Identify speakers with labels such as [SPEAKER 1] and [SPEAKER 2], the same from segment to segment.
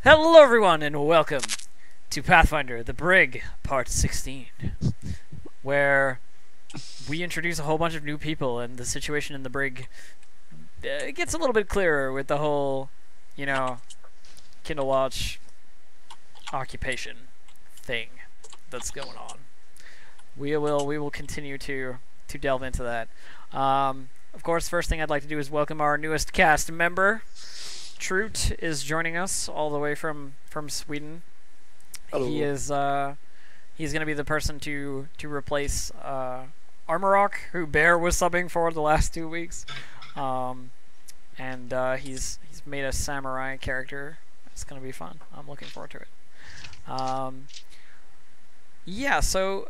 [SPEAKER 1] Hello everyone and welcome to Pathfinder, the Brig, Part 16, where we introduce a whole bunch of new people and the situation in the Brig gets a little bit clearer with the whole, Kindle Watch occupation thing that's going on. We will continue to delve into that. Of course, first thing I'd like to do is welcome our newest cast member. Trute is joining us all the way from Sweden.
[SPEAKER 2] Hello.
[SPEAKER 1] He is he's going to be the person to replace Armorok, who Bear was subbing for the last 2 weeks. He's made a samurai character. It's going to be fun. I'm looking forward to it. Yeah, so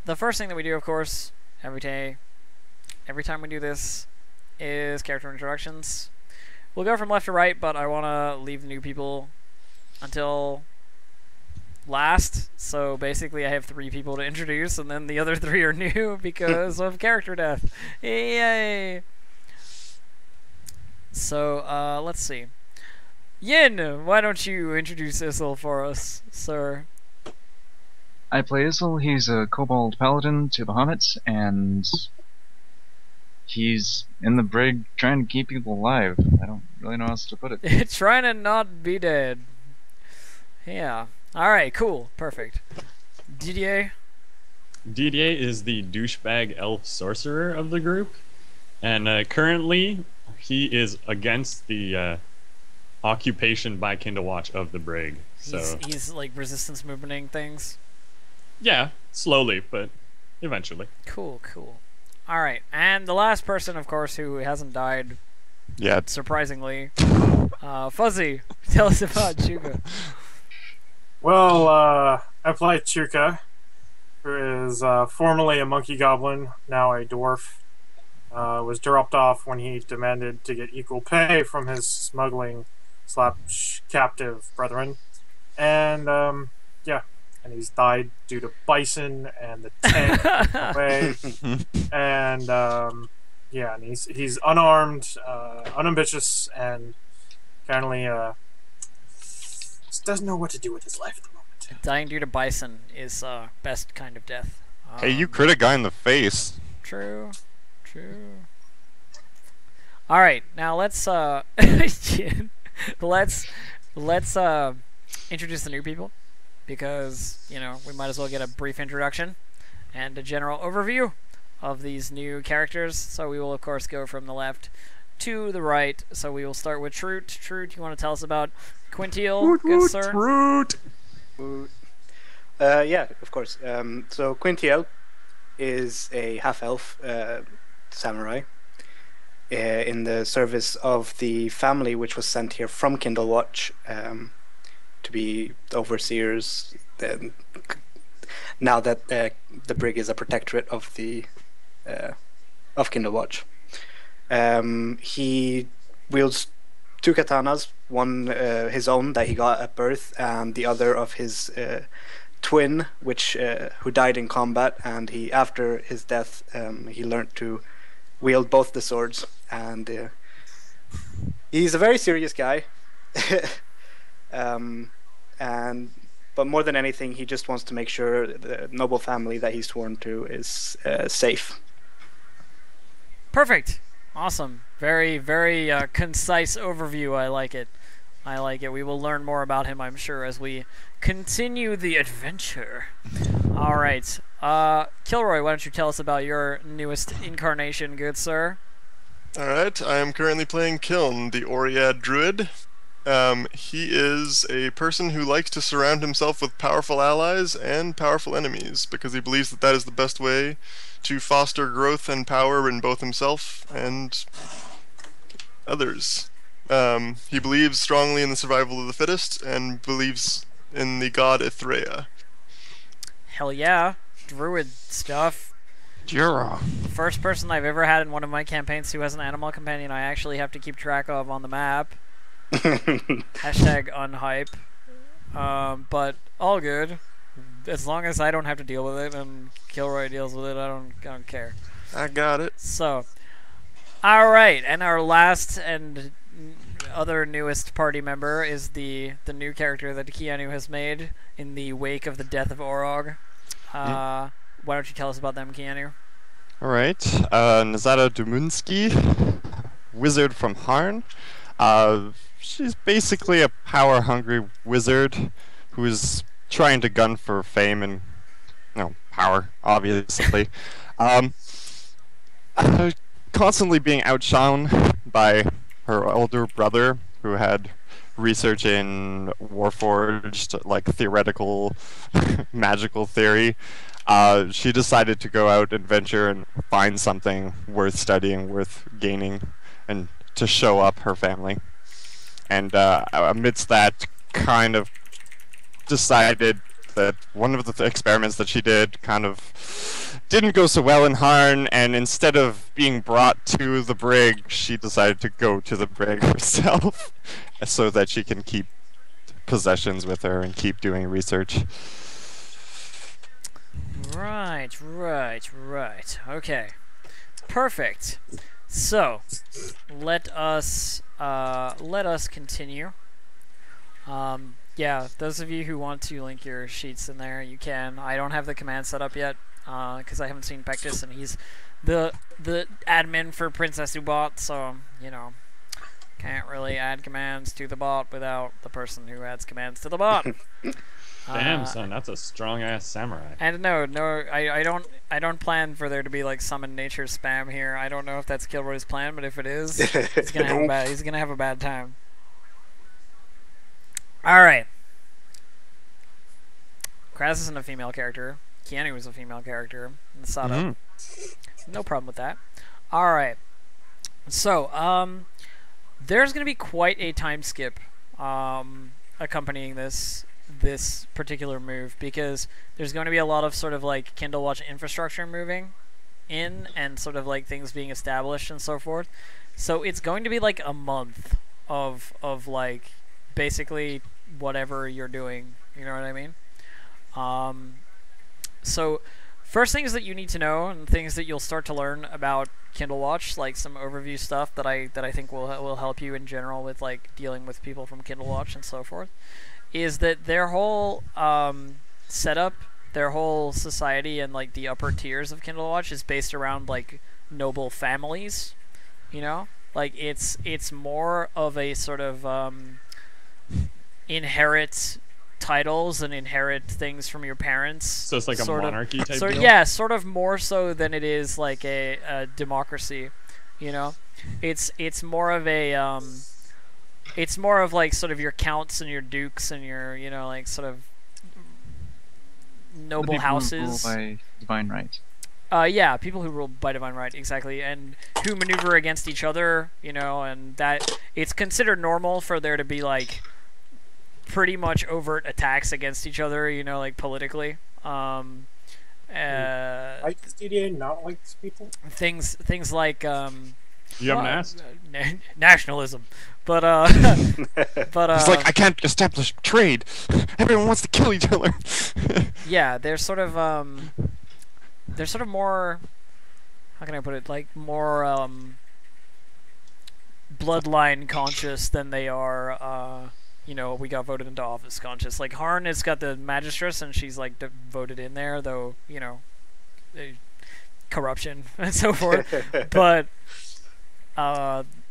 [SPEAKER 1] the first thing that we do, of course, every time we do this, is character introductions. We'll go from left to right, but I want to leave the new people until last. So basically I have 3 people to introduce, and then the other 3 are new because of character death. Yay! So, let's see. Yin, why don't you introduce Issel for us, sir?
[SPEAKER 2] I play Issel. He's a kobold paladin to Bahamut, and he's in the brig trying to keep people alive. I don't really know how else to put it.
[SPEAKER 1] Trying to not be dead. Yeah. Alright, cool. Perfect. Didier?
[SPEAKER 3] Didier is the douchebag elf sorcerer of the group, and currently he is against the occupation by Kindle Watch of the brig. So
[SPEAKER 1] He's like resistance movementing things.
[SPEAKER 3] yeah, slowly, but eventually.
[SPEAKER 1] Cool. Alright, and the last person, of course, who hasn't died
[SPEAKER 4] yet,
[SPEAKER 1] surprisingly, Fuzzy, tell us about Chuka.
[SPEAKER 5] Well, I play Chuka, who is formerly a monkey goblin, now a dwarf. Was dropped off when he demanded to get equal pay from his smuggling / captive brethren. And, yeah. And he's died due to bison and the tank away. And yeah, and he's unarmed, unambitious, and currently just doesn't know what to do with his life at the moment.
[SPEAKER 1] Dying due to bison is best kind of death.
[SPEAKER 4] hey, you crit a guy in the face.
[SPEAKER 1] True. All right, now let's let's introduce the new people, because we might as well get a brief introduction and a general overview of these new characters. So we will of course go from the left to the right. So we will start with Trute. Trute, you want to tell us about Quintiel, good sir?
[SPEAKER 4] Root.
[SPEAKER 2] Yeah, of course. So Quintiel is a half-elf samurai in the service of the family which was sent here from Kindle Watch to be overseers. Now that the brig is a protectorate of the of Kindle Watch, he wields 2 katanas, one his own that he got at birth, and the other of his twin, who died in combat. And he, after his death, he learned to wield both the swords, and he's a very serious guy. But more than anything, he just wants to make sure the noble family that he's sworn to is safe.
[SPEAKER 1] Perfect. Awesome. Very, very concise overview. I like it. We will learn more about him, I'm sure, as we continue the adventure. All right. Kilroy, why don't you tell us about your newest incarnation, good sir?
[SPEAKER 4] Alright, I am currently playing Kiln, the Oriad Druid. He is a person who likes to surround himself with powerful allies and powerful enemies, because he believes that that is the best way to foster growth and power in both himself and others. He believes strongly in the survival of the fittest, and believes in the god Ithrea.
[SPEAKER 1] Hell yeah. Druid stuff.
[SPEAKER 4] Jura.
[SPEAKER 1] First person I've ever had in one of my campaigns who has an animal companion I actually have to keep track of on the map. Hashtag unhype. But all good. As long as I don't have to deal with it and Kilroy deals with it, I don't care.
[SPEAKER 4] I got it.
[SPEAKER 1] So, alright, and our last and other newest party member is the new character that Keanu has made in the wake of the death of Orog. Why don't you tell us about them, Keanu?
[SPEAKER 6] All right. Nazada Dumunsky, wizard from Harn. She's basically a power-hungry wizard who is trying to gun for fame and, power, obviously. Constantly being outshone by her older brother, who had research in Warforged, like theoretical magical theory. She decided to go out and venture and find something worth studying, worth gaining, and to show up her family. And amidst that, kind of decided that one of the experiments that she did kind of didn't go so well in Harn, and instead of being brought to the brig, she decided to go to the brig herself so that she can keep possessions with her and keep doing research.
[SPEAKER 1] Right. Okay. Perfect. So, let us continue. Yeah, those of you who want to link your sheets in there, you can. I don't have the command set up yet, because I haven't seen Pectus, and he's the admin for Princess Ubot, so, can't really add commands to the bot without the person who adds commands to the bot.
[SPEAKER 3] Damn, son, that's a strong-ass samurai.
[SPEAKER 1] And no, I don't plan for there to be like summon nature spam here. I don't know if that's Kilroy's plan, but if it is, he's gonna have a bad time. All right. Kraz isn't a female character. Keanu is a female character. Sada. No problem with that. All right. So, there's gonna be quite a time skip accompanying this particular move, because there's going to be a lot of sort of like Kindle Watch infrastructure moving in and sort of like things being established and so forth. So it's going to be like a month of like basically whatever you're doing, you know what I mean? So first things that you need to know, and things that you'll start to learn about Kindle Watch, like some overview stuff that I think will help you in general with like dealing with people from Kindle Watch and so forth, is that their whole setup, their whole society, and like the upper tiers of Kindle Watch is based around like noble families, like it's more of a sort of inherit titles and inherit things from your parents.
[SPEAKER 3] So it's like a monarchy type deal?
[SPEAKER 1] Yeah, sort of more so than it is like a democracy, It's more of a it's more of like sort of your counts and your dukes and your like sort of noble houses.
[SPEAKER 7] Rule by divine right.
[SPEAKER 1] Yeah, people who rule by divine right, exactly, and who maneuver against each other, and that it's considered normal for there to be like pretty much overt attacks against each other, like politically.
[SPEAKER 5] Like this DDA not like these people?
[SPEAKER 1] Things like
[SPEAKER 3] you haven't asked?
[SPEAKER 1] Nationalism. But
[SPEAKER 6] It's like, I can't establish trade. Everyone wants to kill each other.
[SPEAKER 1] yeah, they're sort of more, how can I put it, like more bloodline conscious than they are we got voted into office conscious. Like Harn has got the magistress and she's like voted in there, though, corruption and so forth. But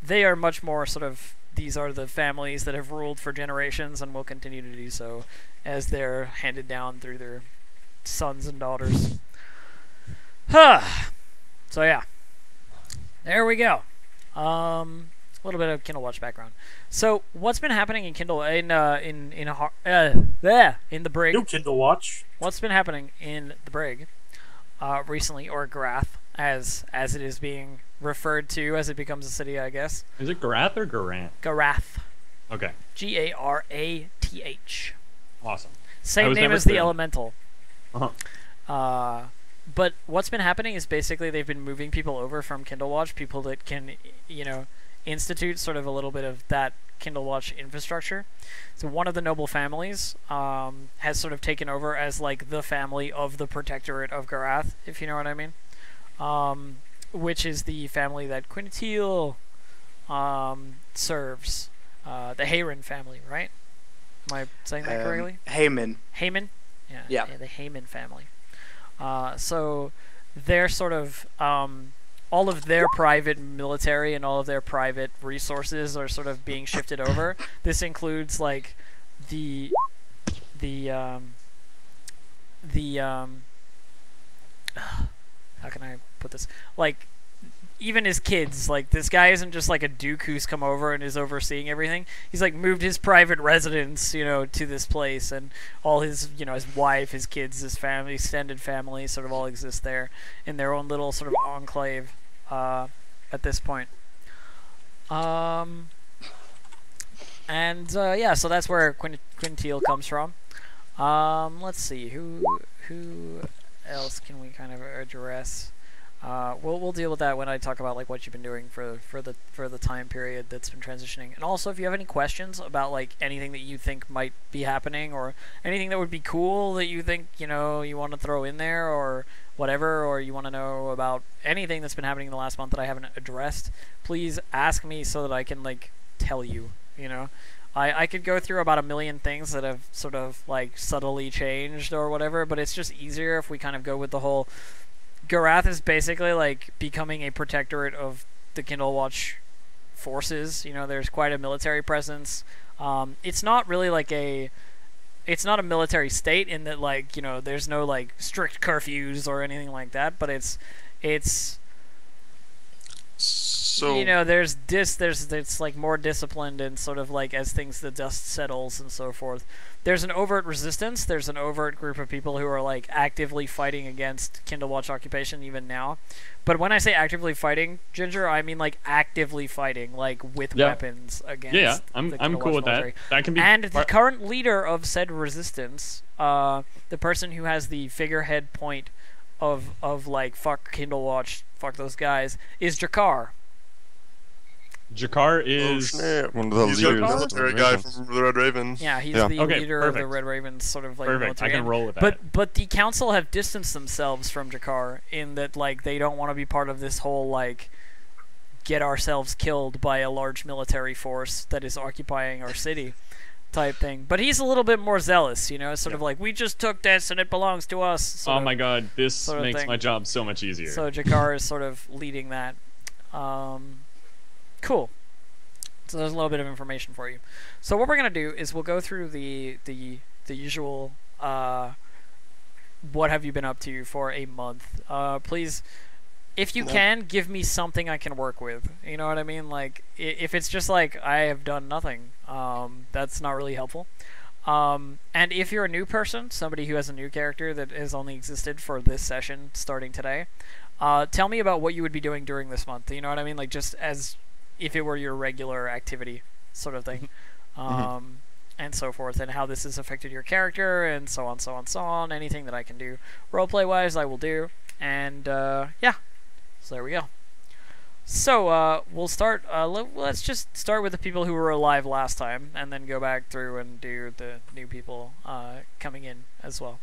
[SPEAKER 1] they are much more sort of, these are the families that have ruled for generations and will continue to do so as they're handed down through their sons and daughters. So yeah, there we go. A little bit of Kindle Watch background. So what's been happening in Kindle in the brig?
[SPEAKER 5] New Kindle Watch.
[SPEAKER 1] What's been happening in the brig recently, or Grath, as it is being referred to as it becomes a city, I guess.
[SPEAKER 3] Is it Garath or Garant?
[SPEAKER 1] Garath.
[SPEAKER 3] Okay.
[SPEAKER 1] G-A-R-A-T-H.
[SPEAKER 3] Awesome.
[SPEAKER 1] Same name as the elemental.
[SPEAKER 3] Uh-huh.
[SPEAKER 1] But what's been happening is basically they've been moving people over from Kindle Watch, people that can, institute sort of a little bit of that Kindle Watch infrastructure. So one of the noble families has sort of taken over as like the family of the Protectorate of Garath, if you know what I mean. Which is the family that Quintil serves. the Hayren family, right? Am I saying that correctly?
[SPEAKER 2] Heyman.
[SPEAKER 1] Heyman?
[SPEAKER 2] Yeah.
[SPEAKER 1] The Heyman family. So they're sort of all of their private military and all of their private resources are sort of being shifted over. This includes like the how can I put this? Like even his kids, like this guy isn't just like a duke who's come over and is overseeing everything. He's like moved his private residence, you know, to this place, and all his, you know, his wife, his kids, his family, extended family, sort of all exist there in their own little sort of enclave at this point. Yeah, so that's where Quintiel comes from. Let's see, who else can we kind of address? We'll deal with that when I talk about like what you've been doing for the time period that's been transitioning. And also, if you have any questions about like anything that you think might be happening, or anything that would be cool that you think, you know, you want to throw in there, or whatever, or you want to know about anything that's been happening in the last month that I haven't addressed, please ask me so that I can like tell you. You know, I could go through about 1 million things that have sort of like subtly changed or whatever, but it's just easier if we kind of go with the whole. Garath is basically like becoming a protectorate of the Kindlewatch forces. You know, there's quite a military presence. It's not really like it's not a military state in that, like, you know, there's no like strict curfews or anything like that, but it's
[SPEAKER 4] So
[SPEAKER 1] you know, there's it's like more disciplined, and sort of like as the dust settles and so forth. There's an overt resistance. There's an overt group of people who are like actively fighting against Kindlewatch occupation even now. But when I say actively fighting, Ginger, I mean like actively fighting, like with weapons against.
[SPEAKER 3] Yeah,
[SPEAKER 1] the
[SPEAKER 3] I'm cool with
[SPEAKER 1] military.
[SPEAKER 3] That can be.
[SPEAKER 1] And the current leader of said resistance, the person who has the figurehead point of like fuck Kindlewatch, fuck those guys, is Jakar.
[SPEAKER 3] Jakar is
[SPEAKER 6] one of the
[SPEAKER 4] he's
[SPEAKER 6] leaders.
[SPEAKER 4] the military guy from the Red Raven.
[SPEAKER 1] Yeah, he's
[SPEAKER 6] Yeah.
[SPEAKER 1] the
[SPEAKER 3] Okay,
[SPEAKER 1] leader of the
[SPEAKER 3] perfect.
[SPEAKER 1] Red Ravens, sort of like
[SPEAKER 3] perfect.
[SPEAKER 1] military.
[SPEAKER 3] I can roll with that.
[SPEAKER 1] But the council have distanced themselves from Jakar in that like they don't want to be part of this whole like get ourselves killed by a large military force that is occupying our city type thing. But he's a little bit more zealous, you know, sort of like we just took this and it belongs to us. Sort
[SPEAKER 3] Oh
[SPEAKER 1] of,
[SPEAKER 3] my god, this
[SPEAKER 1] sort of
[SPEAKER 3] makes
[SPEAKER 1] thing.
[SPEAKER 3] my job so much easier.
[SPEAKER 1] So Jakar is sort of leading that. Cool. So there's a little bit of information for you. So what we're gonna do is we'll go through the usual what have you been up to for a month. Please, if you can, give me something I can work with. You know what I mean? Like if it's just like I have done nothing, that's not really helpful. And if you're a new person, somebody who has a new character that has only existed for this session starting today, tell me about what you would be doing during this month. You know what I mean? Like just as if it were your regular activity sort of thing. And so forth, and how this has affected your character, and so on, so on, so on. Anything that I can do roleplay wise, I will do. And yeah, so there we go. So we'll start. Let's just start with the people who were alive last time, and then go back through and do the new people coming in as well.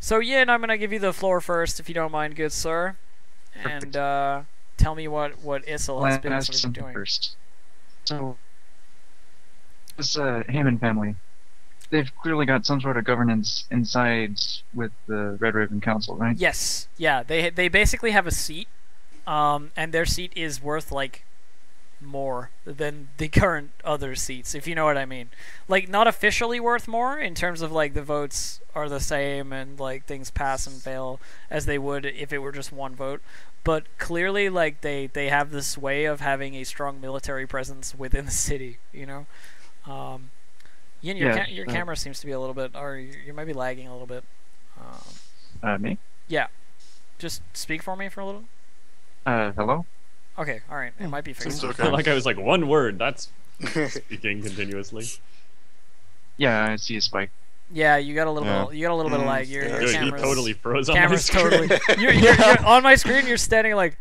[SPEAKER 1] So Yin, I'm gonna give you the floor first, if you don't mind, good sir. And tell me what Issel has been sort of doing.
[SPEAKER 7] First. So this Hammond family, they've clearly got some sort of governance inside with the Red Raven Council, right?
[SPEAKER 1] Yes, yeah. They basically have a seat, and their seat is worth like more than the current other seats, if you know what I mean. Like not officially worth more in terms of like the votes are the same and like things pass and fail as they would if it were just one vote. But clearly, like they have the sway of having a strong military presence within the city. You know, Yin, your camera seems to be a little bit, or you might be lagging a little bit.
[SPEAKER 7] Me?
[SPEAKER 1] Yeah, just speak for me for a little.
[SPEAKER 7] Hello?
[SPEAKER 1] Okay, all right, it might be fixed.
[SPEAKER 4] Seems okay.
[SPEAKER 3] Like I was like one word. That's speaking continuously.
[SPEAKER 7] Yeah, I see a spike.
[SPEAKER 1] Yeah, you got a little bit. You got a little bit of lag. Your
[SPEAKER 3] Dude, he
[SPEAKER 1] camera's
[SPEAKER 3] totally froze on my
[SPEAKER 1] camera's
[SPEAKER 3] screen.
[SPEAKER 1] totally. You're on my screen. You're standing like.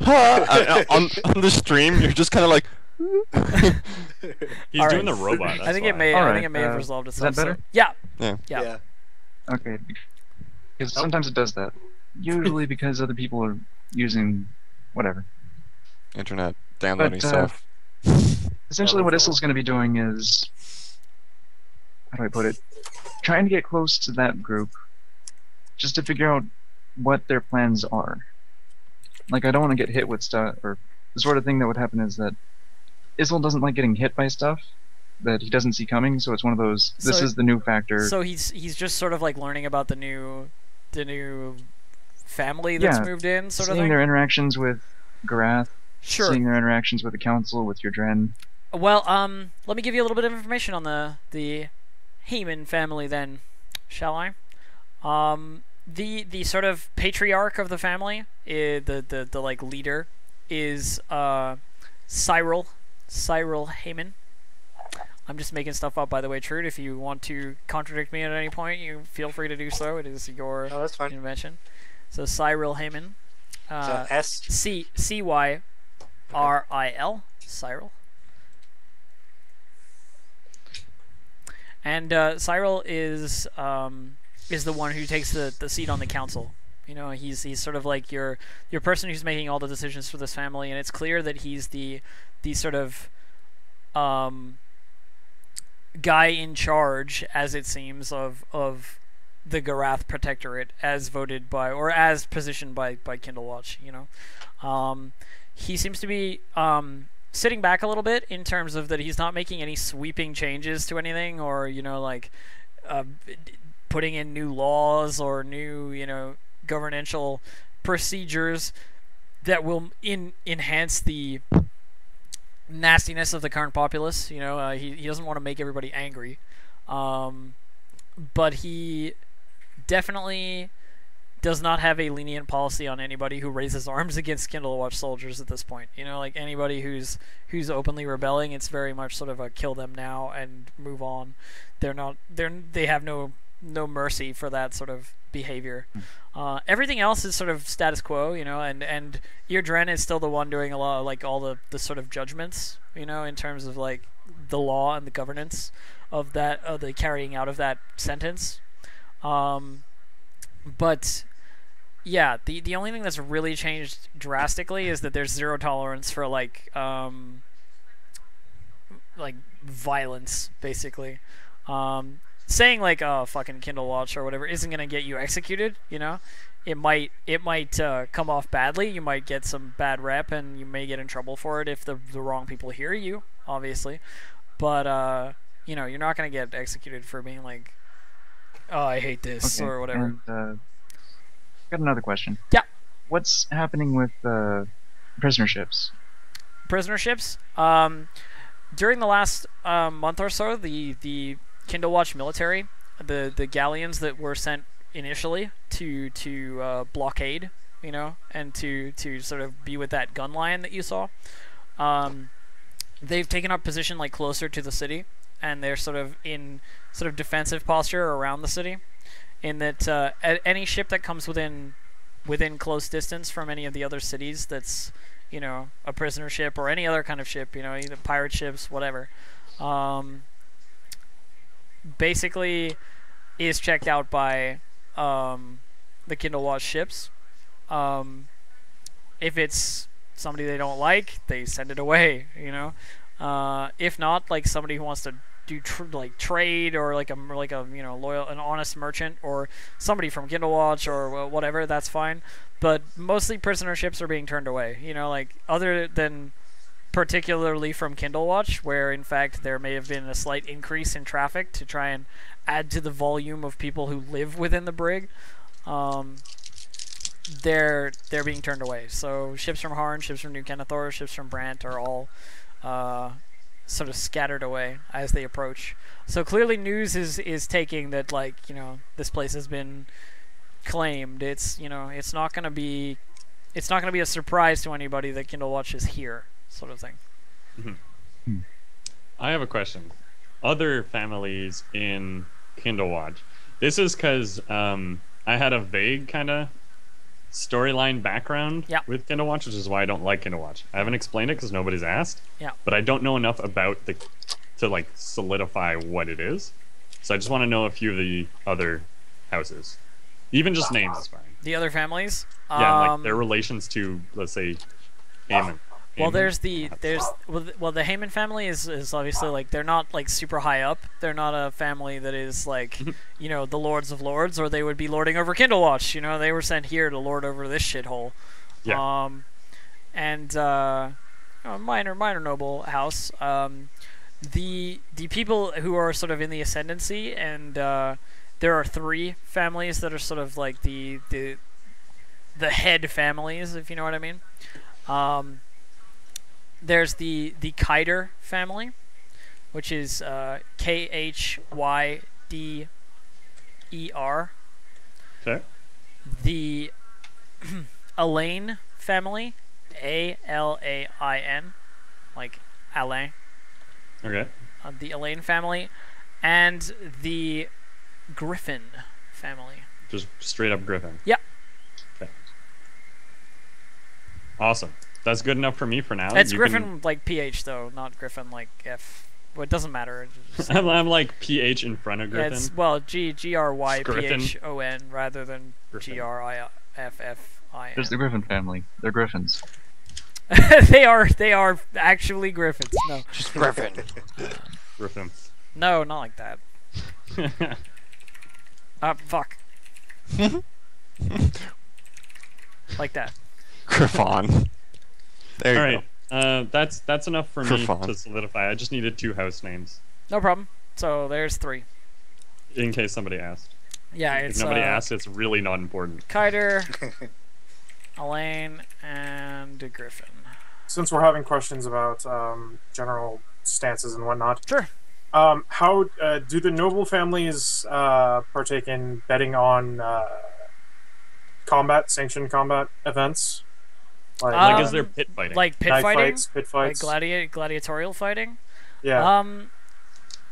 [SPEAKER 6] on the stream, you're just kind of like.
[SPEAKER 3] He's
[SPEAKER 1] All
[SPEAKER 3] doing
[SPEAKER 1] right.
[SPEAKER 3] the robot. That's
[SPEAKER 1] I think it
[SPEAKER 3] why.
[SPEAKER 1] may.
[SPEAKER 7] All
[SPEAKER 1] I
[SPEAKER 7] right,
[SPEAKER 1] think it may have resolved
[SPEAKER 7] is
[SPEAKER 1] itself.
[SPEAKER 7] that better?
[SPEAKER 1] So, yeah.
[SPEAKER 6] Yeah.
[SPEAKER 1] Yeah.
[SPEAKER 7] Okay. Because sometimes it does that. Usually because other people are using whatever.
[SPEAKER 6] Internet downloading
[SPEAKER 7] But,
[SPEAKER 6] stuff.
[SPEAKER 7] essentially what Issel's going to be doing is, how do I put it? Trying to get close to that group, just to figure out what their plans are. Like, I don't want to get hit with stuff, or the sort of thing that would happen is that Issel doesn't like getting hit by stuff that he doesn't see coming, so it's one of those, this
[SPEAKER 1] So-
[SPEAKER 7] is the new factor.
[SPEAKER 1] So he's just sort of like learning about the new family that's
[SPEAKER 7] Yeah,
[SPEAKER 1] moved in, sort of
[SPEAKER 7] seeing
[SPEAKER 1] thing.
[SPEAKER 7] their interactions with Garath,
[SPEAKER 1] Sure.
[SPEAKER 7] seeing their interactions with the council, with your Dren.
[SPEAKER 1] Well, let me give you a little bit of information on the Heyman family, then, shall I? The sort of patriarch of the family, the like leader, is Cyril Heyman. I'm just making stuff up, by the way, Trude. If you want to contradict me at any point, you feel free to do so. It is your
[SPEAKER 2] Oh, that's fine.
[SPEAKER 1] invention. So Cyril Heyman.
[SPEAKER 2] So S.
[SPEAKER 1] Cyril. Cyril. And Cyril is the one who takes the seat on the council. You know, he's sort of like your person who's making all the decisions for this family, and it's clear that he's the sort of guy in charge, as it seems, of the Garath Protectorate, as voted by, or as positioned by Kindlewatch. You know, he seems to be sitting back a little bit in terms of that he's not making any sweeping changes to anything, or like putting in new laws or new governmental procedures that will enhance the nastiness of the current populace. He doesn't want to make everybody angry, but he definitely does not have a lenient policy on anybody who raises arms against Kindlewatch soldiers at this point. Like anybody who's openly rebelling, it's very much sort of a kill them now and move on. They have no mercy for that sort of behavior. Everything else is sort of status quo, and Eardren is still the one doing a lot of like all the sort of judgments, in terms of like the law and the governance of the carrying out of that sentence. But yeah, the only thing that's really changed drastically is that there's zero tolerance for like violence, basically. Saying like fucking Kindlewatch or whatever isn't gonna get you executed. It might come off badly. You might get some bad rep, and you may get in trouble for it if the wrong people hear you, obviously. But you're not gonna get executed for being like, oh, I hate this,
[SPEAKER 7] Okay,
[SPEAKER 1] or whatever.
[SPEAKER 7] And, got another question.
[SPEAKER 1] Yeah.
[SPEAKER 7] What's happening with prisoner ships?
[SPEAKER 1] Prisoner ships. During the last month or so, the Kindlewatch military, the galleons that were sent initially to blockade, and to sort of be with that gun line that you saw, they've taken up position like closer to the city, and they're sort of in sort of defensive posture around the city, in that any ship that comes within close distance from any of the other cities that's a prisoner ship or any other kind of ship, either pirate ships, whatever, basically is checked out by the Kindlewatch ships. If it's somebody they don't like, they send it away. If not, like somebody who wants to do trade, or like a loyal, an honest merchant, or somebody from Kindlewatch or whatever, that's fine. But mostly prisoner ships are being turned away. Like other than particularly from Kindlewatch, where in fact there may have been a slight increase in traffic to try and add to the volume of people who live within the brig. They're being turned away. So ships from Harn, ships from New Kenethor, ships from Brant are all sort of scattered away as they approach. So clearly news is taking that, like, this place has been claimed. It's it's not gonna be a surprise to anybody that Kindlewatch is here, sort of thing.
[SPEAKER 3] Mm-hmm. I have a question. Other families in Kindlewatch. This is because I had a vague kind of storyline background with Kindlewatch, which is why I don't like Kindlewatch. I haven't explained it because nobody's asked. Yeah. But I don't know enough about to like solidify what it is. So I just want to know a few of the other houses. Even just names is fine.
[SPEAKER 1] The other families?
[SPEAKER 3] Yeah, like their relations to, let's say, Aemon.
[SPEAKER 1] Well,
[SPEAKER 3] Heyman?
[SPEAKER 1] there's the the Heyman family is obviously like they're not like super high up. They're not a family that is like you know the Lords of Lords, or they would be lording over Kindlewatch. You know, they were sent here to lord over this shithole.
[SPEAKER 3] Yeah.
[SPEAKER 1] And minor noble house. The people who are sort of in the ascendancy, and there are 3 families that are sort of like the head families, if you know what I mean. There's the Kyder family, which is Khyder.
[SPEAKER 3] Okay.
[SPEAKER 1] The Elaine family, Alain, like Alain.
[SPEAKER 3] Okay.
[SPEAKER 1] The Elaine family, and the Griffin family.
[SPEAKER 3] Just straight up Griffin.
[SPEAKER 1] Yeah.
[SPEAKER 3] Okay. Awesome. That's good enough for me for now.
[SPEAKER 1] It's
[SPEAKER 3] You
[SPEAKER 1] Griffin like PH though, not Griffin like F. Well, it doesnin matter.
[SPEAKER 3] I'm like PH in front of
[SPEAKER 1] Yeah,
[SPEAKER 3] Griffin.
[SPEAKER 1] it's well GRYPHON rather than
[SPEAKER 3] Griffin.
[SPEAKER 1] GRIFFIN.
[SPEAKER 7] There's the Griffin family. They're Griffins.
[SPEAKER 1] they are actually Griffins. No,
[SPEAKER 6] Just Griffin.
[SPEAKER 3] Griffin.
[SPEAKER 1] no, not like that. Fuck. Like that.
[SPEAKER 6] Griffon. There you
[SPEAKER 3] All
[SPEAKER 6] go.
[SPEAKER 3] right. That's enough for me
[SPEAKER 6] Griffon.
[SPEAKER 3] to solidify. I just needed 2 house names
[SPEAKER 1] No problem. So there's 3.
[SPEAKER 3] in case somebody asked.
[SPEAKER 1] Yeah,
[SPEAKER 3] If
[SPEAKER 1] it's
[SPEAKER 3] nobody asked, it's really not important.
[SPEAKER 1] Kyder, Elaine, and Griffin.
[SPEAKER 5] Since we're having questions about general stances and whatnot,
[SPEAKER 1] Sure.
[SPEAKER 5] how do the noble families partake in betting on sanctioned combat events?
[SPEAKER 3] Like, is there pit fighting?
[SPEAKER 1] Like pit
[SPEAKER 5] knife
[SPEAKER 1] fighting,
[SPEAKER 5] fights, pit
[SPEAKER 1] like
[SPEAKER 5] fights,
[SPEAKER 1] gladiatorial fighting.
[SPEAKER 5] yeah,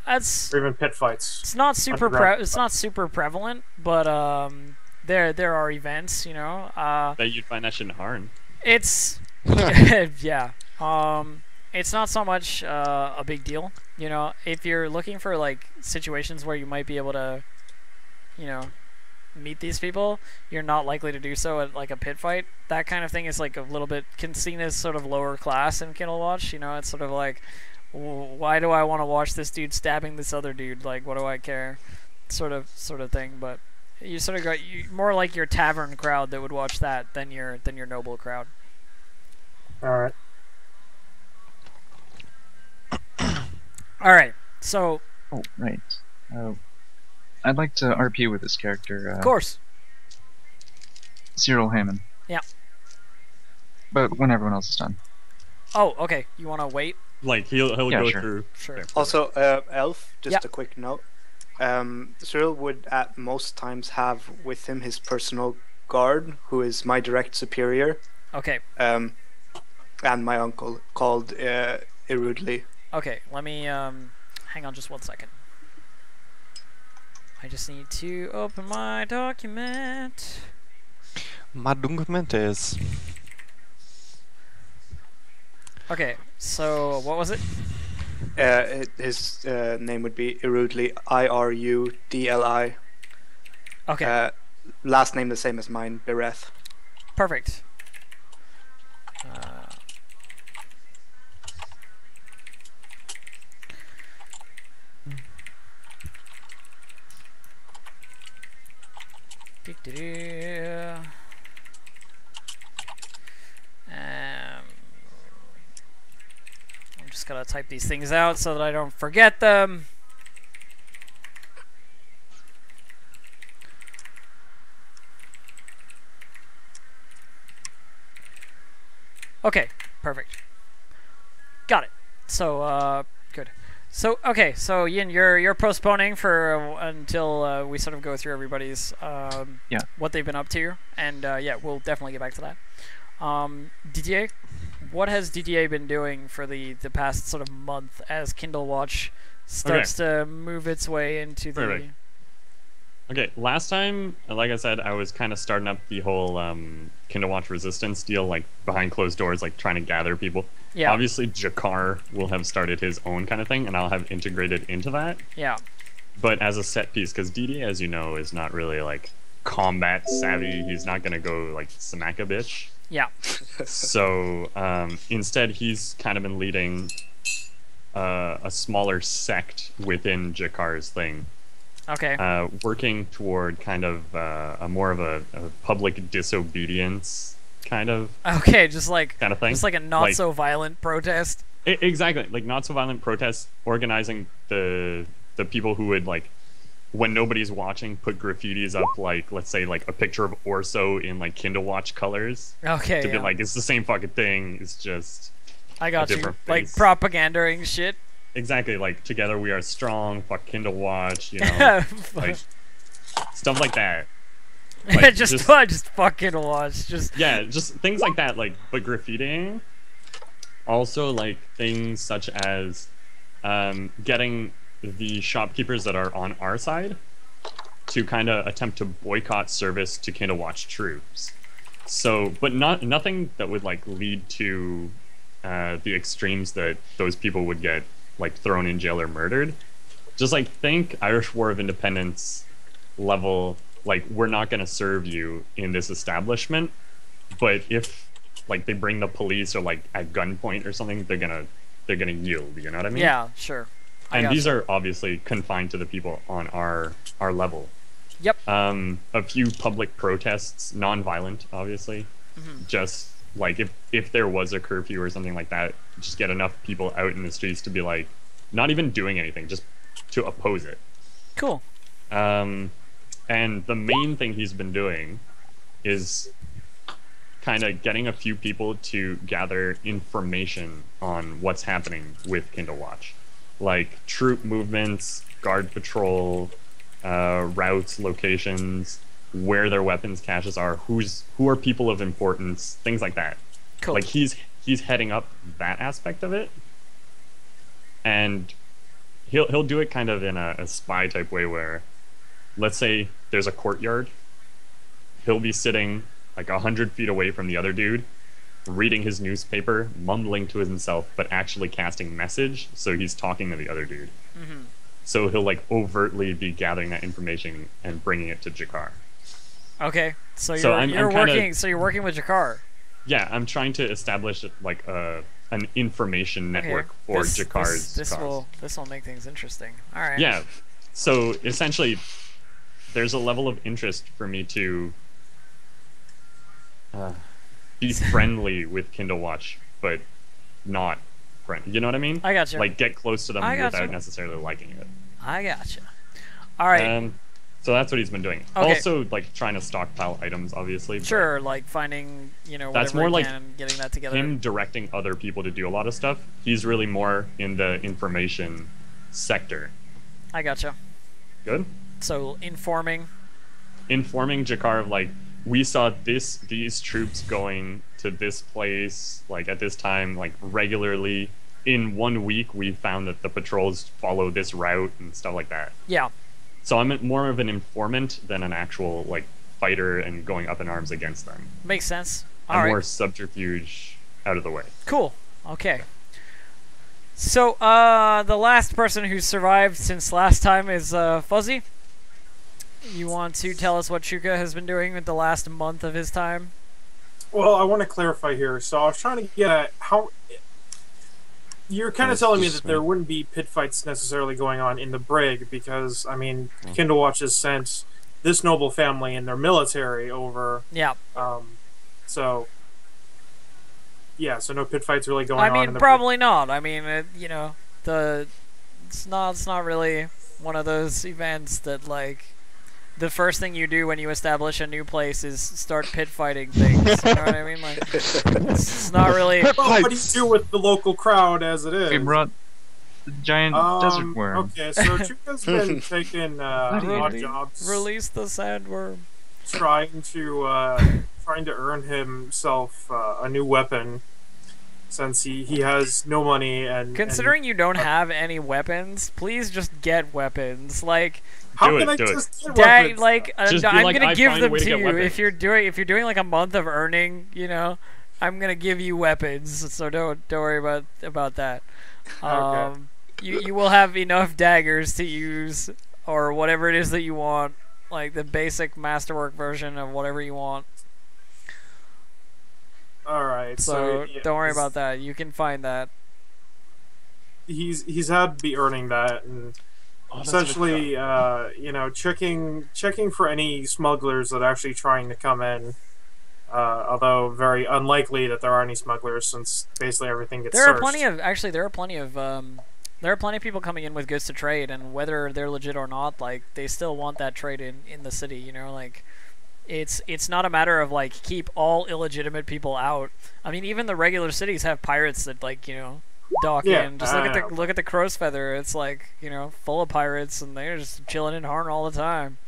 [SPEAKER 1] That's
[SPEAKER 5] or even pit fights.
[SPEAKER 1] it's not super
[SPEAKER 5] underground.
[SPEAKER 1] it's not super prevalent, but there are events, you know.
[SPEAKER 3] Bet you'd find that shit in Harn.
[SPEAKER 1] It's yeah. It's not so much a big deal, you know. If you're looking for like situations where you might be able to, you know, meet these people, you're not likely to do so at like a pit fight. That kind of thing is like a little bit seen as sort of lower class in Kindlewatch. You know, it's sort of like, why do I want to watch this dude stabbing this other dude? Like, what do I care? Sort of thing. But you sort of got more like your tavern crowd that would watch that than your noble crowd.
[SPEAKER 5] All right.
[SPEAKER 1] All right, so
[SPEAKER 7] Oh, right. I'd like to RP with this character.
[SPEAKER 1] of course.
[SPEAKER 7] Cyril Hammond.
[SPEAKER 1] Yeah.
[SPEAKER 7] But when everyone else is done.
[SPEAKER 1] Oh, okay. You want to wait?
[SPEAKER 3] Like he'll
[SPEAKER 7] Yeah,
[SPEAKER 3] go
[SPEAKER 7] sure.
[SPEAKER 3] through.
[SPEAKER 1] Sure.
[SPEAKER 3] Okay.
[SPEAKER 2] Also, Elf, just
[SPEAKER 1] Yeah.
[SPEAKER 2] a quick note. Cyril would at most times have with him his personal guard, who is my direct superior,
[SPEAKER 1] Okay.
[SPEAKER 2] and my uncle, called Irudli.
[SPEAKER 1] Okay. Let me hang on just 1 second. I just need to open my document.
[SPEAKER 6] My document is.
[SPEAKER 1] Okay. So what was it?
[SPEAKER 2] His name would be Irudli, Irudli.
[SPEAKER 1] Okay.
[SPEAKER 2] Last name the same as mine, Bereth.
[SPEAKER 1] Perfect. Doo-doo-doo. I'm just gonna type these things out so that I don't forget them. Okay, perfect. Got it. So, good. So, okay, so Yin, you're postponing for until we sort of go through everybody's
[SPEAKER 7] Yeah.
[SPEAKER 1] what they've been up to, and yeah, we'll definitely get back to that. Didier, what has Didier been doing for the past sort of month as Kindlewatch starts to move its way into the?
[SPEAKER 3] Perfect. Okay, last time, like I said, I was kind of starting up the whole Kindlewatch Resistance deal, like behind closed doors, like trying to gather people.
[SPEAKER 1] Yeah.
[SPEAKER 3] Obviously, Jakar will have started his own kind of thing, and I'll have integrated into that.
[SPEAKER 1] Yeah.
[SPEAKER 3] But as a set piece, because DD, as you know, is not really like combat savvy. He's not gonna go like smack a bitch.
[SPEAKER 1] Yeah.
[SPEAKER 3] So instead, he's kind of been leading a smaller sect within Jakar's thing,
[SPEAKER 1] Okay.
[SPEAKER 3] working toward kind of a more of a public disobedience kind of
[SPEAKER 1] Okay, just like
[SPEAKER 3] thing.
[SPEAKER 1] just like a not so violent protest.
[SPEAKER 3] Exactly, like not so violent protests, organizing the people who would like, when nobody's watching, put graffitis up, like let's say like a picture of Orso in like Kindle Watch colors,
[SPEAKER 1] Okay.
[SPEAKER 3] to be like it's the same fucking thing. It's just
[SPEAKER 1] I got
[SPEAKER 3] a
[SPEAKER 1] you.
[SPEAKER 3] different
[SPEAKER 1] Like
[SPEAKER 3] face.
[SPEAKER 1] propagandaing shit.
[SPEAKER 3] Exactly, like together we are strong. Fuck Kindle Watch, you know, like stuff like that. Like,
[SPEAKER 1] just fucking watch. Just
[SPEAKER 3] yeah, just things like that. Like, but graffitiing. Also, like things such as getting the shopkeepers that are on our side to kind of attempt to boycott service to Kindle Watch troops. So, but nothing that would like lead to the extremes that those people would get like thrown in jail or murdered. Just like think Irish War of Independence level, like we're not going to serve you in this establishment, but if like they bring the police or like at gunpoint or something, they're gonna yield. You know what I mean?
[SPEAKER 1] yeah, sure.
[SPEAKER 3] And these are obviously confined to the people on our level.
[SPEAKER 1] Yep.
[SPEAKER 3] A few public protests, non-violent, obviously. Just like if there was a curfew or something like that, just get enough people out in the streets to be like, not even doing anything, just to oppose it.
[SPEAKER 1] Cool.
[SPEAKER 3] And the main thing he's been doing is kind of getting a few people to gather information on what's happening with Kindle Watch. Like troop movements, guard patrol, routes, locations, where their weapons caches are, who are people of importance, things like that.
[SPEAKER 1] Cool.
[SPEAKER 3] Like he's heading up that aspect of it. And he'll do it kind of in a spy type way where, let's say there's a courtyard, he'll be sitting like 100 feet away from the other dude, reading his newspaper, mumbling to himself, but actually casting message, so he's talking to the other dude. So he'll like overtly be gathering that information and bringing it to Jakar.
[SPEAKER 1] Okay. So
[SPEAKER 3] So
[SPEAKER 1] you're
[SPEAKER 3] I'm kinda-
[SPEAKER 1] working. So you're working with Jakar.
[SPEAKER 3] Yeah, I'm trying to establish like an information network for Jakar's cause.
[SPEAKER 1] This will make things interesting. All right.
[SPEAKER 3] Yeah. So essentially, there's a level of interest for me to be friendly with Kindle Watch, but not friendly. You know what I mean?
[SPEAKER 1] I gotcha.
[SPEAKER 3] Like get close to them
[SPEAKER 1] I gotcha.
[SPEAKER 3] without necessarily liking it.
[SPEAKER 1] I gotcha. All right.
[SPEAKER 3] So that's what he's been doing.
[SPEAKER 1] Okay.
[SPEAKER 3] Also, like trying to stockpile items, obviously. but
[SPEAKER 1] Sure, like finding,
[SPEAKER 3] That's
[SPEAKER 1] whatever
[SPEAKER 3] more
[SPEAKER 1] you
[SPEAKER 3] like
[SPEAKER 1] can and getting that together.
[SPEAKER 3] him directing other people to do a lot of stuff. He's really more in the information sector.
[SPEAKER 1] I gotcha.
[SPEAKER 3] Good.
[SPEAKER 1] So informing.
[SPEAKER 3] Jakar of like, we saw these troops going to this place like at this time, like regularly. In 1 week, we found that the patrols follow this route and stuff like that.
[SPEAKER 1] Yeah.
[SPEAKER 3] So I'm more of an informant than an actual like fighter and going up in arms against them.
[SPEAKER 1] Makes sense. All
[SPEAKER 3] I'm
[SPEAKER 1] right.
[SPEAKER 3] more subterfuge out of the way.
[SPEAKER 1] Cool. Okay. So, the last person who survived since last time is Fuzzy. You want to tell us what Chuka has been doing with the last month of his time?
[SPEAKER 5] Well, I want to clarify here. So I was trying to get at how... You're kind of telling me that there wouldn't be pit fights necessarily going on in the Brig because, I mean, Kindle Watch has sent this noble family and their military over.
[SPEAKER 1] Yeah.
[SPEAKER 5] So... Yeah, so no pit fights really going on.
[SPEAKER 1] I mean,
[SPEAKER 5] in the
[SPEAKER 1] probably not. I mean, it's not really one of those events that like the first thing you do when you establish a new place is start pit fighting things. You know what I mean? Like, it's not really.
[SPEAKER 5] Well, what do you do with the local crowd as it is?
[SPEAKER 7] We brought the giant desert worm.
[SPEAKER 5] Okay, so Chuka's been taking odd jobs.
[SPEAKER 1] Release the sandworm.
[SPEAKER 5] Trying to earn himself a new weapon, since he has no money and.
[SPEAKER 1] Considering you don't have any weapons, please just get weapons. Like,
[SPEAKER 5] how can I just get weapons?
[SPEAKER 1] I'm gonna give them to you if you're doing like a month of earning. I'm gonna give you weapons, so don't worry about that.
[SPEAKER 5] Okay.
[SPEAKER 1] You will have enough daggers to use or whatever it is that you want. Like the basic masterwork version of whatever you want.
[SPEAKER 5] All right.
[SPEAKER 1] So
[SPEAKER 5] yeah,
[SPEAKER 1] don't worry about that. You can find that.
[SPEAKER 5] He's had to be earning that, and
[SPEAKER 3] Oh, that's
[SPEAKER 5] essentially, checking for any smugglers that are actually trying to come in. Although very unlikely that there are any smugglers, since basically everything gets
[SPEAKER 1] There are
[SPEAKER 5] searched.
[SPEAKER 1] plenty of there are plenty of people coming in with goods to trade, and whether they're legit or not, like they still want that trade in the city. You know, like it's not a matter of like keep all illegitimate people out. I mean, even the regular cities have pirates that dock
[SPEAKER 5] Yeah,
[SPEAKER 1] in. Just look at the Crow's Feather. It's like full of pirates, and they're just chilling in Harn all the time.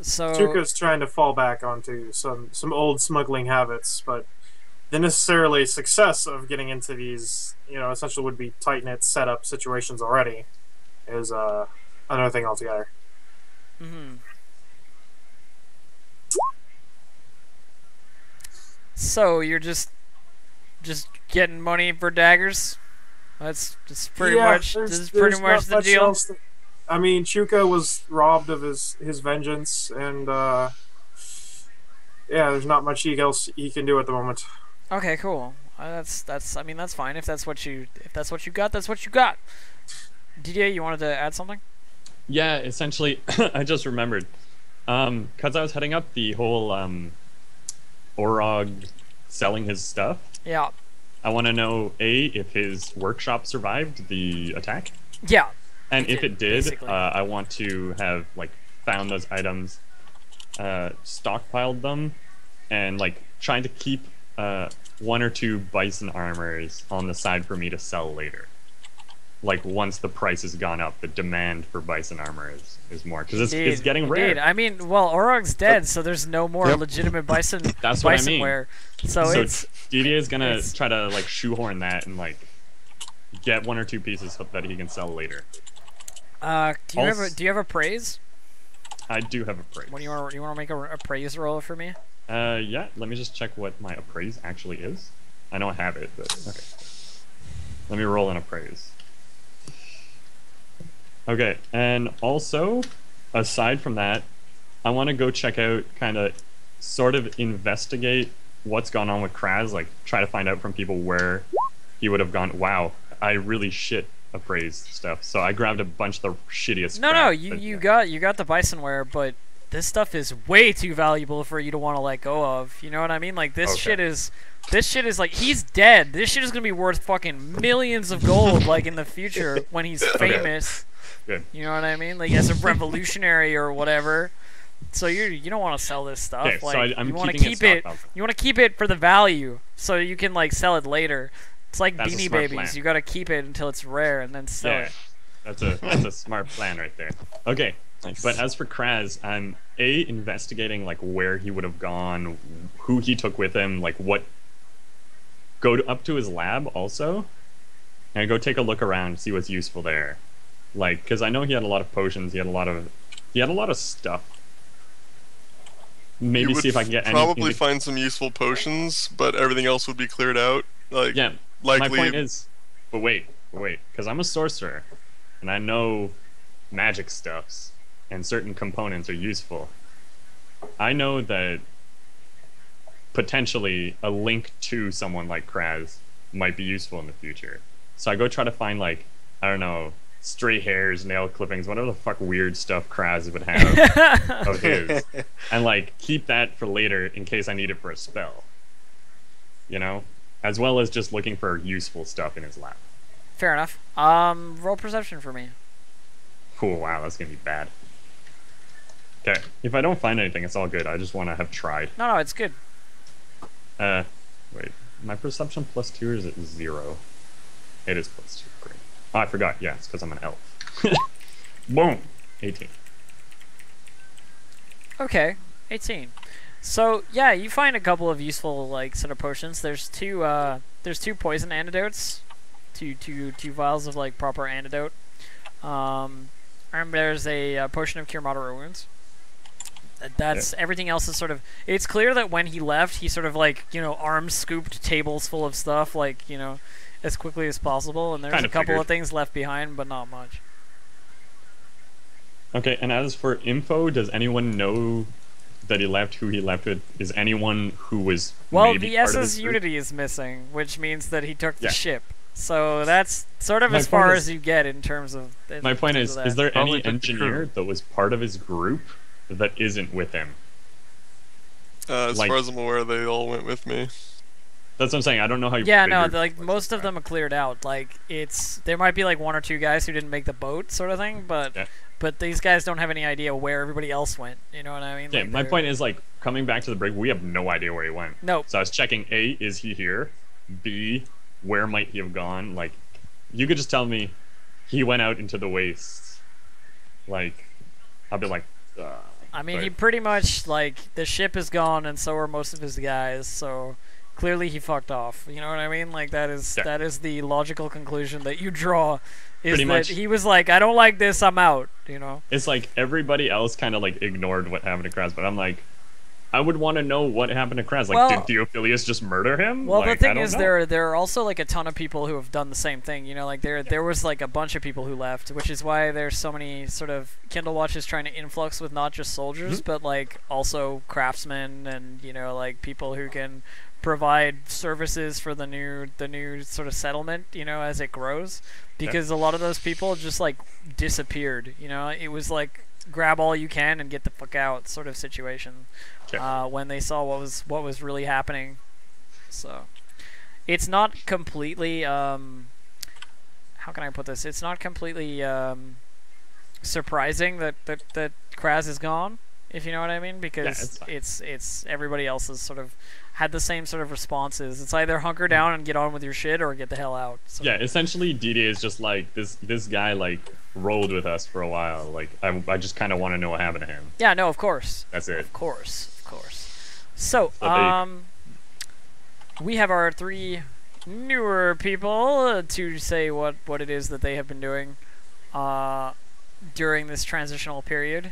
[SPEAKER 1] So
[SPEAKER 5] Tuca's trying to fall back onto some old smuggling habits, but the necessarily success of getting into these, essentially would be tight-knit setup situations already, is another thing altogether.
[SPEAKER 1] Mm-hmm. So you're just getting money for daggers? That's pretty much the deal.
[SPEAKER 5] I mean, Chuka was robbed of his vengeance, and there's not much else he can do at the moment.
[SPEAKER 1] Okay, cool. I mean that's fine if that's what you got. That's what you got. Didier, you wanted to add something?
[SPEAKER 3] Yeah, essentially, I just remembered. Because I was heading up the whole Orog selling his stuff.
[SPEAKER 1] Yeah.
[SPEAKER 3] I want to know, A, if his workshop survived the attack.
[SPEAKER 1] Yeah.
[SPEAKER 3] And if it did,
[SPEAKER 1] basically.
[SPEAKER 3] I want to have, found those items, stockpiled them, and, trying to keep one or two bison armors on the side for me to sell later. Once the price has gone up, the demand for bison armor is more. Because it's getting rare.
[SPEAKER 1] Indeed. I mean, well, Orog's dead, so there's no more legitimate bison
[SPEAKER 3] That's what I mean.
[SPEAKER 1] wear. So it's...
[SPEAKER 3] Didier is going to try to, shoehorn that and, get one or two pieces that he can sell later.
[SPEAKER 1] Do you have a praise?
[SPEAKER 3] I do have a praise.
[SPEAKER 1] What do you want to make a praise roll for me?
[SPEAKER 3] Yeah. Let me just check what my appraise actually is. I know I have it, but okay. Let me roll an appraise. Okay, and also, aside from that, I want to go check out, sort of investigate what's gone on with Kraz. Try to find out from people where he would have gone. Wow, I really shit appraised stuff. So I grabbed a bunch of the shittiest.
[SPEAKER 1] No, you got the bison wear, but this stuff is way too valuable for you to want to let go of. You know what I mean? This shit is he's dead. This shit is gonna be worth fucking millions of gold in the future when he's famous.
[SPEAKER 3] Good.
[SPEAKER 1] You know what I mean? As a revolutionary or whatever. So you don't want to sell this stuff.
[SPEAKER 3] Okay, so I'm
[SPEAKER 1] you want to
[SPEAKER 3] keeping
[SPEAKER 1] keep it. You want to keep it for the value, so you can sell it later. It's like
[SPEAKER 3] That's
[SPEAKER 1] Beanie
[SPEAKER 3] a smart
[SPEAKER 1] Babies.
[SPEAKER 3] plan.
[SPEAKER 1] You got to keep it until it's rare and then sell it.
[SPEAKER 3] That's a smart plan right there. Okay,
[SPEAKER 6] Nice.
[SPEAKER 3] but as for Kraz, I'm investigating where he would have gone, who he took with him, up to his lab also, and go take a look around, see what's useful there. Because I know he had a lot of potions, he had a lot of stuff. Maybe see if I can get
[SPEAKER 4] probably find some useful potions, but everything else would be cleared out.
[SPEAKER 3] Yeah,
[SPEAKER 4] likely.
[SPEAKER 3] my point is, but wait, because I'm a sorcerer, and I know magic stuffs, and certain components are useful. I know that potentially a link to someone like Kraz might be useful in the future. So I go try to find I don't know, stray hairs, nail clippings, whatever the fuck weird stuff Kraz would have of his, and keep that for later in case I need it for a spell. You know, as well as just looking for useful stuff in his lab.
[SPEAKER 1] Fair enough. Roll perception for me.
[SPEAKER 3] Cool. Wow, that's gonna be bad. Okay, if I don't find anything, it's all good. I just want to have tried.
[SPEAKER 1] No, it's good.
[SPEAKER 3] Wait, my perception +2 or is it 0? It is +2. Great. Oh, I forgot. Yeah, it's because I'm an elf. Boom. 18.
[SPEAKER 1] Okay, 18. So yeah, you find a couple of useful sort of potions. There's two poison antidotes, two vials of proper antidote. And there's a potion of cure moderate wounds. That's everything else is sort of. It's clear that when he left, he sort of arm scooped tables full of stuff as quickly as possible. And there's
[SPEAKER 3] Kinda
[SPEAKER 1] a couple
[SPEAKER 3] figured.
[SPEAKER 1] of things left behind, but not much.
[SPEAKER 3] Okay, and as for info, does anyone know that he left, who he left with, is anyone who was
[SPEAKER 1] Well,
[SPEAKER 3] maybe
[SPEAKER 1] the
[SPEAKER 3] part of
[SPEAKER 1] SS
[SPEAKER 3] his group.
[SPEAKER 1] Unity is missing, which means that he took the
[SPEAKER 3] Yeah.
[SPEAKER 1] ship. So that's sort of
[SPEAKER 3] My
[SPEAKER 1] as far
[SPEAKER 3] point
[SPEAKER 1] as
[SPEAKER 3] is-
[SPEAKER 1] you get in terms of.
[SPEAKER 3] My point is there
[SPEAKER 7] Probably
[SPEAKER 3] any
[SPEAKER 7] took the
[SPEAKER 3] engineer
[SPEAKER 7] crew.
[SPEAKER 3] that was part of his group that isn't with him?
[SPEAKER 4] As
[SPEAKER 3] Like-
[SPEAKER 4] far as I'm aware, they all went with me.
[SPEAKER 3] That's what I'm saying. I don't know how you.
[SPEAKER 1] Yeah, no,
[SPEAKER 3] figured
[SPEAKER 1] like
[SPEAKER 3] what's
[SPEAKER 1] most of
[SPEAKER 3] that.
[SPEAKER 1] them are cleared out. Like there might be like one or two guys who didn't make the boat, sort of thing. But
[SPEAKER 3] Yeah.
[SPEAKER 1] but these guys don't have any idea where everybody else went. You know what I mean?
[SPEAKER 3] Yeah,
[SPEAKER 1] Like,
[SPEAKER 3] my
[SPEAKER 1] they're-
[SPEAKER 3] point is like coming back to the brig, we have no idea where he went.
[SPEAKER 1] No.
[SPEAKER 3] So I was checking: A, is he here? B, where might he have gone? Like, you could just tell me he went out into the wastes. Like, I'll be like,
[SPEAKER 1] I mean,
[SPEAKER 3] but-
[SPEAKER 1] he pretty much like the ship is gone, and so are most of his guys. So clearly, he fucked off. You know what I mean? Like that is
[SPEAKER 3] Yeah.
[SPEAKER 1] that is the logical conclusion that you draw. Is
[SPEAKER 3] Pretty
[SPEAKER 1] that
[SPEAKER 3] much.
[SPEAKER 1] he was like, I don't like this, I'm out. You know?
[SPEAKER 3] It's like everybody else kind of like ignored what happened to Kraz, but I'm like, I would want to know what happened to Kraz. Like,
[SPEAKER 1] Well-
[SPEAKER 3] did Theophilus just murder him?
[SPEAKER 1] Well,
[SPEAKER 3] like,
[SPEAKER 1] the
[SPEAKER 3] I
[SPEAKER 1] thing
[SPEAKER 3] don't
[SPEAKER 1] is,
[SPEAKER 3] know.
[SPEAKER 1] there are also like a ton of people who have done the same thing. You know, like there was like a bunch of people who left, which is why there's so many sort of Kindle Watches trying to influx with not just soldiers,
[SPEAKER 3] Mm-hmm.
[SPEAKER 1] but like also craftsmen and like people who can provide services for the new sort of settlement. You know, as it grows, because a lot of those people just like disappeared. You know, it was like grab all you can and get the fuck out sort of situation.
[SPEAKER 3] Yeah.
[SPEAKER 1] When they saw what was really happening. So it's not completely how can I put this? It's not completely surprising that Kraz is gone, if you know what I mean, because
[SPEAKER 3] it's fine.
[SPEAKER 1] it's everybody else has sort of had the same sort of responses. It's either hunker down and get on with your shit or get the hell out. So.
[SPEAKER 3] Yeah, essentially, DD is just like this guy like rolled with us for a while. Like, I just kind of want to know what happened to him.
[SPEAKER 1] Yeah, no, of course.
[SPEAKER 3] That's it.
[SPEAKER 1] Of course. So,
[SPEAKER 3] So
[SPEAKER 1] we have our three newer people to say what it is that they have been doing during this transitional period.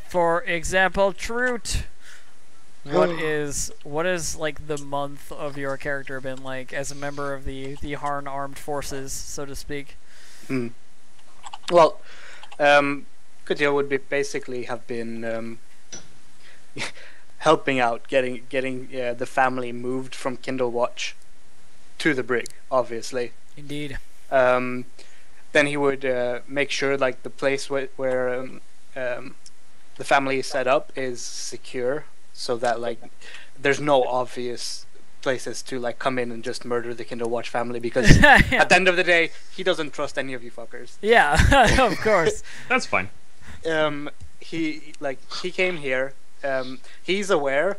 [SPEAKER 1] For example, Trute, what is like the month of your character been like as a member of the Harn Armed Forces, so to speak?
[SPEAKER 2] Well, Kutio would basically have been helping out, getting the family moved from Kindle Watch to the brig, obviously.
[SPEAKER 1] Indeed.
[SPEAKER 2] Then he would make sure like the place where the family is set up is secure, so that like there's no obvious places to like come in and just murder the Kindle Watch family, because at the end of the day, he doesn't trust any of you fuckers.
[SPEAKER 1] Yeah, of course.
[SPEAKER 3] That's fine.
[SPEAKER 2] He came here. He's aware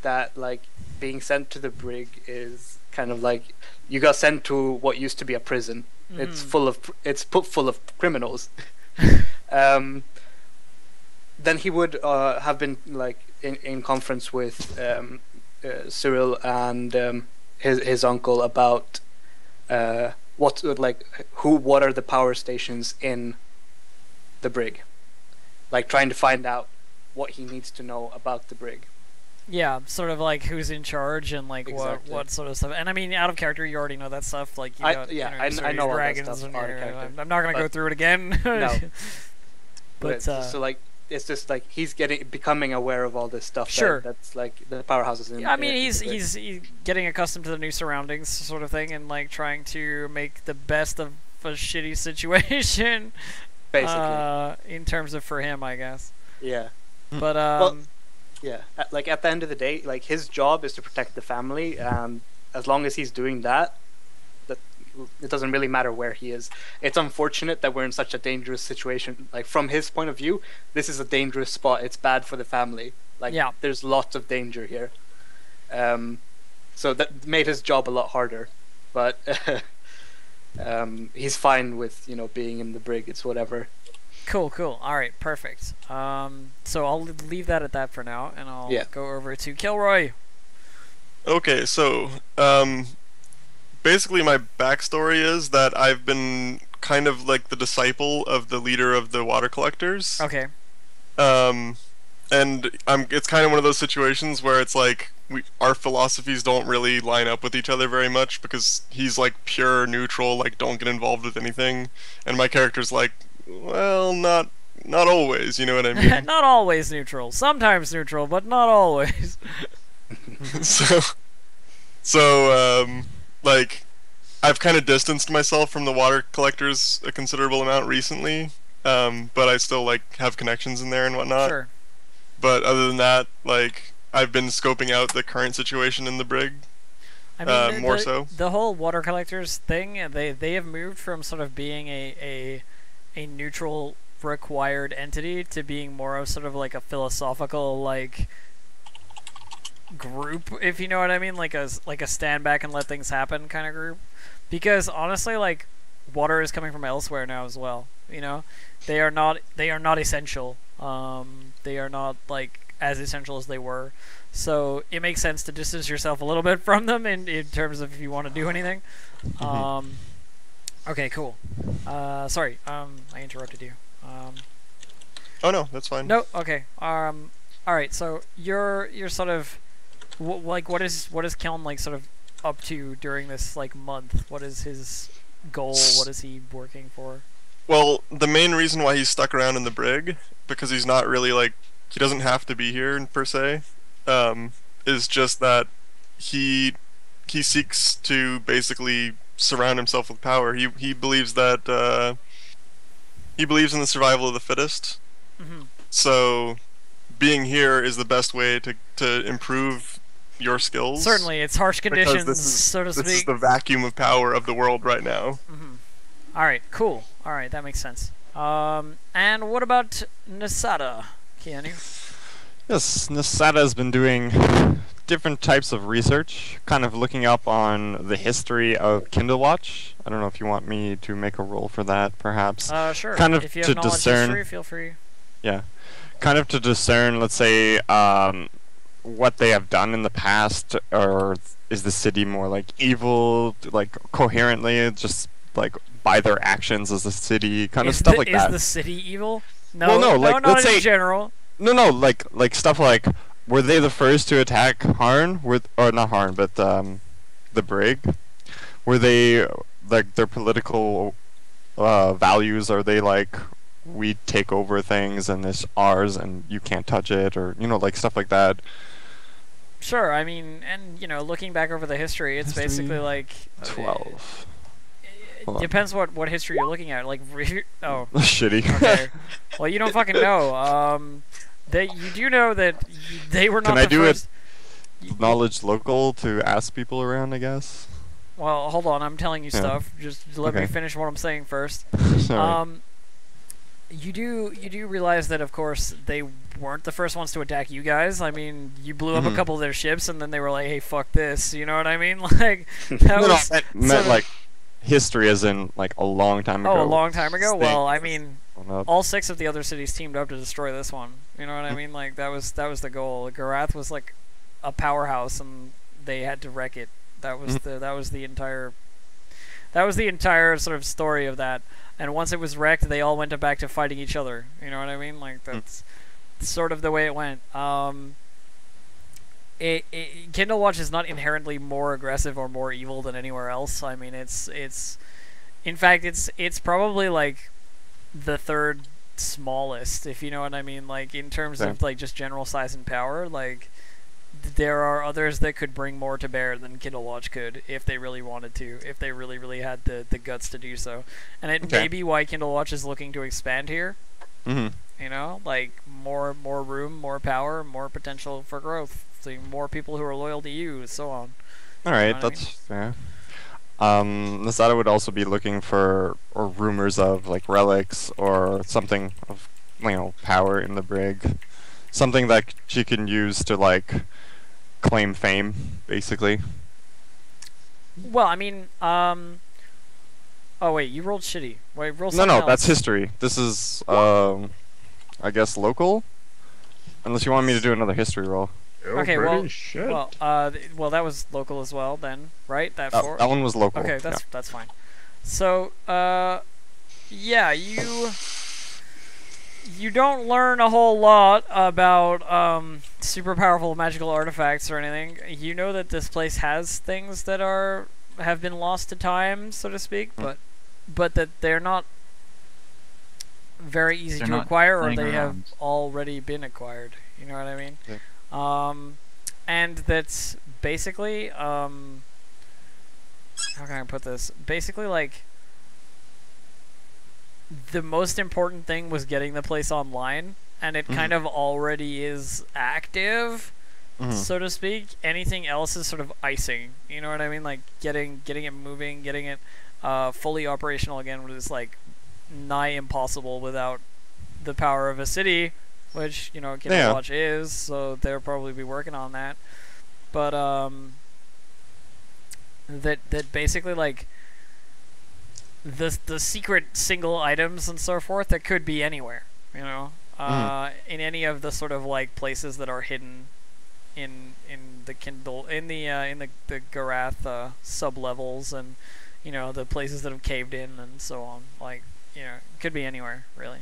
[SPEAKER 2] that like being sent to the brig is kind of like you got sent to what used to be a prison. It's put full of criminals. Then he would have been like in conference with Cyril and his uncle about what are the power stations in the brig, like trying to find out what he needs to know about the brig.
[SPEAKER 1] Yeah, sort of like who's in charge and like
[SPEAKER 2] Exactly.
[SPEAKER 1] what sort of stuff. And I mean, out of character, you already know that stuff. Like you
[SPEAKER 2] I
[SPEAKER 1] got,
[SPEAKER 2] know all that
[SPEAKER 1] dragons
[SPEAKER 2] stuff
[SPEAKER 1] and
[SPEAKER 2] out of character.
[SPEAKER 1] I'm not gonna go
[SPEAKER 2] But-
[SPEAKER 1] through it again.
[SPEAKER 2] No.
[SPEAKER 1] But
[SPEAKER 2] so like it's just like he's becoming aware of all this stuff.
[SPEAKER 1] Sure.
[SPEAKER 2] That's like the powerhouses in.
[SPEAKER 1] I mean,
[SPEAKER 2] in
[SPEAKER 1] he's
[SPEAKER 2] the brig.
[SPEAKER 1] he's getting accustomed to the new surroundings, sort of thing, and like trying to make the best of a shitty situation.
[SPEAKER 2] basically
[SPEAKER 1] In terms of for him, I guess.
[SPEAKER 2] yeah.
[SPEAKER 1] But
[SPEAKER 2] Yeah, like at the end of the day, like his job is to protect the family, and as long as he's doing that, it doesn't really matter where he is. It's unfortunate that we're in such a dangerous situation. Like from his point of view, this is a dangerous spot. It's bad for the family. Like
[SPEAKER 1] Yeah.
[SPEAKER 2] there's lots of danger here. So that made his job a lot harder, but he's fine with being in the brig. It's whatever.
[SPEAKER 1] cool. All right, perfect. So I'll leave that at that for now, and I'll
[SPEAKER 2] Yeah.
[SPEAKER 1] go over to Kilroy.
[SPEAKER 4] Okay, so basically my backstory is that I've been kind of like the disciple of the leader of the water collectors.
[SPEAKER 1] Okay.
[SPEAKER 4] And it's kind of one of those situations where it's like our philosophies don't really line up with each other very much, because he's like pure neutral, like don't get involved with anything, and my character's like, well, not not always. You know what I mean?
[SPEAKER 1] Not always neutral. Sometimes neutral, but not always.
[SPEAKER 4] So, like, I've kind of distanced myself from the water collectors a considerable amount recently, but I still, like, have connections in there and whatnot.
[SPEAKER 1] Sure.
[SPEAKER 4] But other than that, like, I've been scoping out the current situation in the brig.
[SPEAKER 1] I mean,
[SPEAKER 4] more so.
[SPEAKER 1] The whole water collectors thing, they have moved from sort of being a neutral required entity to being more of sort of like a philosophical like group, if you know what I mean, like a stand back and let things happen kind of group. Because honestly, like, water is coming from elsewhere now as well. You know, they are not essential. They are not like as essential as they were. So it makes sense to distance yourself a little bit from them in terms of if you want to do anything. Okay, cool. Sorry, I interrupted you.
[SPEAKER 4] Oh no, that's fine.
[SPEAKER 1] No, okay. All right. So you're sort of like what is Keln like sort of up to during this like month? What is his goal? What is he working for?
[SPEAKER 4] Well, the main reason why he's stuck around in the brig, because he's not really like, he doesn't have to be here per se, is just that he seeks to basically surround himself with power. He believes that he believes in the survival of the fittest. So being here is the best way to improve your skills.
[SPEAKER 1] Certainly, it's harsh conditions, so to speak.
[SPEAKER 4] This is the vacuum of power of the world right now.
[SPEAKER 1] All right, cool. All right, that makes sense. And what about Nasada, Keanu?
[SPEAKER 6] Yes, Nasada has been doing different types of research, kind of looking up on the history of Kindle Watch. I don't know if you want me to make a roll for that, perhaps.
[SPEAKER 1] Sure.
[SPEAKER 6] Kind of
[SPEAKER 1] if you have
[SPEAKER 6] to
[SPEAKER 1] knowledge
[SPEAKER 6] discern.
[SPEAKER 1] history, feel free.
[SPEAKER 6] Yeah, kind of to discern, let's say, what they have done in the past, or is the city more like evil, like coherently, just like by their actions as a city, kind of stuff like that.
[SPEAKER 1] Is the city evil? No,
[SPEAKER 6] well, no, like,
[SPEAKER 1] not
[SPEAKER 6] let's
[SPEAKER 1] in
[SPEAKER 6] say,
[SPEAKER 1] general.
[SPEAKER 6] No, like stuff like, were they the first to attack Harn? Or not Harn, but the brig? Were they like their political values? Are they like, we take over things and it's ours and you can't touch it, or like stuff like that?
[SPEAKER 1] Sure, I mean, and looking back over the history, it's basically like
[SPEAKER 6] 12.
[SPEAKER 1] It depends what history you're looking at. Like, oh,
[SPEAKER 6] shitty.
[SPEAKER 1] Okay. Well, you don't fucking know. You do know that they were not.
[SPEAKER 6] Can I
[SPEAKER 1] the
[SPEAKER 6] do
[SPEAKER 1] first...
[SPEAKER 6] knowledge local to ask people around, I guess?
[SPEAKER 1] Well, hold on. I'm telling you stuff. Just let me finish what I'm saying first.
[SPEAKER 6] Sorry.
[SPEAKER 1] You do realize that, of course, they weren't the first ones to attack you guys. I mean, you blew up a couple of their ships, and then they were like, "Hey, fuck this." You know what I mean? Like, that
[SPEAKER 6] meant like history, as in like a long time ago.
[SPEAKER 1] Oh, a long time ago. Well, I mean,
[SPEAKER 6] up.
[SPEAKER 1] all 6 of the other cities teamed up to destroy this one. You know what I mean? Like that was the goal. Garath was like a powerhouse, and they had to wreck it. That was the entire sort of story of that. And once it was wrecked, they all went back to fighting each other. You know what I mean? Like that's sort of the way it went. Kindle Watch is not inherently more aggressive or more evil than anywhere else. I mean, it's in fact it's probably like the third smallest, if you know what I mean. Like in terms of like just general size and power, like there are others that could bring more to bear than Kindle Watch could if they really wanted to, if they really had the guts to do so. And it may be why Kindle Watch is looking to expand here. You know, like more room, more power, more potential for growth. So more people who are loyal to you, so on.
[SPEAKER 6] All right, that's fair. Nasada would also be looking for rumors of like relics or something of power in the brig, something that she can use to like claim fame, basically.
[SPEAKER 1] Well, I mean, oh wait, you rolled shitty. Wait, roll something
[SPEAKER 6] No,
[SPEAKER 1] else.
[SPEAKER 6] that's history. This is I guess local, unless you want me to do another history roll.
[SPEAKER 1] Okay, well, that was local as well, then, right? That
[SPEAKER 6] one was local.
[SPEAKER 1] Okay, that's fine. So, yeah, you don't learn a whole lot about super powerful magical artifacts or anything. You know that this place has things that have been lost to time, so to speak, but that they're not very easy
[SPEAKER 7] They're
[SPEAKER 1] to
[SPEAKER 7] not
[SPEAKER 1] acquire, or
[SPEAKER 7] playing
[SPEAKER 1] they have
[SPEAKER 7] around.
[SPEAKER 1] already been acquired. You know what I mean?
[SPEAKER 6] Yeah.
[SPEAKER 1] And that's basically how can I put this? Basically, like, the most important thing was getting the place online, and it kind of already is active, so to speak. Anything else is sort of icing. You know what I mean? Like getting it moving, getting it fully operational again was like nigh impossible without the power of a city, which Kindle Watch is. So they'll probably be working on that. But that basically, like, the secret single items and so forth, that could be anywhere, in any of the sort of like places that are hidden in the Kindle, in the Garath sub levels, and the places that have caved in and so on. Like, it could be anywhere, really.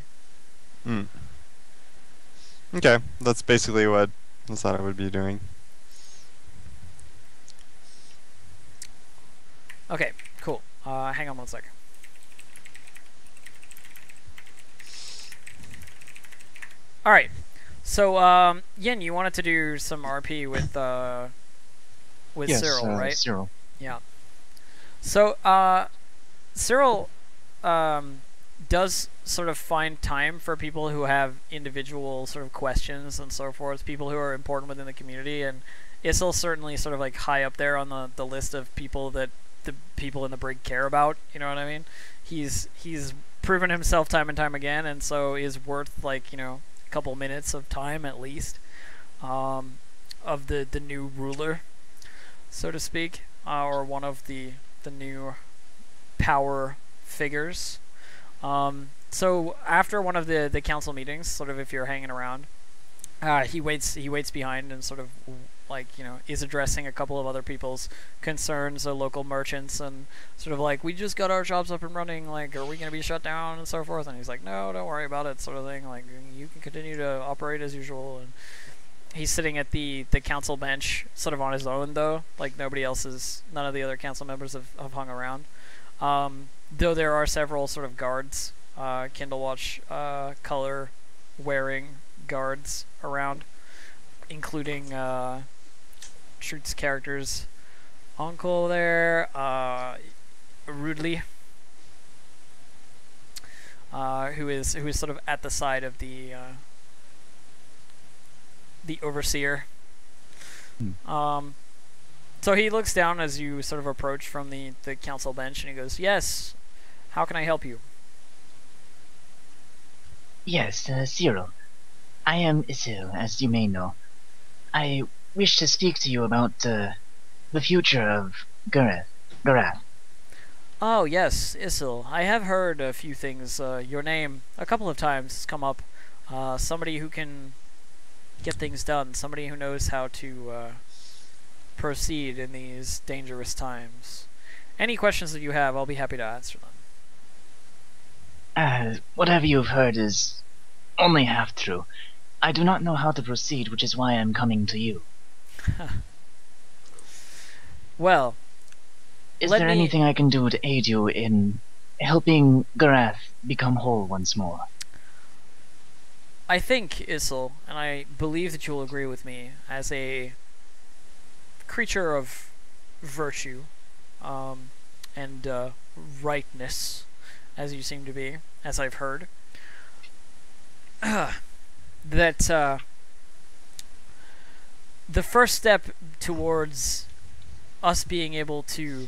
[SPEAKER 6] Okay, that's basically what I thought I would be doing.
[SPEAKER 1] Okay, cool. Hang on one second. All right. So, Yin, you wanted to do some RP with
[SPEAKER 7] Yes,
[SPEAKER 1] Cyril, right?
[SPEAKER 7] Cyril.
[SPEAKER 1] Yeah. So, Cyril does sort of find time for people who have individual sort of questions and so forth, people who are important within the community, and Issel certainly sort of like high up there on the list of people that the people in the brig care about. You know what I mean? He's proven himself time and time again, and so is worth, like, a couple minutes of time at least, of the new ruler, so to speak, or one of the new power figures. So after one of the council meetings, sort of, if you're hanging around, he waits behind and sort of, like, is addressing a couple of other people's concerns, local merchants, and sort of like, we just got our shops up and running, like, are we going to be shut down and so forth? And he's like, no, don't worry about it, sort of thing, like, you can continue to operate as usual. And he's sitting at the council bench, sort of on his own, though, like, none of the other council members have hung around, though there are several sort of guards, Kindle Watch color wearing guards around, including Truth's character's uncle there, Rudely, who is sort of at the side of the overseer. So he looks down as you sort of approach from the council bench, and he goes, "Yes, how can I help you?"
[SPEAKER 8] Yes, Cyril. I am Isil, as you may know. I wish to speak to you about the future of Garath.
[SPEAKER 1] Oh, yes, Isil. I have heard a few things. Your name a couple of times has come up. Somebody who can get things done. Somebody who knows how to proceed in these dangerous times. Any questions that you have, I'll be happy to answer them.
[SPEAKER 8] Whatever you've heard is only half true. I do not know how to proceed, which is why I'm coming to you.
[SPEAKER 1] Well,
[SPEAKER 8] is there anything I can do to aid you in helping Garath become whole once more?
[SPEAKER 1] I think, Issel, and I believe that you'll agree with me, as a creature of virtue and rightness, as you seem to be, as I've heard, that the first step towards us being able to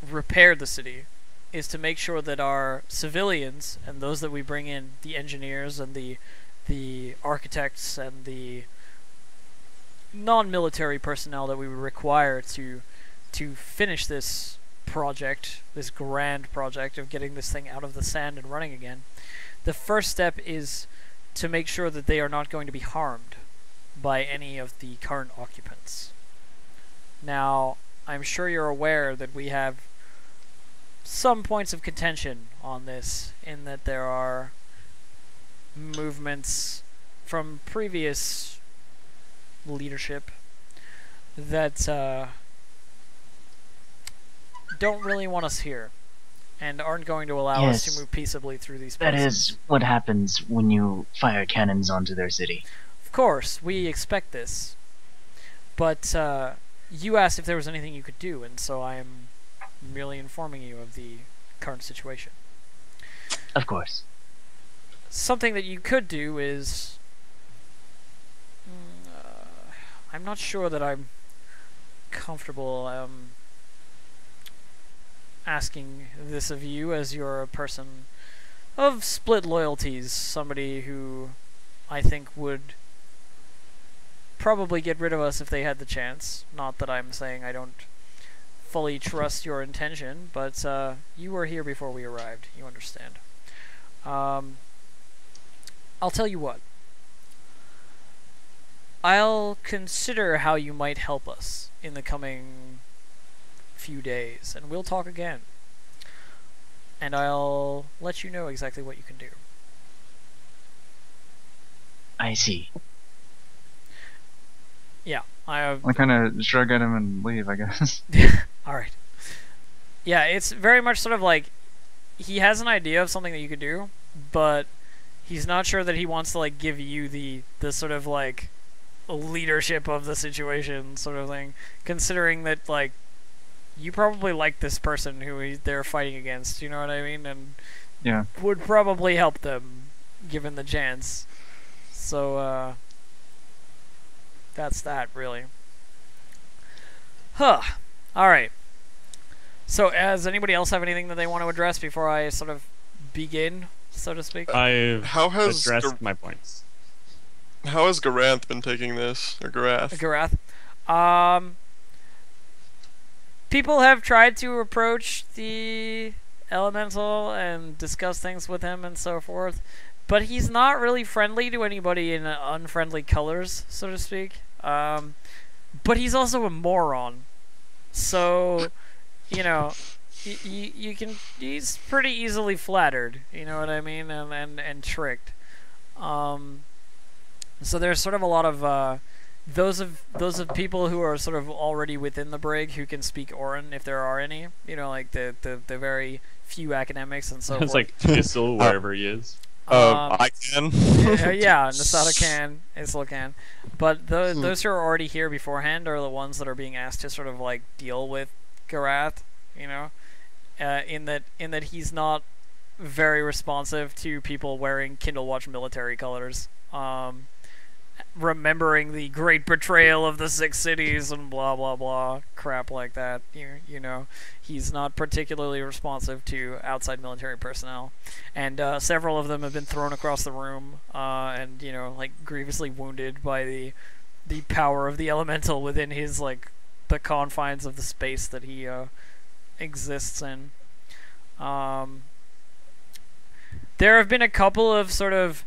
[SPEAKER 1] repair the city is to make sure that our civilians, and those that we bring in, the engineers and the architects and the non-military personnel that we would require to finish this project, this grand project of getting this thing out of the sand and running again. The first step is to make sure that they are not going to be harmed by any of the current occupants. Now, I'm sure you're aware that we have some points of contention on this, in that there are movements from previous leadership that don't really want us here. and aren't going to allow us to
[SPEAKER 8] Yes.
[SPEAKER 1] move peaceably through these
[SPEAKER 8] That
[SPEAKER 1] places.
[SPEAKER 8] is what happens when you fire cannons onto their city.
[SPEAKER 1] Of course, we expect this. But you asked if there was anything you could do, and so I am merely informing you of the current situation.
[SPEAKER 8] Of course.
[SPEAKER 1] Something that you could do is... I'm not sure that I'm comfortable asking this of you, as you're a person of split loyalties, somebody who I think would probably get rid of us if they had the chance. Not that I'm saying I don't fully trust your intention, but you were here before we arrived. You understand. I'll tell you what. I'll consider how you might help us in the coming few days, and we'll talk again. And I'll let you know exactly what you can do.
[SPEAKER 8] I see.
[SPEAKER 1] Yeah, I
[SPEAKER 7] kind of shrug at him and leave, I guess.
[SPEAKER 1] Alright. Yeah, it's very much sort of like he has an idea of something that you could do, but he's not sure that he wants to like give you the sort of like leadership of the situation sort of thing, considering that like you probably like this person who they're fighting against, you know what I mean, and
[SPEAKER 7] Yeah.
[SPEAKER 1] would probably help them given the chance. So that's that really. Huh. Alright. So, does anybody else have anything that they want to address before I sort of begin, so to speak?
[SPEAKER 3] I've
[SPEAKER 4] How has
[SPEAKER 3] addressed my points.
[SPEAKER 4] How has Garanth been taking this, or Garath?
[SPEAKER 1] Garath. People have tried to approach the elemental and discuss things with him and so forth, but he's not really friendly to anybody in unfriendly colors, so to speak. But he's also a moron, so you know, you can. He's pretty easily flattered, you know what I mean, and tricked. So there's sort of a lot of those of people who are sort of already within the brig who can speak Orin, if there are any. You know, like the very few academics and so forth.
[SPEAKER 3] It's like Thistle, wherever he is.
[SPEAKER 6] I can.
[SPEAKER 1] Yeah, Nasada can, Isla can, but those who are already here beforehand are the ones that are being asked to sort of like deal with Garath, you know, in that he's not very responsive to people wearing Kindle Watch military colors, remembering the great betrayal of the 6 cities and blah blah blah crap like that. You know, he's not particularly responsive to outside military personnel, and several of them have been thrown across the room and you know, like grievously wounded by the power of the elemental within his like the confines of the space that he exists in. There have been a couple of sort of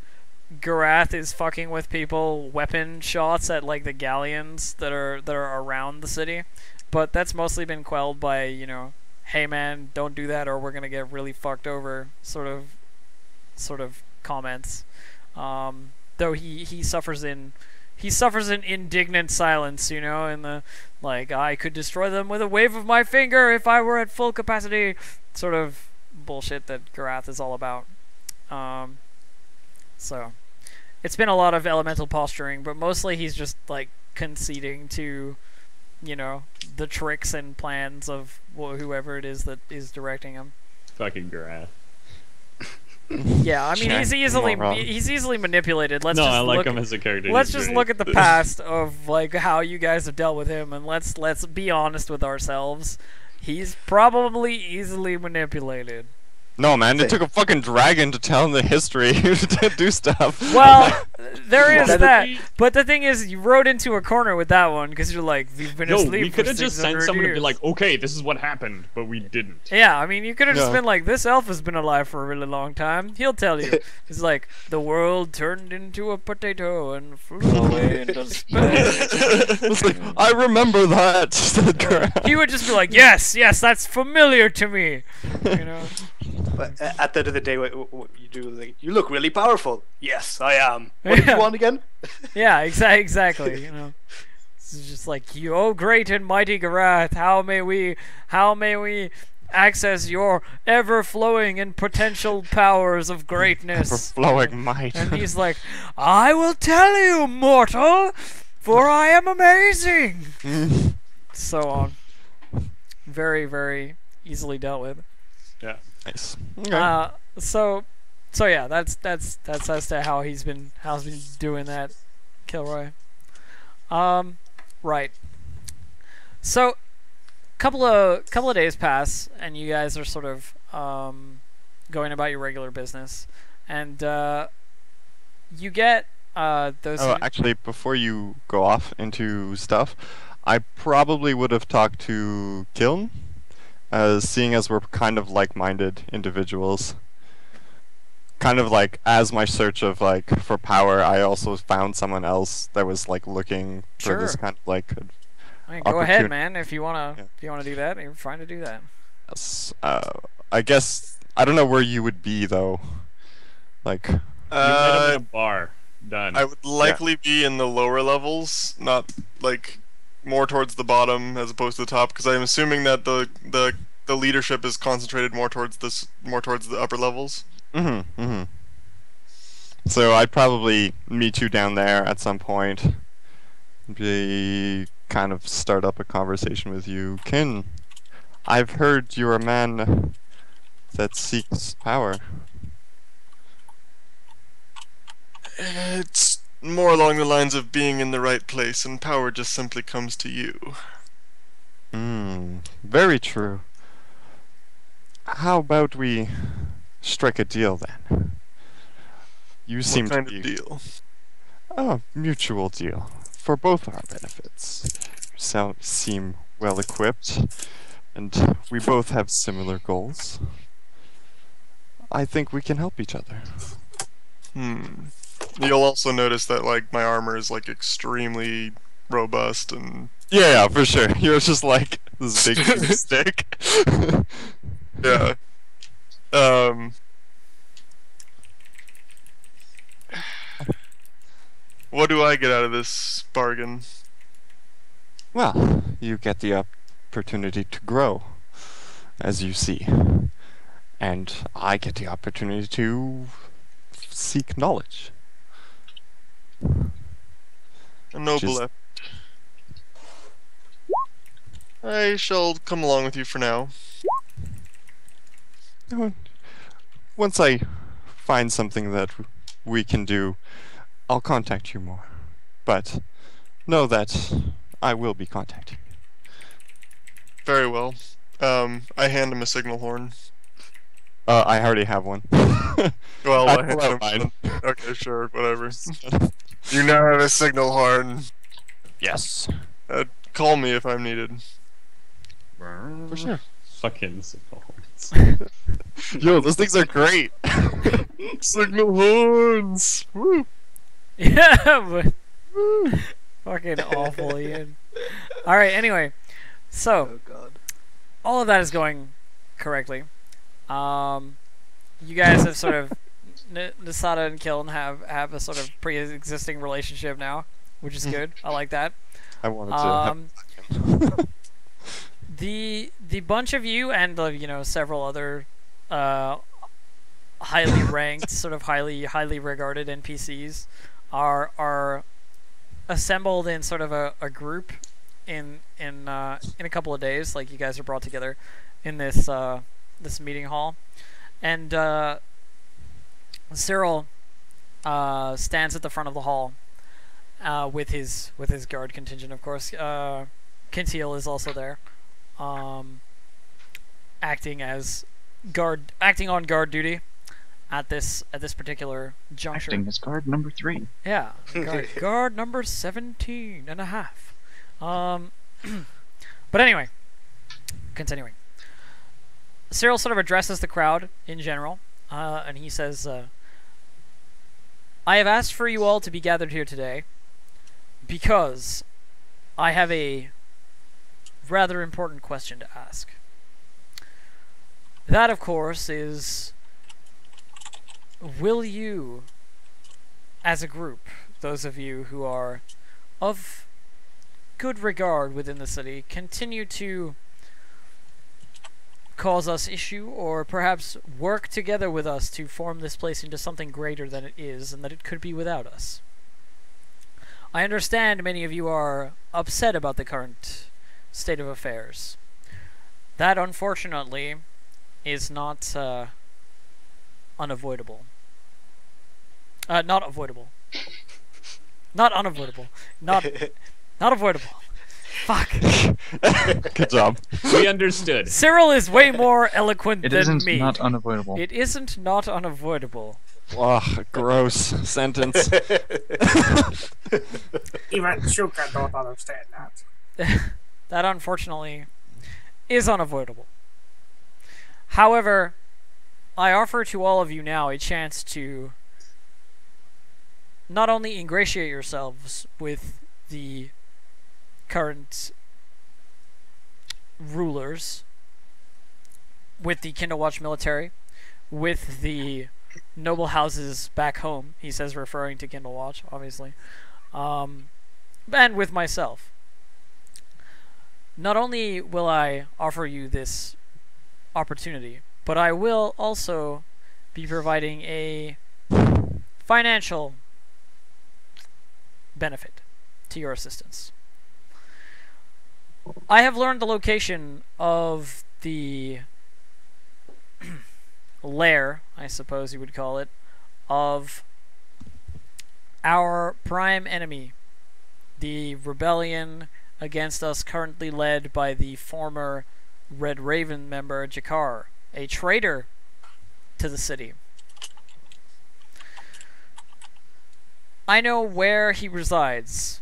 [SPEAKER 1] Garath is fucking with people weapon shots at like the galleons that are around the city, but that's mostly been quelled by, you know, hey man, don't do that or we're gonna get really fucked over sort of comments. Though he suffers in indignant silence, you know, in the like, I could destroy them with a wave of my finger if I were at full capacity sort of bullshit that Garath is all about. So it's been a lot of elemental posturing, but mostly he's just like conceding to, you know, the tricks and plans of whoever it is that is directing him.
[SPEAKER 3] Fucking Garath.
[SPEAKER 1] Yeah, I mean, he's easily manipulated.
[SPEAKER 3] No, I like him as a character.
[SPEAKER 1] Let's just look at the past of like how you guys have dealt with him, and let's be honest with ourselves. He's probably easily manipulated.
[SPEAKER 6] No, man, it took a fucking dragon to tell him the history to do stuff.
[SPEAKER 1] Well, there is that. But the thing is, you rode into a corner with that one because you're like, we've been asleep.
[SPEAKER 3] No, we could have just sent someone
[SPEAKER 1] years.
[SPEAKER 3] to be like, okay, this is what happened, but we didn't.
[SPEAKER 1] Yeah, I mean, you could have just been like, this elf has been alive for a really long time. He'll tell you. It's like, the world turned into a potato and flew away into space.
[SPEAKER 6] It's like, I remember that.
[SPEAKER 1] He would just be like, yes, that's familiar to me. You know?
[SPEAKER 2] But at the end of the day, what you do, like, you look really powerful. Yes, I am. What did you want again?
[SPEAKER 1] Yeah, exactly. You know, it's just like, you, oh great and mighty Garath, how may we access your ever-flowing and potential powers of greatness.
[SPEAKER 6] Flowing might.
[SPEAKER 1] And he's like, I will tell you, mortal, for I am amazing. So on. Very, very easily dealt with.
[SPEAKER 3] Yeah.
[SPEAKER 6] Nice. Okay.
[SPEAKER 1] So yeah, that's as to how he's been doing that, Kilroy. Right. So couple of days pass, and you guys are sort of going about your regular business, and you get those.
[SPEAKER 6] Oh, actually, before you go off into stuff, I probably would have talked to Kiln, seeing as we're kind of like-minded individuals. Kind of like, as my search of like for power, I also found someone else that was like looking for this
[SPEAKER 1] Sure.
[SPEAKER 6] kind of like.
[SPEAKER 1] I mean, go ahead,
[SPEAKER 6] opportun-
[SPEAKER 1] man. If you wanna do that, you're fine to do that.
[SPEAKER 6] Yes. I guess I don't know where you would be though. Like,
[SPEAKER 3] You met him in a bar. Done.
[SPEAKER 4] I would likely be in the lower levels, not like more towards the bottom as opposed to the top, because I'm assuming that the leadership is concentrated more towards the upper levels.
[SPEAKER 6] So I'd probably meet you down there at some point. Kind of start up a conversation with you. Kin, I've heard you're a man that seeks power.
[SPEAKER 4] It's more along the lines of being in the right place, and power just simply comes to you.
[SPEAKER 6] Very true. How about we strike a deal then? You seem
[SPEAKER 4] What kind
[SPEAKER 6] to
[SPEAKER 4] of
[SPEAKER 6] be
[SPEAKER 4] deal?
[SPEAKER 6] a mutual deal for both our benefits. You seem well equipped, and we both have similar goals. I think we can help each other.
[SPEAKER 4] You'll also notice that like my armor is like extremely robust and
[SPEAKER 6] Yeah, for sure. You're just like this big stick.
[SPEAKER 4] yeah. What do I get out of this bargain?
[SPEAKER 6] Well, you get the opportunity to grow, as you see. And I get the opportunity to seek knowledge.
[SPEAKER 4] A noble
[SPEAKER 6] Just-
[SPEAKER 4] effort. I shall come along with you for now.
[SPEAKER 6] Once I find something that we can do, I'll contact you more. But know that I will be contacting you.
[SPEAKER 4] Very well. I hand him a signal horn.
[SPEAKER 6] I already have one.
[SPEAKER 4] Well,
[SPEAKER 6] I
[SPEAKER 4] I hand
[SPEAKER 6] pull
[SPEAKER 4] him.
[SPEAKER 6] out mine.
[SPEAKER 4] Okay, sure, whatever. You now have a signal horn.
[SPEAKER 6] Yes.
[SPEAKER 4] Call me if I'm needed.
[SPEAKER 6] For sure.
[SPEAKER 3] Fucking signal horns.
[SPEAKER 6] Yo, those things are great.
[SPEAKER 4] Signal horns! Woo!
[SPEAKER 1] Yeah, but fucking awful, Ian. All right. Anyway, so
[SPEAKER 2] Oh god.
[SPEAKER 1] all of that is going correctly. You guys have sort of Nasada and Kiln have a sort of pre-existing relationship now, which is good. I like that.
[SPEAKER 6] I wanted to have
[SPEAKER 1] The bunch of you and several other highly ranked, sort of highly regarded NPCs are assembled in sort of a group in a couple of days. Like, you guys are brought together in this this meeting hall, and Cyril stands at the front of the hall with his guard contingent, of course. Kintiel is also there, acting on guard duty at this particular juncture.
[SPEAKER 7] Acting as guard number 3.
[SPEAKER 1] Yeah, guard number 17 and a half. But anyway, continuing. Cyril sort of addresses the crowd in general, and he says, I have asked for you all to be gathered here today because I have a rather important question to ask. That, of course, is, will you, as a group, those of you who are of good regard within the city, continue to cause us issue, or perhaps work together with us to form this place into something greater than it is, and that it could be without us. I understand many of you are upset about the current state of affairs. That, unfortunately, is not unavoidable. Not avoidable. Not unavoidable. Not avoidable. Fuck.
[SPEAKER 6] Good job.
[SPEAKER 3] We understood.
[SPEAKER 1] Cyril is way more eloquent
[SPEAKER 7] It
[SPEAKER 1] than
[SPEAKER 7] isn't
[SPEAKER 1] me.
[SPEAKER 7] not unavoidable.
[SPEAKER 1] It isn't not unavoidable.
[SPEAKER 6] Ugh, gross sentence.
[SPEAKER 5] Even Chuka don't understand that.
[SPEAKER 1] That, unfortunately, is unavoidable. However, I offer to all of you now a chance to not only ingratiate yourselves with the current rulers, with the Kindlewatch military, with the noble houses back home, he says, referring to Kindlewatch, obviously, and with myself. Not only will I offer you this opportunity, but I will also be providing a financial benefit to your assistance. I have learned the location of the lair, I suppose you would call it, of our prime enemy, the rebellion against us currently led by the former Red Raven member Jakar, a traitor to the city. I know where he resides.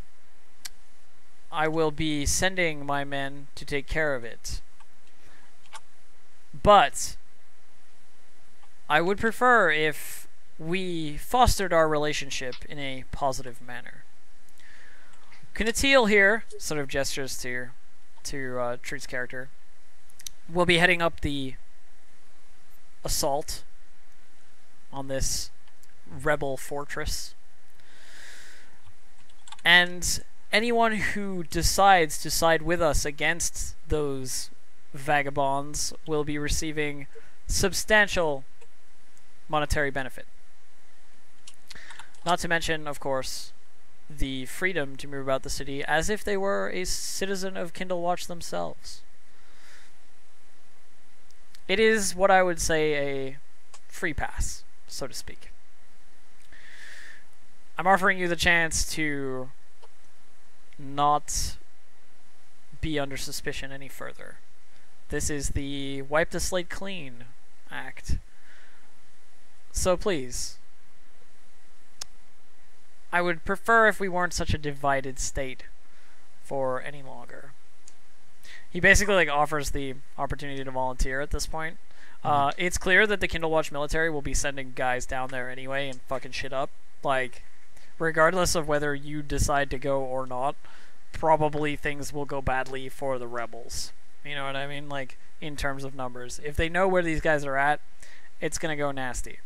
[SPEAKER 1] I will be sending my men to take care of it. But I would prefer if we fostered our relationship in a positive manner. Knatil here, sort of gestures to Treat's character, will be heading up the assault on this rebel fortress. And anyone who decides to side with us against those vagabonds will be receiving substantial monetary benefit. Not to mention, of course, the freedom to move about the city as if they were a citizen of Kindlewatch themselves. It is what I would say a free pass, so to speak. I'm offering you the chance to not be under suspicion any further. This is the wipe the slate clean act. So please, I would prefer if we weren't such a divided state for any longer. He basically like offers the opportunity to volunteer at this point. It's clear that the Kindlewatch military will be sending guys down there anyway and fucking shit up. Like, regardless of whether you decide to go or not, probably things will go badly for the rebels. You know what I mean? Like, in terms of numbers. If they know where these guys are at, it's gonna go nasty.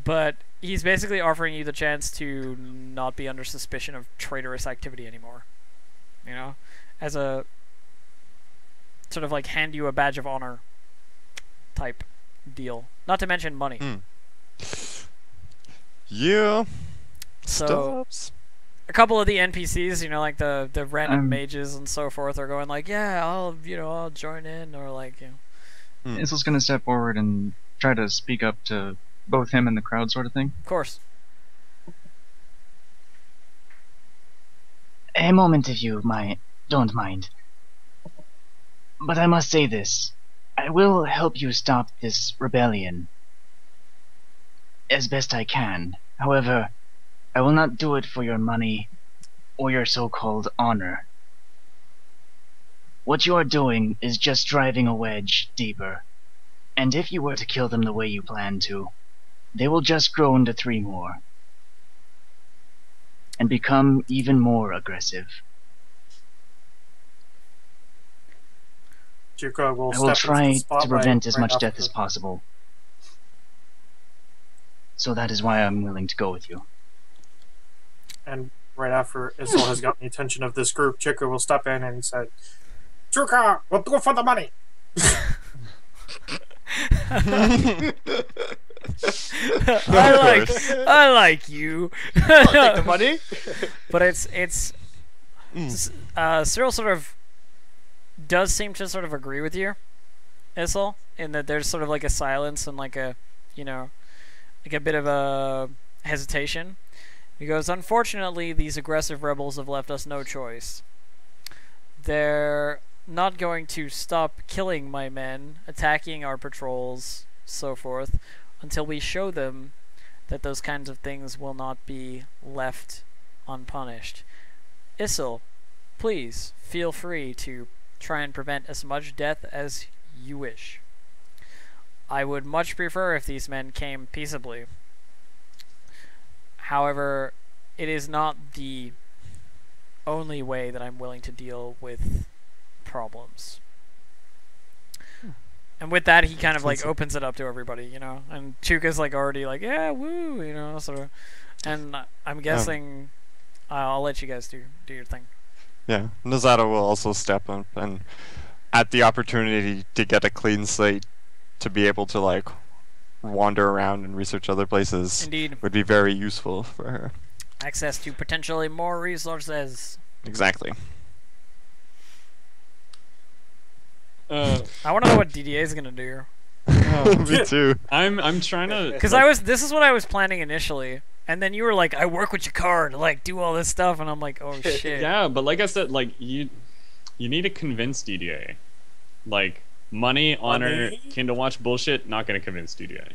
[SPEAKER 1] But he's basically offering you the chance to not be under suspicion of traitorous activity anymore. You know? As a sort of like hand you a badge of honor type deal. Not to mention money.
[SPEAKER 6] Yeah.
[SPEAKER 1] So a couple of the NPCs, you know, like the random mages and so forth, are going like, yeah, I'll join in, or like, you know.
[SPEAKER 7] Issel's gonna step forward and try to speak up to both him and the crowd, sort of thing.
[SPEAKER 1] Of course.
[SPEAKER 8] A moment if you don't mind. But I must say this. I will help you stop this rebellion as best I can. However, I will not do it for your money or your so-called honor. What you are doing is just driving a wedge deeper. And if you were to kill them the way you plan to, they will just grow into 3 more. And become even more aggressive.
[SPEAKER 5] Juka will
[SPEAKER 8] I will
[SPEAKER 5] step
[SPEAKER 8] try
[SPEAKER 5] into the
[SPEAKER 8] to
[SPEAKER 5] spotlight
[SPEAKER 8] prevent as
[SPEAKER 5] right
[SPEAKER 8] much
[SPEAKER 5] after.
[SPEAKER 8] death as possible. So that is why I'm willing to go with you.
[SPEAKER 5] And right after Issel has gotten the attention of this group, Juka will step in and say, Juka, we'll do it for the money!
[SPEAKER 1] I like you.
[SPEAKER 2] I'll take the money.
[SPEAKER 1] But Cyril sort of does seem to sort of agree with you, Issel, in that there's sort of like a silence and like a, like a bit of a hesitation. He goes, unfortunately, these aggressive rebels have left us no choice. They're not going to stop killing my men, attacking our patrols, so forth, until we show them that those kinds of things will not be left unpunished. Issel, please feel free to try and prevent as much death as you wish. I would much prefer if these men came peaceably. However, it is not the only way that I'm willing to deal with problems. And with that, he kind of like opens it up to everybody, and Chuka's like already like, yeah, woo, sort of. And I'm guessing I'll let you guys do your thing.
[SPEAKER 6] Yeah, Nozato will also step up and, at the opportunity to get a clean slate, to be able to like wander around and research other places,
[SPEAKER 1] Indeed,
[SPEAKER 6] would be very useful for her.
[SPEAKER 1] Access to potentially more resources.
[SPEAKER 6] Exactly.
[SPEAKER 1] I want to know what DDA is gonna do.
[SPEAKER 6] Me too.
[SPEAKER 3] I'm trying to.
[SPEAKER 1] Because this is what I was planning initially, and then you were like, I work with your card, like do all this stuff, and I'm like, oh shit.
[SPEAKER 3] Yeah, but like I said, like you need to convince DDA. Like money, honor, Kindle Watch bullshit, not gonna convince DDA.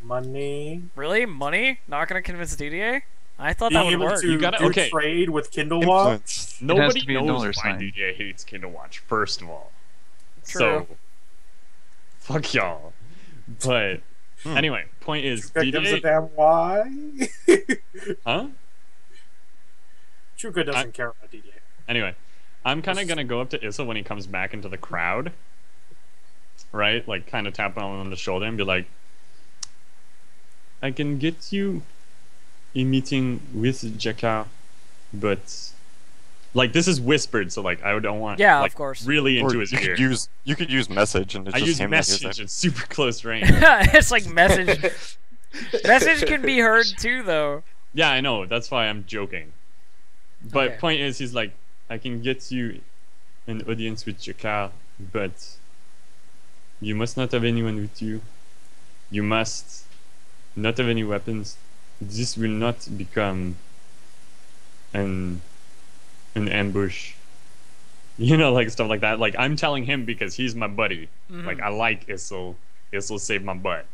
[SPEAKER 5] Money.
[SPEAKER 1] Really? Money? Not gonna convince DDA? I thought
[SPEAKER 5] Being
[SPEAKER 1] that would
[SPEAKER 5] able
[SPEAKER 1] work.
[SPEAKER 5] to
[SPEAKER 3] You gotta-
[SPEAKER 5] do
[SPEAKER 3] okay.
[SPEAKER 5] trade with Kindle Watch.
[SPEAKER 6] Influence.
[SPEAKER 3] Nobody
[SPEAKER 7] to be a
[SPEAKER 3] knows
[SPEAKER 7] dollar
[SPEAKER 3] why
[SPEAKER 7] sign.
[SPEAKER 3] DDA hates Kindle Watch. First of all,
[SPEAKER 1] True.
[SPEAKER 3] so fuck y'all. But anyway, point is
[SPEAKER 5] Chuka gives a
[SPEAKER 3] DDA.
[SPEAKER 5] damn why.
[SPEAKER 3] Huh?
[SPEAKER 5] Chuka doesn't care about DDA.
[SPEAKER 3] Anyway, I'm kind of gonna go up to Issa when he comes back into the crowd, right? Like, kind of tap him on the shoulder and be like, "I can get you a meeting with Jakar, but like this is whispered, so like I don't want
[SPEAKER 1] Yeah,
[SPEAKER 3] like,
[SPEAKER 1] of course.
[SPEAKER 3] really
[SPEAKER 6] Or
[SPEAKER 3] into his ear.
[SPEAKER 6] you could use message and it's
[SPEAKER 3] I
[SPEAKER 6] just
[SPEAKER 3] use
[SPEAKER 6] him that hears
[SPEAKER 3] message
[SPEAKER 6] it.
[SPEAKER 3] at super close range.
[SPEAKER 1] It's like message. Message can be heard too, though.
[SPEAKER 3] Yeah, I know. That's why I'm joking. But
[SPEAKER 1] Okay.
[SPEAKER 3] point is, he's like, I can get you an audience with Jakar, but you must not have anyone with you. You must not have any weapons. This will not become an ambush. Like stuff like that. Like I'm telling him because he's my buddy. Like I like Issel. Issel saved my butt.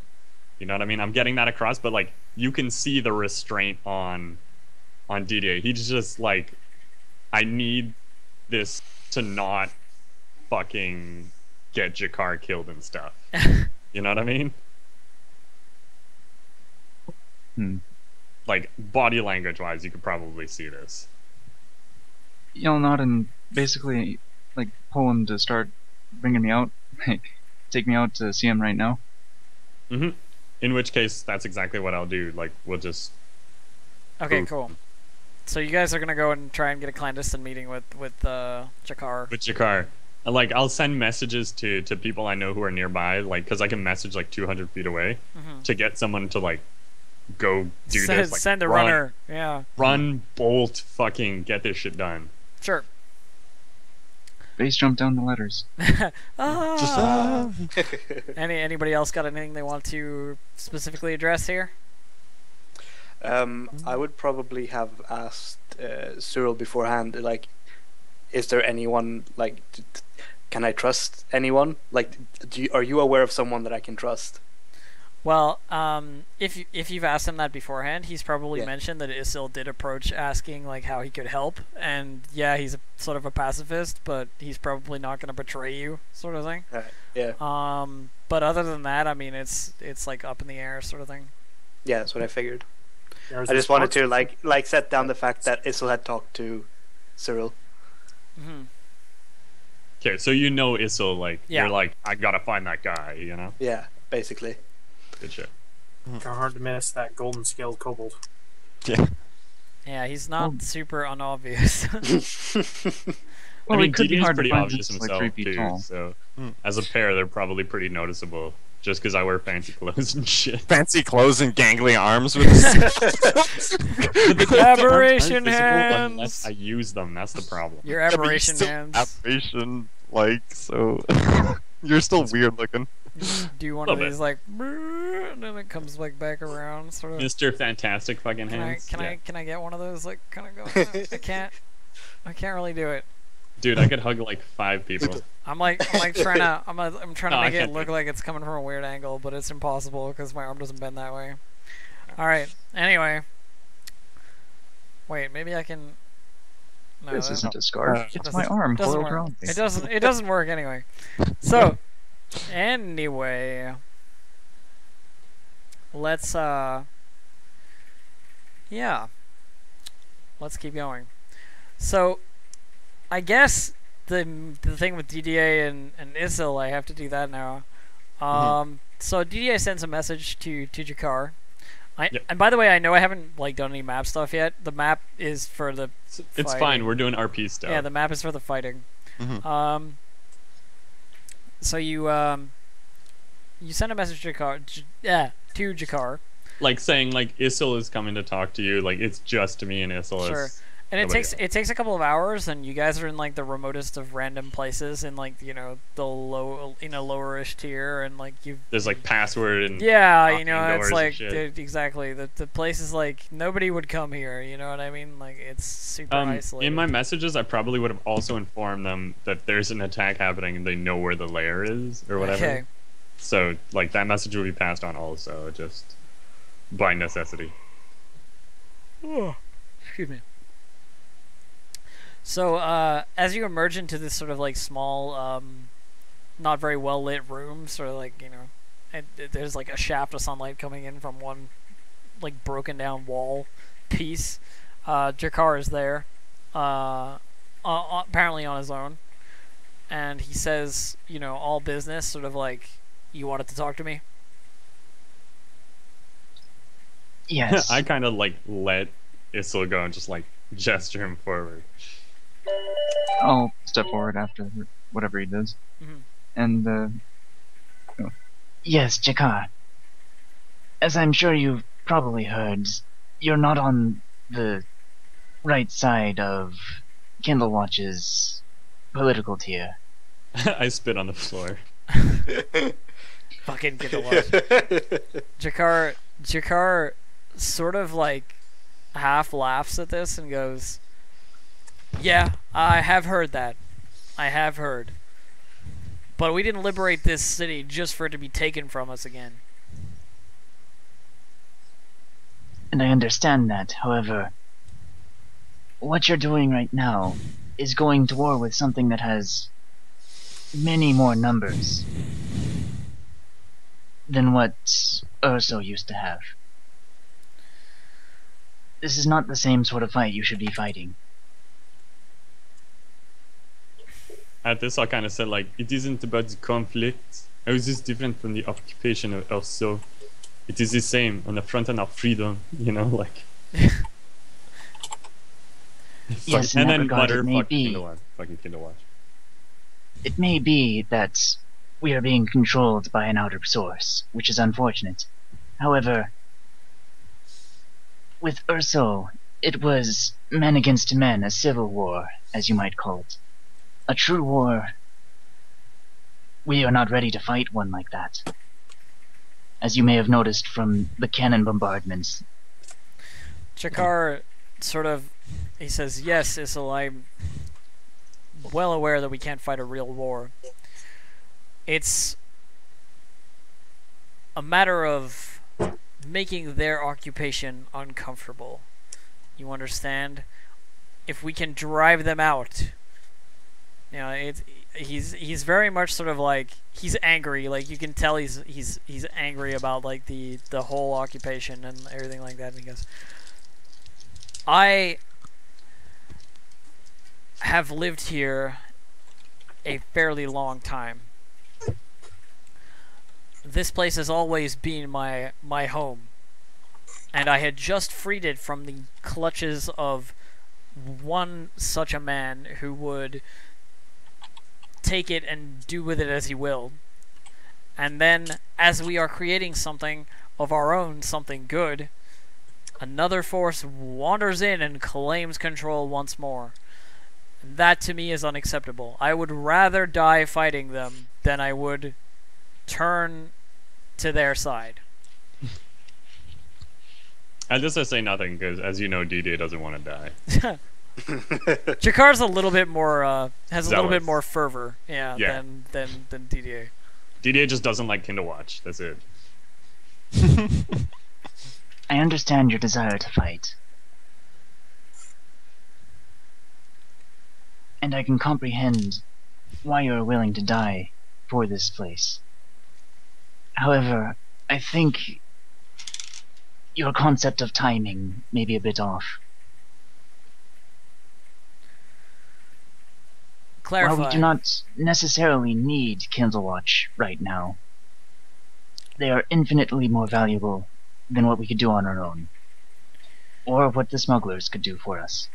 [SPEAKER 3] You know what I mean? I'm getting that across, but like you can see the restraint on DDA. He's just like, I need this to not fucking get Jakar killed and stuff. You know what I mean? Like body language wise, you could probably see this.
[SPEAKER 7] Yell nod and basically like pull him to start bringing me out. Like take me out to see him right now.
[SPEAKER 3] In which case, that's exactly what I'll do. Like we'll just.
[SPEAKER 1] Okay,
[SPEAKER 3] Ooh.
[SPEAKER 1] cool. So you guys are gonna go and try and get a clandestine meeting with Jakar.
[SPEAKER 3] With Jakar. And, like I'll send messages to people I know who are nearby, like because I can message like 200 feet away to get someone to like go do this. Like,
[SPEAKER 1] Send a
[SPEAKER 3] run,
[SPEAKER 1] runner. Yeah.
[SPEAKER 3] Run, bolt, fucking get this shit done.
[SPEAKER 1] Sure.
[SPEAKER 7] Base jump down the letters.
[SPEAKER 1] Ah. Anybody else got anything they want to specifically address here?
[SPEAKER 2] I would probably have asked Cyril beforehand, like, is there anyone, like, can I trust anyone? Like, are you aware of someone that I can trust?
[SPEAKER 1] Well, if you've asked him that beforehand, he's probably
[SPEAKER 2] Yeah.
[SPEAKER 1] mentioned that Isil did approach asking like how he could help, and yeah, he's sort of a pacifist, but he's probably not going to betray you, sort of thing.
[SPEAKER 2] Yeah,
[SPEAKER 1] But other than that, I mean, it's like up in the air, sort of thing.
[SPEAKER 2] yeah, that's what I figured.
[SPEAKER 5] There's
[SPEAKER 2] I
[SPEAKER 5] a
[SPEAKER 2] just wanted to
[SPEAKER 5] sports-
[SPEAKER 2] like set down the fact that Isil had talked to Cyril.
[SPEAKER 3] Okay, so you know Issel, like
[SPEAKER 1] Yeah.
[SPEAKER 3] you're like, I gotta find that guy, you know?
[SPEAKER 2] Yeah, basically.
[SPEAKER 3] Good shit.
[SPEAKER 5] Kind of hard to miss that golden scaled kobold.
[SPEAKER 6] Yeah.
[SPEAKER 1] Yeah, he's not super unobvious.
[SPEAKER 7] Well,
[SPEAKER 3] I mean,
[SPEAKER 7] it could be
[SPEAKER 3] DD is
[SPEAKER 7] hard to
[SPEAKER 3] pretty
[SPEAKER 7] find
[SPEAKER 3] obvious
[SPEAKER 7] since it's
[SPEAKER 3] himself
[SPEAKER 7] like 3 feet
[SPEAKER 3] too.
[SPEAKER 7] tall.
[SPEAKER 3] So as a pair, they're probably pretty noticeable. Just because I wear fancy clothes and shit.
[SPEAKER 6] Fancy clothes and gangly arms with.
[SPEAKER 1] Aberration
[SPEAKER 3] Unless
[SPEAKER 1] hands.
[SPEAKER 3] I use them. That's the problem.
[SPEAKER 1] Your
[SPEAKER 6] Yeah, but you
[SPEAKER 1] aberration
[SPEAKER 6] still
[SPEAKER 1] hands.
[SPEAKER 6] Aberration, like, so. You're still weird looking.
[SPEAKER 1] Do one of
[SPEAKER 3] Little
[SPEAKER 1] these like, "Brrr," and then it comes like back around, sort of.
[SPEAKER 3] Mr. Fantastic fucking
[SPEAKER 1] Can
[SPEAKER 3] hands.
[SPEAKER 1] can I get one of those? Like, kind of go. I can't really do it.
[SPEAKER 3] Dude, I could hug like 5 people.
[SPEAKER 1] I'm like trying to I'm trying to
[SPEAKER 3] No, I
[SPEAKER 1] make it
[SPEAKER 3] can't
[SPEAKER 1] look
[SPEAKER 3] do
[SPEAKER 1] like it's coming from a weird angle, but it's impossible because my arm doesn't bend that way. All right. Anyway. Wait, maybe I can. No,
[SPEAKER 7] This
[SPEAKER 1] that
[SPEAKER 7] isn't a scarf. It's
[SPEAKER 1] doesn't-
[SPEAKER 7] my arm
[SPEAKER 1] doesn't
[SPEAKER 7] coiled
[SPEAKER 1] work.
[SPEAKER 7] around me.
[SPEAKER 1] It doesn't work anyway. So, anyway, let's yeah, let's keep going. So, I guess the thing with DDA and Isil, I have to do that now. So DDA sends a message to Jakar.
[SPEAKER 3] Yep.
[SPEAKER 1] And by the way, I know I haven't like done any map stuff yet. The map is for the
[SPEAKER 3] It's
[SPEAKER 1] fighting.
[SPEAKER 3] fine. We're doing RP stuff.
[SPEAKER 1] Yeah, the map is for the fighting.
[SPEAKER 6] Mhm.
[SPEAKER 1] So you send a message to Jakar, to Jakar.
[SPEAKER 3] Like saying like Isil is coming to talk to you. Like it's just me and Isil.
[SPEAKER 1] Sure. And it
[SPEAKER 3] nobody
[SPEAKER 1] takes a couple of hours, and you guys are in like the remotest of random places in like the lowerish tier, and like you.
[SPEAKER 3] There's like password and
[SPEAKER 1] Yeah,
[SPEAKER 3] locking doors
[SPEAKER 1] it's
[SPEAKER 3] and
[SPEAKER 1] like
[SPEAKER 3] shit.
[SPEAKER 1] exactly the place is like nobody would come here. You know what I mean? Like it's super isolated.
[SPEAKER 3] In my messages, I probably would have also informed them that there's an attack happening and they know where the lair is or whatever.
[SPEAKER 1] Okay.
[SPEAKER 3] So like that message would be passed on also, just by necessity.
[SPEAKER 1] Excuse me. So, as you emerge into this sort of like small, not very well lit room, sort of like, and there's like a shaft of sunlight coming in from one like broken down wall piece. Jakar is there, apparently on his own, and he says, all business, sort of like, you wanted to talk to me?
[SPEAKER 8] Yes.
[SPEAKER 3] I kind of like let Isil go and just like gesture him forward.
[SPEAKER 7] I'll step forward after whatever he does. And,
[SPEAKER 8] Yes, Jakar. As I'm sure you've probably heard, you're not on the right side of Kindlewatch's political tier.
[SPEAKER 3] I spit on the floor.
[SPEAKER 1] Fucking get the watch. Jakar sort of like half laughs at this and goes, "Yeah, I have heard that. I have heard. But we didn't liberate this city just for it to be taken from us again."
[SPEAKER 8] And I understand that. However, what you're doing right now is going to war with something that has many more numbers than what Urso used to have. This is not the same sort of fight you should be fighting.
[SPEAKER 3] At this, I kind of said like, it isn't about the conflict. How is this different from the occupation of Urso? It is the same on the front end of freedom, like.
[SPEAKER 8] Yes, in
[SPEAKER 3] And
[SPEAKER 8] that
[SPEAKER 3] then
[SPEAKER 8] regard,
[SPEAKER 3] mutter,
[SPEAKER 8] it may
[SPEAKER 3] fuck
[SPEAKER 8] be.
[SPEAKER 3] Kindlewatch. Fucking Kindlewatch.
[SPEAKER 8] It may be that we are being controlled by an outer source, which is unfortunate. However, with Urso, it was men against men, a civil war, as you might call it. A true war. We are not ready to fight one like that. As you may have noticed from the cannon bombardments.
[SPEAKER 1] Jakar sort of, he says, "Yes, Isil, I'm well aware that we can't fight a real war. It's a matter of making their occupation uncomfortable. You understand? If we can drive them out, he's very much sort of like, he's angry. Like you can tell he's angry about like the whole occupation and everything like that. And he goes, I have lived here a fairly long time. This place has always been my home, and I had just freed it from the clutches of one such a man who would take it and do with it as he will. And then, as we are creating something of our own, something good, another force wanders in and claims control once more. That to me is unacceptable. I would rather die fighting them than I would turn to their side.
[SPEAKER 3] At this I say nothing, because as you know, DD doesn't want to die.
[SPEAKER 1] Jakar's a little bit more, has a little bit
[SPEAKER 3] Zealous.
[SPEAKER 1] more fervor,
[SPEAKER 3] Yeah.
[SPEAKER 1] than DDA.
[SPEAKER 3] DDA just doesn't like Kindle Watch. That's it.
[SPEAKER 8] I understand your desire to fight. And I can comprehend why you are willing to die for this place. However, I think your concept of timing may be a bit off.
[SPEAKER 1] Clarify.
[SPEAKER 8] While we do not necessarily need Kindlewatch right now, they are infinitely more valuable than what we could do on our own, or what the smugglers could do for us.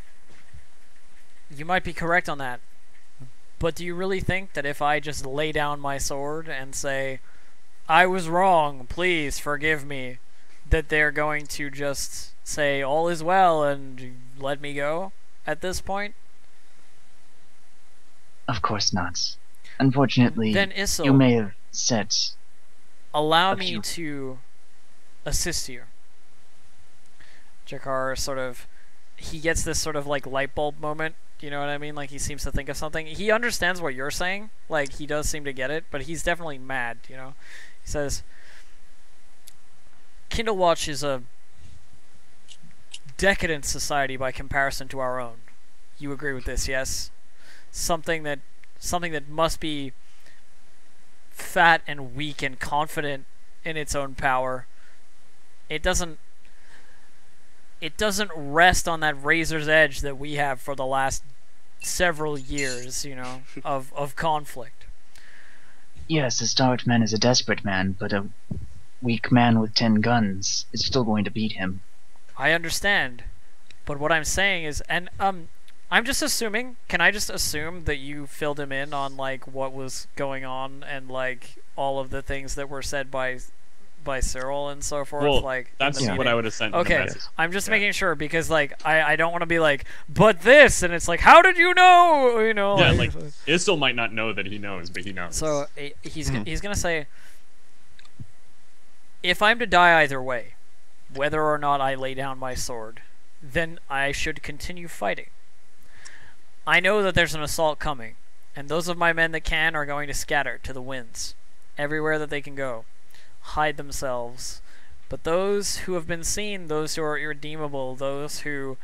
[SPEAKER 1] You might be correct on that. But do you really think that if I just lay down my sword and say, I was wrong, please forgive me, that they're going to just say, all is well, and let me go at this point?
[SPEAKER 8] Of course not. Unfortunately,
[SPEAKER 1] Then Issel,
[SPEAKER 8] you may have set...
[SPEAKER 1] allow
[SPEAKER 8] a
[SPEAKER 1] me
[SPEAKER 8] few-
[SPEAKER 1] to assist you. Jakar sort of, he gets this sort of like light bulb moment, you know what I mean? Like he seems to think of something. He understands what you're saying, like he does seem to get it, but he's definitely mad, you know? He says, Kindle Watch is a decadent society by comparison to our own. You agree with this, yes? Something that must be fat and weak and confident in its own power. It doesn't rest on that razor's edge that we have for the last several years, you know, of conflict.
[SPEAKER 8] Yes, a stalwart man is a desperate man, but a weak man with 10 guns is still going to beat him.
[SPEAKER 1] I understand, but what I'm saying is, and I'm just assuming. Can I just assume that you filled him in on like what was going on and like all of the things that were said by Cyril and so forth?
[SPEAKER 3] Well,
[SPEAKER 1] like
[SPEAKER 3] that's
[SPEAKER 1] in the
[SPEAKER 3] what
[SPEAKER 1] meeting?
[SPEAKER 3] I would have sent in the
[SPEAKER 1] Okay,
[SPEAKER 3] message.
[SPEAKER 1] I'm just
[SPEAKER 3] Yeah.
[SPEAKER 1] making sure because like I don't want to be like, but this, and it's like, how did you know? You know?
[SPEAKER 3] Yeah, like Issel might not know that he knows, but he knows.
[SPEAKER 1] So he's gonna say, if I'm to die either way, whether or not I lay down my sword, then I should continue fighting. I know that there's an assault coming, and those of my men that can are going to scatter to the winds, everywhere that they can go, hide themselves. But those who have been seen, those who are irredeemable, those who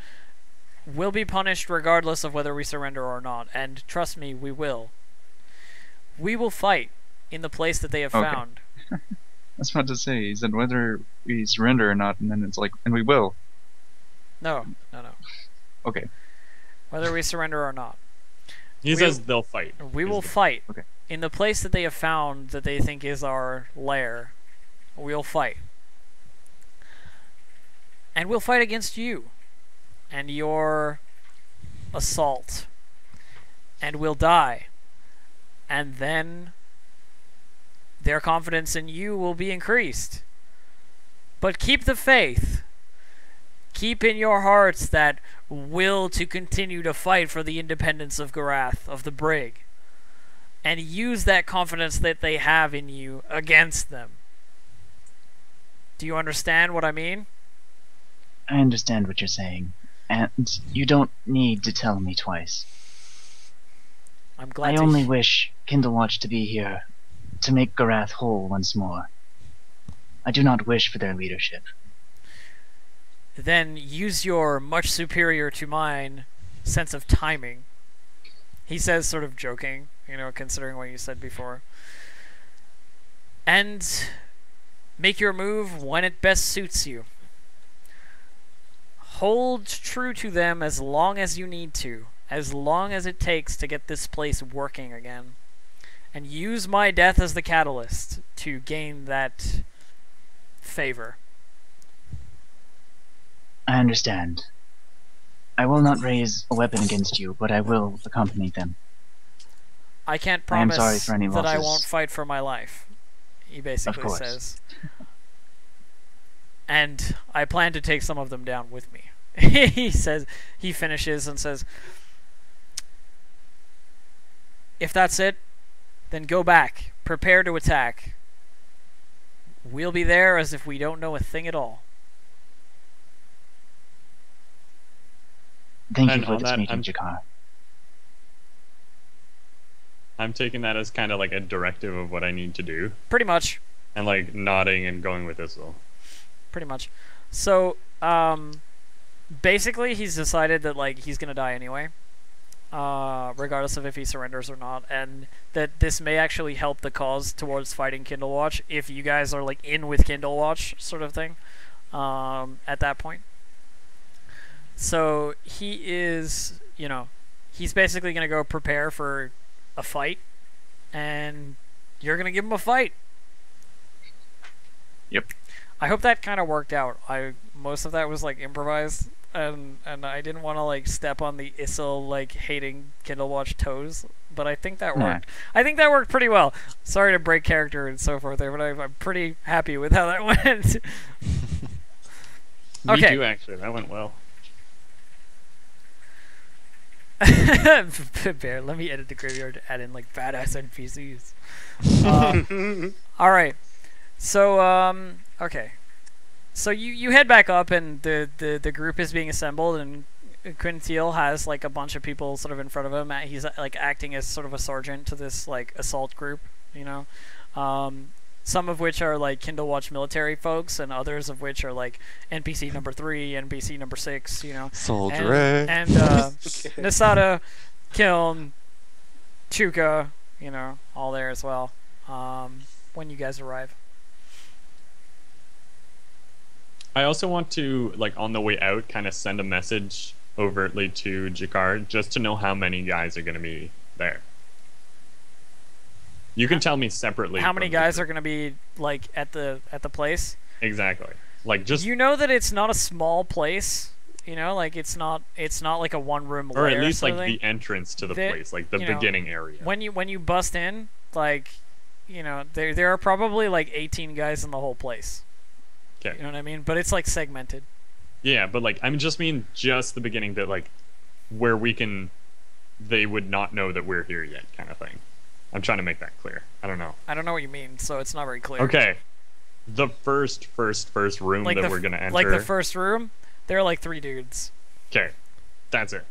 [SPEAKER 1] will be punished regardless of whether we surrender or not, and trust me, we will. We will fight in the place that they have
[SPEAKER 7] Okay.
[SPEAKER 1] found.
[SPEAKER 7] I was about to say, he said whether we surrender or not, and then it's like, and we will.
[SPEAKER 1] No.
[SPEAKER 7] Okay.
[SPEAKER 1] Whether we surrender or not.
[SPEAKER 3] he says they'll fight.
[SPEAKER 1] We
[SPEAKER 3] is
[SPEAKER 1] will
[SPEAKER 3] the-
[SPEAKER 1] fight.
[SPEAKER 7] Okay.
[SPEAKER 1] In the place that they have found that they think is our lair, we'll fight. And we'll fight against you and your assault. And we'll die. And then their confidence in you will be increased. But keep the faith. Keep in your hearts that will to continue to fight for the independence of Garath, of the Brig. And use that confidence that they have in you against them. Do you understand what I mean?
[SPEAKER 8] I understand what you're saying, and you don't need to tell me twice.
[SPEAKER 1] I'm glad
[SPEAKER 8] I
[SPEAKER 1] to
[SPEAKER 8] only wish Kindlewatch to be here to make Garath whole once more. I do not wish for their leadership.
[SPEAKER 1] Then use your much superior to mine sense of timing. He says, sort of joking, you know, considering what you said before. And make your move when it best suits you. Hold true to them as long as you need to, as long as it takes to get this place working again. And use my death as the catalyst to gain that favor.
[SPEAKER 8] I understand. I will not raise a weapon against you, but I will accompany them.
[SPEAKER 1] I can't
[SPEAKER 8] I am
[SPEAKER 1] promise
[SPEAKER 8] sorry for any
[SPEAKER 1] that I
[SPEAKER 8] losses.
[SPEAKER 1] won't fight for my life. He basically
[SPEAKER 8] course.
[SPEAKER 1] says. And I plan to take some of them down with me. He says, he finishes and says, if that's it, then go back. Prepare to attack. We'll be there as if we don't know a thing at all.
[SPEAKER 8] Thank
[SPEAKER 3] And
[SPEAKER 8] you for
[SPEAKER 3] on
[SPEAKER 8] this
[SPEAKER 3] that,
[SPEAKER 8] meeting, Jakar.
[SPEAKER 3] I'm taking that as kind of like a directive of what I need to do,
[SPEAKER 1] Pretty much.
[SPEAKER 3] and like nodding and going with this.
[SPEAKER 1] Pretty much. So, basically, he's decided that like he's gonna die anyway, regardless of if he surrenders or not, and that this may actually help the cause towards fighting Kindlewatch if you guys are like in with Kindlewatch, sort of thing. At that point. So he is, you know, he's basically gonna go prepare for a fight, and you're gonna give him a fight.
[SPEAKER 7] Yep.
[SPEAKER 1] I hope that kind of worked out. Most of that was like improvised, and I didn't want to like step on the Issel like hating Kindlewatch toes, but I think that
[SPEAKER 7] Nah.
[SPEAKER 1] worked. I think that worked pretty well. Sorry to break character and so forth there, but I'm pretty happy with how that went.
[SPEAKER 3] Me
[SPEAKER 1] Okay.
[SPEAKER 3] too, actually. That went well.
[SPEAKER 1] Bear, let me edit the graveyard to add in like badass NPCs. All right. So okay. So you head back up, and the group is being assembled, and Quintiel has like a bunch of people sort of in front of him. He's like acting as sort of a sergeant to this like assault group, you know. Some of which are like Kindlewatch military folks, and others of which are like NPC number 3, NPC number 6, you know.
[SPEAKER 6] Soldier.
[SPEAKER 1] And Nasada, Kiln, Chuka, you know, all there as well. When you guys arrive.
[SPEAKER 3] I also want to, like, on the way out, kind of send a message overtly to Jakar just to know how many guys are going to be there. You can tell me separately.
[SPEAKER 1] How many guys are going to be like at the place?
[SPEAKER 3] Exactly. Like, just
[SPEAKER 1] You know that it's not a small place. You know, like it's not like a one-room
[SPEAKER 3] or
[SPEAKER 1] lair
[SPEAKER 3] at least
[SPEAKER 1] sort
[SPEAKER 3] like
[SPEAKER 1] of thing.
[SPEAKER 3] the entrance to the
[SPEAKER 1] The-
[SPEAKER 3] place, like the
[SPEAKER 1] you know,
[SPEAKER 3] beginning area.
[SPEAKER 1] When you bust in, like, you know, there are probably like 18 guys in the whole place.
[SPEAKER 3] Okay.
[SPEAKER 1] You know what I mean? But it's like segmented.
[SPEAKER 3] Yeah, but like I'm just mean just the beginning, that like where they would not know that we're here yet, kind of thing. I'm trying to make that clear. I don't know.
[SPEAKER 1] I don't know what you mean, so it's not very clear.
[SPEAKER 3] Okay. The first room
[SPEAKER 1] Like
[SPEAKER 3] that
[SPEAKER 1] the
[SPEAKER 3] we're gonna enter.
[SPEAKER 1] Like the first room, there are like 3 dudes.
[SPEAKER 3] Okay. That's it.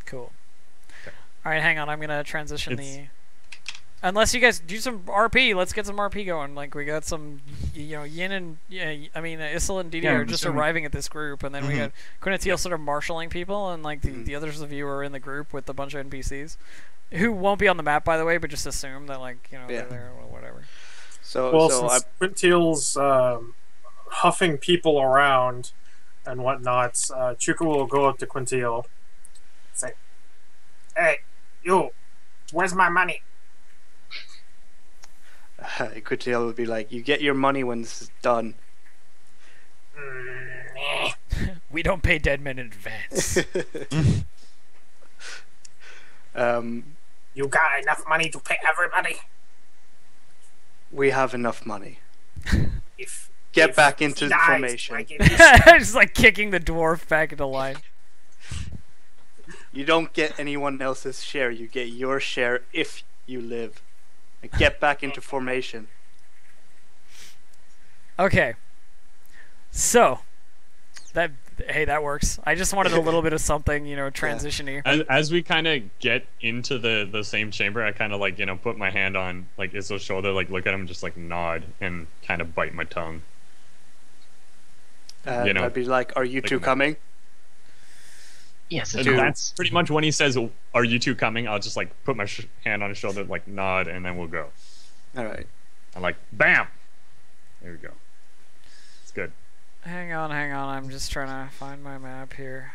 [SPEAKER 1] Cool.
[SPEAKER 3] Okay.
[SPEAKER 1] All right, hang on. I'm gonna transition
[SPEAKER 3] It's-
[SPEAKER 1] the. Unless you guys do some RP, let's get some RP going. Like we got some, you know, Yin and Issel and Didi
[SPEAKER 7] Yeah,
[SPEAKER 1] are
[SPEAKER 7] I'm
[SPEAKER 1] just
[SPEAKER 7] assuming-
[SPEAKER 1] arriving at this group, and then we got Quintiel sort of marshalling people, and like the others of you are in the group with a bunch of NPCs, who won't be on the map by the way, but just assume that like you know
[SPEAKER 2] Yeah.
[SPEAKER 1] they're there or whatever.
[SPEAKER 2] So,
[SPEAKER 5] Well,
[SPEAKER 2] so
[SPEAKER 5] since Quintiel's huffing people around and whatnot, Chuka will go up to Quintiel, say, "Hey, you, where's my money?"
[SPEAKER 2] Quintiel would be like, "You get your money when this is done."
[SPEAKER 1] We don't pay dead men in advance.
[SPEAKER 5] You got enough money to pay everybody?
[SPEAKER 2] We have enough money.
[SPEAKER 5] If
[SPEAKER 2] Get
[SPEAKER 5] if
[SPEAKER 2] back
[SPEAKER 5] he
[SPEAKER 2] into
[SPEAKER 5] dies,
[SPEAKER 2] formation.
[SPEAKER 5] I give you shit.
[SPEAKER 1] Just like kicking the dwarf back into line.
[SPEAKER 2] You don't get anyone else's share. You get your share if you live. And get back into formation.
[SPEAKER 1] Okay. So, that works. I just wanted a little bit of something, you know, transition here.
[SPEAKER 3] As we kind of get into the same chamber, I kind of like, you know, put my hand on like Isso's shoulder, like look at him, just like nod and kind of bite my tongue. You know,
[SPEAKER 2] I'd be like, "Are you
[SPEAKER 3] like
[SPEAKER 2] two
[SPEAKER 3] a-
[SPEAKER 2] coming?"
[SPEAKER 8] Yes, of
[SPEAKER 3] And
[SPEAKER 8] course.
[SPEAKER 3] that's pretty much when he says, "Are you two coming?" I'll just like put my hand on his shoulder, like nod, and then we'll go.
[SPEAKER 2] All right.
[SPEAKER 3] I'm like, bam. There we go. It's good.
[SPEAKER 1] Hang on. I'm just trying to find my map here.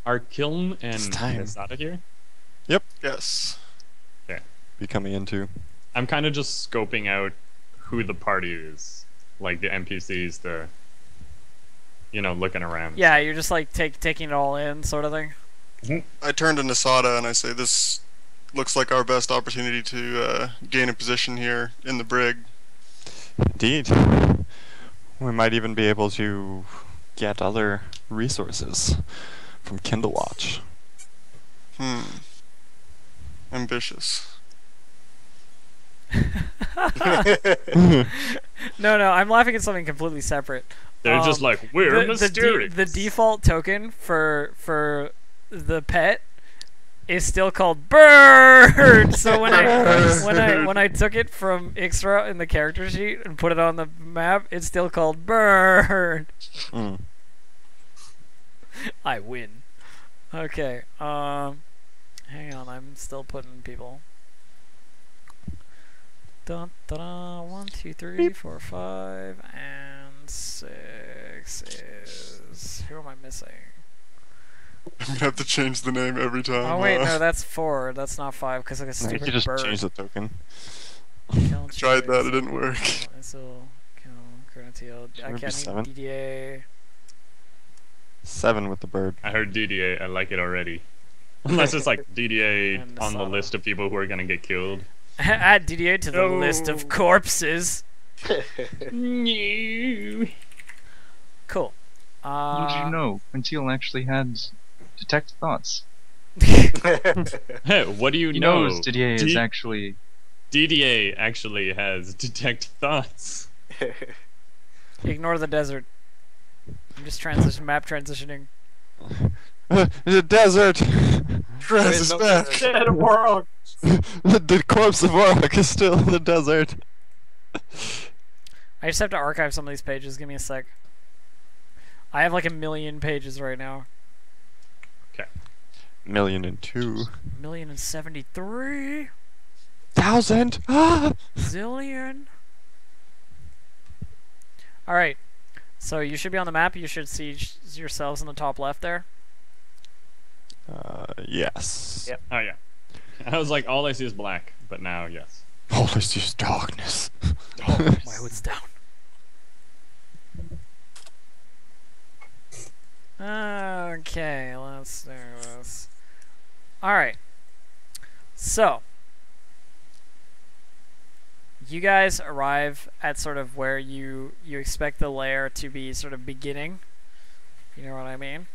[SPEAKER 3] Are Kiln and
[SPEAKER 6] It's time.
[SPEAKER 3] Misada here?
[SPEAKER 4] Yes.
[SPEAKER 6] Be coming into.
[SPEAKER 3] I'm kind of just scoping out who the party is, like the NPCs, you know, looking around.
[SPEAKER 1] Yeah, you're just like taking it all in, sort of thing.
[SPEAKER 4] I turn to Nasada and I say, "This looks like our best opportunity to gain a position here in the brig.
[SPEAKER 6] Indeed. We might even be able to get other resources from Kindle Watch.
[SPEAKER 4] Ambitious.
[SPEAKER 1] No, I'm laughing at something completely separate.
[SPEAKER 3] They're just like, we're mysterious.
[SPEAKER 1] The default token for the pet is still called bird. So when I took it from Ixra in the character sheet and put it on the map, it's still called bird. I win. Okay. Hang on, I'm still putting people. Dun, dun, dun, 1, 2, 3, 4, 5, and 6 is... Who am I missing?
[SPEAKER 4] I'm gonna have to change the name every time.
[SPEAKER 1] Oh wait, no, that's 4. That's not 5 because like a
[SPEAKER 6] You
[SPEAKER 1] stupid
[SPEAKER 6] could just
[SPEAKER 1] bird.
[SPEAKER 6] change the token.
[SPEAKER 4] Tried that, it didn't work.
[SPEAKER 1] I
[SPEAKER 6] be
[SPEAKER 1] can't
[SPEAKER 6] 7?
[SPEAKER 1] need DDA.
[SPEAKER 6] 7 with the bird.
[SPEAKER 3] I heard DDA. I like it already. Unless it's like DDA
[SPEAKER 1] And
[SPEAKER 3] on the
[SPEAKER 1] Masada.
[SPEAKER 3] list of people who are gonna get killed.
[SPEAKER 1] Add DDA to the
[SPEAKER 3] No.
[SPEAKER 1] list of corpses.
[SPEAKER 3] No.
[SPEAKER 1] Cool.
[SPEAKER 7] How did you know? Quintil actually had detect thoughts.
[SPEAKER 3] Hey, what do you
[SPEAKER 7] He
[SPEAKER 3] know?
[SPEAKER 7] knows Didier is actually...
[SPEAKER 3] DDA actually has detect thoughts.
[SPEAKER 1] Ignore the desert. I'm just map transitioning.
[SPEAKER 6] The desert!
[SPEAKER 4] Dress is back!
[SPEAKER 5] Dead world.
[SPEAKER 6] The corpse of Warlock is still in the desert.
[SPEAKER 1] I just have to archive some of these pages. Give me a sec. I have like 1,000,000 pages right now.
[SPEAKER 6] 1,000,002.
[SPEAKER 1] 1,073
[SPEAKER 6] 1,000! Ah!
[SPEAKER 1] zillion. All right. So you should be on the map. You should see yourselves in the top left there.
[SPEAKER 6] Yes.
[SPEAKER 2] Yep.
[SPEAKER 3] Oh yeah. I was like, all I see is black, but now yes.
[SPEAKER 6] All I see is darkness.
[SPEAKER 1] My hood's down. Okay, let's do this. Alright. So, you guys arrive at sort of where you expect the lair to be sort of beginning. You know what I mean?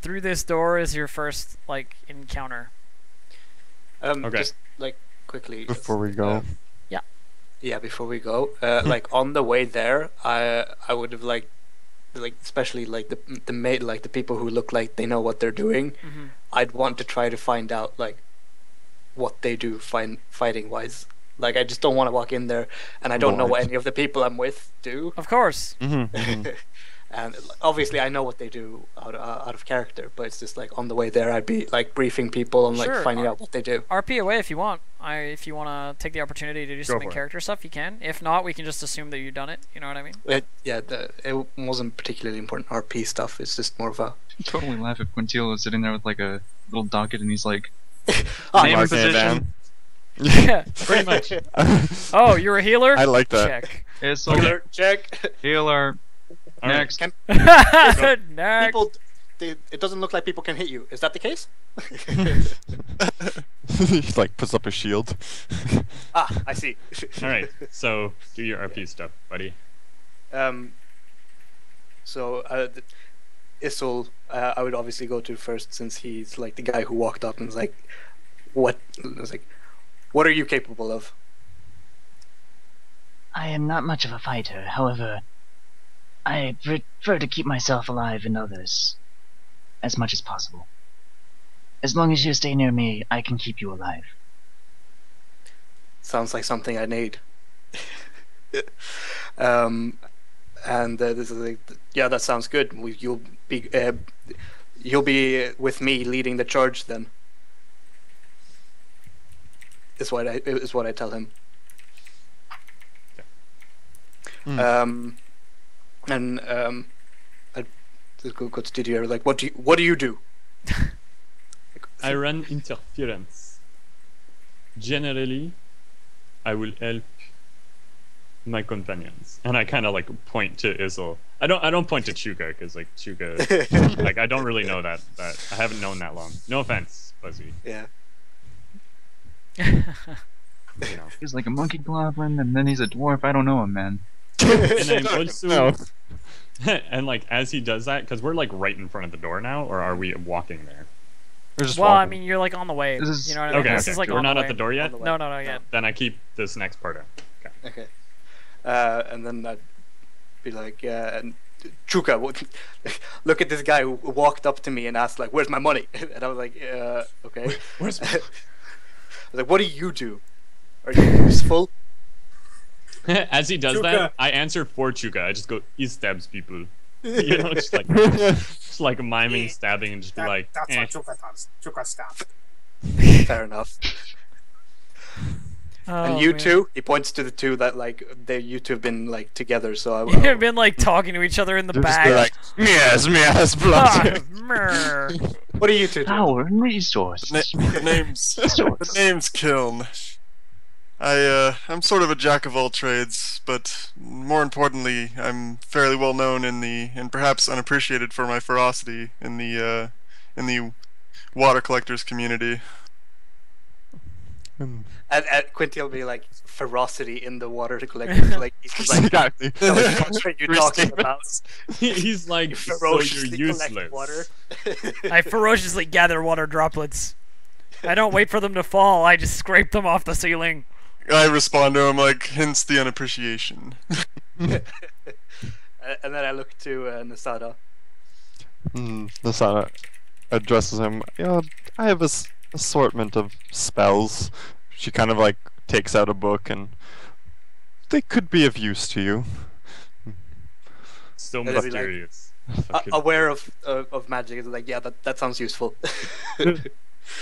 [SPEAKER 1] Through this door is your first, like, encounter.
[SPEAKER 3] Okay.
[SPEAKER 2] Just like quickly
[SPEAKER 6] Before we go.
[SPEAKER 2] yeah, before we go, like on the way there, I would have like especially like the mate, like the people who look like they know what they're doing.
[SPEAKER 1] Mm-hmm.
[SPEAKER 2] I'd want to try to find out like what they do fighting wise. Like I just don't want to walk in there and I don't know what any of the people I'm with do.
[SPEAKER 1] Of course.
[SPEAKER 2] And obviously I know what they do out of character, but it's just like on the way there I'd be like briefing people and like
[SPEAKER 1] Sure.
[SPEAKER 2] finding out what they do.
[SPEAKER 1] RP away if you want. If you want to take the opportunity to do some
[SPEAKER 3] for it.
[SPEAKER 1] in-character stuff, you can. If not, we can just assume that you've done it. You know what I mean?
[SPEAKER 2] It wasn't particularly important RP stuff. It's just more of a
[SPEAKER 7] Totally laugh if Quintil was sitting there with like a little docket and he's like,
[SPEAKER 2] Ah,
[SPEAKER 7] name and
[SPEAKER 6] Mark
[SPEAKER 7] position.
[SPEAKER 1] Yeah.
[SPEAKER 3] Pretty much.
[SPEAKER 1] Oh, you're a healer?
[SPEAKER 6] I like that.
[SPEAKER 1] Check.
[SPEAKER 7] It's
[SPEAKER 2] healer check.
[SPEAKER 7] healer.
[SPEAKER 3] All right.
[SPEAKER 7] Next.
[SPEAKER 1] Next.
[SPEAKER 2] People, it doesn't look like people can hit you. Is that the case?
[SPEAKER 6] He like puts up a shield.
[SPEAKER 2] Ah, I see.
[SPEAKER 3] All right. So do your RP stuff, buddy.
[SPEAKER 2] So Isul, I would obviously go to first since he's like the guy who walked up and was like, "What?" I was like, "What are you capable of?"
[SPEAKER 8] I am not much of a fighter, however, I prefer to keep myself alive and others as much as possible. As long as you stay near me, I can keep you alive.
[SPEAKER 2] Sounds like something I need. And this is like, yeah, that sounds good. You'll be with me leading the charge then. Is what I tell him. I go to Didier like, what do you do?
[SPEAKER 3] I run interference. Generally, I will help my companions, and I kind of like point to Isil. I don't point to Chuka because like Chuka, like I don't really know that I haven't known that long. No offense, Fuzzy.
[SPEAKER 2] Yeah.
[SPEAKER 3] You know.
[SPEAKER 7] He's like a monkey goblin, and then he's a dwarf. I don't know him, man.
[SPEAKER 3] And then Otsu,
[SPEAKER 6] No.
[SPEAKER 3] and like as he does that, because we're like right in front of the door now, or are we walking there?
[SPEAKER 6] We're just
[SPEAKER 1] Well, I
[SPEAKER 6] walking.
[SPEAKER 1] mean, you're like on the way.
[SPEAKER 7] This is-
[SPEAKER 1] You know what I mean?
[SPEAKER 3] Okay,
[SPEAKER 1] This
[SPEAKER 3] okay.
[SPEAKER 1] is like
[SPEAKER 3] We're
[SPEAKER 1] on
[SPEAKER 3] not
[SPEAKER 1] the
[SPEAKER 3] at the
[SPEAKER 1] way.
[SPEAKER 3] door yet.
[SPEAKER 1] No, not yet.
[SPEAKER 3] Then I keep this next part in. Okay.
[SPEAKER 2] Okay. And then I'd be like, and Chuka, look at this guy who walked up to me and asked, like, where's my money? And I was like, okay.
[SPEAKER 3] Where's
[SPEAKER 2] I was like, what do you do? Are you useful?
[SPEAKER 3] As he does
[SPEAKER 5] Chuka.
[SPEAKER 3] that, I answer for Chuka. I just go, he stabs people. You know, just like miming stabbing and just be like,
[SPEAKER 5] That's
[SPEAKER 3] eh.
[SPEAKER 5] what Chuka does. Chuka stab.
[SPEAKER 2] Fair enough.
[SPEAKER 1] Oh,
[SPEAKER 2] And you
[SPEAKER 1] man.
[SPEAKER 2] two, he points to the two that, like, you two have been, like, together, so
[SPEAKER 1] You've been like talking to each other in the
[SPEAKER 6] They're just
[SPEAKER 1] back.
[SPEAKER 6] like, yes, yes,
[SPEAKER 1] Ah,
[SPEAKER 6] blood.
[SPEAKER 1] mer.
[SPEAKER 2] what do you two do?
[SPEAKER 7] Power and resource.
[SPEAKER 4] The name's
[SPEAKER 7] Resource.
[SPEAKER 4] the name's Kiln. I'm sort of a jack of all trades, but more importantly, I'm fairly well known and perhaps unappreciated for my ferocity in the water collectors community.
[SPEAKER 2] And Quinty will be like, ferocity in the water to collect. Like, he's like,
[SPEAKER 6] Exactly.
[SPEAKER 2] "Tell us what are you talking about?
[SPEAKER 3] He's like,
[SPEAKER 2] You
[SPEAKER 3] so
[SPEAKER 2] ferociously
[SPEAKER 3] you're
[SPEAKER 2] collect
[SPEAKER 3] useless.
[SPEAKER 2] water."
[SPEAKER 1] I ferociously gather water droplets. I don't wait for them to fall. I just scrape them off the ceiling.
[SPEAKER 4] I respond to him like, hence the unappreciation.
[SPEAKER 2] And then I look to Nasada.
[SPEAKER 6] Nasana addresses him. Yeah, I have assortment of spells. She kind of like takes out a book and they could be of use to you.
[SPEAKER 3] So
[SPEAKER 2] That'd be like-
[SPEAKER 3] mysterious.
[SPEAKER 2] Aware of magic, is like, yeah, that sounds useful.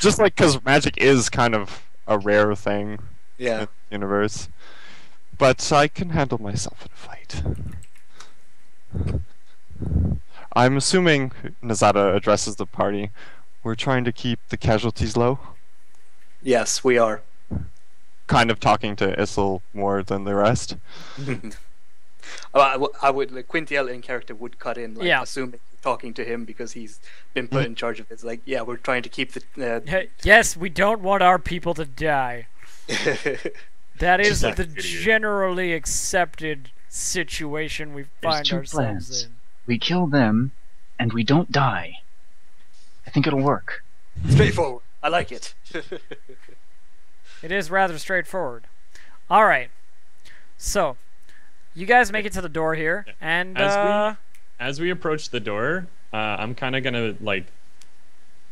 [SPEAKER 6] Just like because magic is kind of a rare thing in
[SPEAKER 2] Yeah.
[SPEAKER 6] the universe. But I can handle myself in a fight. I'm assuming Nazada addresses the party. We're trying to keep the casualties low.
[SPEAKER 2] Yes, we are.
[SPEAKER 6] Kind of talking to Issel more than the rest.
[SPEAKER 2] I would like Quintiel in character would cut in, like,
[SPEAKER 1] Yeah.
[SPEAKER 2] assuming talking to him because he's been put in charge of it. It's like, yeah, we're trying to keep the.
[SPEAKER 1] Yes, we don't want our people to die. That is
[SPEAKER 3] Just
[SPEAKER 1] the
[SPEAKER 3] that idiot.
[SPEAKER 1] generally accepted situation we
[SPEAKER 8] There's
[SPEAKER 1] find
[SPEAKER 8] two
[SPEAKER 1] ourselves
[SPEAKER 8] plans.
[SPEAKER 1] in.
[SPEAKER 8] We kill them, and we don't die. I think it'll work.
[SPEAKER 2] Straightforward. I like it.
[SPEAKER 1] It is rather straightforward. All right. So, you guys make it to the door here, and
[SPEAKER 3] As we approach the door, I'm kind of gonna like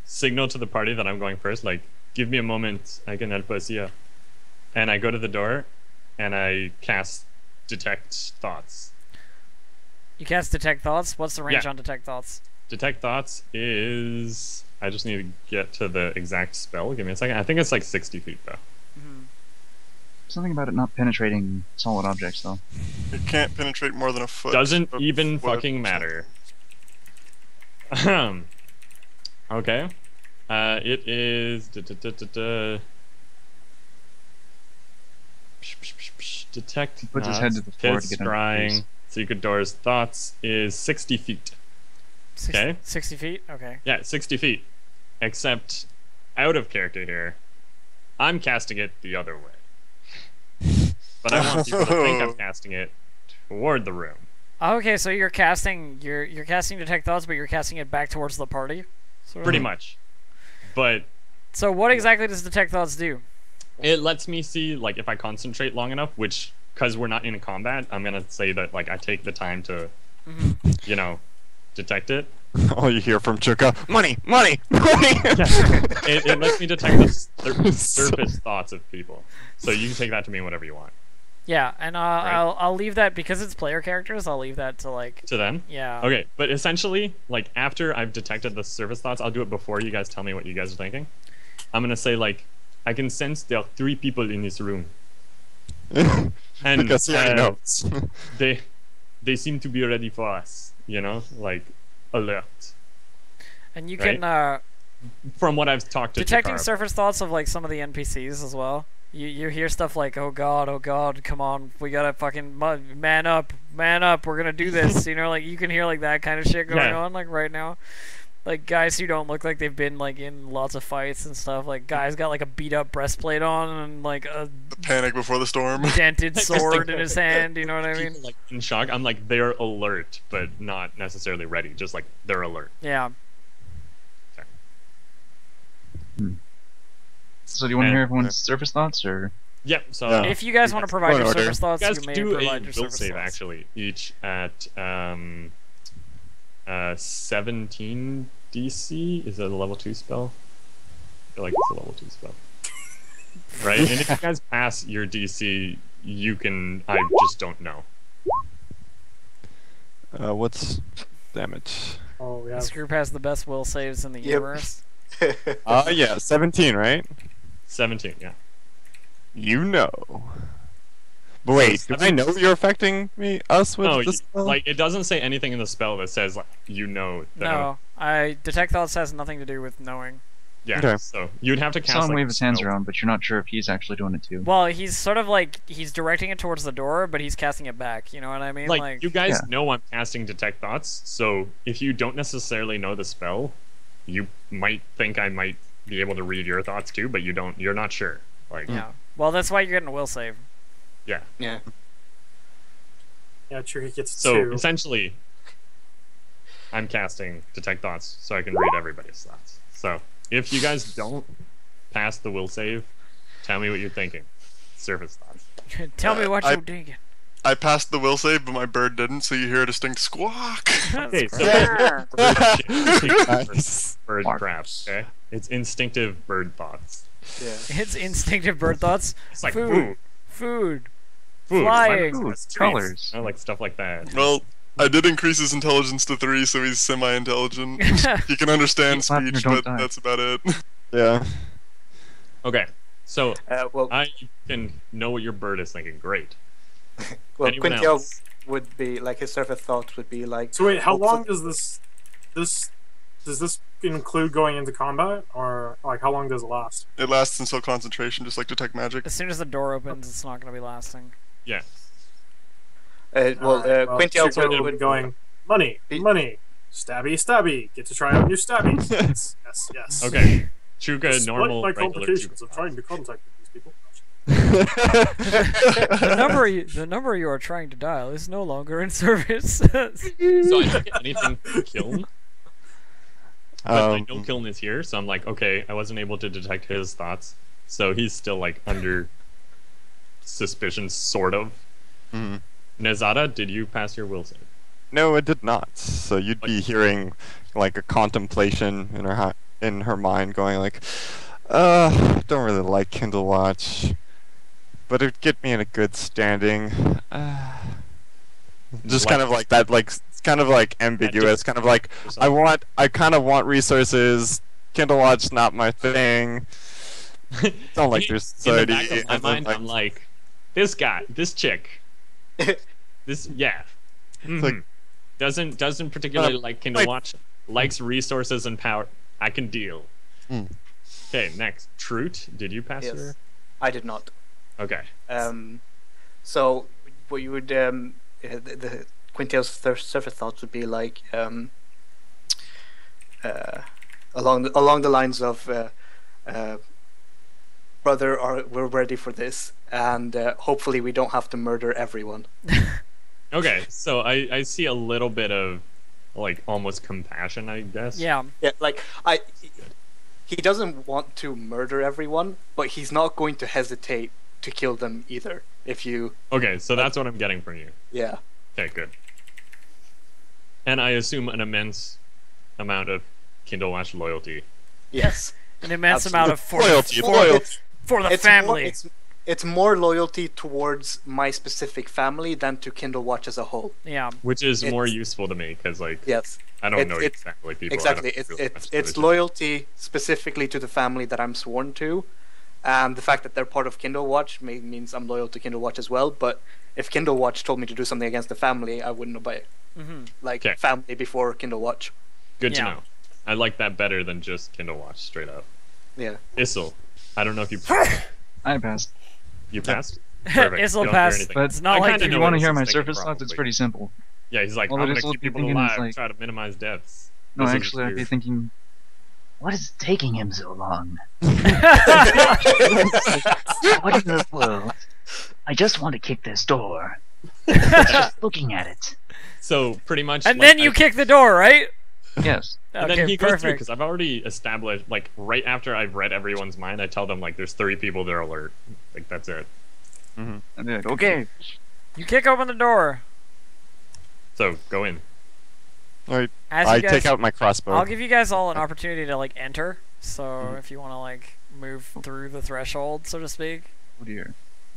[SPEAKER 3] signal to the party that I'm going first. Like, give me a moment, I can help us here. And I go to the door, and I cast Detect Thoughts.
[SPEAKER 1] you cast Detect Thoughts. What's the range
[SPEAKER 3] Yeah.
[SPEAKER 1] on Detect Thoughts?
[SPEAKER 3] Detect Thoughts is... I just need to get to the exact spell. Give me a second. I think it's like 60 feet, though.
[SPEAKER 7] Something about it not penetrating solid objects, though.
[SPEAKER 4] It can't penetrate more than a foot.
[SPEAKER 3] Doesn't
[SPEAKER 4] of
[SPEAKER 3] even
[SPEAKER 4] what-
[SPEAKER 3] fucking matter. Okay. It is... Detect
[SPEAKER 7] He puts his head to the floor to
[SPEAKER 3] hits,
[SPEAKER 7] get under
[SPEAKER 3] scrying,
[SPEAKER 7] his-
[SPEAKER 3] secret doors, thoughts is 60 feet.
[SPEAKER 1] 60,
[SPEAKER 3] Okay.
[SPEAKER 1] 60 feet? Okay.
[SPEAKER 3] Yeah, 60 feet. Except, out of character here, I'm casting it the other way. But I want people to think I'm casting it toward the room.
[SPEAKER 1] Okay, so you're casting you're casting Detect Thoughts, but you're casting it back towards the party? Sort of?
[SPEAKER 3] Pretty much. But
[SPEAKER 1] So what exactly does Detect Thoughts do?
[SPEAKER 3] it lets me see, like, if I concentrate long enough, which, because we're not in combat, I'm going to say that, like, I take the time to, you know, detect it.
[SPEAKER 6] All you hear from Chuka, money, money, money.
[SPEAKER 3] It lets me detect the surface thoughts of people. So you can take that to mean whatever you want.
[SPEAKER 1] Yeah, and I'll leave that because it's player characters. I'll leave that to like
[SPEAKER 3] To them?
[SPEAKER 1] yeah.
[SPEAKER 3] Okay, but essentially, like, after I've detected the surface thoughts, I'll do it before you guys tell me what you guys are thinking. I'm going to say, like, I can sense there are 3 people in this room. And
[SPEAKER 6] Because he already knows.
[SPEAKER 3] they seem to be ready for us, you know? Like, alert.
[SPEAKER 1] And you
[SPEAKER 3] Right?
[SPEAKER 1] can
[SPEAKER 3] From what I've talked to
[SPEAKER 1] detecting
[SPEAKER 3] Jakar
[SPEAKER 1] surface thoughts of like some of the NPCs as well. You hear stuff like, oh god, come on, we gotta fucking man up, we're gonna do this. You know, like you can hear like that kind of shit going
[SPEAKER 3] Yeah.
[SPEAKER 1] on like right now. like guys who don't look like they've been like in lots of fights and stuff. Like guys got like a beat up breastplate on and like a
[SPEAKER 4] The panic before the storm.
[SPEAKER 1] dented sword in his hand. You know what I mean?
[SPEAKER 3] People, like in shock. I'm like they're alert, but not necessarily ready. Just like they're alert.
[SPEAKER 1] Yeah.
[SPEAKER 7] So do you want to hear everyone's surface thoughts, or?
[SPEAKER 3] Yep. So
[SPEAKER 6] Yeah.
[SPEAKER 1] If you guys want to provide
[SPEAKER 6] Point
[SPEAKER 1] your
[SPEAKER 6] order.
[SPEAKER 1] surface thoughts,
[SPEAKER 3] you guys
[SPEAKER 1] you may
[SPEAKER 3] do
[SPEAKER 1] provide
[SPEAKER 3] a
[SPEAKER 1] your
[SPEAKER 3] will
[SPEAKER 1] surface
[SPEAKER 3] save
[SPEAKER 1] thoughts.
[SPEAKER 3] actually, each at 17 DC. Is that a level 2 spell? I feel like it's a level 2 spell. Right? And if you guys pass your DC, you can. I just don't know.
[SPEAKER 6] What's damage?
[SPEAKER 5] Oh, yeah.
[SPEAKER 1] This group has the best will saves in the
[SPEAKER 2] Yep.
[SPEAKER 1] universe.
[SPEAKER 6] Yeah, 17, right?
[SPEAKER 3] 17. Yeah.
[SPEAKER 6] You know. But wait,
[SPEAKER 3] So
[SPEAKER 6] do I know you're affecting us with
[SPEAKER 3] No,
[SPEAKER 6] this spell?
[SPEAKER 3] like it doesn't say anything in the spell that says like you know. That
[SPEAKER 1] No, detect thoughts has nothing to do with knowing.
[SPEAKER 3] Yeah.
[SPEAKER 6] Okay.
[SPEAKER 3] So you'd have to
[SPEAKER 7] I
[SPEAKER 3] cast.
[SPEAKER 7] saw him
[SPEAKER 3] like,
[SPEAKER 7] wave his hands
[SPEAKER 3] spell.
[SPEAKER 7] around, but you're not sure if he's actually doing it too.
[SPEAKER 1] Well, he's sort of like he's directing it towards the door, but he's casting it back. You know what I mean?
[SPEAKER 3] Like you guys
[SPEAKER 7] Yeah.
[SPEAKER 3] know I'm casting detect thoughts, so if you don't necessarily know the spell, you might think I might be able to read your thoughts too, but you don't. You're not sure. Like
[SPEAKER 1] Yeah. Well, that's why you're getting a will save.
[SPEAKER 3] yeah.
[SPEAKER 2] Yeah.
[SPEAKER 5] Yeah, Tricky gets
[SPEAKER 3] So
[SPEAKER 5] 2.
[SPEAKER 3] essentially, I'm casting detect thoughts so I can read everybody's thoughts. So if you guys don't pass the will save, tell me what you're thinking. Surface thoughts.
[SPEAKER 1] Tell me what
[SPEAKER 4] I-
[SPEAKER 1] you're thinking.
[SPEAKER 4] I passed the will save, but my bird didn't, so you hear a distinct squawk.
[SPEAKER 3] Okay, so
[SPEAKER 6] Nice.
[SPEAKER 3] bird crap. Okay, it's instinctive bird thoughts.
[SPEAKER 2] Yeah.
[SPEAKER 1] It's instinctive bird thoughts.
[SPEAKER 3] It's like
[SPEAKER 1] Food. Food.
[SPEAKER 3] food,
[SPEAKER 1] Flying.
[SPEAKER 3] food,
[SPEAKER 7] Food,
[SPEAKER 3] streets,
[SPEAKER 7] colors.
[SPEAKER 3] you know, like stuff like that.
[SPEAKER 4] Well, I did increase his intelligence to 3, so he's semi-intelligent. He can understand
[SPEAKER 7] Keep laughing or
[SPEAKER 4] speech,
[SPEAKER 7] don't
[SPEAKER 4] but
[SPEAKER 7] die.
[SPEAKER 4] that's about it.
[SPEAKER 6] Yeah.
[SPEAKER 3] Okay, so
[SPEAKER 2] Well,
[SPEAKER 3] I can know what your bird is thinking. Great.
[SPEAKER 2] well,
[SPEAKER 3] anyone
[SPEAKER 2] Quintel
[SPEAKER 3] else?
[SPEAKER 2] would be like his surface thoughts would be like.
[SPEAKER 5] So wait, how
[SPEAKER 2] hopefully-
[SPEAKER 5] long does this does this include going into combat, or like how long does it last?
[SPEAKER 4] It lasts until concentration, just like detect magic.
[SPEAKER 1] As soon as the door opens, it's not going to be lasting.
[SPEAKER 3] Yeah.
[SPEAKER 2] Well,
[SPEAKER 5] Alright,
[SPEAKER 2] Quintel
[SPEAKER 5] Chico
[SPEAKER 2] would
[SPEAKER 5] would be going money,
[SPEAKER 2] Be-
[SPEAKER 5] money, stabby, stabby. Get to try out new stabbies. Yes, yes, yes.
[SPEAKER 3] Okay. Chuka,
[SPEAKER 5] Despite
[SPEAKER 3] normal,
[SPEAKER 5] my
[SPEAKER 3] regular
[SPEAKER 5] complications
[SPEAKER 3] Chuka.
[SPEAKER 5] of trying to contact these people.
[SPEAKER 1] The number you are trying to dial is no longer in service.
[SPEAKER 3] So I don't get anything from Kiln, but I know
[SPEAKER 6] Um,
[SPEAKER 3] Kiln is here, so I'm like, okay, I wasn't able to detect his thoughts, so he's still like under suspicion, sort of.
[SPEAKER 6] mhm.
[SPEAKER 3] Nezada, did you pass your will save?
[SPEAKER 6] No, it did not. So you'd be hearing like a contemplation in in her mind, going like, don't really like Kindle Watch, but it'd get me in a good standing. Just kind of like that, like it's kind of like ambiguous, kind of like I kind of want resources. Kindle Watch not my thing. Don't like their
[SPEAKER 3] In the
[SPEAKER 6] society.
[SPEAKER 3] back of my
[SPEAKER 6] and then,
[SPEAKER 3] mind, I'm like, this guy, this chick, this yeah,
[SPEAKER 6] like-
[SPEAKER 3] mhm. doesn't particularly like Kindle
[SPEAKER 6] like-
[SPEAKER 3] Watch, likes resources and power. I can deal.
[SPEAKER 6] Hmm.
[SPEAKER 3] Okay, next, Trute, did you pass
[SPEAKER 2] Yes.
[SPEAKER 3] your?
[SPEAKER 2] I did not.
[SPEAKER 3] Okay.
[SPEAKER 2] So what you would the Quintel's surface thoughts would be like along the lines of brother, we're ready for this, and hopefully we don't have to murder everyone.
[SPEAKER 3] Okay, so I see a little bit of like almost compassion, I guess.
[SPEAKER 1] Yeah.
[SPEAKER 2] Yeah, like he doesn't want to murder everyone, but he's not going to hesitate to kill them either. If you,
[SPEAKER 3] Okay, so that's what I'm getting from you.
[SPEAKER 2] yeah,
[SPEAKER 3] Okay, good. And I assume an immense amount of Kindle Watch loyalty.
[SPEAKER 2] yes.
[SPEAKER 1] An immense
[SPEAKER 2] Absolutely.
[SPEAKER 1] amount of for,
[SPEAKER 6] Loyalty,
[SPEAKER 1] for,
[SPEAKER 6] loyalty.
[SPEAKER 1] for the
[SPEAKER 2] It's
[SPEAKER 1] family.
[SPEAKER 2] More, it's more loyalty towards my specific family than to Kindle Watch as a whole.
[SPEAKER 1] Yeah.
[SPEAKER 3] Which is more
[SPEAKER 2] It's-
[SPEAKER 3] usul to me, because like
[SPEAKER 2] Yes,
[SPEAKER 3] I don't
[SPEAKER 2] It's-
[SPEAKER 3] know your
[SPEAKER 2] it's-
[SPEAKER 3] family people. I
[SPEAKER 2] exactly.
[SPEAKER 3] don't
[SPEAKER 2] It's
[SPEAKER 3] really
[SPEAKER 2] it's
[SPEAKER 3] much
[SPEAKER 2] it's
[SPEAKER 3] religion.
[SPEAKER 2] loyalty specifically to the family that I'm sworn to, and the fact that they're part of Kindle Watch means I'm loyal to Kindle Watch as well. But if Kindle Watch told me to do something against the family, I wouldn't obey it.
[SPEAKER 1] Mm-hmm.
[SPEAKER 2] Like
[SPEAKER 3] Okay.
[SPEAKER 2] family before Kindle Watch.
[SPEAKER 3] Good to
[SPEAKER 1] Yeah.
[SPEAKER 3] know. I like that better than just Kindle Watch, straight up.
[SPEAKER 2] Yeah.
[SPEAKER 3] Issel, I don't know if you
[SPEAKER 7] I passed.
[SPEAKER 3] you passed. Perfect. You
[SPEAKER 1] Is'll
[SPEAKER 3] don't hear
[SPEAKER 1] pass.
[SPEAKER 3] anything.
[SPEAKER 7] But
[SPEAKER 1] It's not
[SPEAKER 3] I
[SPEAKER 1] like
[SPEAKER 3] kinda
[SPEAKER 7] if
[SPEAKER 3] know
[SPEAKER 7] you
[SPEAKER 3] what
[SPEAKER 7] want to
[SPEAKER 3] this
[SPEAKER 7] hear
[SPEAKER 3] is
[SPEAKER 7] my
[SPEAKER 3] thinking,
[SPEAKER 7] surface thoughts, it's
[SPEAKER 3] probably.
[SPEAKER 7] pretty simple.
[SPEAKER 3] Yeah, he's like,
[SPEAKER 7] Well,
[SPEAKER 3] I'm
[SPEAKER 7] it
[SPEAKER 3] gonna
[SPEAKER 7] is what
[SPEAKER 3] keep
[SPEAKER 7] you're
[SPEAKER 3] people
[SPEAKER 7] thinking is
[SPEAKER 3] alive,
[SPEAKER 7] like-
[SPEAKER 3] try to minimize deaths.
[SPEAKER 7] No,
[SPEAKER 3] This is
[SPEAKER 7] actually, I'd be
[SPEAKER 3] weird.
[SPEAKER 7] thinking,
[SPEAKER 8] What is taking him so long? What in the world? I just want to kick this door. Just looking at it.
[SPEAKER 3] So pretty much.
[SPEAKER 1] And
[SPEAKER 3] like,
[SPEAKER 1] then you kick the door, right?
[SPEAKER 7] yes.
[SPEAKER 3] And
[SPEAKER 1] Okay,
[SPEAKER 3] then he goes through
[SPEAKER 1] perfect.
[SPEAKER 3] because I've already established, like, right after I've read everyone's mind, I tell them like there's 3 people that are alert. Like that's it.
[SPEAKER 7] And they're like, okay.
[SPEAKER 1] You kick open the door.
[SPEAKER 3] So go in.
[SPEAKER 6] Alright,
[SPEAKER 1] As
[SPEAKER 6] I
[SPEAKER 1] you guys,
[SPEAKER 6] take out my crossbow.
[SPEAKER 1] I'll give you guys all an opportunity to like enter. So if you want to like move through the threshold, so to speak,
[SPEAKER 7] Oh dear.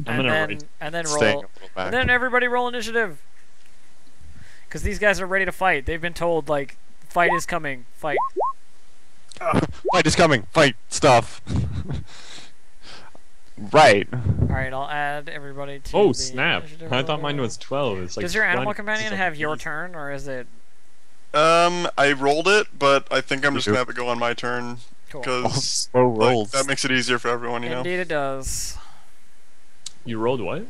[SPEAKER 3] I'm
[SPEAKER 1] and
[SPEAKER 3] gonna
[SPEAKER 1] then
[SPEAKER 3] write.
[SPEAKER 1] and then
[SPEAKER 6] Staying
[SPEAKER 1] roll,
[SPEAKER 6] a little
[SPEAKER 1] and
[SPEAKER 6] back.
[SPEAKER 1] then everybody roll initiative. Because these guys are ready to fight. They've been told like fight is coming. Fight.
[SPEAKER 6] Fight is coming! Fight! Stuff! Right.
[SPEAKER 1] All right, I'll add everybody to.
[SPEAKER 3] Oh
[SPEAKER 1] the
[SPEAKER 3] snap!
[SPEAKER 1] initiative
[SPEAKER 3] I thought mine
[SPEAKER 1] order.
[SPEAKER 3] was 12. It's like.
[SPEAKER 1] Does your animal
[SPEAKER 3] 20.
[SPEAKER 1] companion
[SPEAKER 3] It's
[SPEAKER 1] have
[SPEAKER 3] like
[SPEAKER 1] your
[SPEAKER 3] 80.
[SPEAKER 1] turn, or is it
[SPEAKER 4] I rolled it, but I think I'm just
[SPEAKER 6] You
[SPEAKER 4] gonna
[SPEAKER 6] do.
[SPEAKER 4] have it go on my turn
[SPEAKER 1] cool?
[SPEAKER 4] because
[SPEAKER 6] Slow rolls.
[SPEAKER 4] that makes it easier for everyone. You know,
[SPEAKER 1] Indeed, it does.
[SPEAKER 3] You rolled what?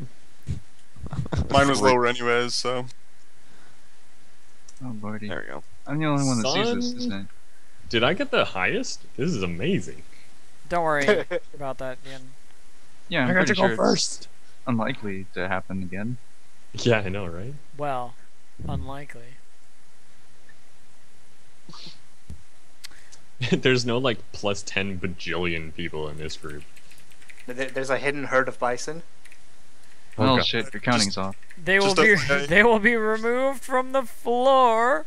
[SPEAKER 4] mine was lower anyways, so
[SPEAKER 7] Oh lordy.
[SPEAKER 6] There we go.
[SPEAKER 7] I'm the only one that sees this,
[SPEAKER 3] Son.
[SPEAKER 7] isn't it?
[SPEAKER 3] Did I get the highest? This is amazing.
[SPEAKER 1] Don't worry about that, Ian.
[SPEAKER 7] Yeah, I'm
[SPEAKER 3] I got
[SPEAKER 7] pretty
[SPEAKER 3] to go
[SPEAKER 7] sure
[SPEAKER 3] first.
[SPEAKER 7] it's unlikely to happen again.
[SPEAKER 3] Yeah, I know, right?
[SPEAKER 1] Well, unlikely.
[SPEAKER 3] There's no like plus 10 bajillion people in this group.
[SPEAKER 2] There's a hidden herd of bison.
[SPEAKER 7] Oh
[SPEAKER 3] God.
[SPEAKER 7] shit, your counting's off.
[SPEAKER 1] They will
[SPEAKER 4] Just
[SPEAKER 1] be
[SPEAKER 4] FYI.
[SPEAKER 1] they will be removed from the floor.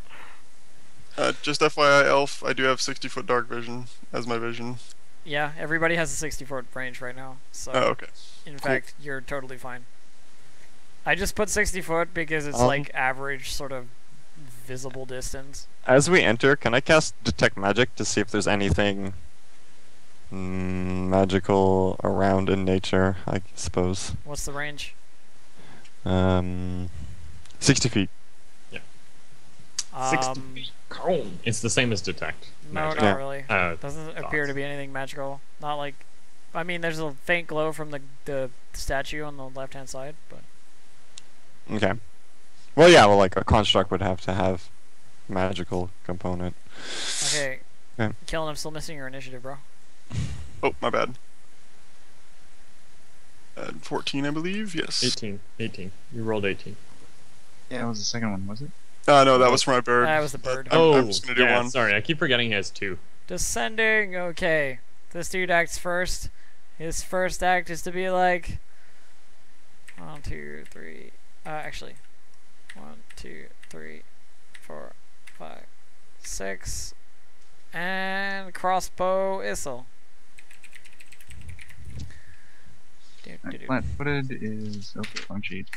[SPEAKER 4] just FYI, Elf, I do have 60-foot dark vision as my vision.
[SPEAKER 1] Yeah, everybody has a 60-foot range right now. So
[SPEAKER 4] Oh, okay.
[SPEAKER 1] in fact, you're totally fine. I just put 60 foot because it's
[SPEAKER 6] Um,
[SPEAKER 1] like average sort of visible distance.
[SPEAKER 6] As we enter, can I cast Detect Magic to see if there's anything magical around in nature, I suppose?
[SPEAKER 1] What's the range?
[SPEAKER 6] 60 feet.
[SPEAKER 3] 60 feet. It's the same as detect.
[SPEAKER 1] No,
[SPEAKER 3] magic.
[SPEAKER 1] not
[SPEAKER 6] Yeah.
[SPEAKER 1] really.
[SPEAKER 3] Uh,
[SPEAKER 1] Doesn't appear to be anything magical. Not like, I mean, there's a faint glow from the statue on the left-hand side, but
[SPEAKER 6] Okay. Well, yeah, well, like, a construct would have to have magical component.
[SPEAKER 1] okay.
[SPEAKER 6] Okay.
[SPEAKER 1] Kellen, I'm still missing your initiative, bro.
[SPEAKER 4] Oh, my bad. 14, I believe. Yes.
[SPEAKER 3] 18. 18. You rolled 18.
[SPEAKER 7] That was the second one, was it?
[SPEAKER 4] No, that was for my bird.
[SPEAKER 1] That was the bird.
[SPEAKER 4] I'm just gonna do
[SPEAKER 3] yeah,
[SPEAKER 4] one.
[SPEAKER 3] sorry. I keep forgetting he has 2.
[SPEAKER 1] Descending. Okay. This dude acts first. His first act is to be like 1, 2, 3. Actually, 1, 2, 3, 4, 5, 6, and crossbow Issel.
[SPEAKER 7] Alright, flat-footed is oh, cheat.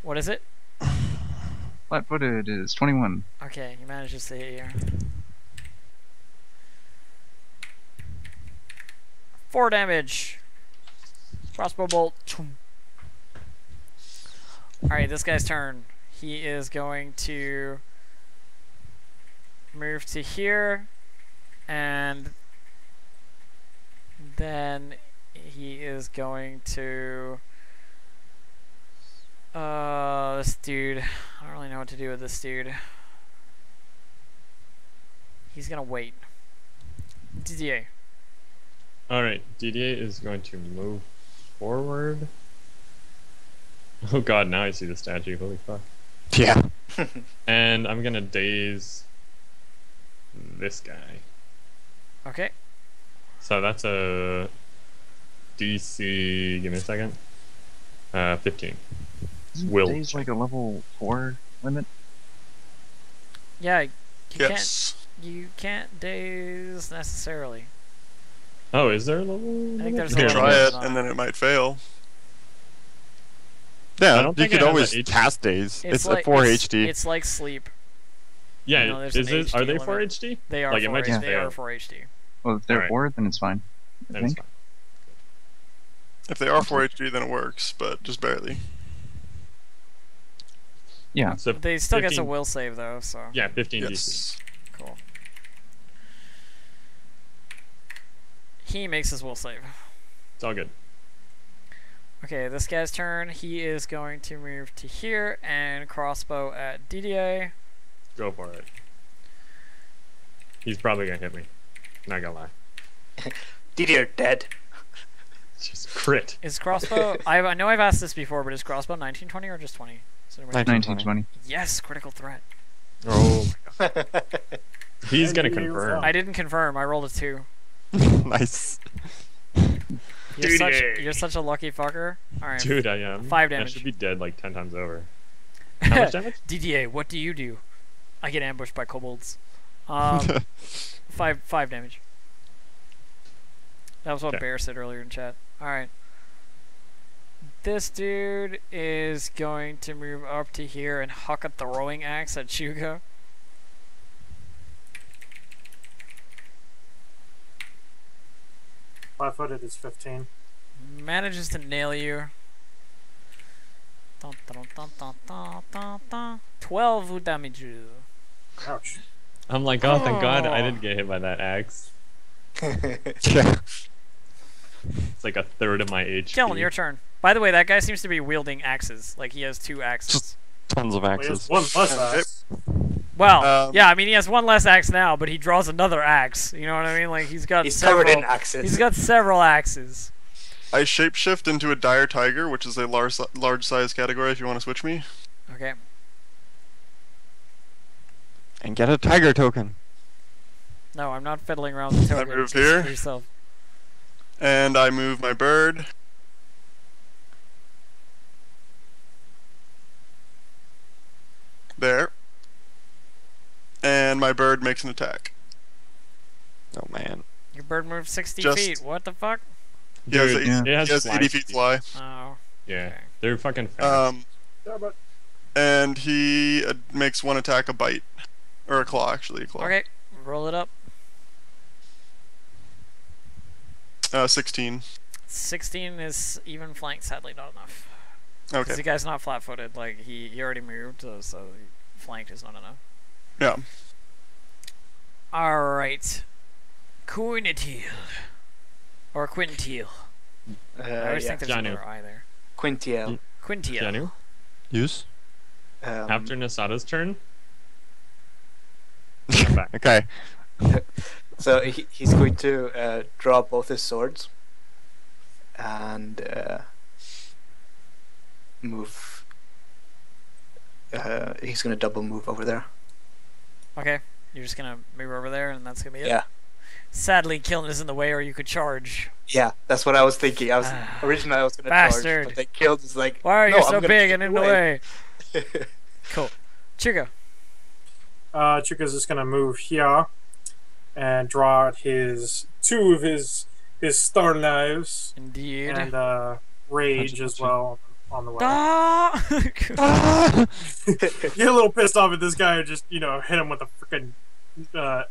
[SPEAKER 1] What is it?
[SPEAKER 7] Flat-footed is 21.
[SPEAKER 1] Okay, he manages to hit you. 4 damage. Crossbow bolt. Alright, this guy's turn. He is going to move to here, and then he is going to this dude. I don't really know what to do with this dude. He's gonna wait. Didier.
[SPEAKER 3] Alright, Didier is going to move forward. Oh god, now I see the statue. Holy fuck.
[SPEAKER 6] Yeah.
[SPEAKER 3] And I'm gonna daze this guy.
[SPEAKER 1] Okay.
[SPEAKER 3] So that's a DC. Give me a second. 15. Will.
[SPEAKER 7] Days like a level 4 limit?
[SPEAKER 1] Yeah,
[SPEAKER 4] Yes.
[SPEAKER 1] you can't daze necessarily.
[SPEAKER 3] Oh, is there a level?
[SPEAKER 1] I think there's
[SPEAKER 4] You
[SPEAKER 1] a
[SPEAKER 4] can
[SPEAKER 1] level
[SPEAKER 4] try
[SPEAKER 1] limit
[SPEAKER 4] it,
[SPEAKER 1] on
[SPEAKER 4] and then it might fail.
[SPEAKER 3] I
[SPEAKER 6] Yeah,
[SPEAKER 3] don't
[SPEAKER 6] you
[SPEAKER 3] think it
[SPEAKER 6] could
[SPEAKER 3] has
[SPEAKER 6] always
[SPEAKER 3] a HD.
[SPEAKER 6] cast days. It's
[SPEAKER 1] like
[SPEAKER 6] at 4
[SPEAKER 1] it's,
[SPEAKER 6] HD.
[SPEAKER 1] It's like sleep.
[SPEAKER 3] Yeah,
[SPEAKER 1] You know, there's
[SPEAKER 3] is
[SPEAKER 1] an
[SPEAKER 3] it? Are
[SPEAKER 1] HD
[SPEAKER 3] they
[SPEAKER 1] limit.
[SPEAKER 3] 4 HD?
[SPEAKER 1] They are
[SPEAKER 3] Like, it
[SPEAKER 1] 4
[SPEAKER 3] might
[SPEAKER 1] HD.
[SPEAKER 3] just
[SPEAKER 1] They
[SPEAKER 3] fail.
[SPEAKER 1] are 4 HD.
[SPEAKER 7] Well, if they're
[SPEAKER 3] Alright.
[SPEAKER 7] 4, then it's fine. I
[SPEAKER 3] That's
[SPEAKER 7] think.
[SPEAKER 3] fine.
[SPEAKER 4] If they are 4 HD, then it works, but just barely.
[SPEAKER 7] Yeah.
[SPEAKER 3] So
[SPEAKER 1] They still gets a
[SPEAKER 3] 15
[SPEAKER 1] will save though, so
[SPEAKER 3] Yeah, 15 DC.
[SPEAKER 4] Yes.
[SPEAKER 1] cool. He makes his will save.
[SPEAKER 3] It's all good.
[SPEAKER 1] Okay, this guy's turn. He is going to move to here and crossbow at Didier.
[SPEAKER 3] Go for it. He's probably gonna hit me. Not gonna lie.
[SPEAKER 2] Didier dead.
[SPEAKER 3] Just crit.
[SPEAKER 1] Is crossbow? I know I've asked this before, but is crossbow 1920 or just 20? Is it
[SPEAKER 7] 1920.
[SPEAKER 1] Yes, critical threat.
[SPEAKER 3] Oh. He's gonna
[SPEAKER 5] And he was
[SPEAKER 3] confirm.
[SPEAKER 5] out.
[SPEAKER 1] I didn't confirm. I rolled a 2.
[SPEAKER 6] Nice.
[SPEAKER 1] You're such a lucky fucker. All right.
[SPEAKER 3] Dude, I am.
[SPEAKER 1] 5
[SPEAKER 3] I
[SPEAKER 1] damage.
[SPEAKER 3] should be dead like 10 times over. How much damage?
[SPEAKER 1] DDA, what do you do? I get ambushed by kobolds. 5 damage. That was what
[SPEAKER 3] Okay.
[SPEAKER 1] Bear said earlier in chat. Alright. This dude is going to move up to here and huck a throwing axe at Chuga.
[SPEAKER 5] Flat-footed is 15.
[SPEAKER 1] Manages to nail you. Dun, dun, dun, dun, dun, dun, dun. 12 damage.
[SPEAKER 5] Ouch.
[SPEAKER 3] I'm like, oh, thank God I didn't get hit by that axe.
[SPEAKER 6] Yeah.
[SPEAKER 3] It's like a third of my HP.
[SPEAKER 1] Kellen, your turn. By the way, that guy seems to be wielding axes. Like, he has 2 axes.
[SPEAKER 6] Tons of
[SPEAKER 5] Well, he has
[SPEAKER 6] axes.
[SPEAKER 5] one less axe.
[SPEAKER 1] Well,
[SPEAKER 4] Um,
[SPEAKER 1] yeah, I mean, he has 1 less axe now, but he draws another axe. You know what I mean? Like, he's got
[SPEAKER 2] He's
[SPEAKER 1] several...
[SPEAKER 2] covered in axes.
[SPEAKER 1] He's got several axes.
[SPEAKER 4] I shapeshift into a dire tiger, which is a large size category. If you want to switch me,
[SPEAKER 1] Okay.
[SPEAKER 6] And get a tiger token.
[SPEAKER 1] No, I'm not fiddling around with the token.
[SPEAKER 4] move
[SPEAKER 1] Just
[SPEAKER 4] here.
[SPEAKER 1] for yourself.
[SPEAKER 4] and I move my bird. There. And my bird makes an attack.
[SPEAKER 6] Oh man.
[SPEAKER 1] Your bird moves 60
[SPEAKER 4] Just-
[SPEAKER 1] feet. What the fuck?
[SPEAKER 4] He has,
[SPEAKER 3] Dude,
[SPEAKER 7] yeah.
[SPEAKER 3] it
[SPEAKER 4] he
[SPEAKER 3] has
[SPEAKER 4] has
[SPEAKER 3] fly
[SPEAKER 4] 80 feet
[SPEAKER 3] speed.
[SPEAKER 4] fly.
[SPEAKER 1] Oh.
[SPEAKER 3] Yeah,
[SPEAKER 1] Okay.
[SPEAKER 3] they're fucking fast.
[SPEAKER 5] Yeah, but
[SPEAKER 4] And he makes one attack a bite. Or a claw, actually. A claw.
[SPEAKER 1] Okay. Roll it up.
[SPEAKER 4] 16.
[SPEAKER 1] 16 is even flanked. Sadly, not enough. Because
[SPEAKER 4] Okay.
[SPEAKER 1] the guy's not flat-footed. Like, he already moved, so flanked is not enough.
[SPEAKER 4] Yeah.
[SPEAKER 1] Alright. Quintil. Or Quintil. I always think there's
[SPEAKER 3] Janu.
[SPEAKER 1] another I there.
[SPEAKER 2] Quintiel.
[SPEAKER 1] Quintil.
[SPEAKER 3] Janu,
[SPEAKER 6] Use.
[SPEAKER 3] after Nasada's turn, come back.
[SPEAKER 6] Okay.
[SPEAKER 2] So he's going to draw both his swords and move. He's going to double move over there.
[SPEAKER 1] Okay. You're just gonna move over there, and that's gonna be it?
[SPEAKER 2] Yeah.
[SPEAKER 1] Sadly, killing is in the way, or you could charge.
[SPEAKER 2] Yeah, that's what I was thinking. Originally I was going to charge,
[SPEAKER 1] Bastard.
[SPEAKER 2] but they killed. Is like,
[SPEAKER 1] Why are
[SPEAKER 2] no,
[SPEAKER 1] you
[SPEAKER 2] I'm
[SPEAKER 1] so
[SPEAKER 2] gonna
[SPEAKER 1] big
[SPEAKER 2] keep
[SPEAKER 1] and
[SPEAKER 2] it
[SPEAKER 1] in the way?
[SPEAKER 2] away.
[SPEAKER 1] Cool. Chuga.
[SPEAKER 5] Chuka's just gonna move here and draw out two of his star knives
[SPEAKER 1] Indeed.
[SPEAKER 5] and rage as well on the way.
[SPEAKER 1] Ah!
[SPEAKER 5] Get a little pissed off at this guy and just hit him with a freaking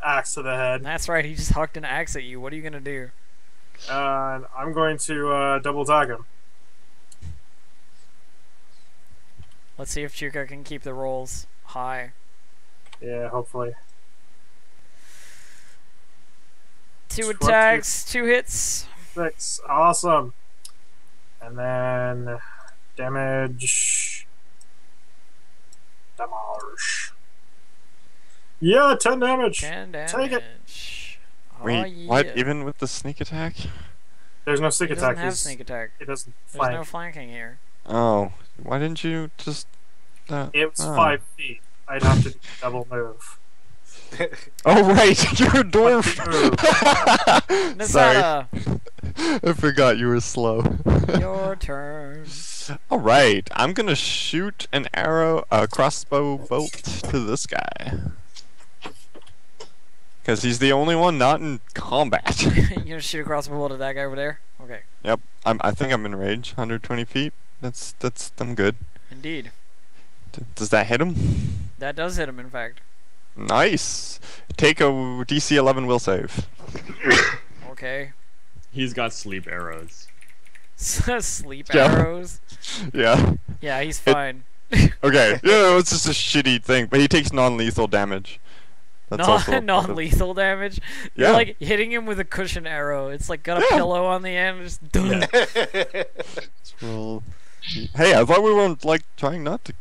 [SPEAKER 5] axe to the head.
[SPEAKER 1] That's right, he just hucked an axe at you. What are you gonna do?
[SPEAKER 5] And I'm going to double tag him.
[SPEAKER 1] Let's see if Chuka can keep the rolls high.
[SPEAKER 5] Yeah, hopefully.
[SPEAKER 1] 2 attacks, 2 hits.
[SPEAKER 5] 6. Awesome. And then damage. Damage. Yeah, 10 damage.
[SPEAKER 1] 10 damage.
[SPEAKER 5] Take it.
[SPEAKER 1] Oh,
[SPEAKER 6] Wait,
[SPEAKER 1] yeah.
[SPEAKER 6] what? Even with the sneak attack?
[SPEAKER 5] There's no sneak
[SPEAKER 1] He
[SPEAKER 5] attack.
[SPEAKER 1] doesn't have sneak attack.
[SPEAKER 5] He doesn't
[SPEAKER 1] There's
[SPEAKER 5] flank.
[SPEAKER 1] no flanking here.
[SPEAKER 6] Oh, why didn't you just?
[SPEAKER 5] It was
[SPEAKER 6] oh.
[SPEAKER 5] 5 feet. I'd have to do a double move.
[SPEAKER 6] Oh right, you're a dwarf. Sorry,
[SPEAKER 1] Nasada,
[SPEAKER 6] I forgot you were slow.
[SPEAKER 1] your turn.
[SPEAKER 6] All right, I'm gonna shoot an arrow, a crossbow bolt to this guy, because he's the only one not in combat.
[SPEAKER 1] You gonna shoot across the bolt at that guy over there? Okay.
[SPEAKER 6] Yep, I think I'm in range, 120 feet. I'm good.
[SPEAKER 1] Indeed.
[SPEAKER 6] Does that hit him?
[SPEAKER 1] That does hit him, in fact.
[SPEAKER 6] Nice. Take a DC 11 will save.
[SPEAKER 1] Okay.
[SPEAKER 3] He's got sleep arrows.
[SPEAKER 1] Sleep
[SPEAKER 6] Yeah.
[SPEAKER 1] arrows.
[SPEAKER 6] Yeah.
[SPEAKER 1] Yeah, he's fine.
[SPEAKER 6] Okay. Yeah, it's just a shitty thing, but he takes non-lethal damage. That's also
[SPEAKER 1] Non-lethal damage.
[SPEAKER 6] Yeah.
[SPEAKER 1] You're like hitting him with a cushion arrow. It's like got a
[SPEAKER 6] Yeah.
[SPEAKER 1] pillow on the end. Just dun.
[SPEAKER 6] Well, hey, I thought we weren't like trying not to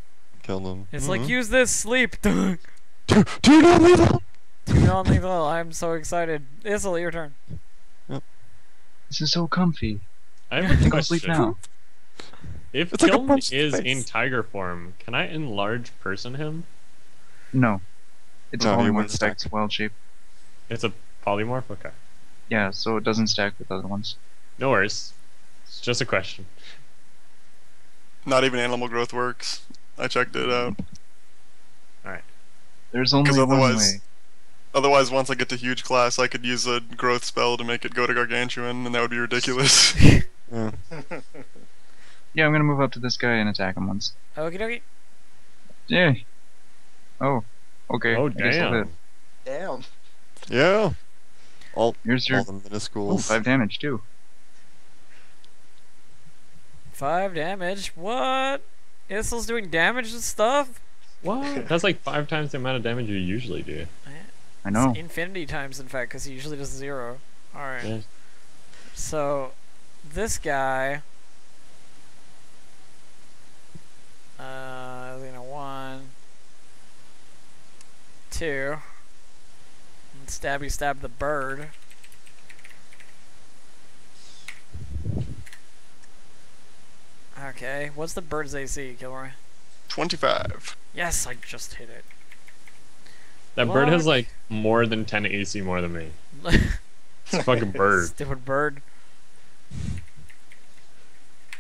[SPEAKER 6] kill them.
[SPEAKER 1] It's like use this sleep. Dun.
[SPEAKER 6] Two non-lethal.
[SPEAKER 1] Two non-lethal. I'm so excited. Issel, your turn.
[SPEAKER 7] This is so comfy.
[SPEAKER 3] I have a
[SPEAKER 7] Go sleep
[SPEAKER 3] question.
[SPEAKER 7] now.
[SPEAKER 3] If
[SPEAKER 6] It's like a
[SPEAKER 3] Kiln
[SPEAKER 6] punch to the
[SPEAKER 3] is
[SPEAKER 6] face.
[SPEAKER 3] in tiger form, can I enlarge person him?
[SPEAKER 7] No. It's
[SPEAKER 6] No,
[SPEAKER 7] a
[SPEAKER 6] you
[SPEAKER 7] polymorph
[SPEAKER 6] wouldn't stack.
[SPEAKER 7] effect, wild shape.
[SPEAKER 3] It's a polymorph? Okay.
[SPEAKER 7] Yeah, so it doesn't stack with other ones.
[SPEAKER 3] No worries. It's just a question.
[SPEAKER 4] Not even animal growth works. I checked it out.
[SPEAKER 7] There's only
[SPEAKER 4] 'Cause
[SPEAKER 7] one
[SPEAKER 4] otherwise-
[SPEAKER 7] way.
[SPEAKER 4] Otherwise, once I get to huge class, I could use a growth spell to make it go to gargantuan, and that would be ridiculous.
[SPEAKER 6] Yeah.
[SPEAKER 7] Yeah, I'm gonna move up to this guy and attack him once.
[SPEAKER 1] Okie dokie.
[SPEAKER 7] Yeah. Oh. Okay.
[SPEAKER 3] Oh,
[SPEAKER 7] I guess I'll hit.
[SPEAKER 2] Damn.
[SPEAKER 6] Yeah. All
[SPEAKER 7] Here's your
[SPEAKER 6] the
[SPEAKER 7] oh,
[SPEAKER 6] minuscules.
[SPEAKER 7] 5 damage too.
[SPEAKER 1] 5 damage. What? Issel's doing damage and stuff?
[SPEAKER 3] What? That's like 5 times the amount of damage you usually do.
[SPEAKER 7] I know.
[SPEAKER 1] It's infinity times, in fact, because he usually does 0. Alright.
[SPEAKER 3] Yeah.
[SPEAKER 1] So, this guy... you know, 1... 2... And stab the bird. Okay, what's the bird's AC, Kilroy?
[SPEAKER 4] 25.
[SPEAKER 1] Yes, I just hit it.
[SPEAKER 3] That bird has
[SPEAKER 1] What?
[SPEAKER 3] like more than 10 AC more than me. It's a fucking bird.
[SPEAKER 1] Stupid bird.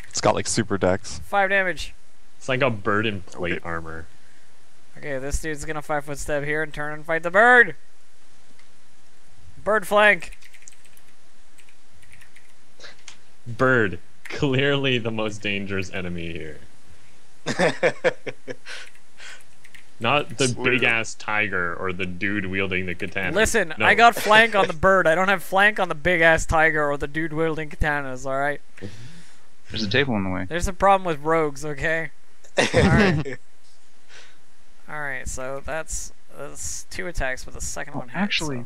[SPEAKER 6] It's got like super decks.
[SPEAKER 1] 5 damage.
[SPEAKER 3] It's like a bird in plate
[SPEAKER 4] Okay.
[SPEAKER 3] armor.
[SPEAKER 1] Okay, this dude's gonna 5-foot step here and turn and fight the bird. Bird flank.
[SPEAKER 3] Bird, clearly the most dangerous enemy here. Not the
[SPEAKER 4] Swear.
[SPEAKER 3] big ass tiger or the dude wielding the katana.
[SPEAKER 1] Listen,
[SPEAKER 3] No.
[SPEAKER 1] I got flank on the bird. I don't have flank on the big ass tiger or the dude wielding katanas. All right.
[SPEAKER 7] There's a table in the way.
[SPEAKER 1] There's a problem with rogues. Okay. Alright. All right. So that's 2 attacks, but the second
[SPEAKER 7] Oh,
[SPEAKER 1] one hit.
[SPEAKER 7] actually,
[SPEAKER 1] so-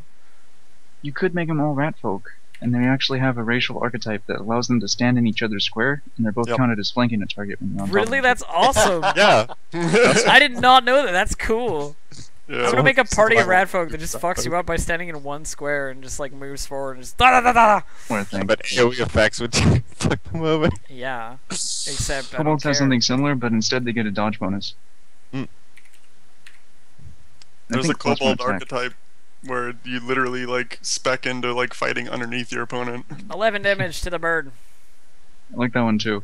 [SPEAKER 7] you could make them all rat folk, and they actually have a racial archetype that allows them to stand in each other's square, and they're both
[SPEAKER 6] Yep.
[SPEAKER 7] counted as flanking a target when you're on top
[SPEAKER 1] Really,
[SPEAKER 7] of
[SPEAKER 1] that's awesome.
[SPEAKER 6] Yeah.
[SPEAKER 1] I did not know that. That's cool. I'm
[SPEAKER 4] Yeah.
[SPEAKER 1] gonna make a party of
[SPEAKER 6] survival.
[SPEAKER 1] radfolk that just fucks you up by standing in one square and just like moves forward and just da da da da.
[SPEAKER 7] What I think.
[SPEAKER 6] But AoE effects would fuck them over.
[SPEAKER 1] Yeah. Except I don't
[SPEAKER 7] Kobolds
[SPEAKER 1] care.
[SPEAKER 7] have something similar, but instead they get a dodge bonus.
[SPEAKER 6] Hmm.
[SPEAKER 7] I
[SPEAKER 4] There's a
[SPEAKER 7] think plus one
[SPEAKER 4] kobold
[SPEAKER 7] attack.
[SPEAKER 4] archetype where you literally like spec into like fighting underneath your opponent.
[SPEAKER 1] 11 damage to the bird.
[SPEAKER 7] I like that one too.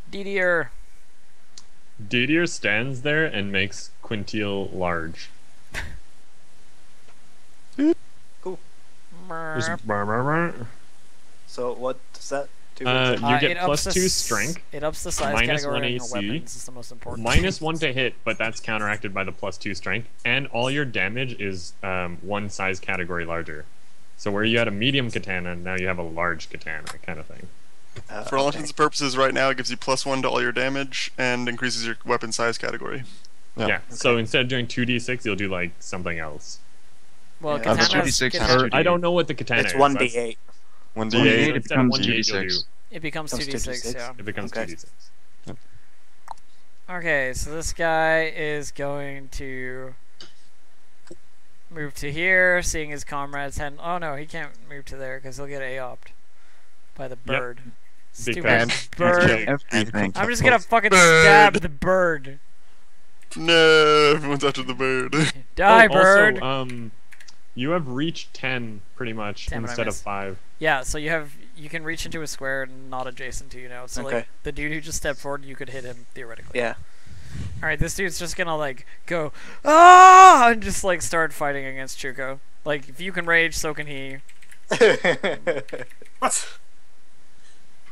[SPEAKER 1] Didier.
[SPEAKER 3] Didier stands there and makes Quintil large. Just
[SPEAKER 1] Merp.
[SPEAKER 2] So what does that do?
[SPEAKER 3] You get
[SPEAKER 1] it ups
[SPEAKER 3] plus
[SPEAKER 1] the
[SPEAKER 3] 2
[SPEAKER 1] s-
[SPEAKER 3] strength,
[SPEAKER 1] It ups the size
[SPEAKER 3] minus
[SPEAKER 1] category
[SPEAKER 3] 1
[SPEAKER 1] of your
[SPEAKER 3] AC,
[SPEAKER 1] weapons. Is the most important.
[SPEAKER 3] minus 1 to hit, but that's counteracted by the plus 2 strength, and all your damage is 1 size category larger. So where you had a medium katana, now you have a large katana kind of thing.
[SPEAKER 4] For all
[SPEAKER 2] Okay.
[SPEAKER 4] intents and purposes, right now it gives you +1 to all your damage and increases your weapon size category.
[SPEAKER 6] Yeah.
[SPEAKER 3] Yeah. So instead of doing 2d6, you'll do like something else.
[SPEAKER 1] Well,
[SPEAKER 2] Yeah, that's
[SPEAKER 1] katanas,
[SPEAKER 7] 2d6
[SPEAKER 1] katana-
[SPEAKER 7] or
[SPEAKER 3] I don't know what the katana
[SPEAKER 2] It's
[SPEAKER 3] is.
[SPEAKER 2] 1d8.
[SPEAKER 6] 1d8.
[SPEAKER 7] 1d8,
[SPEAKER 3] So
[SPEAKER 7] it
[SPEAKER 3] instead of
[SPEAKER 7] becomes
[SPEAKER 3] 1d8, you'll
[SPEAKER 7] 2d6.
[SPEAKER 1] it becomes
[SPEAKER 2] Becomes
[SPEAKER 1] 2d6.
[SPEAKER 2] 2d6.
[SPEAKER 1] Yeah.
[SPEAKER 3] It becomes
[SPEAKER 2] Okay.
[SPEAKER 3] 2d6.
[SPEAKER 1] Okay, so this guy is going to move to here, seeing his comrades head. Oh no, he can't move to there because he'll get AOP'd by the bird. Stupid
[SPEAKER 3] Because
[SPEAKER 1] bird.
[SPEAKER 3] big.
[SPEAKER 7] Everything.
[SPEAKER 1] I'm just gonna fucking
[SPEAKER 4] Bird.
[SPEAKER 1] stab the bird.
[SPEAKER 4] No, everyone's after the bird.
[SPEAKER 1] Die,
[SPEAKER 3] Oh,
[SPEAKER 1] bird.
[SPEAKER 3] Also, you have reached 10 pretty much
[SPEAKER 1] 10, but I
[SPEAKER 3] instead of
[SPEAKER 1] missed.
[SPEAKER 3] 5.
[SPEAKER 1] Yeah, so you can reach into a square not adjacent to you now. So like
[SPEAKER 2] Okay.
[SPEAKER 1] the dude who just stepped forward, you could hit him theoretically.
[SPEAKER 2] Yeah.
[SPEAKER 1] All right, this dude's just gonna like go ah and just like start fighting against Chuko. Like if you can rage, so can he.
[SPEAKER 5] What?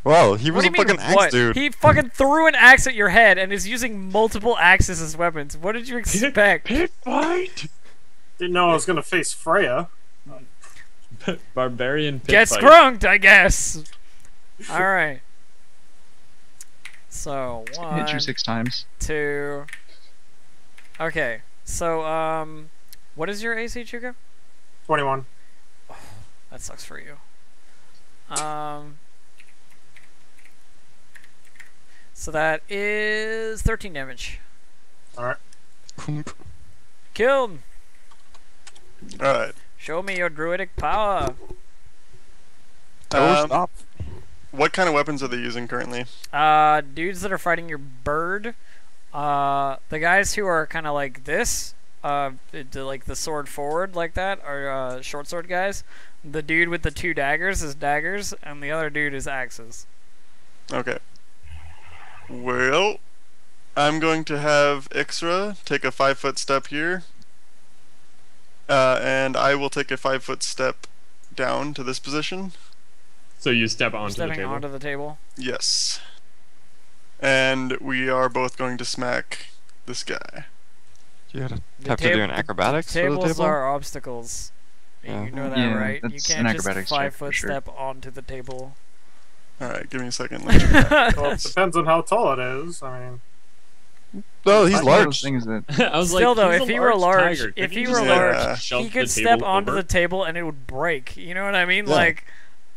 [SPEAKER 6] Well, he was
[SPEAKER 1] What
[SPEAKER 6] a
[SPEAKER 1] do you mean?
[SPEAKER 6] fucking axe
[SPEAKER 1] What?
[SPEAKER 6] dude.
[SPEAKER 1] He fucking threw an axe at your head and is using multiple axes as weapons. What did you expect?
[SPEAKER 3] Pit fight!
[SPEAKER 5] Didn't know I was gonna face Freya.
[SPEAKER 3] Barbarian pit
[SPEAKER 1] Get
[SPEAKER 3] fight.
[SPEAKER 1] scrunked, I guess. All right. So
[SPEAKER 7] Hit you 6 times.
[SPEAKER 1] 2. Okay. So what is your AC, Chuko?
[SPEAKER 5] 21.
[SPEAKER 1] That sucks for you. So that is 13 damage.
[SPEAKER 5] Alright.
[SPEAKER 1] Killed.
[SPEAKER 4] All right.
[SPEAKER 1] Show me your druidic power.
[SPEAKER 6] Stop.
[SPEAKER 4] What kind of weapons are they using currently?
[SPEAKER 1] Dudes that are fighting your bird. The guys who are kind of like this, like the sword forward like that, are short sword guys. The dude with the 2 daggers is daggers, and the other dude is axes.
[SPEAKER 4] Okay. Well, I'm going to have Ixra take a 5-foot step here. And I will take a 5-foot step down to this position.
[SPEAKER 3] So you step onto the
[SPEAKER 1] Stepping
[SPEAKER 3] table.
[SPEAKER 1] onto the table.
[SPEAKER 4] Yes. And we are both going to smack this guy.
[SPEAKER 6] You
[SPEAKER 1] The
[SPEAKER 6] have to do an acrobatics for the
[SPEAKER 1] Tables
[SPEAKER 6] table?
[SPEAKER 1] are obstacles.
[SPEAKER 6] Yeah.
[SPEAKER 1] You know that,
[SPEAKER 7] Yeah,
[SPEAKER 1] right? You
[SPEAKER 7] that's
[SPEAKER 1] can't
[SPEAKER 7] an
[SPEAKER 1] just
[SPEAKER 7] acrobatics check
[SPEAKER 1] 5
[SPEAKER 7] for
[SPEAKER 1] foot
[SPEAKER 7] sure.
[SPEAKER 1] step onto the table.
[SPEAKER 4] Alright, give me a second. Let me check that.
[SPEAKER 5] Well, it depends on how tall it is. I mean,
[SPEAKER 6] No, he's
[SPEAKER 7] It's one of those
[SPEAKER 6] large.
[SPEAKER 7] things that
[SPEAKER 3] I was
[SPEAKER 1] Still
[SPEAKER 3] like,
[SPEAKER 1] though,
[SPEAKER 3] he's
[SPEAKER 1] if
[SPEAKER 3] a
[SPEAKER 1] he were large,
[SPEAKER 3] tiger.
[SPEAKER 1] if
[SPEAKER 3] Couldn't
[SPEAKER 1] he
[SPEAKER 3] you
[SPEAKER 1] were
[SPEAKER 3] just,
[SPEAKER 4] large,
[SPEAKER 3] like, shove
[SPEAKER 1] he
[SPEAKER 3] the
[SPEAKER 1] could
[SPEAKER 3] table
[SPEAKER 1] step onto
[SPEAKER 3] over?
[SPEAKER 1] the table and it would break. You know what I mean?
[SPEAKER 6] Yeah.
[SPEAKER 1] Like,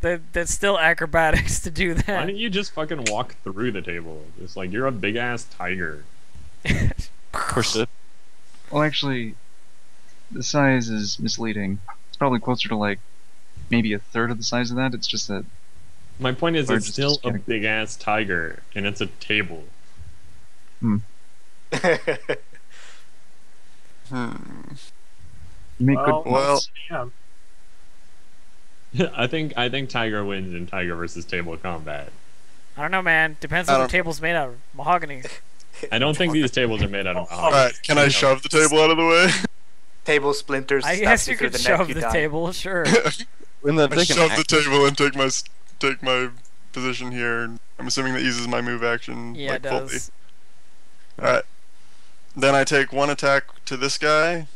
[SPEAKER 1] that's still acrobatics to do
[SPEAKER 3] Why
[SPEAKER 1] that.
[SPEAKER 3] don't you just fucking walk through the table? Just like you're a big ass tiger.
[SPEAKER 6] Push it.
[SPEAKER 7] well, actually, the size is misleading. It's probably closer to like maybe a third of the size of that. It's just that
[SPEAKER 3] My point is,
[SPEAKER 7] Or
[SPEAKER 3] it's
[SPEAKER 7] just
[SPEAKER 3] still a
[SPEAKER 7] kidding.
[SPEAKER 3] big ass tiger, and it's a table.
[SPEAKER 7] you make
[SPEAKER 5] well,
[SPEAKER 7] good
[SPEAKER 4] Well-
[SPEAKER 7] points.
[SPEAKER 5] yeah.
[SPEAKER 3] I think tiger wins in tiger versus table combat.
[SPEAKER 1] I don't know, man. Depends
[SPEAKER 4] I
[SPEAKER 1] what the
[SPEAKER 4] don't-
[SPEAKER 1] table's made out of. Mahogany.
[SPEAKER 3] I don't think these tables are made out of.
[SPEAKER 4] Alright, can I shove the table out of the way?
[SPEAKER 2] Table splinters.
[SPEAKER 1] I
[SPEAKER 2] stabs
[SPEAKER 1] guess you
[SPEAKER 2] through
[SPEAKER 1] could
[SPEAKER 2] the neck,
[SPEAKER 1] shove
[SPEAKER 2] you
[SPEAKER 1] the
[SPEAKER 2] die.
[SPEAKER 1] table, sure.
[SPEAKER 6] When the,
[SPEAKER 4] I
[SPEAKER 6] they can
[SPEAKER 4] shove
[SPEAKER 6] act-
[SPEAKER 4] the table and take my position here. I'm assuming that uses my move action
[SPEAKER 1] Yeah,
[SPEAKER 4] like
[SPEAKER 1] it
[SPEAKER 4] fully.
[SPEAKER 1] does.
[SPEAKER 4] Alright. Then I take 1 attack to this guy,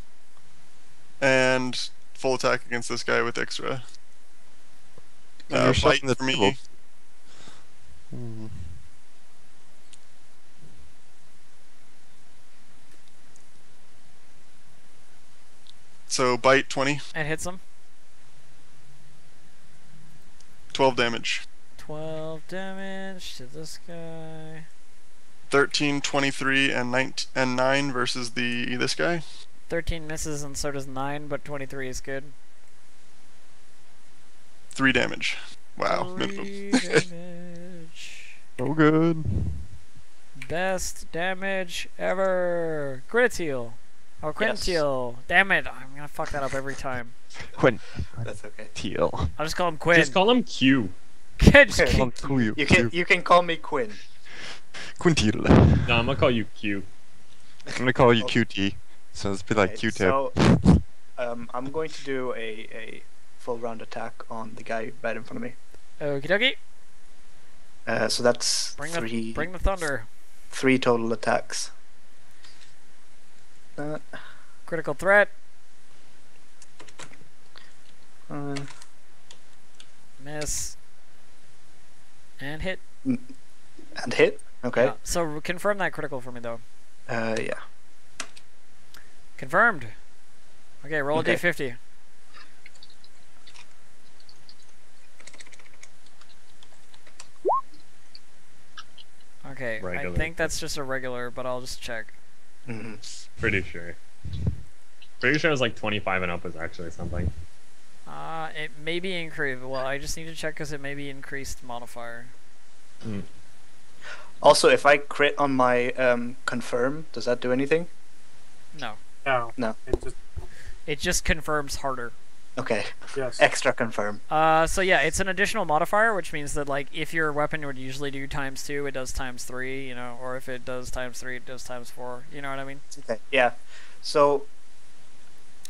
[SPEAKER 4] and full attack against this guy with Ixra.
[SPEAKER 6] You're
[SPEAKER 4] Bite
[SPEAKER 6] shoving the
[SPEAKER 4] for me.
[SPEAKER 6] table. Hmm.
[SPEAKER 4] So bite 20,
[SPEAKER 1] It hits him.
[SPEAKER 4] 12 damage.
[SPEAKER 1] 12 damage to this guy.
[SPEAKER 4] 13, 23, and 9 versus this guy.
[SPEAKER 1] 13 misses and so does 9, but 23 is good.
[SPEAKER 4] 3 damage. Wow,
[SPEAKER 1] 3
[SPEAKER 4] minimum.
[SPEAKER 1] damage.
[SPEAKER 6] So good.
[SPEAKER 1] Best damage ever. Quintile. Oh, Quintile. Damn it. I'm gonna fuck that up every time.
[SPEAKER 6] Quint.
[SPEAKER 2] That's okay.
[SPEAKER 6] Teal.
[SPEAKER 1] I'll just call him Quinn.
[SPEAKER 3] Just call him Q.
[SPEAKER 1] Just
[SPEAKER 2] Okay.
[SPEAKER 1] keep-
[SPEAKER 2] You can call me Quinn.
[SPEAKER 6] Quintil.
[SPEAKER 3] No, I'm gonna call you Q.
[SPEAKER 6] I'm gonna call you QT. So let's be like
[SPEAKER 2] Okay,
[SPEAKER 6] Q-tip.
[SPEAKER 2] So, I'm going to do a full round attack on the guy right in front of me.
[SPEAKER 1] Okie dokie.
[SPEAKER 2] So that's
[SPEAKER 1] Bring
[SPEAKER 2] three
[SPEAKER 1] the thunder.
[SPEAKER 2] total attacks.
[SPEAKER 1] Critical threat.
[SPEAKER 2] Uh,
[SPEAKER 1] Miss. And hit.
[SPEAKER 2] and hit. Okay.
[SPEAKER 1] Yeah. So confirm that critical for me, though.
[SPEAKER 2] Yeah.
[SPEAKER 1] Confirmed. Okay, roll
[SPEAKER 2] Okay.
[SPEAKER 1] a d50. Okay, I
[SPEAKER 3] Regular.
[SPEAKER 1] think that's just a regular, but I'll just check.
[SPEAKER 2] hmm
[SPEAKER 3] Pretty sure. Pretty sure it was like 25 and up was actually something.
[SPEAKER 1] It may be increased. Well, I just need to check because it may be increased modifier.
[SPEAKER 2] Also, if I crit on my confirm, does that do anything?
[SPEAKER 1] No.
[SPEAKER 5] No.
[SPEAKER 2] No.
[SPEAKER 1] It just confirms harder.
[SPEAKER 2] Okay.
[SPEAKER 5] Yes.
[SPEAKER 2] Extra confirm.
[SPEAKER 1] So yeah, it's an additional modifier, which means that like if your weapon would usually do ×2, it does ×3, you know, or if it does ×3, it does ×4. You know what I mean?
[SPEAKER 2] Okay. Yeah. So.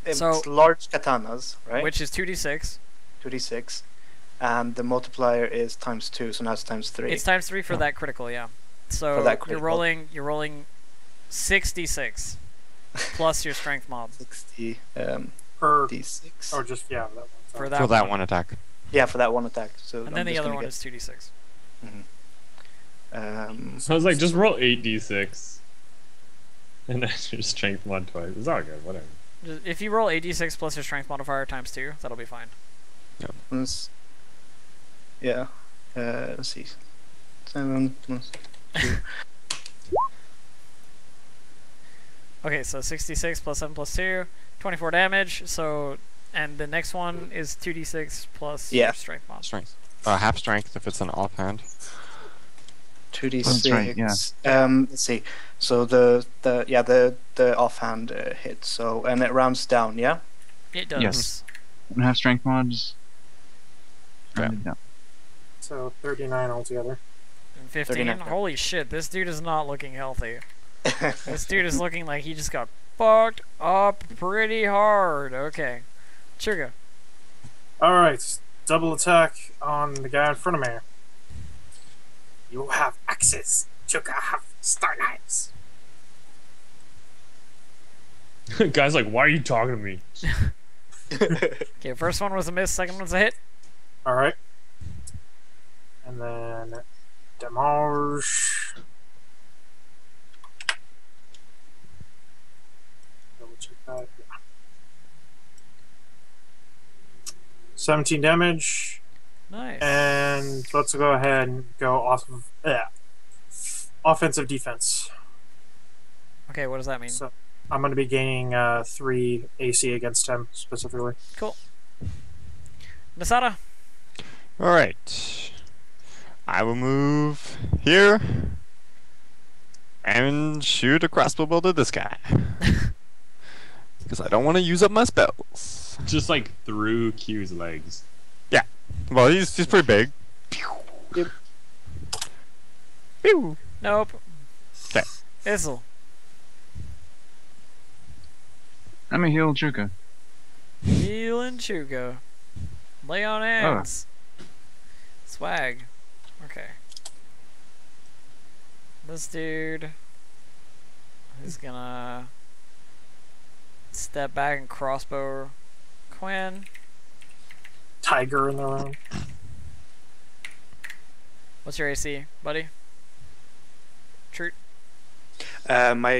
[SPEAKER 2] It's
[SPEAKER 1] So-
[SPEAKER 2] large katanas, right?
[SPEAKER 1] Which is 2d6.
[SPEAKER 2] 2d6, and the multiplier is ×2, so now it's ×3.
[SPEAKER 1] It's ×3 for that critical, yeah. So
[SPEAKER 2] For that
[SPEAKER 1] you're
[SPEAKER 2] critical.
[SPEAKER 1] rolling 6d6 plus your strength mod
[SPEAKER 2] 60
[SPEAKER 5] Per
[SPEAKER 2] d6.
[SPEAKER 5] or just yeah. That one.
[SPEAKER 1] for
[SPEAKER 5] Sorry.
[SPEAKER 1] that.
[SPEAKER 6] For that
[SPEAKER 1] one.
[SPEAKER 6] one attack.
[SPEAKER 2] Yeah, for that one attack. So
[SPEAKER 1] And
[SPEAKER 2] I'm
[SPEAKER 1] then the
[SPEAKER 2] just
[SPEAKER 1] other
[SPEAKER 2] gonna
[SPEAKER 1] one
[SPEAKER 2] get,
[SPEAKER 1] is 2d6.
[SPEAKER 3] So I was like, just roll 8d6. And then your strength mod twice. It's all good, whatever.
[SPEAKER 1] If you roll 8d6 plus your strength modifier ×2, that'll be fine.
[SPEAKER 2] yeah. Let's see. 7 plus 2.
[SPEAKER 1] Okay, so 66 plus 7 plus 2, 24 damage. So, and the next one is 2d6 plus
[SPEAKER 2] Yeah.
[SPEAKER 1] your strength mod.
[SPEAKER 6] Strength. Half strength if it's an offhand.
[SPEAKER 2] 2d6.
[SPEAKER 7] That's right, yeah.
[SPEAKER 2] Let's see. So the offhand hit. So and it rounds down. Yeah.
[SPEAKER 1] It does.
[SPEAKER 7] Yes. 1/2 strength mods.
[SPEAKER 6] Yeah.
[SPEAKER 7] Rounded down.
[SPEAKER 5] So 39 altogether.
[SPEAKER 1] And 15.
[SPEAKER 2] 39.
[SPEAKER 1] Holy shit! This dude is not looking healthy. This dude is looking like he just got fucked up pretty hard. Okay, Chuga.
[SPEAKER 5] Alright, double attack on the guy in front of me. You have axes. Chuka have star knives.
[SPEAKER 3] Guy's like, why are you talking to me?
[SPEAKER 1] Okay, first one was a miss. Second one's a hit.
[SPEAKER 5] Alright. And then damage. Double check that. Yeah. 17 damage.
[SPEAKER 1] Nice.
[SPEAKER 5] And let's go ahead and go off of offensive defense.
[SPEAKER 1] Okay, what does that mean?
[SPEAKER 5] So I'm going to be gaining 3 AC against him specifically.
[SPEAKER 1] Cool. Nasada.
[SPEAKER 6] Alright. I will move here and shoot a crossbow bolt at this guy. Because I don't want to use up my spells.
[SPEAKER 3] Just like through Q's legs.
[SPEAKER 6] Well, he's pretty big.
[SPEAKER 2] Yep.
[SPEAKER 6] Pew.
[SPEAKER 1] Nope.
[SPEAKER 6] 'Kay.
[SPEAKER 1] Izzle.
[SPEAKER 7] I'm a heal Chuka.
[SPEAKER 1] Heal and Chuga. Lay on hands. Swag. Okay. This dude is gonna step back and crossbow Quinn.
[SPEAKER 5] Tiger in the room.
[SPEAKER 1] What's your AC, buddy? True.
[SPEAKER 2] My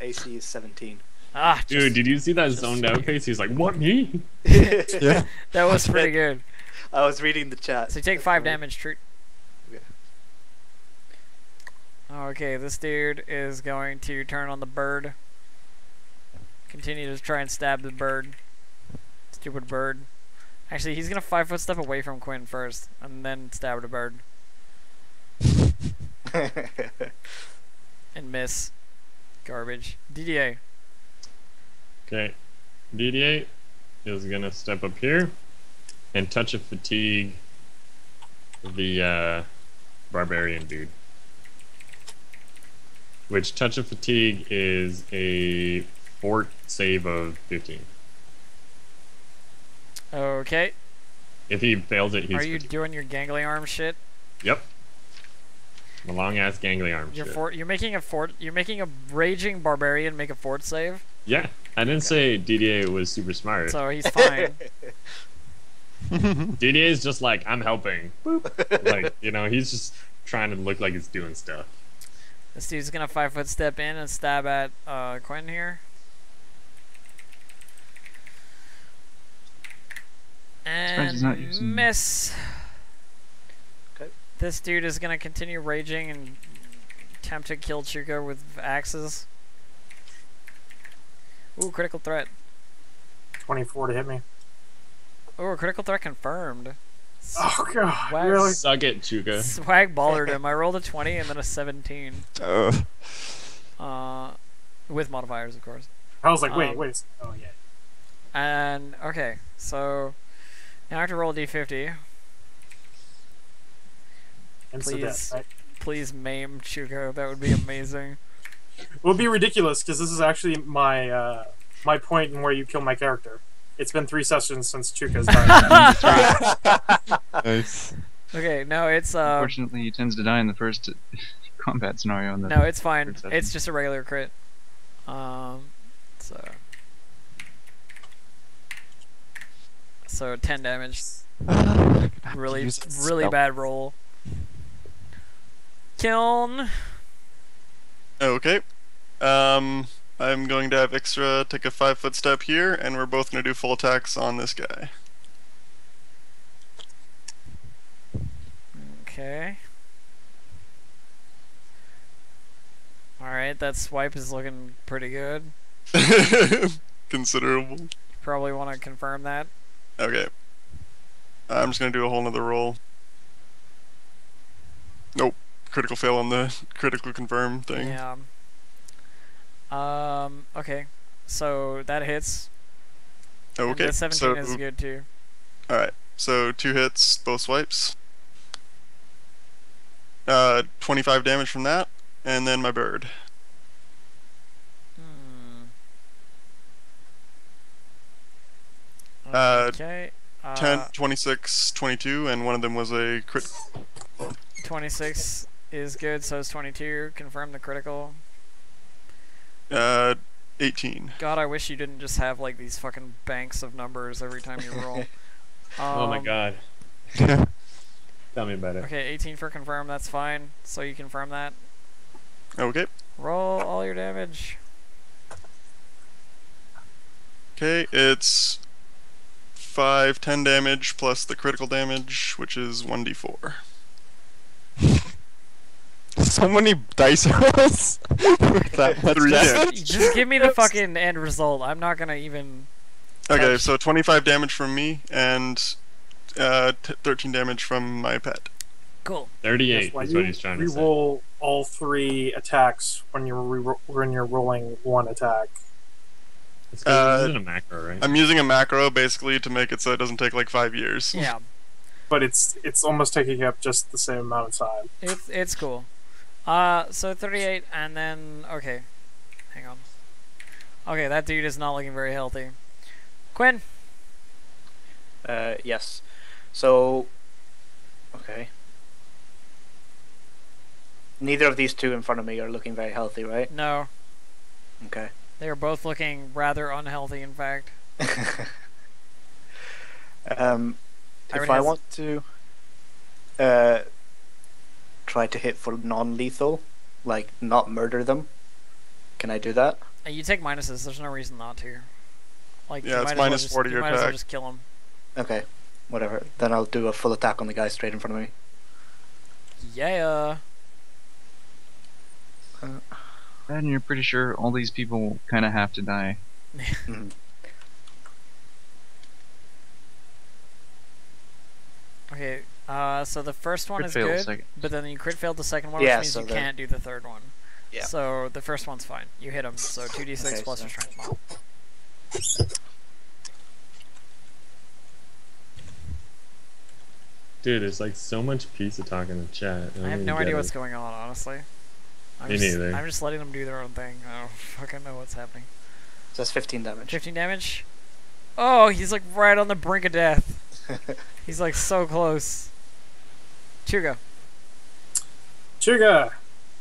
[SPEAKER 2] AC is 17.
[SPEAKER 1] Ah,
[SPEAKER 3] Dude, did you see that zoned out face? He's like, what, me?
[SPEAKER 6] Yeah.
[SPEAKER 1] that was pretty good.
[SPEAKER 2] I was reading the chat.
[SPEAKER 1] So you take 5 damage, True.
[SPEAKER 2] Okay.
[SPEAKER 1] Okay, this dude is going to turn on the bird. Continue to try and stab the bird. Stupid bird. Actually, he's gonna 5-foot step away from Quinn first, and then stab the bird. And miss. Garbage. DDA.
[SPEAKER 3] Okay. DD8 is gonna step up here and touch a fatigue the barbarian dude. Which touch of fatigue is a fort save of 15.
[SPEAKER 1] Okay.
[SPEAKER 3] If he fails it, he's
[SPEAKER 1] Are you
[SPEAKER 3] fatigued.
[SPEAKER 1] doing your gangly arm shit?
[SPEAKER 3] Yep. The long ass gangly arm shit.
[SPEAKER 1] You're making a raging barbarian make a fort save?
[SPEAKER 3] Yeah. I didn't say DDA was super smart.
[SPEAKER 1] So he's fine.
[SPEAKER 3] DDA is just like, I'm helping. Boop. Like, you know, he's just trying to look like he's doing stuff.
[SPEAKER 1] This dude's gonna 5-foot step in and stab at Quinn here.
[SPEAKER 7] he's not
[SPEAKER 1] And
[SPEAKER 7] using-
[SPEAKER 1] miss.
[SPEAKER 2] Okay.
[SPEAKER 1] This dude is gonna continue raging and attempt to kill Chuka with axes. Ooh, critical threat.
[SPEAKER 5] 24 to hit me.
[SPEAKER 1] Ooh, critical threat confirmed.
[SPEAKER 5] Oh god,
[SPEAKER 1] Swag,
[SPEAKER 5] really?
[SPEAKER 3] Suck it, Chuka.
[SPEAKER 1] Swag ballered him. I rolled a 20 and then a 17. With modifiers, of course.
[SPEAKER 5] I was like, wait. Oh yeah.
[SPEAKER 1] And, okay, so now I have to roll a d50.
[SPEAKER 5] Instant
[SPEAKER 1] Please.
[SPEAKER 5] death, right?
[SPEAKER 1] Please maim Chuka. That would be amazing.
[SPEAKER 5] It would be ridiculous because this is actually my my point in where you kill my character. It's been 3 sessions since Chuka's died.
[SPEAKER 6] Nice.
[SPEAKER 1] Okay, no, it's
[SPEAKER 7] Unfortunately, he tends to die in the first combat scenario. In the
[SPEAKER 1] no, it's fine.
[SPEAKER 7] third session.
[SPEAKER 1] It's just a regular crit. So 10 damage. Really,
[SPEAKER 6] Use that
[SPEAKER 1] really
[SPEAKER 6] spell.
[SPEAKER 1] bad roll. Kiln.
[SPEAKER 4] Okay. I'm going to have Ixra take a 5-foot step here, and we're both going to do full attacks on this guy.
[SPEAKER 1] Okay. Alright, that swipe is looking pretty good.
[SPEAKER 4] considerable.
[SPEAKER 1] Probably want to confirm that.
[SPEAKER 4] Okay. I'm just gonna do a whole nother roll. Nope. Critical fail on the critical confirm thing.
[SPEAKER 1] Yeah. Okay. So that hits. And
[SPEAKER 4] Okay.
[SPEAKER 1] the 17
[SPEAKER 4] So,
[SPEAKER 1] is good too.
[SPEAKER 4] alright. So 2 hits, both swipes. 25 damage from that, and then my bird.
[SPEAKER 1] Okay.
[SPEAKER 4] 10, 26, 22, and one of them was a crit.
[SPEAKER 1] 26 is good, so is 22. Confirm the critical.
[SPEAKER 4] 18.
[SPEAKER 1] God, I wish you didn't just have like these fucking banks of numbers every time you roll.
[SPEAKER 3] Oh my god. Tell me about it.
[SPEAKER 1] Okay, 18 for confirm, that's fine. So you confirm that.
[SPEAKER 4] Okay.
[SPEAKER 1] Roll all your damage.
[SPEAKER 4] Okay, it's 5, 10 damage plus the critical damage, which is 1d4.
[SPEAKER 6] So many dice rolls with that much
[SPEAKER 4] 3
[SPEAKER 6] damage.
[SPEAKER 4] damage.
[SPEAKER 1] Just give me the fucking end result. I'm not gonna even.
[SPEAKER 4] Okay,
[SPEAKER 1] touch.
[SPEAKER 4] so 25 damage from me, and 13 damage from my pet.
[SPEAKER 1] Cool.
[SPEAKER 3] 38
[SPEAKER 5] That's why
[SPEAKER 3] is what he's trying to say.
[SPEAKER 5] Reroll all 3 attacks when you're rolling one attack.
[SPEAKER 3] It's 'cause this isn't a macro, right?
[SPEAKER 4] I'm using a macro basically to make it so it doesn't take like 5 years.
[SPEAKER 1] Yeah,
[SPEAKER 5] But it's almost taking up just the same amount of time.
[SPEAKER 1] it's cool. So 38, and then okay, hang on. Okay, that dude is not looking very healthy. Quinn.
[SPEAKER 2] Yes. So, okay. Neither of these two in front of me are looking very healthy, right?
[SPEAKER 1] No,
[SPEAKER 2] Okay.
[SPEAKER 1] they are both looking rather unhealthy. In fact,
[SPEAKER 2] If
[SPEAKER 1] already
[SPEAKER 2] I
[SPEAKER 1] has-
[SPEAKER 2] want to try to hit for non-lethal, like not murder them, can I do that?
[SPEAKER 1] you take minuses. There's no reason not to. Like,
[SPEAKER 4] Yeah,
[SPEAKER 1] you
[SPEAKER 4] it's
[SPEAKER 1] might as well
[SPEAKER 4] minus
[SPEAKER 1] just,
[SPEAKER 4] 40
[SPEAKER 1] you
[SPEAKER 4] your
[SPEAKER 1] might as well
[SPEAKER 4] attack.
[SPEAKER 1] just kill him.
[SPEAKER 2] Okay, whatever. Then I'll do a full attack on the guy straight in front of me.
[SPEAKER 1] Yeah.
[SPEAKER 7] And you're pretty sure all these people kind of have to die.
[SPEAKER 2] Mhm.
[SPEAKER 1] Okay. So the first one
[SPEAKER 7] Crit
[SPEAKER 1] is
[SPEAKER 7] fail
[SPEAKER 1] good,
[SPEAKER 7] second.
[SPEAKER 1] but then you crit failed the second one,
[SPEAKER 2] Yeah,
[SPEAKER 1] which means
[SPEAKER 2] so
[SPEAKER 1] you
[SPEAKER 2] the-
[SPEAKER 1] can't do the third one.
[SPEAKER 2] Yeah.
[SPEAKER 1] So the first one's fine. You hit him. So 2d6
[SPEAKER 2] Okay,
[SPEAKER 1] plus
[SPEAKER 2] so-
[SPEAKER 1] your strength mod.
[SPEAKER 3] Dude, there's like so much pizza talk in the chat.
[SPEAKER 1] I have no idea what's going on, honestly.
[SPEAKER 3] Me neither.
[SPEAKER 1] I'm just letting them do their own thing. I don't fucking know what's happening.
[SPEAKER 2] So that's 15 damage.
[SPEAKER 1] 15 damage? Oh, he's like right on the brink of death. He's like so close. Chuga.
[SPEAKER 5] Chuga!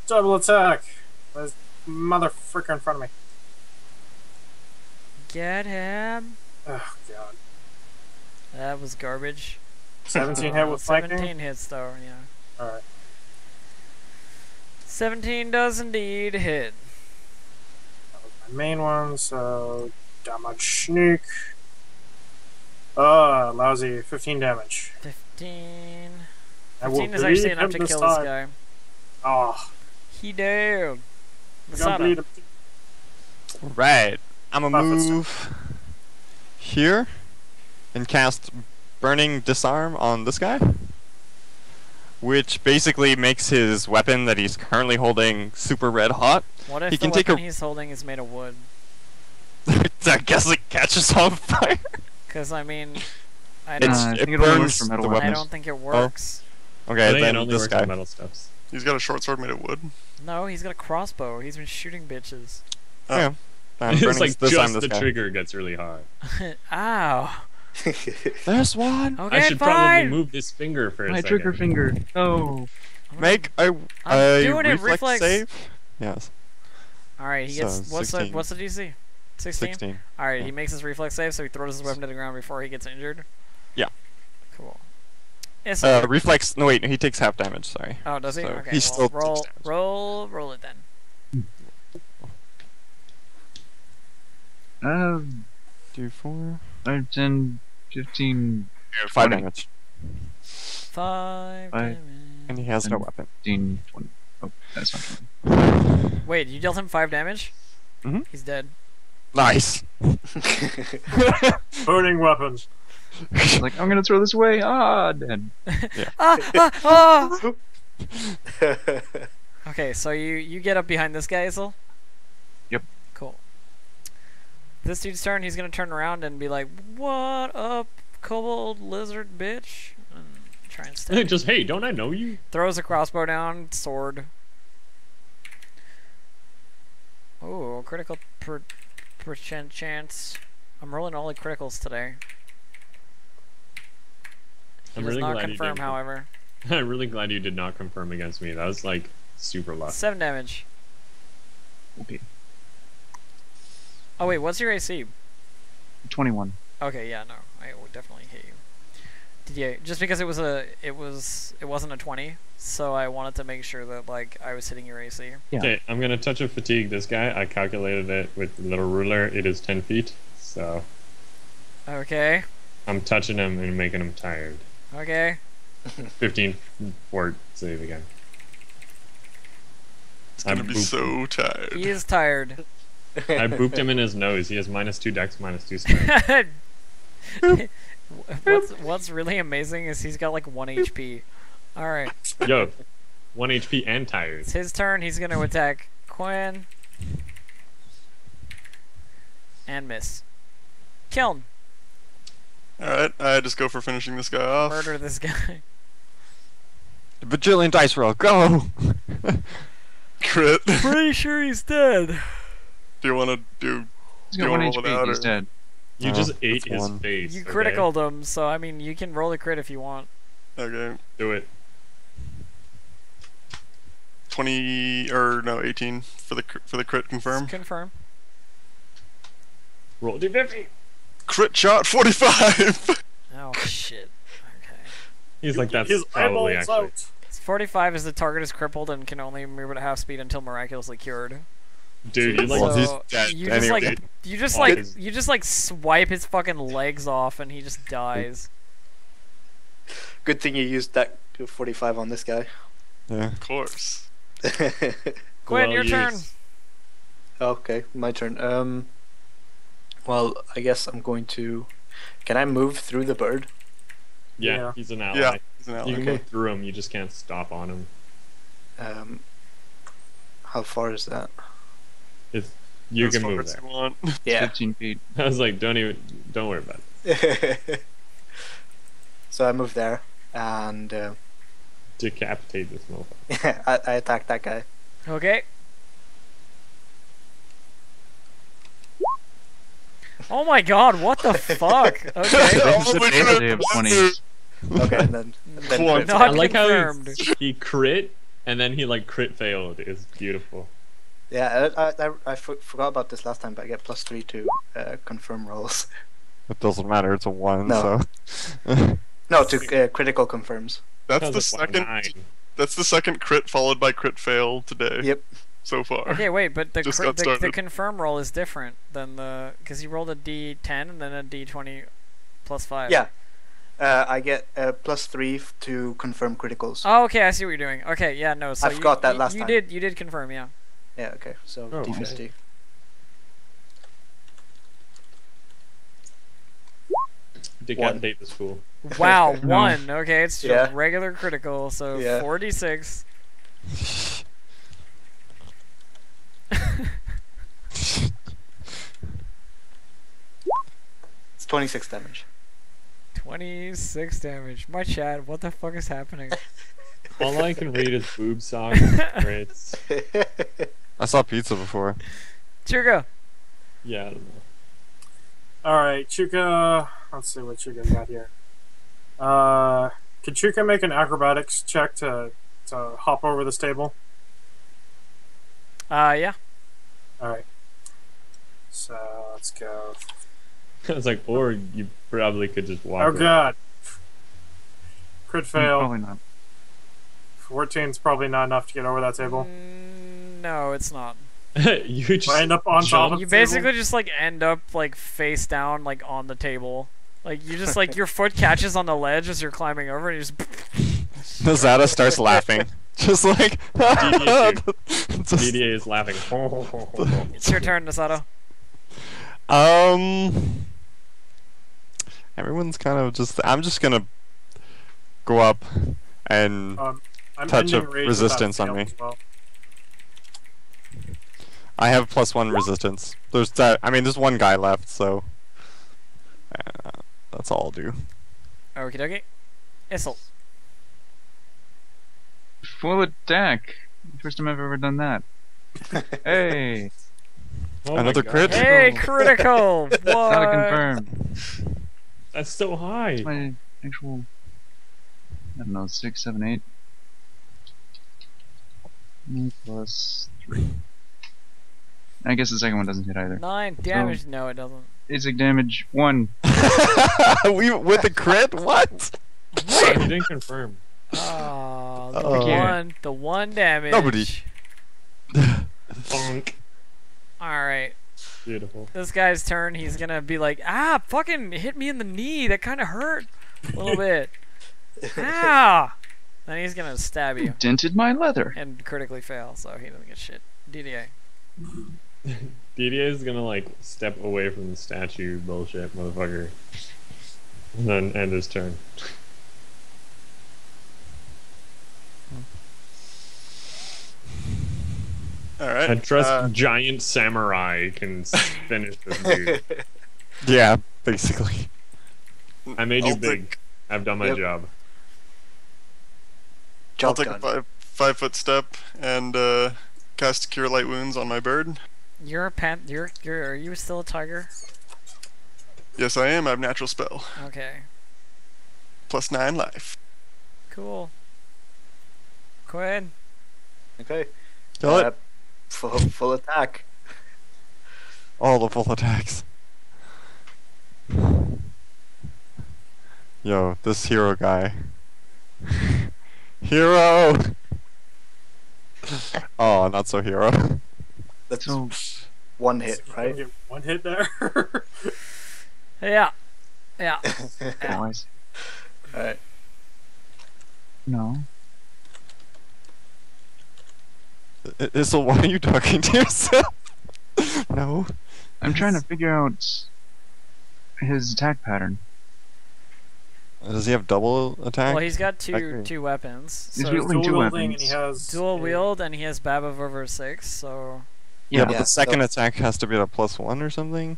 [SPEAKER 5] Double attack! There's motherfucker in front of me.
[SPEAKER 1] Get him.
[SPEAKER 5] Oh, God.
[SPEAKER 1] That was garbage.
[SPEAKER 5] 17 hit with flanking?
[SPEAKER 1] 17 hits though, yeah.
[SPEAKER 5] Alright.
[SPEAKER 1] 17 does indeed hit.
[SPEAKER 5] That was my main one, so damage sneak. Lousy. 15 damage.
[SPEAKER 1] 15.
[SPEAKER 5] I will
[SPEAKER 1] 15 is actually
[SPEAKER 5] bleed
[SPEAKER 1] enough
[SPEAKER 5] him
[SPEAKER 1] to
[SPEAKER 5] this
[SPEAKER 1] kill this
[SPEAKER 5] time.
[SPEAKER 1] guy.
[SPEAKER 5] Oh,
[SPEAKER 1] He down.
[SPEAKER 5] I'm gonna bleed
[SPEAKER 1] Masada.
[SPEAKER 5] him.
[SPEAKER 6] Right. I'm gonna
[SPEAKER 5] Buff it,
[SPEAKER 6] move here and cast Burning Disarm on this guy, which basically makes his weapon that he's currently holding super red hot.
[SPEAKER 1] What if
[SPEAKER 6] He
[SPEAKER 1] the
[SPEAKER 6] can take
[SPEAKER 1] weapon
[SPEAKER 6] a-
[SPEAKER 1] he's holding is made of wood?
[SPEAKER 6] I guess it catches on fire.
[SPEAKER 1] Because, I mean, I
[SPEAKER 6] It's-
[SPEAKER 1] don't,
[SPEAKER 7] I
[SPEAKER 6] it
[SPEAKER 7] think it only works
[SPEAKER 6] burns
[SPEAKER 7] for
[SPEAKER 6] the
[SPEAKER 7] metal
[SPEAKER 1] I
[SPEAKER 6] weapons.
[SPEAKER 7] weapons.
[SPEAKER 1] don't think it works.
[SPEAKER 6] Okay,
[SPEAKER 3] I think it
[SPEAKER 6] then
[SPEAKER 3] only
[SPEAKER 6] this
[SPEAKER 3] works
[SPEAKER 6] guy.
[SPEAKER 3] on metal stuffs.
[SPEAKER 4] He's got a short sword made of wood.
[SPEAKER 1] No, he's got a crossbow. He's been shooting bitches.
[SPEAKER 6] Yeah. I'm
[SPEAKER 3] It's
[SPEAKER 6] burning
[SPEAKER 3] like
[SPEAKER 6] this on
[SPEAKER 3] just
[SPEAKER 6] this
[SPEAKER 3] the
[SPEAKER 6] guy.
[SPEAKER 3] trigger gets really hot.
[SPEAKER 1] Ow.
[SPEAKER 6] There's one.
[SPEAKER 1] Okay,
[SPEAKER 3] I should
[SPEAKER 1] fine.
[SPEAKER 3] probably move this finger for a
[SPEAKER 7] My
[SPEAKER 3] second.
[SPEAKER 7] trigger finger. No.
[SPEAKER 6] Make a
[SPEAKER 1] doing it,
[SPEAKER 6] reflex
[SPEAKER 1] reflex.
[SPEAKER 6] save. Yes.
[SPEAKER 1] Alright, he
[SPEAKER 6] So,
[SPEAKER 1] gets. What's the
[SPEAKER 6] 16.
[SPEAKER 1] DC? 16?
[SPEAKER 6] 16.
[SPEAKER 1] Alright, he makes his reflex save, so he throws his weapon to the ground before he gets injured.
[SPEAKER 6] Yeah.
[SPEAKER 1] Cool. It's
[SPEAKER 6] Reflex. No, wait. He takes half damage. Sorry.
[SPEAKER 1] oh, does he?
[SPEAKER 6] so
[SPEAKER 1] Okay.
[SPEAKER 6] he
[SPEAKER 1] Well,
[SPEAKER 6] still takes damage.
[SPEAKER 1] roll it then.
[SPEAKER 6] 2, 4.
[SPEAKER 7] 5, 10, 15,
[SPEAKER 6] 5
[SPEAKER 7] 20.
[SPEAKER 6] damage.
[SPEAKER 1] 5
[SPEAKER 7] Five.
[SPEAKER 1] damage.
[SPEAKER 6] And he has no
[SPEAKER 7] And-
[SPEAKER 6] weapon.
[SPEAKER 7] 15, 20. Oh, that's not 20.
[SPEAKER 1] Wait, you dealt him 5 damage?
[SPEAKER 6] Mhm.
[SPEAKER 1] He's dead.
[SPEAKER 6] Nice.
[SPEAKER 5] Boning weapon.
[SPEAKER 7] He's like, I'm gonna throw this away. Ah, dead.
[SPEAKER 1] Okay, so you get up behind this guy, Isel?
[SPEAKER 7] Yep.
[SPEAKER 1] Cool. This dude's turn, he's gonna turn around and be like, "What up, kobold lizard bitch?" And try and stab.
[SPEAKER 3] Just, hey, don't I know you?
[SPEAKER 1] Throws a crossbow down, sword. Oh, critical percent chance. I'm rolling only criticals today. He
[SPEAKER 3] I'm
[SPEAKER 1] does
[SPEAKER 3] really
[SPEAKER 1] not
[SPEAKER 3] glad you
[SPEAKER 1] confirm,
[SPEAKER 3] didn't.
[SPEAKER 1] however.
[SPEAKER 3] I'm really glad you did not confirm against me. That was like super luck.
[SPEAKER 1] 7 damage.
[SPEAKER 7] Okay.
[SPEAKER 1] Oh wait, what's your AC?
[SPEAKER 7] 21.
[SPEAKER 1] Okay, yeah, no, I would definitely hit you. Yeah, just because it wasn't a 20, so I wanted to make sure that like I was hitting your AC.
[SPEAKER 7] Yeah.
[SPEAKER 3] Okay, I'm gonna touch and fatigue this guy. I calculated it with the little ruler. It is 10 feet, so
[SPEAKER 1] Okay,
[SPEAKER 3] I'm touching him and making him tired.
[SPEAKER 1] okay.
[SPEAKER 3] 15 fort save again.
[SPEAKER 4] It's gonna be so tired.
[SPEAKER 1] He is tired.
[SPEAKER 3] I booped him in his nose. He has -2 dex, -2 strength.
[SPEAKER 1] What's really amazing is he's got like 1 HP. All right,
[SPEAKER 3] Yo, 1 HP and tired.
[SPEAKER 1] it's his turn. He's gonna attack Quinn and miss. Kill him.
[SPEAKER 4] Alright, I just go for finishing this guy off.
[SPEAKER 1] Murder this guy.
[SPEAKER 6] Bajillion dice roll. Go.
[SPEAKER 4] Crit. Do
[SPEAKER 1] Pretty sure he's dead.
[SPEAKER 4] you want to do?
[SPEAKER 7] He's
[SPEAKER 4] Do
[SPEAKER 7] got
[SPEAKER 4] you
[SPEAKER 7] 1
[SPEAKER 4] wanna roll it out,
[SPEAKER 7] HP. He's
[SPEAKER 4] or-
[SPEAKER 7] dead.
[SPEAKER 3] You
[SPEAKER 6] Oh,
[SPEAKER 3] just ate
[SPEAKER 6] that's
[SPEAKER 3] his
[SPEAKER 6] one.
[SPEAKER 3] face.
[SPEAKER 1] You
[SPEAKER 3] okay?
[SPEAKER 1] criticaled him, so I mean you can roll a crit if you want.
[SPEAKER 4] Okay.
[SPEAKER 3] Do it.
[SPEAKER 4] 20 or no 18 for the crit confirm.
[SPEAKER 1] Confirm.
[SPEAKER 3] Roll D50.
[SPEAKER 4] Crit shot 45.
[SPEAKER 1] Oh shit. Okay.
[SPEAKER 3] He's like, that's
[SPEAKER 5] His
[SPEAKER 3] probably
[SPEAKER 5] eyeballs
[SPEAKER 3] actually.
[SPEAKER 5] out.
[SPEAKER 1] 45 is the target is crippled and can only move at half speed until miraculously cured.
[SPEAKER 3] Dude, you like.
[SPEAKER 6] Well, he's
[SPEAKER 1] So,
[SPEAKER 6] dead
[SPEAKER 1] you just
[SPEAKER 6] anyway.
[SPEAKER 1] like you just
[SPEAKER 3] Fuck
[SPEAKER 1] like
[SPEAKER 3] his-
[SPEAKER 1] you just like swipe his fucking legs off and he just dies.
[SPEAKER 2] Good thing you used that 45 on this guy.
[SPEAKER 6] Yeah.
[SPEAKER 4] Of course.
[SPEAKER 1] Quinn,
[SPEAKER 3] Well
[SPEAKER 1] your turn.
[SPEAKER 3] used.
[SPEAKER 2] Okay, my turn. Well, I guess I'm going to. Can I move through the bird?
[SPEAKER 3] Yeah,
[SPEAKER 5] Yeah.
[SPEAKER 3] he's an ally.
[SPEAKER 4] Yeah, he's an
[SPEAKER 3] You
[SPEAKER 4] ally.
[SPEAKER 3] can
[SPEAKER 2] Okay.
[SPEAKER 3] move through him, you just can't stop on him.
[SPEAKER 2] How far is that?
[SPEAKER 3] It's, you
[SPEAKER 4] As
[SPEAKER 3] can
[SPEAKER 4] far
[SPEAKER 3] move
[SPEAKER 4] as
[SPEAKER 3] there.
[SPEAKER 4] you want.
[SPEAKER 2] Yeah.
[SPEAKER 7] 15 feet.
[SPEAKER 3] I was like, don't worry about it.
[SPEAKER 2] So I move there, and
[SPEAKER 3] Decapitate this motherfucker.
[SPEAKER 2] I attack that guy.
[SPEAKER 1] Okay. Oh my god, what the fuck? Okay.
[SPEAKER 7] This is a
[SPEAKER 4] my
[SPEAKER 7] birthday of
[SPEAKER 4] God.
[SPEAKER 7] 20s.
[SPEAKER 2] Okay, and then
[SPEAKER 4] Quant.
[SPEAKER 1] Not
[SPEAKER 3] I like
[SPEAKER 1] confirmed.
[SPEAKER 3] how he crit and then he like crit failed. It's beautiful.
[SPEAKER 2] yeah, I forgot about this last time, but I get +3 to confirm rolls.
[SPEAKER 6] It doesn't matter. It's a 1.
[SPEAKER 2] No.
[SPEAKER 6] So.
[SPEAKER 2] No, to critical confirms.
[SPEAKER 4] That's
[SPEAKER 3] That
[SPEAKER 4] the
[SPEAKER 3] was like
[SPEAKER 4] second.
[SPEAKER 3] 9.
[SPEAKER 4] That's the second crit followed by crit fail today.
[SPEAKER 2] Yep.
[SPEAKER 4] So far.
[SPEAKER 1] Okay, wait, but the
[SPEAKER 4] Just
[SPEAKER 1] crit,
[SPEAKER 4] got
[SPEAKER 1] the
[SPEAKER 4] started.
[SPEAKER 1] confirm roll is different than the because he rolled a D10 and then a D20 +5.
[SPEAKER 2] Yeah. I get +3 to confirm criticals.
[SPEAKER 1] Oh, okay, I see what you're doing. Okay, yeah, no. So
[SPEAKER 2] I forgot that last
[SPEAKER 1] you
[SPEAKER 2] time.
[SPEAKER 1] You did confirm, yeah.
[SPEAKER 2] Yeah. Okay. So
[SPEAKER 3] Oh,
[SPEAKER 2] D50.
[SPEAKER 3] Decapitate this fool.
[SPEAKER 1] Wow, 1. Okay, it's just
[SPEAKER 2] Yeah.
[SPEAKER 1] regular critical, so
[SPEAKER 2] Yeah.
[SPEAKER 1] 46.
[SPEAKER 2] It's 26 damage.
[SPEAKER 1] 26 damage. My chat, what the fuck is happening?
[SPEAKER 3] All I can read is boob socks, crits.
[SPEAKER 6] I saw pizza before.
[SPEAKER 1] Chuka.
[SPEAKER 3] Yeah, I don't know.
[SPEAKER 5] Alright, Chuka. Let's see what Chuka got here. Can Chuka make an acrobatics check to hop over this table?
[SPEAKER 1] Yeah.
[SPEAKER 5] Alright. So, let's go.
[SPEAKER 3] I was like, or you probably could just walk.
[SPEAKER 5] Oh
[SPEAKER 3] over.
[SPEAKER 5] god. Crit fail.
[SPEAKER 7] Probably not.
[SPEAKER 5] 14's probably not enough to get over that table.
[SPEAKER 1] No, it's not.
[SPEAKER 3] You just
[SPEAKER 5] I end up on top
[SPEAKER 3] jump.
[SPEAKER 5] of
[SPEAKER 1] You
[SPEAKER 5] the
[SPEAKER 1] basically
[SPEAKER 5] table.
[SPEAKER 1] just like end up like face down like on the table. Like you just like your foot catches on the ledge as you're climbing over and you just
[SPEAKER 6] Nazada starts laughing. Just like.
[SPEAKER 3] DDA
[SPEAKER 6] Just-
[SPEAKER 3] DDA is laughing.
[SPEAKER 1] It's your turn, Nasato.
[SPEAKER 6] Everyone's kind of just. I'm just gonna go up and
[SPEAKER 5] I'm
[SPEAKER 6] touch
[SPEAKER 5] ending
[SPEAKER 6] of
[SPEAKER 5] rage
[SPEAKER 6] resistance
[SPEAKER 5] without
[SPEAKER 6] on
[SPEAKER 5] fail
[SPEAKER 6] me.
[SPEAKER 5] as well.
[SPEAKER 6] I have +1 resistance. There's that. I mean, there's one guy left, so that's all I'll do.
[SPEAKER 1] Okie dokie. Issel.
[SPEAKER 7] Full attack. First time I've ever done that. Hey,
[SPEAKER 3] Oh my
[SPEAKER 6] Another
[SPEAKER 3] God.
[SPEAKER 6] crit?
[SPEAKER 1] Hey, critical! What?
[SPEAKER 7] gotta confirm.
[SPEAKER 3] That's so high.
[SPEAKER 7] My actual. I don't know, 6, 7, 8. Plus 3. I guess the second one doesn't hit either.
[SPEAKER 1] 9 damage. No, it doesn't.
[SPEAKER 7] Basic damage 1.
[SPEAKER 6] We with the crit? What?
[SPEAKER 3] You didn't confirm.
[SPEAKER 1] Oh,
[SPEAKER 6] Oh.
[SPEAKER 1] the one damage.
[SPEAKER 6] Nobody.
[SPEAKER 3] Bonk.
[SPEAKER 1] Alright.
[SPEAKER 3] Beautiful.
[SPEAKER 1] This guy's turn, he's gonna be like, ah, fucking hit me in the knee. That kind of hurt a little bit. Ah! Then he's gonna stab you
[SPEAKER 7] Dented my leather.
[SPEAKER 1] and critically fail, so he doesn't get shit. DDA.
[SPEAKER 3] DDA is gonna like step away from the statue bullshit, motherfucker. And then end his turn.
[SPEAKER 4] All right.
[SPEAKER 3] I trust giant samurai can finish this dude.
[SPEAKER 6] Yeah, basically.
[SPEAKER 3] I made you
[SPEAKER 4] I'll
[SPEAKER 3] big.
[SPEAKER 4] take-
[SPEAKER 3] I've done my
[SPEAKER 2] Yep.
[SPEAKER 3] job.
[SPEAKER 4] I'll
[SPEAKER 2] Job
[SPEAKER 4] take
[SPEAKER 2] done.
[SPEAKER 4] a 5-foot step and cast Cure Light Wounds on my bird.
[SPEAKER 1] You're a are you still a tiger?
[SPEAKER 4] Yes, I am. I have natural spell.
[SPEAKER 1] Okay.
[SPEAKER 4] Plus 9 life.
[SPEAKER 1] Cool. Quinn.
[SPEAKER 2] Okay.
[SPEAKER 6] Kill it.
[SPEAKER 2] Full attack.
[SPEAKER 6] All the full attacks. Yo, this hero guy. Hero! Oh, not so hero.
[SPEAKER 2] That's
[SPEAKER 7] So,
[SPEAKER 2] one hit,
[SPEAKER 5] You
[SPEAKER 2] right?
[SPEAKER 5] get one hit there.
[SPEAKER 1] Yeah. Yeah.
[SPEAKER 7] otherwise,
[SPEAKER 2] Alright.
[SPEAKER 7] no.
[SPEAKER 6] Issel, why are you talking to yourself? No.
[SPEAKER 7] I'm trying to figure out his attack pattern.
[SPEAKER 6] Does he have double attack?
[SPEAKER 1] Well, he's got
[SPEAKER 6] agree.
[SPEAKER 1] two weapons.
[SPEAKER 7] He's
[SPEAKER 1] So
[SPEAKER 7] wielding
[SPEAKER 5] Dual
[SPEAKER 7] two
[SPEAKER 5] wielding, and
[SPEAKER 7] weapons.
[SPEAKER 5] he has
[SPEAKER 1] dual
[SPEAKER 5] a-
[SPEAKER 1] wield, and he has Bab of over 6, so...
[SPEAKER 6] Yeah, but
[SPEAKER 2] Yeah,
[SPEAKER 6] the second
[SPEAKER 2] so-
[SPEAKER 6] attack has to be at a +1 or something?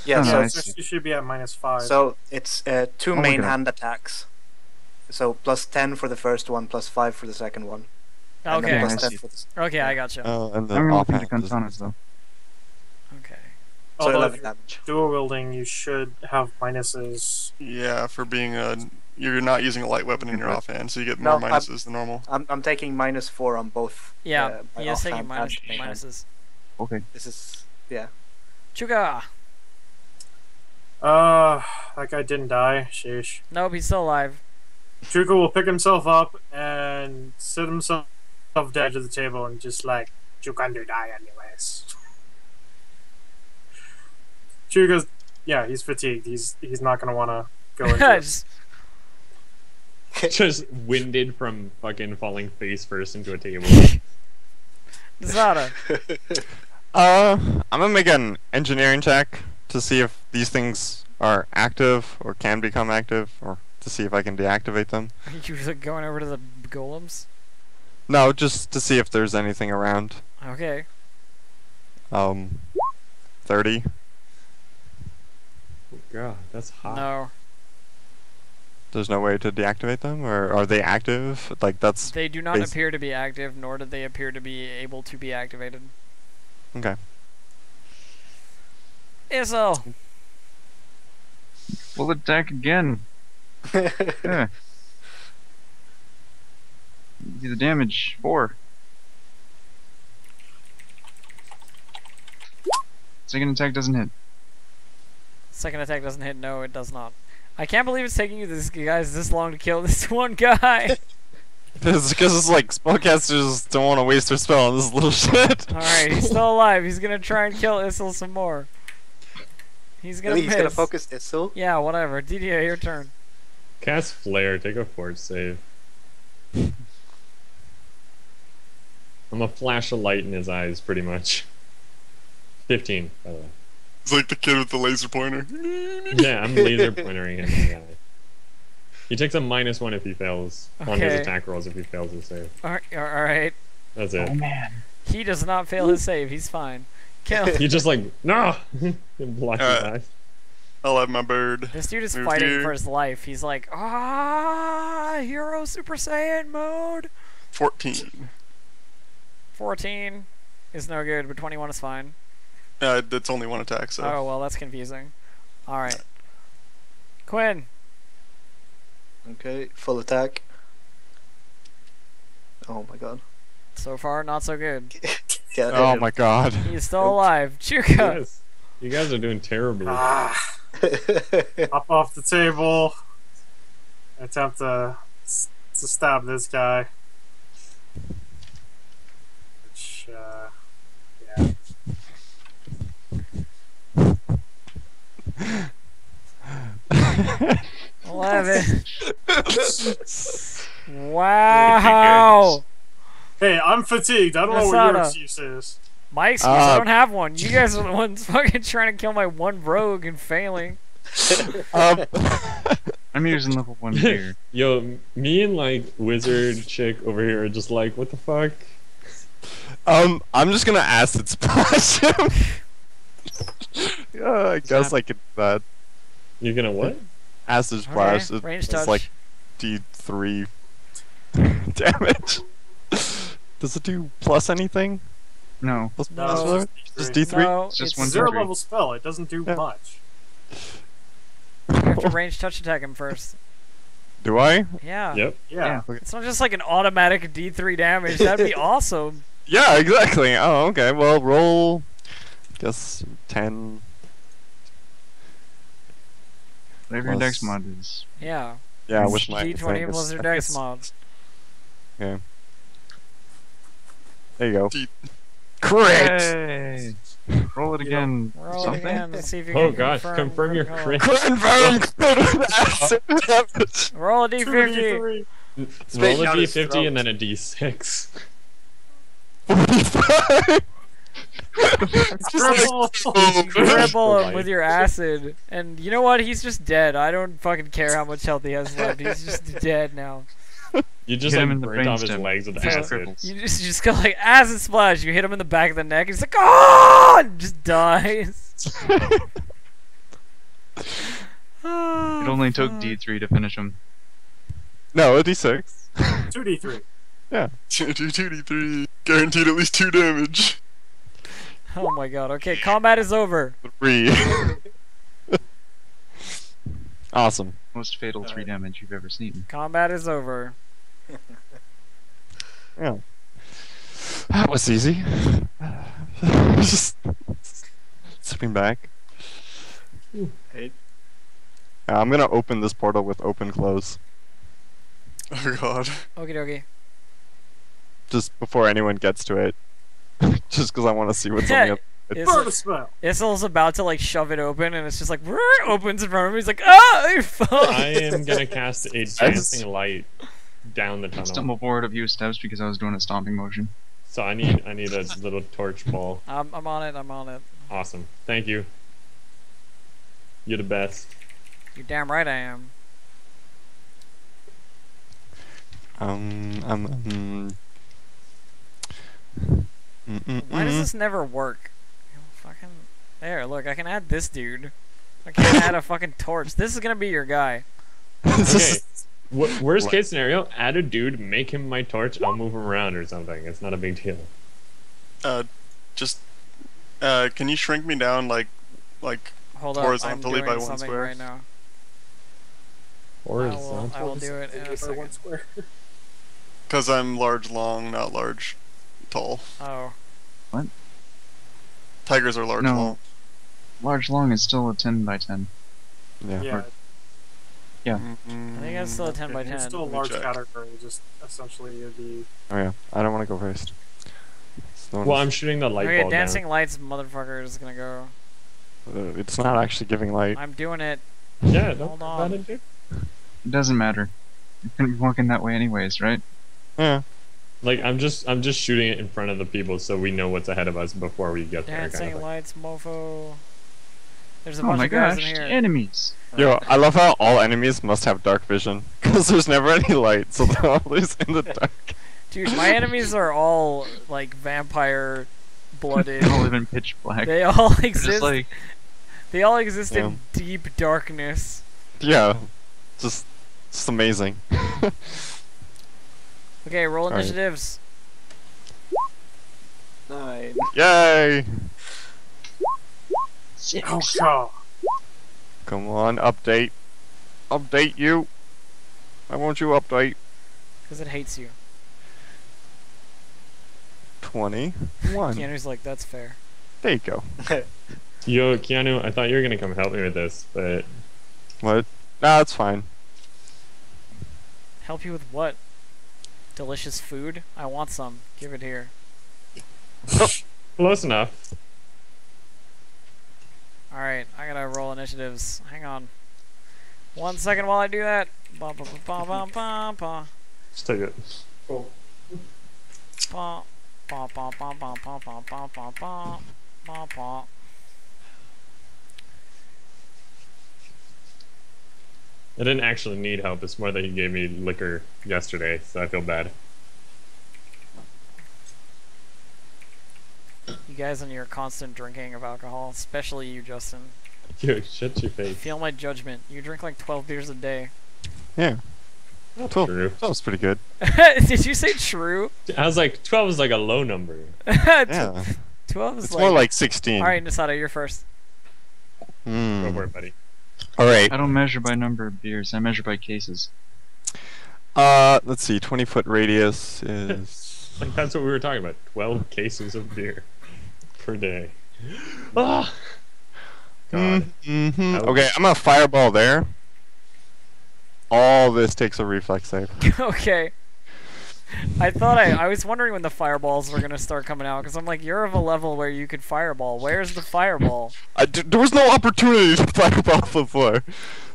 [SPEAKER 2] Yeah,
[SPEAKER 7] Oh,
[SPEAKER 2] so,
[SPEAKER 7] no,
[SPEAKER 5] So you should be at -5.
[SPEAKER 2] so it's two
[SPEAKER 7] I'll
[SPEAKER 2] main
[SPEAKER 7] look it up.
[SPEAKER 2] hand attacks. So +10 for the first one, +5 for the second one. And then
[SPEAKER 1] Okay.
[SPEAKER 2] plus
[SPEAKER 7] I
[SPEAKER 2] 10
[SPEAKER 7] see.
[SPEAKER 2] for the
[SPEAKER 1] Okay, I gotcha.
[SPEAKER 6] And the
[SPEAKER 7] I'm gonna look into
[SPEAKER 6] offhand is-
[SPEAKER 7] Kantanas though.
[SPEAKER 1] Okay.
[SPEAKER 2] So
[SPEAKER 5] Although
[SPEAKER 2] 11
[SPEAKER 5] if you're
[SPEAKER 2] damage.
[SPEAKER 5] dual wielding, you should have minuses.
[SPEAKER 4] Yeah, for being you're not using a light weapon in your
[SPEAKER 6] Right.
[SPEAKER 4] offhand, so you get
[SPEAKER 2] No,
[SPEAKER 4] more minuses than normal.
[SPEAKER 2] I'm taking -4 on both.
[SPEAKER 1] Yeah,
[SPEAKER 2] my
[SPEAKER 1] he is taking
[SPEAKER 2] offhand and main hand.
[SPEAKER 1] minuses.
[SPEAKER 7] Okay.
[SPEAKER 2] This is yeah.
[SPEAKER 1] Chuga!
[SPEAKER 5] That guy didn't die. Sheesh.
[SPEAKER 1] Nope, he's still alive.
[SPEAKER 5] Truka will pick himself up and sit himself down to the edge of the table and just like, you can do die anyways. Truka's, yeah, he's fatigued. He's not gonna want to go into it.
[SPEAKER 1] Just,
[SPEAKER 3] Just winded from fucking falling face first into a table.
[SPEAKER 1] Zada.
[SPEAKER 6] I'm gonna make an engineering check to see if these things are active or can become active, or to see if I can deactivate them.
[SPEAKER 1] Are you like, going over to the golems?
[SPEAKER 6] No, just to see if there's anything around.
[SPEAKER 1] Okay.
[SPEAKER 6] 30.
[SPEAKER 3] God, that's hot.
[SPEAKER 1] No.
[SPEAKER 6] There's no way to deactivate them, or are they active? Like that's
[SPEAKER 1] They do not
[SPEAKER 6] Bas-
[SPEAKER 1] appear to be active, nor do they appear to be able to be activated.
[SPEAKER 6] okay.
[SPEAKER 1] Issel!
[SPEAKER 7] Full attack again. Yeah. Do the damage. 4. Second attack doesn't hit.
[SPEAKER 1] Second attack doesn't hit. No, it does not. I can't believe it's taking you guys this long to kill this one guy.
[SPEAKER 6] It's because it's like spellcasters don't want to waste their spell on this little shit.
[SPEAKER 1] Alright, he's still alive. He's gonna try and kill Issel some more. He's gonna
[SPEAKER 2] Really,
[SPEAKER 1] miss.
[SPEAKER 2] he's gonna focus Issel.
[SPEAKER 1] Yeah, whatever. DDA, your turn.
[SPEAKER 3] Cast Flare, take a fort save. I'm a flash of light in his eyes, pretty much. 15, by the way.
[SPEAKER 4] It's like the kid with the laser pointer.
[SPEAKER 3] Yeah, I'm laser pointering him. Yeah. He takes a -1 if he fails on his
[SPEAKER 1] Okay.
[SPEAKER 3] attack rolls if he fails his save.
[SPEAKER 1] Alright.
[SPEAKER 3] That's it.
[SPEAKER 8] Oh man.
[SPEAKER 1] He does not fail his save. He's fine. Kill.
[SPEAKER 3] He just like, no! And blocks his
[SPEAKER 4] Alright.
[SPEAKER 3] eyes.
[SPEAKER 4] I'll have my bird.
[SPEAKER 1] This dude is
[SPEAKER 4] Move
[SPEAKER 1] fighting
[SPEAKER 4] here.
[SPEAKER 1] for his life. He's like, hero Super Saiyan mode.
[SPEAKER 4] 14.
[SPEAKER 1] 14 is no good, but 21 is fine.
[SPEAKER 4] It's only one attack, so.
[SPEAKER 1] Oh, well, that's confusing. Alright. Quinn.
[SPEAKER 2] Okay, full attack. Oh my god.
[SPEAKER 1] So far, not so good.
[SPEAKER 2] Get
[SPEAKER 6] Oh
[SPEAKER 2] him.
[SPEAKER 6] my god.
[SPEAKER 1] He's still alive. Chuka.
[SPEAKER 3] Yes. You guys are doing terribly.
[SPEAKER 5] Ah, up off the table. Attempt to stab this guy. Which, yeah.
[SPEAKER 1] 11. Wow.
[SPEAKER 5] Hey, I'm fatigued. I don't know what your
[SPEAKER 1] Masada.
[SPEAKER 5] excuse is.
[SPEAKER 1] My excuse, I don't have one. You guys are the ones fucking trying to kill my one rogue and failing.
[SPEAKER 6] um,
[SPEAKER 7] I'm using level 1 gear.
[SPEAKER 3] Yo, me and like wizard chick over here are just like, what the fuck?
[SPEAKER 6] I'm just gonna acid splash him. Yeah, I guess I could do that.
[SPEAKER 3] You're gonna what?
[SPEAKER 6] Acid splash.
[SPEAKER 1] Okay, range
[SPEAKER 6] It's
[SPEAKER 1] touch.
[SPEAKER 6] like D3 damage. Does it do plus anything?
[SPEAKER 7] No.
[SPEAKER 6] Plus
[SPEAKER 1] No.
[SPEAKER 6] plus
[SPEAKER 5] Just
[SPEAKER 6] just
[SPEAKER 5] D3.
[SPEAKER 6] D3?
[SPEAKER 1] No,
[SPEAKER 7] It's just
[SPEAKER 1] it's
[SPEAKER 7] one
[SPEAKER 5] Zero
[SPEAKER 7] D3.
[SPEAKER 5] level spell. It doesn't do
[SPEAKER 6] Yeah.
[SPEAKER 5] much.
[SPEAKER 1] You have to range touch attack him first.
[SPEAKER 6] Do I?
[SPEAKER 1] Yeah.
[SPEAKER 3] Yep.
[SPEAKER 5] Yeah.
[SPEAKER 1] It's not just like an automatic D3 damage. That'd be awesome.
[SPEAKER 6] Yeah, exactly. Oh, okay. Well, roll. Guess 10.
[SPEAKER 7] Whatever your
[SPEAKER 6] Plus-
[SPEAKER 7] dex mod is.
[SPEAKER 1] Yeah.
[SPEAKER 6] Yeah,
[SPEAKER 1] It's
[SPEAKER 6] with my
[SPEAKER 1] D20
[SPEAKER 6] thing,
[SPEAKER 1] plus
[SPEAKER 6] it's-
[SPEAKER 1] your
[SPEAKER 6] I
[SPEAKER 1] dex
[SPEAKER 6] guess-
[SPEAKER 1] mod.
[SPEAKER 6] Okay. There you go.
[SPEAKER 4] D-
[SPEAKER 6] Crit!
[SPEAKER 7] Hey! Roll it again.
[SPEAKER 1] Roll it
[SPEAKER 7] Something?
[SPEAKER 1] again and see if you
[SPEAKER 3] Oh
[SPEAKER 1] can
[SPEAKER 3] gosh, confirm your
[SPEAKER 1] roll.
[SPEAKER 3] crit.
[SPEAKER 6] Confirm crit with acid damage.
[SPEAKER 1] Roll a D50.
[SPEAKER 5] 2d3.
[SPEAKER 3] Roll a
[SPEAKER 2] down his
[SPEAKER 3] D50
[SPEAKER 2] throat.
[SPEAKER 3] and then a D6.
[SPEAKER 6] 45.
[SPEAKER 5] Triple.
[SPEAKER 1] Cripple him
[SPEAKER 3] Life.
[SPEAKER 1] with your acid. And you know what? He's just dead. I don't fucking care how much health he has left. He's just dead now.
[SPEAKER 3] You just
[SPEAKER 7] Hit him
[SPEAKER 3] like
[SPEAKER 7] in the
[SPEAKER 3] burnt off his
[SPEAKER 7] brainstem.
[SPEAKER 3] legs with
[SPEAKER 7] Just
[SPEAKER 3] acid.
[SPEAKER 7] cripples.
[SPEAKER 1] You just go like acid splash. You hit him in the back of the neck. He's like, oh, and just dies.
[SPEAKER 7] It only took D3 to finish him.
[SPEAKER 6] No, a D6.
[SPEAKER 5] 2d3.
[SPEAKER 4] 2d3. Guaranteed at least 2 damage.
[SPEAKER 1] Oh my god. Okay, combat is over.
[SPEAKER 6] 3. Awesome.
[SPEAKER 7] Most fatal 3 damage you've ever seen.
[SPEAKER 1] Combat is over.
[SPEAKER 6] Yeah. That was easy. Just sitting back.
[SPEAKER 2] Hey.
[SPEAKER 6] I'm gonna open this portal with open close.
[SPEAKER 4] Oh god.
[SPEAKER 1] Okie dokie.
[SPEAKER 6] Just before anyone gets to it. Just because I want to see what's on
[SPEAKER 1] Yeah,
[SPEAKER 6] the other.
[SPEAKER 5] Burn a spell.
[SPEAKER 1] Issel's about to like shove it open, and it's just like opens in front of him. He's like, ah, I fell.
[SPEAKER 3] I am gonna cast a dancing light down the
[SPEAKER 7] I
[SPEAKER 3] tunnel.
[SPEAKER 7] stumbled forward a few steps because I was doing a stomping motion.
[SPEAKER 3] So I need a little torch ball.
[SPEAKER 1] I'm on it. I'm on it.
[SPEAKER 3] Awesome. Thank you. You're the best.
[SPEAKER 1] You're damn right I am. Why does this never work? Fucking there. Look, I can add this dude. I can add a fucking torch. This is gonna be your guy.
[SPEAKER 3] Okay. Worst case scenario, add a dude, make him my torch, I'll move him around or something. It's not a big deal.
[SPEAKER 4] Just can you shrink me down like
[SPEAKER 1] Hold up. I'm
[SPEAKER 4] horizontally
[SPEAKER 1] doing
[SPEAKER 4] by 1
[SPEAKER 1] something
[SPEAKER 4] square?
[SPEAKER 1] right now.
[SPEAKER 3] Or
[SPEAKER 1] I will do it in a
[SPEAKER 5] By
[SPEAKER 1] second.
[SPEAKER 5] 1 square.
[SPEAKER 4] Because I'm large, long, not large, tall.
[SPEAKER 1] Oh.
[SPEAKER 4] Tigers are large,
[SPEAKER 7] No.
[SPEAKER 4] long.
[SPEAKER 7] Large long is still a 10 by 10.
[SPEAKER 6] Yeah.
[SPEAKER 5] Yeah.
[SPEAKER 4] Mm-hmm.
[SPEAKER 1] I think it's still a 10 by 10.
[SPEAKER 5] It's still a
[SPEAKER 4] Let me
[SPEAKER 5] large
[SPEAKER 4] check.
[SPEAKER 5] category. Just essentially it'd be.
[SPEAKER 6] Oh yeah. I don't want to go first.
[SPEAKER 3] Well, I'm shooting the light
[SPEAKER 1] Okay,
[SPEAKER 3] ball
[SPEAKER 1] dancing
[SPEAKER 3] down.
[SPEAKER 1] lights, mother is gonna go.
[SPEAKER 6] It's not actually giving light.
[SPEAKER 1] I'm doing it.
[SPEAKER 3] Yeah, don't
[SPEAKER 1] Hold
[SPEAKER 3] worry
[SPEAKER 1] on.
[SPEAKER 3] about it, dude.
[SPEAKER 7] It doesn't matter. You're gonna be walking that way anyways, right?
[SPEAKER 6] Yeah.
[SPEAKER 3] Like I'm just shooting it in front of the people so we know what's ahead of us before we get there. Kind
[SPEAKER 1] Dancing
[SPEAKER 3] of thing.
[SPEAKER 1] lights, mofo. There's a
[SPEAKER 7] Oh
[SPEAKER 1] bunch
[SPEAKER 7] my
[SPEAKER 1] of guys
[SPEAKER 7] gosh,
[SPEAKER 1] in here.
[SPEAKER 7] enemies.
[SPEAKER 6] Yo, I love how all enemies must have dark vision, because there's never any light, so they're always in the dark.
[SPEAKER 1] Dude, my enemies are all like vampire blooded.
[SPEAKER 7] They all live in pitch black.
[SPEAKER 1] They all
[SPEAKER 7] They're
[SPEAKER 1] exist.
[SPEAKER 7] just like,
[SPEAKER 1] They all exist
[SPEAKER 6] Yeah.
[SPEAKER 1] in deep darkness.
[SPEAKER 6] Yeah, just amazing.
[SPEAKER 1] Okay, roll
[SPEAKER 6] Alright.
[SPEAKER 1] initiatives.
[SPEAKER 2] 9.
[SPEAKER 6] Yay!
[SPEAKER 8] 6.
[SPEAKER 5] Oh god.
[SPEAKER 6] Come on, update. Update you. Why won't you update?
[SPEAKER 1] Because it hates you.
[SPEAKER 6] 21.
[SPEAKER 1] Keanu's like, that's fair.
[SPEAKER 6] There you go.
[SPEAKER 3] Yo, Keanu, I thought you were gonna come help me with this, but
[SPEAKER 6] What? Nah, it's fine.
[SPEAKER 1] Help you with what? Delicious food? I want some. Give it here.
[SPEAKER 3] close enough.
[SPEAKER 1] Alright, I gotta roll initiatives. Hang on. 1 second while I do that. Ba ba ba ba ba ba
[SPEAKER 3] Just take it.
[SPEAKER 1] ba ba ba ba ba ba ba ba ba ba ba ba.
[SPEAKER 3] I didn't actually need help. It's more that he gave me liquor yesterday, so I feel bad.
[SPEAKER 1] You guys and your constant drinking of alcohol, especially you, Justin.
[SPEAKER 3] Yo, shut your face.
[SPEAKER 1] Feel my judgment. You drink like 12 beers a day.
[SPEAKER 6] Yeah.
[SPEAKER 3] That's
[SPEAKER 6] 12.
[SPEAKER 3] true.
[SPEAKER 6] That was pretty good.
[SPEAKER 1] Did you say true?
[SPEAKER 3] I was like, 12 is like a low number.
[SPEAKER 6] Yeah.
[SPEAKER 1] 12 is
[SPEAKER 6] It's
[SPEAKER 1] like...
[SPEAKER 6] more like 16.
[SPEAKER 1] Alright, Nasada, you're first.
[SPEAKER 3] Go for it, buddy.
[SPEAKER 6] Alright.
[SPEAKER 7] I don't measure by number of beers. I measure by cases.
[SPEAKER 6] Let's see. 20-foot radius is...
[SPEAKER 3] Like, that's what we were talking about. 12 cases of beer per day. Ah! God.
[SPEAKER 6] Mm-hmm.
[SPEAKER 3] That would-
[SPEAKER 6] Okay, I'm gonna fireball there. All this takes a reflex save.
[SPEAKER 1] Okay. I thought I was wondering when the fireballs were gonna start coming out, because I'm like, you're of a level where you could fireball. Where's the fireball?
[SPEAKER 6] There was no opportunity to fireball before.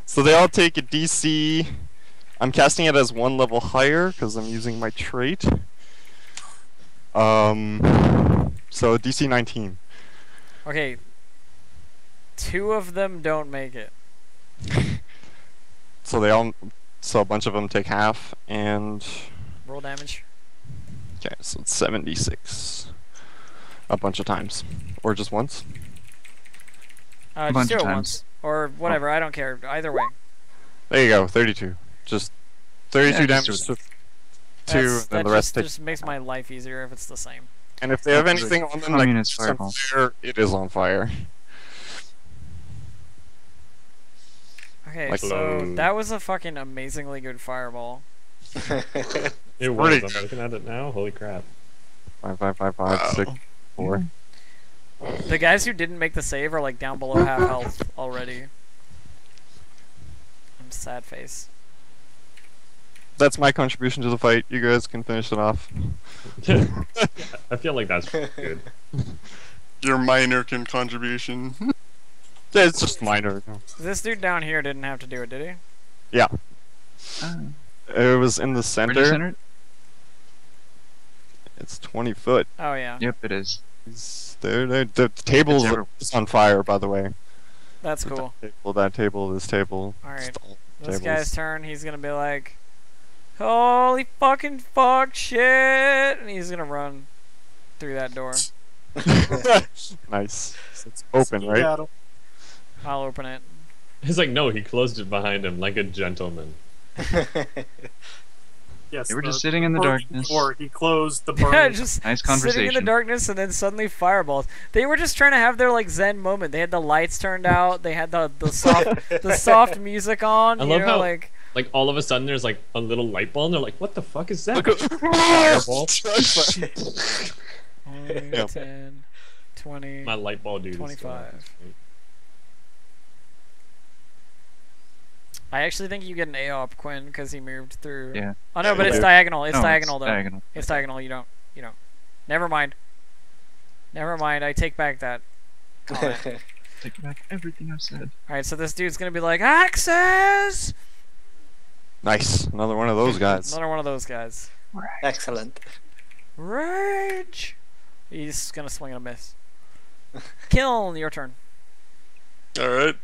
[SPEAKER 6] So they all take a DC. I'm casting it as 1 level higher, because I'm using my trait. So DC 19.
[SPEAKER 1] Okay. 2 of them don't make it.
[SPEAKER 6] So a bunch of them take half, and...
[SPEAKER 1] Roll damage.
[SPEAKER 6] Okay, so it's 76. A bunch of times. Or just once.
[SPEAKER 1] Just
[SPEAKER 7] bunch
[SPEAKER 1] do
[SPEAKER 7] of
[SPEAKER 1] it
[SPEAKER 7] times.
[SPEAKER 1] once. Or whatever, I don't care. Either way.
[SPEAKER 6] There you go, 32. Just 32
[SPEAKER 7] Yeah,
[SPEAKER 6] damage
[SPEAKER 7] just
[SPEAKER 6] to
[SPEAKER 7] do
[SPEAKER 6] 2, and
[SPEAKER 1] That
[SPEAKER 6] then the rest
[SPEAKER 1] just makes my life easier if it's the same.
[SPEAKER 6] And if they have
[SPEAKER 7] That's
[SPEAKER 6] anything
[SPEAKER 7] like
[SPEAKER 6] on them like
[SPEAKER 7] communist
[SPEAKER 6] it's on
[SPEAKER 7] fireball.
[SPEAKER 6] fire, it is on fire.
[SPEAKER 1] Okay,
[SPEAKER 6] Like
[SPEAKER 1] so
[SPEAKER 3] low.
[SPEAKER 1] that was a fucking amazingly good fireball.
[SPEAKER 3] It was.
[SPEAKER 6] Pretty
[SPEAKER 3] I'm looking at it now. Holy crap.
[SPEAKER 6] 5, 5, 5, 5, 6, 4.
[SPEAKER 1] The guys who didn't make the save are like down below half health already. I'm sad face.
[SPEAKER 6] That's my contribution to the fight. You guys can finish it off.
[SPEAKER 3] I feel like that's good.
[SPEAKER 4] Your minor contribution.
[SPEAKER 6] Yeah, it's just minor.
[SPEAKER 1] This dude down here didn't have to do it, did he?
[SPEAKER 6] Yeah,
[SPEAKER 7] Ah,
[SPEAKER 6] it was in the
[SPEAKER 7] where do you
[SPEAKER 6] center.
[SPEAKER 7] center it?
[SPEAKER 6] It's 20 foot.
[SPEAKER 1] Oh yeah,
[SPEAKER 7] Yep, it is.
[SPEAKER 6] The table
[SPEAKER 7] everywhere.
[SPEAKER 6] is on fire, by the way.
[SPEAKER 1] that's cool.
[SPEAKER 6] That table, this table.
[SPEAKER 1] Alright.
[SPEAKER 6] just all
[SPEAKER 1] This
[SPEAKER 6] tables.
[SPEAKER 1] guy's turn, he's gonna be like, holy fucking fuck shit, and he's gonna run through that door.
[SPEAKER 6] Nice. So it's open, right?
[SPEAKER 5] Skedaddle.
[SPEAKER 1] I'll open it.
[SPEAKER 3] He's like, no, he closed it behind him like a gentleman.
[SPEAKER 5] Yes.
[SPEAKER 7] They were
[SPEAKER 5] the
[SPEAKER 7] just sitting in the
[SPEAKER 5] door
[SPEAKER 7] darkness.
[SPEAKER 5] before he closed the burning.
[SPEAKER 1] Just
[SPEAKER 7] Nice
[SPEAKER 1] sitting in the
[SPEAKER 7] conversation.
[SPEAKER 1] darkness and then suddenly fireballs. They were just trying to have their like zen moment. They had the lights turned out. They had the soft music on.
[SPEAKER 3] I
[SPEAKER 1] you
[SPEAKER 3] love
[SPEAKER 1] know,
[SPEAKER 3] how-
[SPEAKER 1] like
[SPEAKER 3] Like, all of a sudden, there's like a little light bulb, and they're like, what the fuck is that?
[SPEAKER 6] Look at
[SPEAKER 3] Fireball.
[SPEAKER 1] only
[SPEAKER 6] Yep.
[SPEAKER 1] 10, 20.
[SPEAKER 3] My light bulb dude.
[SPEAKER 1] 25. I actually think you get an A up, Quinn, because he moved through.
[SPEAKER 7] Yeah.
[SPEAKER 1] Oh no, but it's
[SPEAKER 6] Yeah.
[SPEAKER 1] diagonal. It's
[SPEAKER 7] No,
[SPEAKER 1] diagonal though.
[SPEAKER 7] Diagonal.
[SPEAKER 1] It's diagonal. You don't. Never mind. Never mind. I take back that comment.
[SPEAKER 7] Take back everything I've said.
[SPEAKER 1] Alright, so this dude's gonna be like, Access!
[SPEAKER 6] Nice. Another one of those guys.
[SPEAKER 1] Another one of those guys.
[SPEAKER 2] Excellent.
[SPEAKER 1] Rage! He's gonna swing and a miss. Kill, your turn.
[SPEAKER 4] Alright.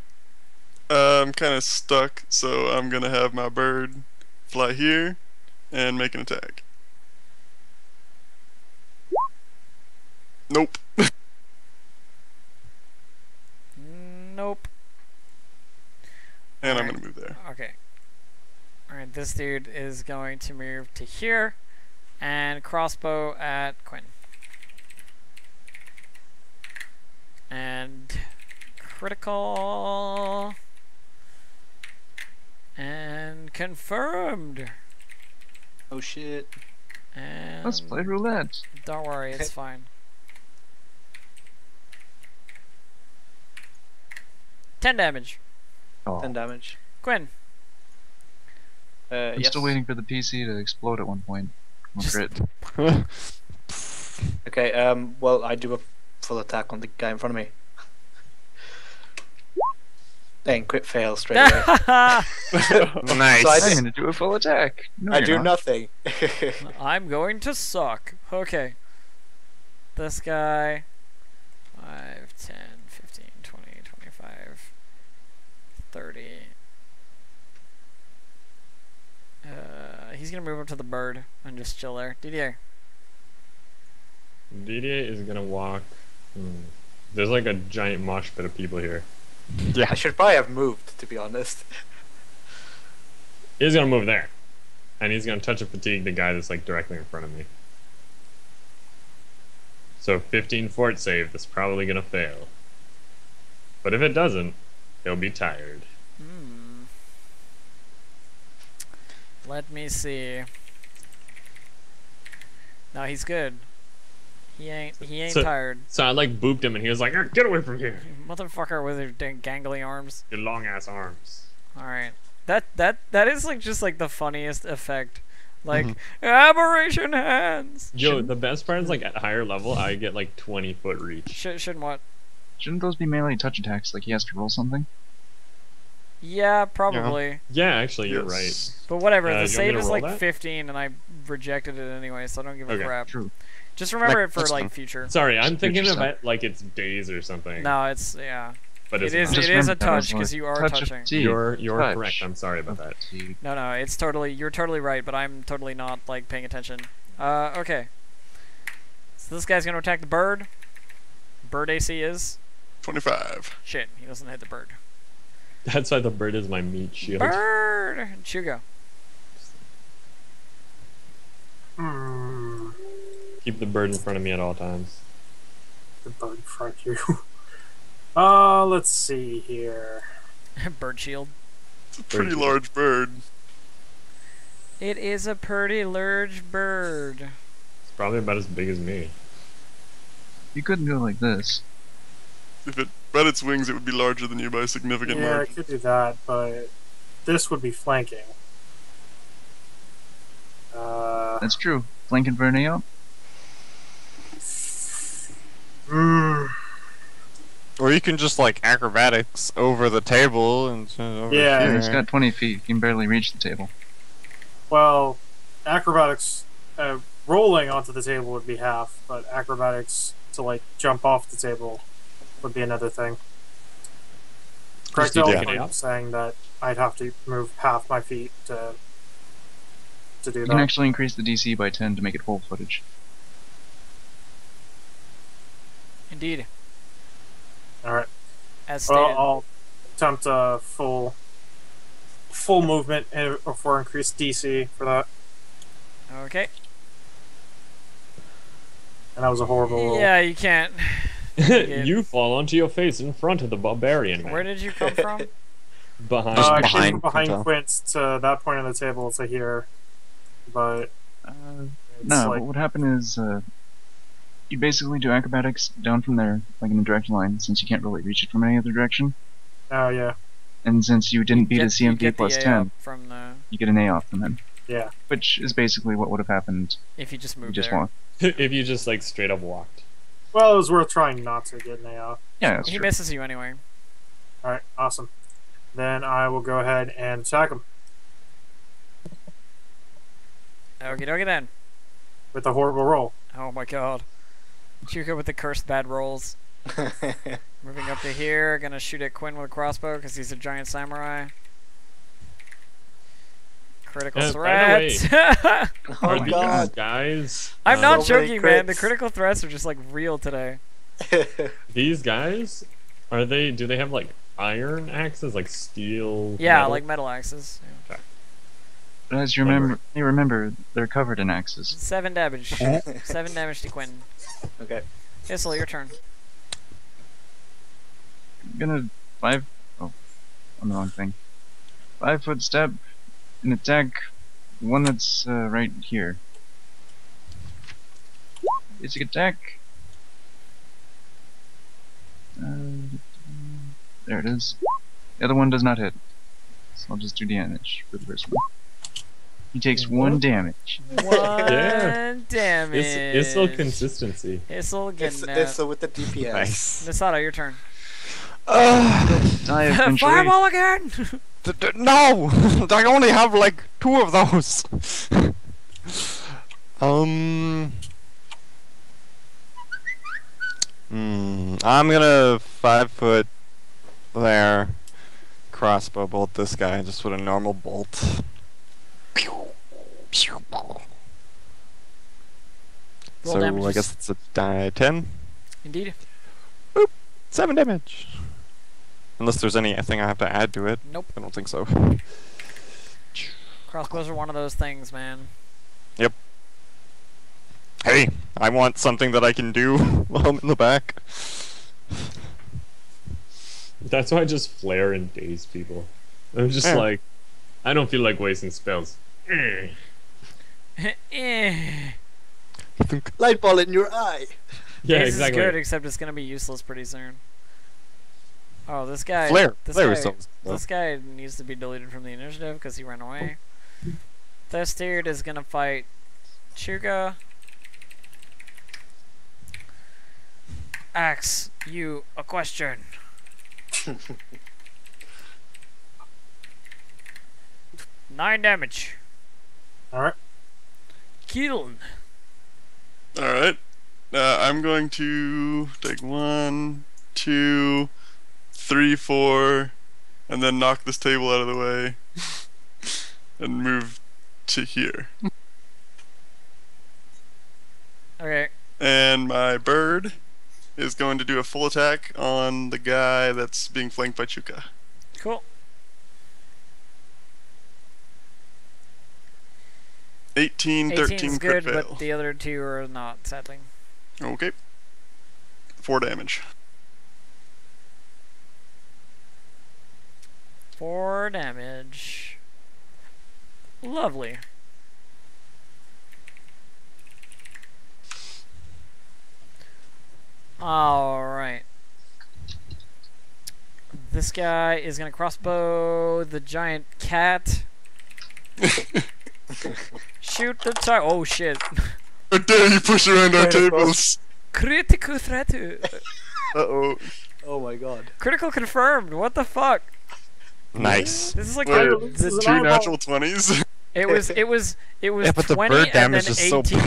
[SPEAKER 4] I'm kind of stuck, so I'm gonna have my bird fly here and make an attack. Nope.
[SPEAKER 1] Nope.
[SPEAKER 4] And I'm
[SPEAKER 1] Alright.
[SPEAKER 4] gonna move there.
[SPEAKER 1] Okay. Alright, this dude is going to move to here and crossbow at Quinn. And critical. And confirmed.
[SPEAKER 2] Oh shit.
[SPEAKER 1] And
[SPEAKER 7] Let's play roulette.
[SPEAKER 1] don't worry, it's fine. 10 damage.
[SPEAKER 7] Oh,
[SPEAKER 2] 10 damage.
[SPEAKER 1] Quinn.
[SPEAKER 7] I'm
[SPEAKER 2] Yes.
[SPEAKER 7] still waiting for the PC to explode at one point. One
[SPEAKER 1] Just-
[SPEAKER 7] crit.
[SPEAKER 2] Okay, well, I do a full attack on the guy in front of me. Then crit fail straight away.
[SPEAKER 6] Nice.
[SPEAKER 2] So I
[SPEAKER 7] I'm gonna do a full attack. No,
[SPEAKER 2] I
[SPEAKER 7] you're
[SPEAKER 2] do
[SPEAKER 7] not.
[SPEAKER 2] nothing.
[SPEAKER 1] I'm going to suck. Okay. This guy. 5, 10, 15, 20, 25, 30. He's gonna move up to the bird and just chill there. DDA.
[SPEAKER 3] DDA is gonna walk. There's like a giant mosh pit of people here.
[SPEAKER 2] I should probably have moved, to be honest.
[SPEAKER 3] He's gonna move there, and he's gonna touch a fatigue the guy that's like directly in front of me. So 15 fort save. That's probably gonna fail. But if it doesn't, he'll be tired.
[SPEAKER 1] Let me see. No, he's good. He ain't
[SPEAKER 3] So-
[SPEAKER 1] tired.
[SPEAKER 3] So I like booped him, and he was like, "Get away from here!
[SPEAKER 1] Motherfucker with his dang gangly arms.
[SPEAKER 3] Your long ass arms."
[SPEAKER 1] Alright. That is like just like the funniest effect. Like aberration hands.
[SPEAKER 3] Yo, the best part is like at higher level, I get like 20 foot reach.
[SPEAKER 1] Shouldn't what?
[SPEAKER 7] Shouldn't those be melee touch attacks? Like he has to roll something?
[SPEAKER 1] Yeah, probably.
[SPEAKER 3] Yeah, actually, you're right.
[SPEAKER 4] Yes.
[SPEAKER 1] But whatever,
[SPEAKER 3] You
[SPEAKER 1] the
[SPEAKER 3] want me
[SPEAKER 1] save
[SPEAKER 3] to
[SPEAKER 1] is
[SPEAKER 3] roll
[SPEAKER 1] like
[SPEAKER 3] that?
[SPEAKER 1] 15 and I rejected it anyway, so I don't give a
[SPEAKER 3] Okay.
[SPEAKER 1] crap.
[SPEAKER 7] True.
[SPEAKER 1] Just remember
[SPEAKER 6] Like,
[SPEAKER 1] it for
[SPEAKER 6] that's
[SPEAKER 1] like
[SPEAKER 6] fine.
[SPEAKER 1] future.
[SPEAKER 3] Sorry, I'm thinking
[SPEAKER 7] Future
[SPEAKER 3] of
[SPEAKER 7] stuff.
[SPEAKER 3] it like it's days or something.
[SPEAKER 1] No, it's yeah.
[SPEAKER 3] but
[SPEAKER 1] It
[SPEAKER 3] it's
[SPEAKER 1] is
[SPEAKER 3] not.
[SPEAKER 7] Just
[SPEAKER 1] it is a
[SPEAKER 7] remember that I was
[SPEAKER 1] touch because
[SPEAKER 7] like,
[SPEAKER 1] you are
[SPEAKER 7] touch of
[SPEAKER 1] touching.
[SPEAKER 7] fatigue.
[SPEAKER 3] You're
[SPEAKER 7] Touch.
[SPEAKER 3] correct. I'm sorry about that.
[SPEAKER 7] Fatigue.
[SPEAKER 1] No, it's totally you're totally right, but I'm totally not like paying attention. Okay. So this guy's gonna attack the bird. Bird AC is
[SPEAKER 4] 25.
[SPEAKER 1] shit. He doesn't hit the bird.
[SPEAKER 3] That's why the bird is my meat shield.
[SPEAKER 1] Bird. Chugo.
[SPEAKER 5] Hmm.
[SPEAKER 3] Keep the bird in front of me at all times.
[SPEAKER 5] The bird in front of you. Let's see here.
[SPEAKER 1] Bird shield.
[SPEAKER 4] It's a pretty large bird.
[SPEAKER 1] It is a pretty large bird.
[SPEAKER 3] It's probably about as big as me.
[SPEAKER 7] You couldn't do it like this.
[SPEAKER 4] If it spread its wings, it would be larger than you by a significant
[SPEAKER 5] Yeah, I
[SPEAKER 4] margin.
[SPEAKER 5] could do that, but this would be flanking.
[SPEAKER 7] That's true. Flanking for an AO?
[SPEAKER 6] Or you can just like acrobatics over the table and over
[SPEAKER 5] Yeah.
[SPEAKER 7] Yeah,
[SPEAKER 6] here.
[SPEAKER 7] he's got 20 feet. He can barely reach the table.
[SPEAKER 5] Well, acrobatics, rolling onto the table would be half, but acrobatics to like jump off the table would be another thing. Correct
[SPEAKER 3] do that.
[SPEAKER 5] Elf saying that I'd have to move half my feet to do
[SPEAKER 7] You can
[SPEAKER 5] that.
[SPEAKER 7] actually increase the DC by 10 to make it full footage.
[SPEAKER 1] Indeed.
[SPEAKER 5] Alright.
[SPEAKER 1] As stated.
[SPEAKER 5] Well, I'll attempt a full movement for increased DC for that.
[SPEAKER 1] Okay.
[SPEAKER 5] And that was a horrible roll.
[SPEAKER 1] Yeah, you can't.
[SPEAKER 3] You fall onto your face in front of the barbarian man.
[SPEAKER 1] Where did you come from?
[SPEAKER 3] Behind.
[SPEAKER 6] Just
[SPEAKER 5] I came
[SPEAKER 6] behind
[SPEAKER 5] behind
[SPEAKER 6] Quintel.
[SPEAKER 5] Quint to that point on the table to here, but it's
[SPEAKER 7] No,
[SPEAKER 5] like
[SPEAKER 7] what would happen is you basically do acrobatics down from there, like in a direct line, since you can't really reach it from any other direction.
[SPEAKER 5] oh yeah,
[SPEAKER 7] And since you didn't beat a
[SPEAKER 1] You
[SPEAKER 7] CMP
[SPEAKER 1] get
[SPEAKER 7] plus
[SPEAKER 1] the A
[SPEAKER 7] 10,
[SPEAKER 1] up from the
[SPEAKER 7] you get an A off from them.
[SPEAKER 5] yeah.
[SPEAKER 7] Which is basically what would have happened
[SPEAKER 1] if you just
[SPEAKER 7] if you
[SPEAKER 1] moved
[SPEAKER 7] just
[SPEAKER 1] there.
[SPEAKER 7] walked.
[SPEAKER 3] if you just like straight up walked.
[SPEAKER 5] Well, it was worth trying not to get an A off.
[SPEAKER 7] Yeah, that's
[SPEAKER 1] He
[SPEAKER 7] true.
[SPEAKER 1] misses you anyway.
[SPEAKER 5] All right, awesome. Then I will go ahead and attack him
[SPEAKER 1] Okie dokie then.
[SPEAKER 5] with a horrible roll.
[SPEAKER 1] Oh my god. Chuka with the cursed bad rolls. Moving up to here, gonna shoot at Quinn with a crossbow because he's a giant samurai. Critical
[SPEAKER 3] By the
[SPEAKER 1] threat.
[SPEAKER 2] Oh
[SPEAKER 3] Are
[SPEAKER 2] my
[SPEAKER 3] these
[SPEAKER 2] god.
[SPEAKER 3] guys?
[SPEAKER 1] I'm not
[SPEAKER 2] So many
[SPEAKER 1] joking, man. The
[SPEAKER 2] crits.
[SPEAKER 1] critical threats are just like real today.
[SPEAKER 3] These guys? Are they? Do they have like iron axes, like steel?
[SPEAKER 1] Yeah,
[SPEAKER 3] metal?
[SPEAKER 1] like metal axes. Yeah.
[SPEAKER 7] But as you remember, they're covered in axes.
[SPEAKER 1] 7 damage. 7 damage to Quinn.
[SPEAKER 2] Okay.
[SPEAKER 1] Issel, your turn.
[SPEAKER 7] I'm gonna on the wrong thing. 5-foot step and attack the one that's right here. Basic attack. There it is. The other one does not hit. So I'll just do damage for the first one. He takes 1 damage.
[SPEAKER 1] 1
[SPEAKER 3] Yeah.
[SPEAKER 1] damage.
[SPEAKER 3] It's still consistency.
[SPEAKER 1] Issel getting
[SPEAKER 2] It's
[SPEAKER 1] that.
[SPEAKER 2] Issa with the DPS.
[SPEAKER 6] Nice.
[SPEAKER 1] Misato, your turn.
[SPEAKER 7] Die eventually.
[SPEAKER 1] Fireball again!
[SPEAKER 6] No! I only have like 2 of those. I'm gonna 5-foot there. Crossbow bolt this guy just with a normal bolt.
[SPEAKER 1] Roll
[SPEAKER 6] So
[SPEAKER 1] damages.
[SPEAKER 6] I guess it's a die 10.
[SPEAKER 1] Indeed.
[SPEAKER 6] 7 damage. Unless there's anything I have to add to it.
[SPEAKER 1] Nope.
[SPEAKER 6] I don't think so.
[SPEAKER 1] Crossbows are one of those things, man.
[SPEAKER 6] Hey, I want something that I can do while I'm in the back.
[SPEAKER 3] That's why I just flare and daze people. I'm just
[SPEAKER 6] Yeah.
[SPEAKER 3] like, I don't feel like wasting spells.
[SPEAKER 1] Eh.
[SPEAKER 2] Light ball in your eye.
[SPEAKER 3] Yeah,
[SPEAKER 1] This
[SPEAKER 3] exactly.
[SPEAKER 1] is good, except it's gonna be useless pretty soon. Oh, this guy.
[SPEAKER 6] Flare.
[SPEAKER 1] This
[SPEAKER 6] Flare
[SPEAKER 1] guy,
[SPEAKER 6] is so-
[SPEAKER 1] this guy needs to be deleted from the initiative because he ran away. This dude is gonna fight Chuga. Ask you a question. Nine damage.
[SPEAKER 5] Alright.
[SPEAKER 1] Kill.
[SPEAKER 4] Alright. I'm going to take 1, 2, 3, 4, and then knock this table out of the way. And move to here.
[SPEAKER 1] Okay.
[SPEAKER 4] And my bird is going to do a full attack on the guy that's being flanked by Chuka.
[SPEAKER 1] Cool.
[SPEAKER 4] 18, 13
[SPEAKER 1] 18's
[SPEAKER 4] crit
[SPEAKER 1] good,
[SPEAKER 4] fail.
[SPEAKER 1] but the other two are not, sadly.
[SPEAKER 4] Okay. 4 damage.
[SPEAKER 1] 4 damage. Lovely. Alright. This guy is gonna crossbow the giant cat. Shoot the target. Oh shit.
[SPEAKER 4] How dare you push around our
[SPEAKER 2] Critical.
[SPEAKER 4] tables?
[SPEAKER 1] Critical threat.
[SPEAKER 4] Uh-oh.
[SPEAKER 2] Oh my god.
[SPEAKER 1] Critical confirmed. What the fuck?
[SPEAKER 6] Nice.
[SPEAKER 1] This is like
[SPEAKER 4] Wait,
[SPEAKER 5] This is an
[SPEAKER 4] 2
[SPEAKER 5] eyeball.
[SPEAKER 4] natural 20s?
[SPEAKER 1] it was
[SPEAKER 6] Yeah, but the
[SPEAKER 1] 20
[SPEAKER 6] bird
[SPEAKER 1] and
[SPEAKER 6] damage
[SPEAKER 1] then
[SPEAKER 6] is so
[SPEAKER 1] 18.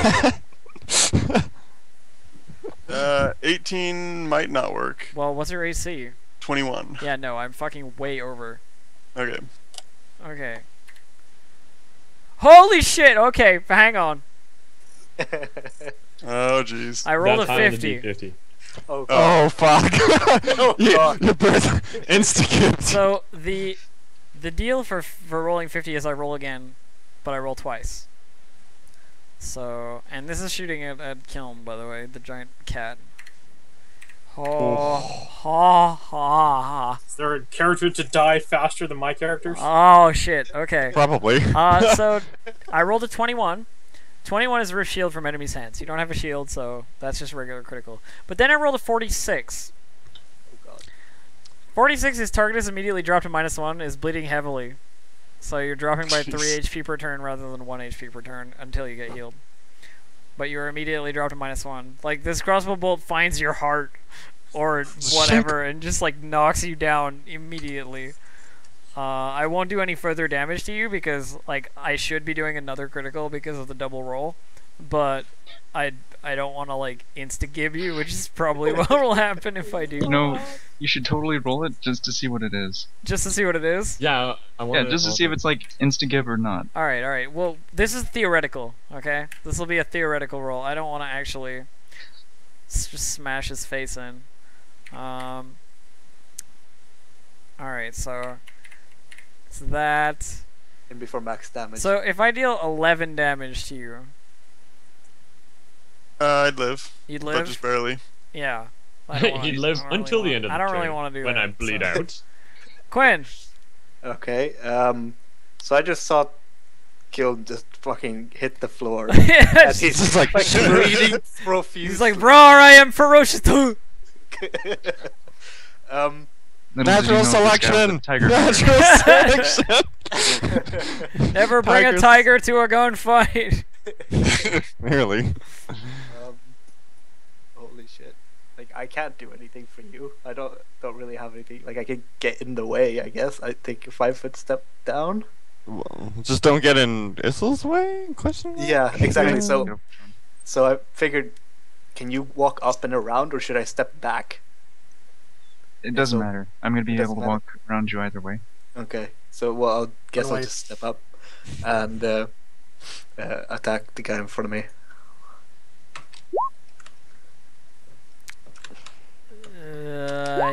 [SPEAKER 6] bad.
[SPEAKER 4] 18 might not work.
[SPEAKER 1] Well, what's your AC?
[SPEAKER 4] 21.
[SPEAKER 1] Yeah, no, I'm fucking way over.
[SPEAKER 4] Okay.
[SPEAKER 1] Okay. Holy shit! Okay, hang on.
[SPEAKER 4] Oh, jeez.
[SPEAKER 1] I rolled
[SPEAKER 3] That's
[SPEAKER 1] a
[SPEAKER 3] high on the
[SPEAKER 1] 50.
[SPEAKER 3] D50.
[SPEAKER 2] Oh god.
[SPEAKER 6] Oh fuck!
[SPEAKER 2] Oh, God.
[SPEAKER 6] Your bird insta-kicked.
[SPEAKER 1] So the deal for rolling 50 is I roll again, but I roll twice. So, and this is shooting at Kiln, by the way, the giant cat. Ha ha ha
[SPEAKER 5] Is there a character to die faster than my characters?
[SPEAKER 1] ha. Oh shit. Okay.
[SPEAKER 6] Probably.
[SPEAKER 1] So I rolled a 21. 21 is roof shield from enemy's hands. You don't have a shield, so that's just regular critical. But then I rolled a 46.
[SPEAKER 2] Oh god.
[SPEAKER 1] 46, his target is immediately dropped to -1, is bleeding heavily. So you're dropping by 3
[SPEAKER 4] Jeez.
[SPEAKER 1] HP per turn rather than 1 HP per turn until you get healed. But you're immediately dropped to -1. Like, this crossbow bolt finds your heart or whatever and just, like, knocks you down immediately. I won't do any further damage to you because, like, I should be doing another critical because of the double roll. but I don't want to like insta-gib you, which is probably what will happen if I do.
[SPEAKER 7] You know, you should totally roll it just to see what it is.
[SPEAKER 1] Just to see what it is.
[SPEAKER 3] Yeah, I want
[SPEAKER 7] Yeah, just to see if it's like insta-gib or not.
[SPEAKER 1] All right. Well, this is theoretical. Okay, this will be a theoretical roll. I don't want to actually just smash his face in. All right, so it's that.
[SPEAKER 2] And before max damage.
[SPEAKER 1] So if I deal 11 damage to you,
[SPEAKER 4] I'd live,
[SPEAKER 1] you'd
[SPEAKER 4] but
[SPEAKER 1] live.
[SPEAKER 4] just barely.
[SPEAKER 1] Yeah. I don't wanna-
[SPEAKER 3] He'd live
[SPEAKER 1] I don't really
[SPEAKER 3] until the
[SPEAKER 1] wanna-
[SPEAKER 3] end of the
[SPEAKER 1] I don't
[SPEAKER 3] turn
[SPEAKER 1] really want to do
[SPEAKER 3] when
[SPEAKER 1] that.
[SPEAKER 3] I bleed
[SPEAKER 1] so.
[SPEAKER 3] out.
[SPEAKER 1] Quinn.
[SPEAKER 2] Okay. So I just saw Gil just fucking hit the floor. And
[SPEAKER 1] He's
[SPEAKER 2] he's
[SPEAKER 6] just like,
[SPEAKER 2] bleeding profusely.
[SPEAKER 1] like, bro, I am ferocious too.
[SPEAKER 2] um.
[SPEAKER 7] Little did you
[SPEAKER 6] natural
[SPEAKER 7] know this guy was a
[SPEAKER 6] selection.
[SPEAKER 7] tiger
[SPEAKER 6] Natural selection.
[SPEAKER 1] Never bring a
[SPEAKER 6] Tigers.
[SPEAKER 1] tiger to a gunfight.
[SPEAKER 6] Nearly.
[SPEAKER 2] Holy shit! Like I can't do anything for you. I don't really have anything. Like I can get in the way. I guess I take a 5-foot step down.
[SPEAKER 6] Well, just don't get in Issel's way? Question mark?
[SPEAKER 2] Yeah, exactly. So
[SPEAKER 7] Yep.
[SPEAKER 2] I figured, can you walk up and around, or should I step back?
[SPEAKER 7] It doesn't
[SPEAKER 2] so-
[SPEAKER 7] matter. I'm gonna be
[SPEAKER 2] doesn't
[SPEAKER 7] able to
[SPEAKER 2] matter.
[SPEAKER 7] walk around you either way.
[SPEAKER 2] Okay. So well, I'll guess I'll
[SPEAKER 5] Otherwise-
[SPEAKER 2] just step up and attack the guy in front of me.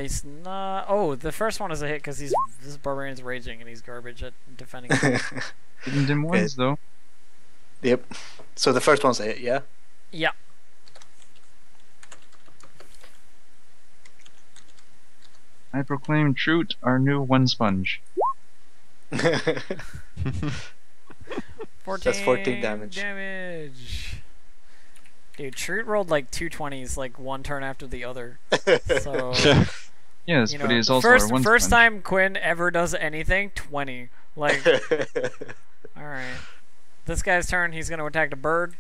[SPEAKER 1] He's not. Oh, the first one is a hit because this barbarian's raging and he's garbage at defending.
[SPEAKER 7] Didn't dim ones though.
[SPEAKER 2] Yep. So the first one's a hit, yeah.
[SPEAKER 1] Yeah.
[SPEAKER 7] I proclaim Trute our new one sponge.
[SPEAKER 1] 14
[SPEAKER 2] That's 14 damage.
[SPEAKER 1] Dude, Trute rolled like 220s like one turn after the other. So
[SPEAKER 7] Yes,
[SPEAKER 1] you
[SPEAKER 7] but
[SPEAKER 1] know,
[SPEAKER 7] he is also
[SPEAKER 1] first
[SPEAKER 7] our one
[SPEAKER 1] first
[SPEAKER 7] sponge.
[SPEAKER 1] time Quinn ever does anything, 20. Like, all right. This guy's turn. He's gonna attack the bird.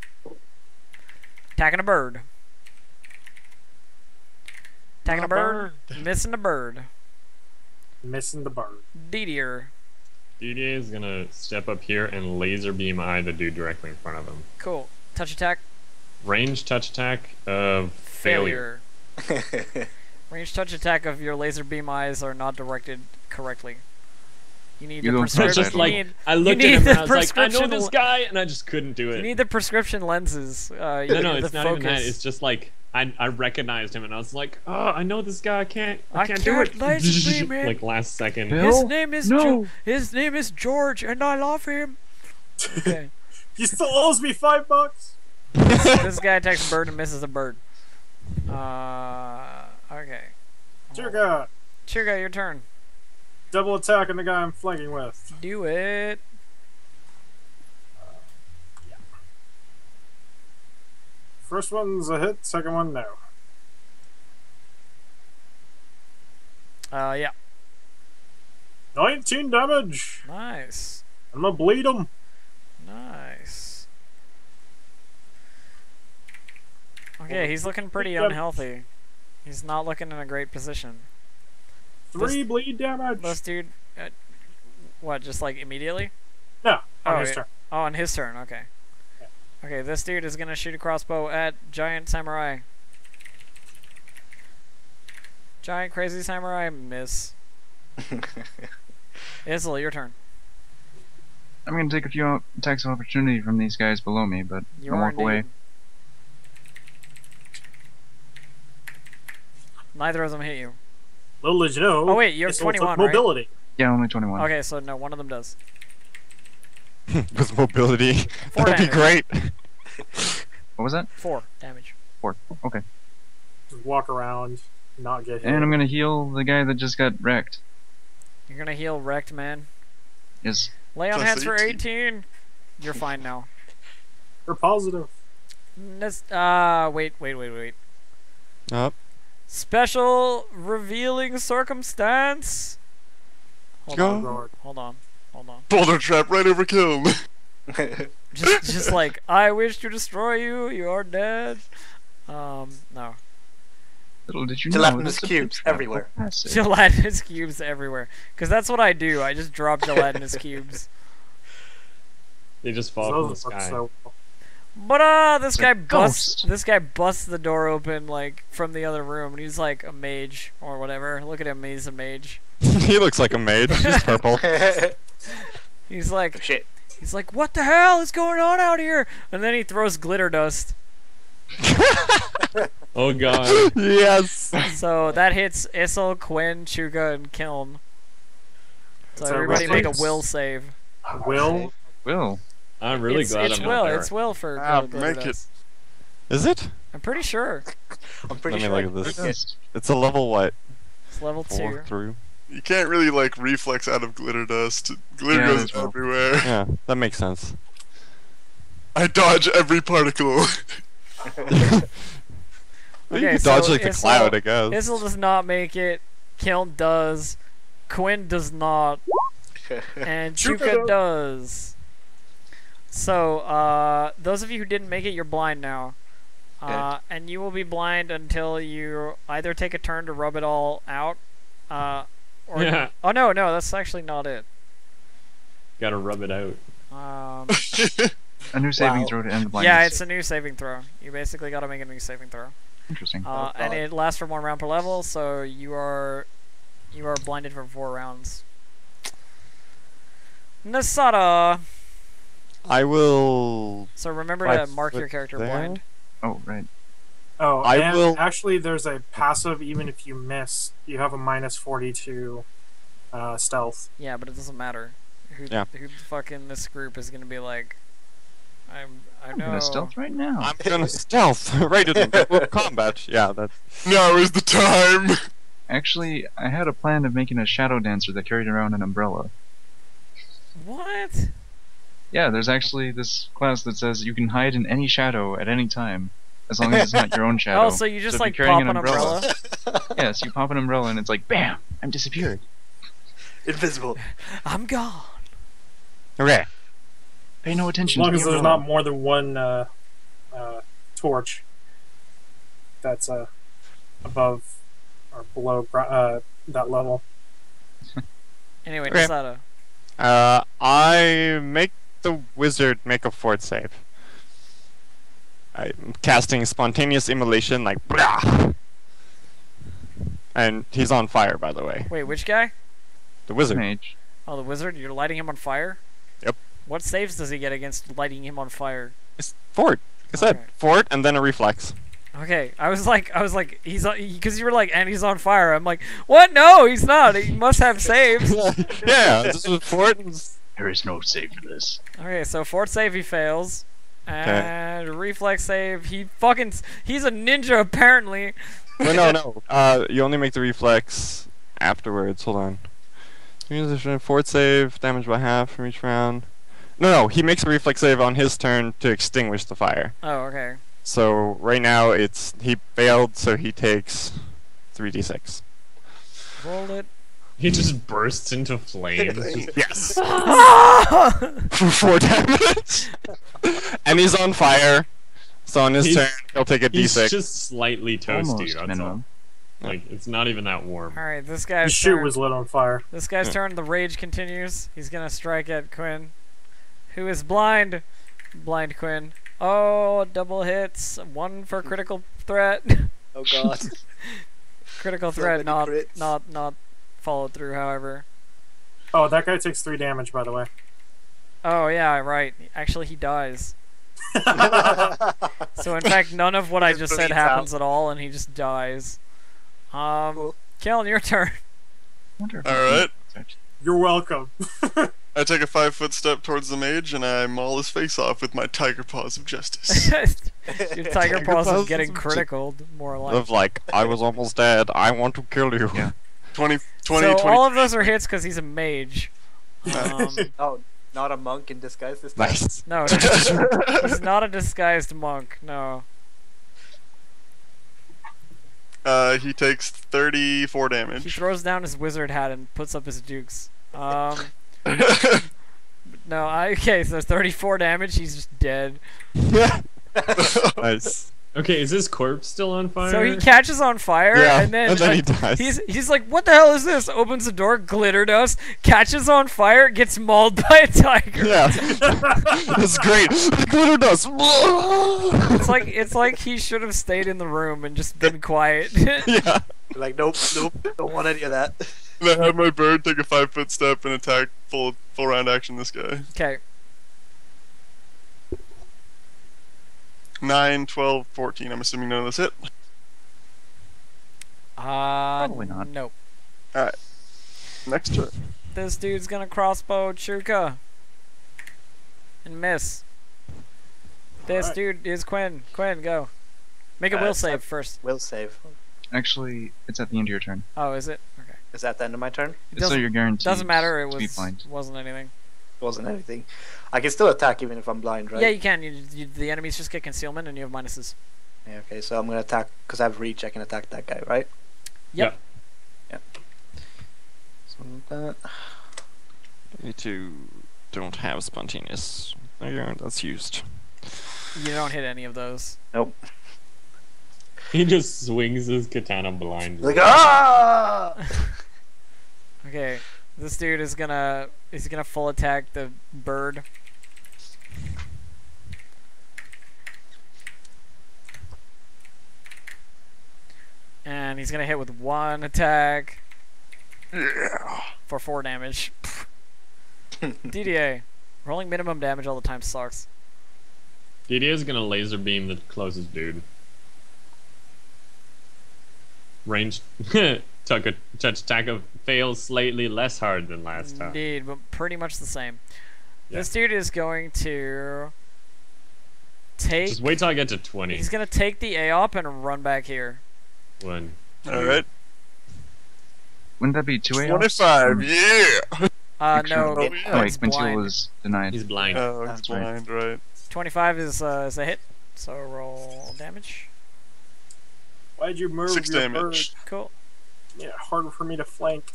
[SPEAKER 1] Attacking a bird. Attacking a bird. Missing the bird.
[SPEAKER 5] Missing the bird.
[SPEAKER 1] Didier.
[SPEAKER 3] DDA is gonna step up here and laser beam eye the dude directly in front of him.
[SPEAKER 1] Cool. Touch attack.
[SPEAKER 3] Range touch attack of failure.
[SPEAKER 1] Range touch attack of your laser beam eyes are not directed correctly. You need
[SPEAKER 7] You
[SPEAKER 1] the
[SPEAKER 7] don't
[SPEAKER 3] So
[SPEAKER 7] Prescription.
[SPEAKER 3] just
[SPEAKER 1] prescription.
[SPEAKER 3] like I looked
[SPEAKER 1] need
[SPEAKER 3] at him
[SPEAKER 1] the
[SPEAKER 3] and I was like, I know
[SPEAKER 1] prescription
[SPEAKER 3] this
[SPEAKER 1] l-
[SPEAKER 3] guy, and I just couldn't do
[SPEAKER 1] You
[SPEAKER 3] it.
[SPEAKER 1] need the prescription lenses.
[SPEAKER 3] No, it's not even that. It's just like I recognized him and I was like, oh, I know this guy. I can't do it.
[SPEAKER 1] laser beam him.
[SPEAKER 3] Like last second.
[SPEAKER 7] Bill?
[SPEAKER 1] His name is
[SPEAKER 7] No.
[SPEAKER 1] His name is George, and I love him. Okay.
[SPEAKER 5] You still owes me $5.
[SPEAKER 1] This guy attacks a bird and misses a bird. Okay.
[SPEAKER 5] Chirka,
[SPEAKER 1] Chirga, your turn.
[SPEAKER 5] double attack on the guy I'm flanking with.
[SPEAKER 1] Do it.
[SPEAKER 5] First one's a hit, second one no.
[SPEAKER 1] Yeah.
[SPEAKER 5] 19 damage.
[SPEAKER 1] Nice.
[SPEAKER 5] I'm gonna bleed him.
[SPEAKER 1] Nice. Okay, he's looking pretty
[SPEAKER 5] Yep.
[SPEAKER 1] unhealthy. He's not looking in a great position.
[SPEAKER 5] 3 bleed damage.
[SPEAKER 1] This dude, what? Just like immediately?
[SPEAKER 5] No, on
[SPEAKER 1] Oh,
[SPEAKER 5] his
[SPEAKER 1] yeah.
[SPEAKER 5] turn.
[SPEAKER 1] Oh, on his turn. Okay.
[SPEAKER 5] Yeah.
[SPEAKER 1] Okay, this dude is gonna shoot a crossbow at giant samurai. Giant crazy samurai miss. Isle, your turn.
[SPEAKER 7] I'm gonna take a few attacks of opportunity from these guys below me, but
[SPEAKER 1] You
[SPEAKER 7] I'll
[SPEAKER 1] are
[SPEAKER 7] walk away.
[SPEAKER 1] indeed. Neither of them hit you.
[SPEAKER 5] Little did you know.
[SPEAKER 1] Oh, wait, you have
[SPEAKER 5] this will took
[SPEAKER 1] 21, right?
[SPEAKER 5] mobility.
[SPEAKER 7] Yeah, only 21.
[SPEAKER 1] Okay, so no, one of them does.
[SPEAKER 6] With mobility.
[SPEAKER 1] 4
[SPEAKER 6] That'd be
[SPEAKER 1] damage.
[SPEAKER 6] great.
[SPEAKER 7] What was that?
[SPEAKER 1] 4 damage.
[SPEAKER 7] 4. Okay.
[SPEAKER 5] Just walk around, not get hit.
[SPEAKER 7] And I'm gonna heal the guy that just got wrecked.
[SPEAKER 1] You're gonna heal wrecked man.
[SPEAKER 7] Yes.
[SPEAKER 1] Lay on
[SPEAKER 4] Plus
[SPEAKER 1] hands for
[SPEAKER 4] 18.
[SPEAKER 1] 18. You're fine now.
[SPEAKER 5] You're positive.
[SPEAKER 1] Wait.
[SPEAKER 6] Up.
[SPEAKER 1] Special revealing circumstance. Hold
[SPEAKER 6] Go.
[SPEAKER 1] on.
[SPEAKER 5] Lord.
[SPEAKER 1] Hold on.
[SPEAKER 4] Boulder trap right over Kiln.
[SPEAKER 1] Just like I wish to destroy you. You are dead. No.
[SPEAKER 7] Little did you know.
[SPEAKER 2] Gelatinous
[SPEAKER 7] that's a
[SPEAKER 2] cubes
[SPEAKER 7] trap
[SPEAKER 2] everywhere.
[SPEAKER 7] will pass it.
[SPEAKER 1] Gelatinous cubes everywhere. Because that's what I do. I just drop gelatinous cubes.
[SPEAKER 3] They just fall from the
[SPEAKER 5] Those look
[SPEAKER 3] sky.
[SPEAKER 5] so
[SPEAKER 1] But this
[SPEAKER 7] It's a
[SPEAKER 1] guy busts
[SPEAKER 7] ghost.
[SPEAKER 1] this guy busts the door open like from the other room, and he's like a mage or whatever. Look at him, he's a mage.
[SPEAKER 6] He looks like a maid. He's purple.
[SPEAKER 1] He's like
[SPEAKER 2] Shit.
[SPEAKER 1] he's like, what the hell is going on out here? And then he throws glitter dust.
[SPEAKER 3] Oh god.
[SPEAKER 6] Yes.
[SPEAKER 1] So that hits Issel, Quinn, Chuga, and Kiln. So
[SPEAKER 5] So
[SPEAKER 1] everybody make a
[SPEAKER 5] reflex.
[SPEAKER 1] will save.
[SPEAKER 5] Will?
[SPEAKER 7] Will.
[SPEAKER 3] I'm really glad
[SPEAKER 1] it's
[SPEAKER 3] I'm
[SPEAKER 1] will.
[SPEAKER 3] not there.
[SPEAKER 1] It's will for glitter
[SPEAKER 4] make it.
[SPEAKER 1] dust.
[SPEAKER 6] Is it?
[SPEAKER 1] I'm pretty sure.
[SPEAKER 2] I'm pretty
[SPEAKER 6] Let me
[SPEAKER 2] sure.
[SPEAKER 6] look at this.
[SPEAKER 7] Yes.
[SPEAKER 6] It's a level what?
[SPEAKER 1] It's level 2.
[SPEAKER 6] 4 through.
[SPEAKER 4] You can't really like reflex out of glitter dust. Glitter
[SPEAKER 7] Yeah,
[SPEAKER 4] goes
[SPEAKER 7] that's well.
[SPEAKER 4] everywhere.
[SPEAKER 6] Yeah, that makes sense.
[SPEAKER 4] I dodge every particle.
[SPEAKER 6] You
[SPEAKER 1] Okay,
[SPEAKER 6] could dodge
[SPEAKER 1] so
[SPEAKER 6] like the
[SPEAKER 1] Issel-
[SPEAKER 6] cloud, I guess.
[SPEAKER 1] Issel does not make it. Kiln does. Quinn does not. And Chuka does. So, those of you who didn't make it, you're blind now. And you will be blind until you either take a turn to rub it all out, or...
[SPEAKER 3] Yeah.
[SPEAKER 1] Oh, no, that's actually not it.
[SPEAKER 3] Gotta rub it out.
[SPEAKER 7] A new saving
[SPEAKER 2] Wow.
[SPEAKER 7] throw to end the blindness.
[SPEAKER 1] Yeah, it's a new saving throw. You basically gotta make a new saving throw.
[SPEAKER 7] Interesting.
[SPEAKER 1] And it lasts for 1 round per level, so you are blinded for 4 rounds. Nasada.
[SPEAKER 6] I will.
[SPEAKER 1] So remember to
[SPEAKER 6] 5
[SPEAKER 1] mark your
[SPEAKER 6] foot
[SPEAKER 1] character
[SPEAKER 6] there.
[SPEAKER 1] blind.
[SPEAKER 7] Oh, right.
[SPEAKER 5] Oh,
[SPEAKER 6] I
[SPEAKER 5] and
[SPEAKER 6] will-
[SPEAKER 5] actually, there's a passive. Even if you miss, you have a minus 42 stealth.
[SPEAKER 1] Yeah, but it doesn't matter. Who
[SPEAKER 6] Yeah.
[SPEAKER 1] the fuck in this group is gonna be like, I
[SPEAKER 7] I'm
[SPEAKER 1] know.
[SPEAKER 7] gonna stealth right now.
[SPEAKER 6] I'm gonna stealth right into combat. Yeah, that's.
[SPEAKER 4] Now is the time.
[SPEAKER 7] Actually, I had a plan of making a shadow dancer that carried around an umbrella.
[SPEAKER 1] What?
[SPEAKER 7] Yeah, there's actually this class that says you can hide in any shadow at any time, as long as it's not your own shadow.
[SPEAKER 1] Oh, so you just
[SPEAKER 7] if you're
[SPEAKER 1] like
[SPEAKER 7] carrying
[SPEAKER 1] pop an umbrella?
[SPEAKER 7] Yes, you pop an umbrella and it's like, bam! I'm disappeared.
[SPEAKER 2] Invisible.
[SPEAKER 1] I'm gone.
[SPEAKER 6] Okay.
[SPEAKER 7] Pay no
[SPEAKER 5] As
[SPEAKER 7] attention
[SPEAKER 5] long
[SPEAKER 7] to
[SPEAKER 5] as
[SPEAKER 7] the
[SPEAKER 5] there's
[SPEAKER 7] umbrella.
[SPEAKER 5] not more than one torch that's above or below that level.
[SPEAKER 1] Anyway,
[SPEAKER 6] Okay.
[SPEAKER 1] Nasada.
[SPEAKER 6] I make the wizard make a fort save. I'm casting spontaneous immolation, like blah. And he's on fire, by the way.
[SPEAKER 1] Wait, which guy?
[SPEAKER 6] The wizard.
[SPEAKER 7] Mage.
[SPEAKER 1] Oh, the wizard. You're lighting him on fire.
[SPEAKER 6] Yep.
[SPEAKER 1] What saves does he get against lighting him on fire?
[SPEAKER 6] It's fort. Like I said,
[SPEAKER 1] Okay.
[SPEAKER 6] fort, and then a reflex.
[SPEAKER 1] Okay, I was like, he's because you were like, and he's on fire. I'm like, what? No, he's not. He must have saves.
[SPEAKER 6] Yeah, this is fort. And
[SPEAKER 7] There is no save for this.
[SPEAKER 1] Okay, so fort save he fails, and reflex save he's a ninja apparently.
[SPEAKER 6] Well, no. You only make the reflex afterwards. Hold on. Use a fort save, damage by half from each round. No, he makes a reflex save on his turn to extinguish the fire.
[SPEAKER 1] Oh, okay.
[SPEAKER 6] So right now he failed, so he takes 3d6.
[SPEAKER 1] Rolled it.
[SPEAKER 3] He just bursts into flames.
[SPEAKER 6] Yes.
[SPEAKER 1] Ah!
[SPEAKER 6] For 4 damage. And he's on fire. So on his
[SPEAKER 3] He's-
[SPEAKER 6] turn, he'll take a
[SPEAKER 3] He's
[SPEAKER 6] d6.
[SPEAKER 3] just slightly toasty,
[SPEAKER 7] Almost
[SPEAKER 3] that's
[SPEAKER 7] minimum.
[SPEAKER 3] all. Like, it's not even that warm.
[SPEAKER 1] All right, this
[SPEAKER 5] The
[SPEAKER 1] guy's
[SPEAKER 5] chute
[SPEAKER 1] turn.
[SPEAKER 5] was lit on fire.
[SPEAKER 1] This guy's
[SPEAKER 6] Yeah.
[SPEAKER 1] turn. The rage continues. He's gonna strike at Quinn, who is blind. Blind Quinn. Oh, double hits. 1 for critical threat.
[SPEAKER 2] Oh god.
[SPEAKER 1] Critical
[SPEAKER 2] So
[SPEAKER 1] threat,
[SPEAKER 2] many crits.
[SPEAKER 1] not followed through. However.
[SPEAKER 5] Oh, that guy takes 3 damage, by the way.
[SPEAKER 1] Oh yeah, right. Actually, he dies. So in fact, none of what I just said
[SPEAKER 2] bleeds
[SPEAKER 1] happens at all, and he just dies.
[SPEAKER 2] Cool.
[SPEAKER 1] Kellen, your turn.
[SPEAKER 7] Wonder if
[SPEAKER 4] Alright.
[SPEAKER 5] You're welcome.
[SPEAKER 4] I take a 5-foot step towards the mage and I maul his face off with my tiger paws of justice.
[SPEAKER 1] Your tiger paws
[SPEAKER 6] paws
[SPEAKER 1] is getting
[SPEAKER 6] is
[SPEAKER 1] critical, more like.
[SPEAKER 6] Of like, I was almost dead. I want to kill you.
[SPEAKER 7] Yeah.
[SPEAKER 4] 20,
[SPEAKER 1] So
[SPEAKER 4] 20.
[SPEAKER 1] all of those are hits because he's a mage.
[SPEAKER 2] Oh, not a monk in disguise this time.
[SPEAKER 6] Nice.
[SPEAKER 1] No, he's not a disguised monk. No.
[SPEAKER 4] He takes 34
[SPEAKER 1] He
[SPEAKER 4] damage.
[SPEAKER 1] throws down his wizard hat and puts up his dukes. No, okay, so 34 damage. He's just dead.
[SPEAKER 6] Nice.
[SPEAKER 3] Okay, is his corpse still on fire?
[SPEAKER 1] So he catches on fire,
[SPEAKER 6] Yeah,
[SPEAKER 1] and then,
[SPEAKER 6] he dies.
[SPEAKER 1] he's like, "What the hell is this?" Opens the door, glitter dust, catches on fire, gets mauled by a tiger.
[SPEAKER 6] Yeah, that's great. The glitter dust.
[SPEAKER 1] It's like he should have stayed in the room and just been quiet.
[SPEAKER 6] Yeah.
[SPEAKER 2] Like, nope, don't want any of that.
[SPEAKER 4] And I have my bird take a 5-foot step and attack full round action this guy.
[SPEAKER 1] Okay.
[SPEAKER 4] 9, 12, 14. I'm assuming none of this hit.
[SPEAKER 7] Probably not.
[SPEAKER 1] Nope.
[SPEAKER 4] Alright. Next turn.
[SPEAKER 1] This dude's gonna crossbow Chuka and miss. This
[SPEAKER 5] Alright.
[SPEAKER 1] dude is Quinn. Quinn, go. Make a will save first.
[SPEAKER 2] Will save.
[SPEAKER 7] Actually, it's at the end of your turn.
[SPEAKER 1] Oh, is it? Okay.
[SPEAKER 2] Is that the end of my turn?
[SPEAKER 1] It
[SPEAKER 7] So
[SPEAKER 1] doesn't,
[SPEAKER 7] you're guaranteed.
[SPEAKER 1] doesn't matter. It
[SPEAKER 7] to be blind.
[SPEAKER 1] wasn't anything.
[SPEAKER 2] Wasn't anything. I can still attack even if I'm blind, right?
[SPEAKER 1] Yeah, you can. The enemies just get concealment, and you have minuses.
[SPEAKER 2] Yeah, okay, so I'm gonna attack because I have reach. I can attack that guy, right?
[SPEAKER 1] Yep.
[SPEAKER 2] So that.
[SPEAKER 6] You two don't have spontaneous. Yeah, that's used.
[SPEAKER 1] You don't hit any of those.
[SPEAKER 2] Nope.
[SPEAKER 3] He just swings his katana blindly.
[SPEAKER 2] Like ah!
[SPEAKER 1] Okay. This dude is gonna full attack the bird. And he's gonna hit with one attack.
[SPEAKER 6] Yeah.
[SPEAKER 1] For 4 damage. DDA. Rolling minimum damage all the time sucks.
[SPEAKER 3] DD is gonna laser beam the closest dude. Range touch attack of fails slightly less hard than last time.
[SPEAKER 1] Indeed, but pretty much the same.
[SPEAKER 3] Yeah.
[SPEAKER 1] This dude is going to take.
[SPEAKER 3] Just wait till I get to 20.
[SPEAKER 1] He's gonna take the AOP and run back here.
[SPEAKER 3] 1.
[SPEAKER 4] Alright.
[SPEAKER 7] Wouldn't that be 2 AR?
[SPEAKER 4] 25, yeah!
[SPEAKER 1] No,
[SPEAKER 7] Oh,
[SPEAKER 2] Yeah.
[SPEAKER 7] wait,
[SPEAKER 1] it's
[SPEAKER 7] Quincy
[SPEAKER 1] blind.
[SPEAKER 7] was denied.
[SPEAKER 3] He's blind.
[SPEAKER 4] Oh, he's
[SPEAKER 7] That's right.
[SPEAKER 4] blind, right.
[SPEAKER 1] 25 is a hit, so roll damage.
[SPEAKER 5] Why'd you move
[SPEAKER 4] 6
[SPEAKER 5] your
[SPEAKER 4] damage.
[SPEAKER 1] Cool.
[SPEAKER 5] bird? Yeah, harder for me to flank.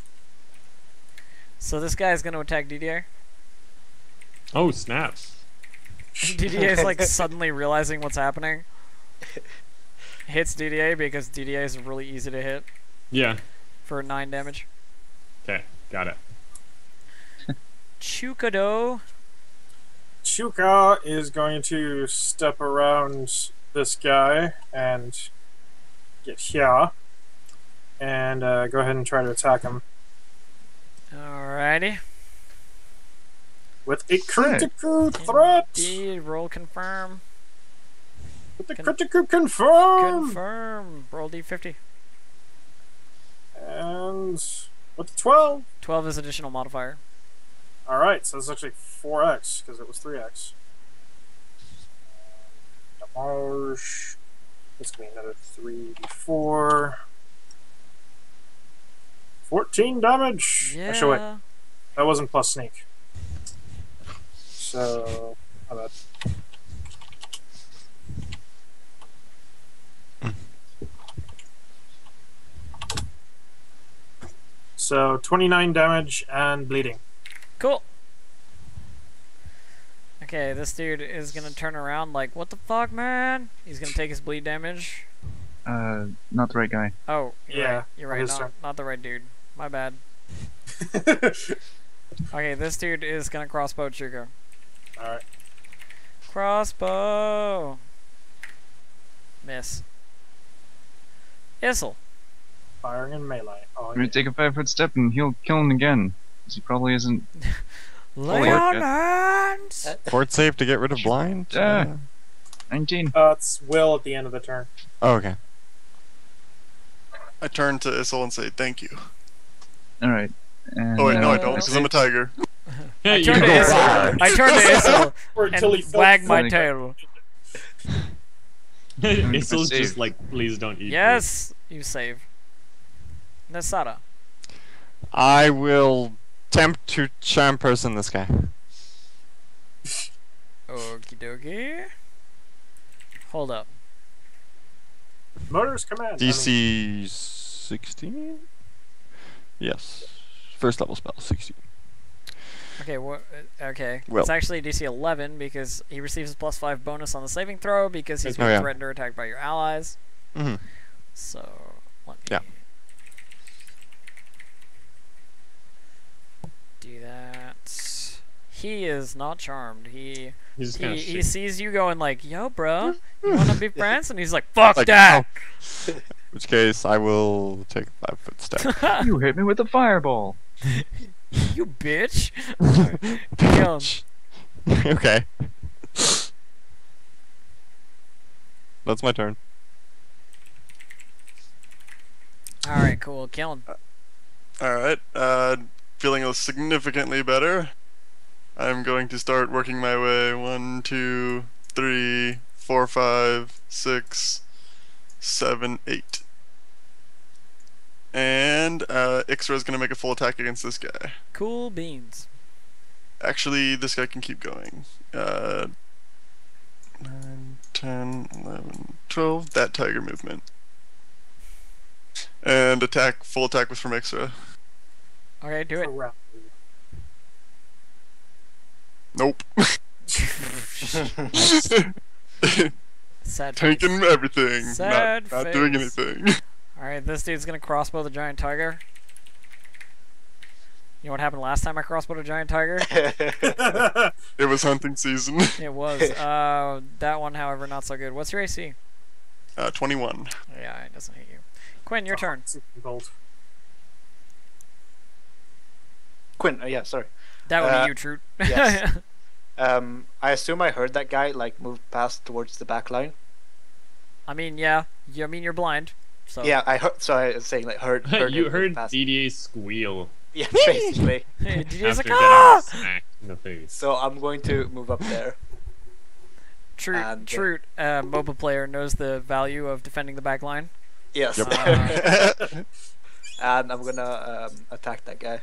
[SPEAKER 1] So this guy is going to attack DDA.
[SPEAKER 3] Oh, snap.
[SPEAKER 1] DDA is like suddenly realizing what's happening. Hits DDA because DDA is really easy to hit
[SPEAKER 3] Yeah.
[SPEAKER 1] for 9 damage.
[SPEAKER 3] Okay, got it.
[SPEAKER 1] Chukado.
[SPEAKER 5] Chuka is going to step around this guy and get here. And go ahead and try to attack him.
[SPEAKER 1] Alrighty.
[SPEAKER 5] With a critical threat!
[SPEAKER 1] Indeed, roll confirm.
[SPEAKER 5] With the critical confirm!
[SPEAKER 1] Confirm. Roll D50.
[SPEAKER 5] And with the 12.
[SPEAKER 1] 12 is additional modifier.
[SPEAKER 5] Alright, so it's actually 4x, because it was 3x. Damage. This will be another 3d4. 14 damage!
[SPEAKER 1] Yeah.
[SPEAKER 5] Actually, wait. That wasn't plus sneak. So, how about... So, 29 damage and bleeding.
[SPEAKER 1] Cool. Okay, this dude is gonna turn around like, what the fuck, man? He's gonna take his bleed damage.
[SPEAKER 7] Not the right guy.
[SPEAKER 1] Oh, you're
[SPEAKER 5] Yeah,
[SPEAKER 1] right. You're right.
[SPEAKER 5] his
[SPEAKER 1] Not,
[SPEAKER 5] turn.
[SPEAKER 1] not the right dude. My bad. Okay, this dude is gonna crossbow Chuka.
[SPEAKER 5] Alright.
[SPEAKER 1] Crossbow. Miss. Issel.
[SPEAKER 5] Firing in melee. Oh,
[SPEAKER 7] I'm gonna take a 5-foot step and he'll kill him again. 'Cause he probably isn't.
[SPEAKER 1] Lay
[SPEAKER 7] Fort
[SPEAKER 1] on
[SPEAKER 7] good.
[SPEAKER 1] hands.
[SPEAKER 6] Fort save to get rid of blind?
[SPEAKER 7] Yeah. 19.
[SPEAKER 5] It's Will at the end of the turn.
[SPEAKER 6] Oh, okay.
[SPEAKER 4] I turn to Issel and say thank you.
[SPEAKER 7] Alright. And,
[SPEAKER 4] Oh wait, no I
[SPEAKER 1] Uh,
[SPEAKER 4] don't, because I'm a tiger.
[SPEAKER 1] I
[SPEAKER 3] you
[SPEAKER 1] turn to
[SPEAKER 3] go
[SPEAKER 1] Issel. I turn to Issel
[SPEAKER 5] Or until he
[SPEAKER 1] and
[SPEAKER 5] fell
[SPEAKER 1] wag my
[SPEAKER 7] flat.
[SPEAKER 1] tail.
[SPEAKER 3] Issel's
[SPEAKER 7] Save.
[SPEAKER 3] just like, please don't eat
[SPEAKER 1] Yes, you save. Nasada.
[SPEAKER 6] I will attempt to charm person this guy.
[SPEAKER 1] Okie dokie. Hold up.
[SPEAKER 5] Motor's command.
[SPEAKER 6] DC 16? Yes. First level spell, 16.
[SPEAKER 1] Okay, what? Okay,
[SPEAKER 6] Well.
[SPEAKER 1] it's actually DC 11 because he receives a +5 bonus on the saving throw because he's
[SPEAKER 3] Oh,
[SPEAKER 1] being
[SPEAKER 6] yeah.
[SPEAKER 1] threatened or attacked by your allies.
[SPEAKER 6] Mhm.
[SPEAKER 1] So let me
[SPEAKER 6] Yeah.
[SPEAKER 1] do that. He is not charmed. He
[SPEAKER 3] He's kind of
[SPEAKER 1] he sees you going like, "Yo, bro, you wanna be friends?" And he's like, "Fuck
[SPEAKER 6] Like,
[SPEAKER 1] that!"
[SPEAKER 6] In which case, I will take a 5-foot step.
[SPEAKER 7] You hit me with a fireball.
[SPEAKER 1] You bitch. Kill him.
[SPEAKER 6] Okay. That's my turn.
[SPEAKER 1] All right, cool. Kill him.
[SPEAKER 4] Alright, feeling significantly better. I'm going to start working my way 1, 2, 3, 4, 5, 6, 7, 8. And Ixra is going to make a full attack against this guy.
[SPEAKER 1] Cool beans.
[SPEAKER 4] Actually, this guy can keep going. 9, 10, 11, 12. That tiger movement. And full attack was from Ixra.
[SPEAKER 1] Okay, do it.
[SPEAKER 5] Correct.
[SPEAKER 4] Nope.
[SPEAKER 1] Sad face.
[SPEAKER 4] Tanking everything.
[SPEAKER 1] Sad
[SPEAKER 4] not doing
[SPEAKER 1] face.
[SPEAKER 4] anything.
[SPEAKER 1] Alright, this dude's gonna crossbow the giant tiger. You know what happened last time I crossbowed a giant tiger?
[SPEAKER 4] It was hunting season.
[SPEAKER 1] It was. That one, however, not so good. What's your AC?
[SPEAKER 4] 21.
[SPEAKER 1] Yeah, it doesn't hit you. Quinn, your turn.
[SPEAKER 5] Gold.
[SPEAKER 2] Quinn, yeah, sorry.
[SPEAKER 1] That would be you, Trute.
[SPEAKER 2] yes. I assume I heard that guy like move past towards the back line.
[SPEAKER 1] I mean, yeah. I mean, you're blind. So.
[SPEAKER 2] Yeah, I heard. So I was saying like heard.
[SPEAKER 3] You
[SPEAKER 2] him
[SPEAKER 3] heard
[SPEAKER 2] move past.
[SPEAKER 3] DDA squeal
[SPEAKER 2] Yeah, basically.
[SPEAKER 1] DJ's
[SPEAKER 3] after
[SPEAKER 1] like,
[SPEAKER 3] getting
[SPEAKER 1] ah!
[SPEAKER 3] smacked in the face.
[SPEAKER 2] So I'm going to move up there. And,
[SPEAKER 1] Trute, MOBA player, knows the value of defending the back line.
[SPEAKER 2] Yes.
[SPEAKER 6] Yep.
[SPEAKER 2] And I'm gonna attack that guy.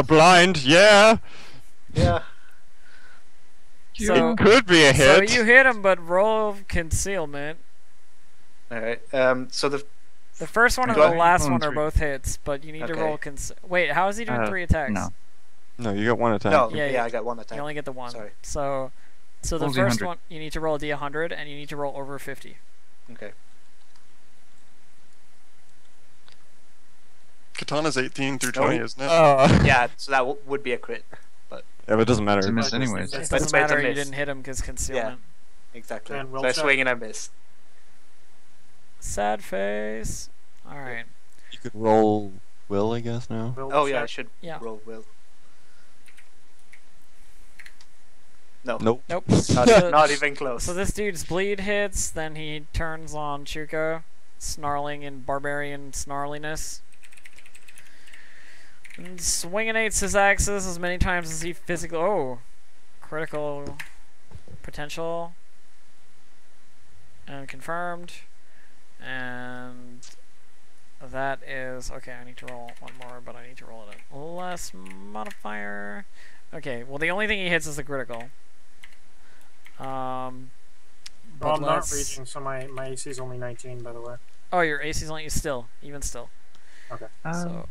[SPEAKER 6] Blind, yeah.
[SPEAKER 2] Yeah.
[SPEAKER 1] So,
[SPEAKER 6] It could be a
[SPEAKER 1] so
[SPEAKER 6] hit.
[SPEAKER 1] you hit him, but roll concealment.
[SPEAKER 2] All right. So the
[SPEAKER 1] The first one and
[SPEAKER 2] Do
[SPEAKER 1] the
[SPEAKER 2] I-
[SPEAKER 1] last
[SPEAKER 7] Oh,
[SPEAKER 1] one are
[SPEAKER 7] three.
[SPEAKER 1] both hits, but you need to
[SPEAKER 2] Okay.
[SPEAKER 1] roll Wait, how is he doing 3 attacks?
[SPEAKER 7] No.
[SPEAKER 6] No, you got one attack.
[SPEAKER 2] no,
[SPEAKER 1] Yeah,
[SPEAKER 2] yeah,
[SPEAKER 1] yeah.
[SPEAKER 2] I got one attack.
[SPEAKER 1] You only get the one.
[SPEAKER 2] Sorry.
[SPEAKER 1] So the
[SPEAKER 7] Roll
[SPEAKER 1] first
[SPEAKER 7] D100.
[SPEAKER 1] one, you need to roll a D100, and you need to roll over 50.
[SPEAKER 2] Okay.
[SPEAKER 4] Katana's 18 through 20,
[SPEAKER 2] No.
[SPEAKER 4] isn't it?
[SPEAKER 2] Yeah, so that would be a crit.
[SPEAKER 6] Yeah, but it doesn't matter.
[SPEAKER 7] It's a miss
[SPEAKER 5] But
[SPEAKER 7] anyways.
[SPEAKER 1] It
[SPEAKER 2] It's
[SPEAKER 1] doesn't
[SPEAKER 2] a
[SPEAKER 1] matter, you
[SPEAKER 2] miss.
[SPEAKER 1] didn't hit him because concealment.
[SPEAKER 2] Exactly.
[SPEAKER 5] And
[SPEAKER 2] So
[SPEAKER 5] will
[SPEAKER 2] I
[SPEAKER 5] check.
[SPEAKER 2] swing and I miss.
[SPEAKER 1] Sad face. Alright.
[SPEAKER 6] You could roll will, I guess, now.
[SPEAKER 5] Will
[SPEAKER 2] Oh yeah, I
[SPEAKER 5] check.
[SPEAKER 2] should
[SPEAKER 1] Yeah.
[SPEAKER 2] roll will. No.
[SPEAKER 6] Nope.
[SPEAKER 1] Nope.
[SPEAKER 2] Not,
[SPEAKER 1] So-
[SPEAKER 2] not even close.
[SPEAKER 1] So this dude's bleed hits, then he turns on Chuko, snarling in barbarian snarliness. And swinginates his axes as many times as he physically. Oh! Critical potential. And confirmed. And that is. Okay, I need to roll one more, but I need to roll it at less modifier. Okay, well, the only thing he hits is the critical.
[SPEAKER 5] Well,
[SPEAKER 1] But
[SPEAKER 5] I'm not
[SPEAKER 1] let's-
[SPEAKER 5] reaching, so my AC is only 19, by the way.
[SPEAKER 1] Oh, your AC's only even still. So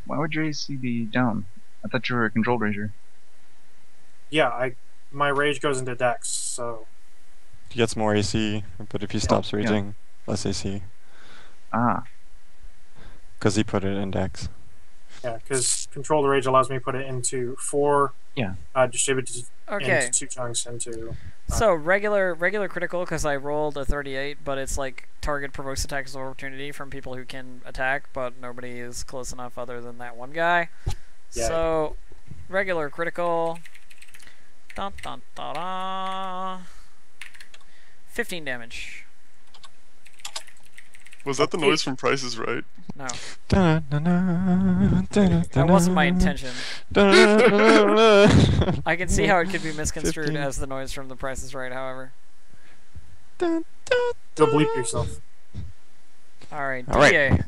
[SPEAKER 7] Why would your AC be down? I thought you were a controlled ranger.
[SPEAKER 5] Yeah, my rage goes into Dex, so
[SPEAKER 6] He gets more AC, but if he stops raging, less AC.
[SPEAKER 7] Ah,
[SPEAKER 6] Because he put it in Dex.
[SPEAKER 5] yeah, because controlled rage allows me to put it into 4.
[SPEAKER 7] Yeah.
[SPEAKER 5] Distributed
[SPEAKER 1] okay,
[SPEAKER 5] into 2 chunks into.
[SPEAKER 1] so regular critical because I rolled a 38, but it's like target provokes attacks of opportunity from people who can attack, but nobody is close enough other than that one guy.
[SPEAKER 5] Yeah.
[SPEAKER 1] So regular critical. Dun, dun, dun, dun. 15 damage.
[SPEAKER 4] Was that the noise from Price is Right?
[SPEAKER 1] No,
[SPEAKER 6] That
[SPEAKER 1] that wasn't my intention. I can see how it could be misconstrued
[SPEAKER 6] 15.
[SPEAKER 1] as the noise from The Price is Right, however.
[SPEAKER 5] Go bleep yourself.
[SPEAKER 1] Alright,
[SPEAKER 6] All right.
[SPEAKER 1] DA.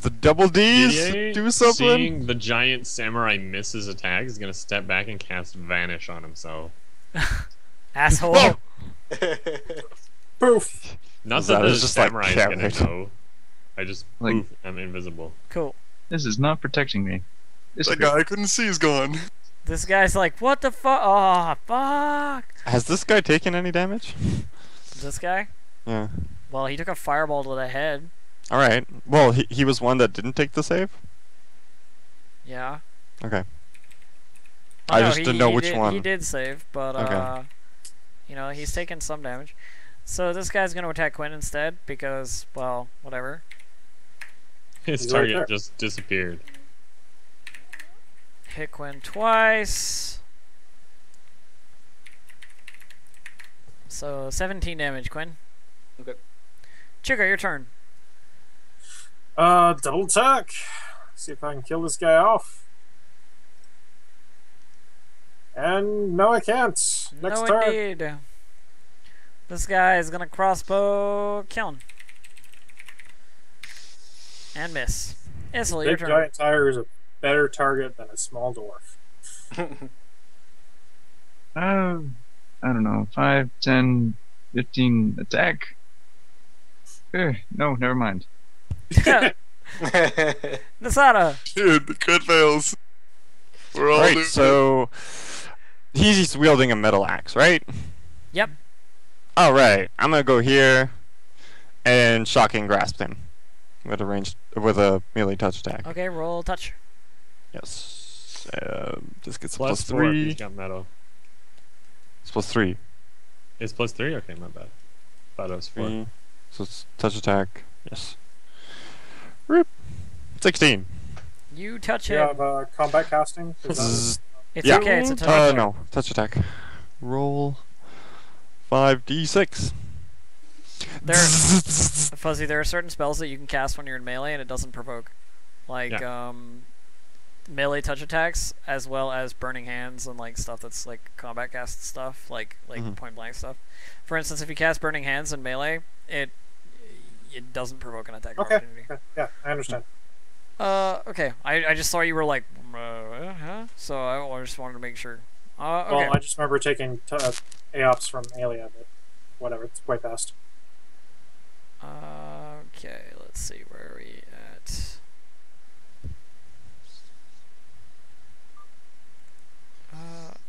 [SPEAKER 6] The double D's
[SPEAKER 3] DDA,
[SPEAKER 6] do something.
[SPEAKER 3] seeing the giant samurai miss his attack, is gonna step back and cast Vanish on himself.
[SPEAKER 1] Asshole.
[SPEAKER 5] Poof!
[SPEAKER 3] Not
[SPEAKER 6] So
[SPEAKER 3] that
[SPEAKER 6] I
[SPEAKER 3] the
[SPEAKER 6] was just like,
[SPEAKER 3] samurai is
[SPEAKER 6] carrot.
[SPEAKER 3] gonna know. I just
[SPEAKER 7] Like-
[SPEAKER 3] poof, I'm invisible.
[SPEAKER 1] Cool.
[SPEAKER 7] this is not protecting me.
[SPEAKER 4] That guy I couldn't see is gone.
[SPEAKER 1] This guy's like, what the fuck? Oh, fuck.
[SPEAKER 6] Has this guy taken any damage?
[SPEAKER 1] This guy?
[SPEAKER 6] Yeah.
[SPEAKER 1] Well, he took a fireball to the head.
[SPEAKER 6] All right. Well, he was one that didn't take the save.
[SPEAKER 1] Yeah.
[SPEAKER 6] Okay.
[SPEAKER 1] Oh,
[SPEAKER 6] I
[SPEAKER 1] no,
[SPEAKER 6] just didn't know which
[SPEAKER 1] did,
[SPEAKER 6] one.
[SPEAKER 1] He did save, but
[SPEAKER 6] Okay.
[SPEAKER 1] you know, he's taken some damage. So this guy's gonna attack Quinn instead because, well, whatever.
[SPEAKER 3] His
[SPEAKER 5] He's right
[SPEAKER 3] target
[SPEAKER 5] there.
[SPEAKER 3] just disappeared.
[SPEAKER 1] Hit Quinn twice. So 17 damage, Quinn.
[SPEAKER 2] Okay.
[SPEAKER 1] Chica, your turn.
[SPEAKER 5] Double attack. See if I can kill this guy off. And no, I can't. Next
[SPEAKER 1] No,
[SPEAKER 5] turn.
[SPEAKER 1] indeed. This guy is gonna crossbow Kiln. And miss. Isle, your
[SPEAKER 5] Big
[SPEAKER 1] turn.
[SPEAKER 5] giant tire is a better target than a small dwarf.
[SPEAKER 7] I don't know, 5, 10, 15 attack. No, never mind.
[SPEAKER 1] Nasada.
[SPEAKER 4] Dude, the crit fails. We're all
[SPEAKER 6] All right.
[SPEAKER 4] doing
[SPEAKER 6] So he's wielding a metal axe, right?
[SPEAKER 1] Yep.
[SPEAKER 6] All right. I'm gonna go here and shocking grasp him with a melee touch attack.
[SPEAKER 1] Okay, roll touch.
[SPEAKER 6] Yes. This gets
[SPEAKER 3] Plus
[SPEAKER 6] plus
[SPEAKER 3] 4 if he's
[SPEAKER 6] 3.
[SPEAKER 3] got metal.
[SPEAKER 6] It's plus 3.
[SPEAKER 3] It's plus 3? Okay, my bad. Thought it was 4.
[SPEAKER 6] 3. So it's touch attack. Yes. Rip. 16.
[SPEAKER 1] You touch
[SPEAKER 5] Do you
[SPEAKER 1] him.
[SPEAKER 5] have combat casting? Is that-
[SPEAKER 6] Zzz.
[SPEAKER 1] It's
[SPEAKER 6] Yeah.
[SPEAKER 1] okay, it's a touch attack.
[SPEAKER 6] No. Touch attack. Roll 5d6.
[SPEAKER 1] Fuzzy, there are certain spells that you can cast when you're in melee and it doesn't provoke. Like, melee touch attacks, as well as burning hands and like stuff that's like combat cast stuff, like point blank stuff. For instance, if you cast burning hands in melee, it doesn't provoke an attack of
[SPEAKER 5] Okay.
[SPEAKER 1] opportunity.
[SPEAKER 5] Okay. Yeah, I understand.
[SPEAKER 1] Okay. I just saw you were like, huh? So I just wanted to make sure. Okay.
[SPEAKER 5] Well, I just remember taking AOPs from Aelia, but whatever, it's way past.
[SPEAKER 1] Okay, let's see, where are we at?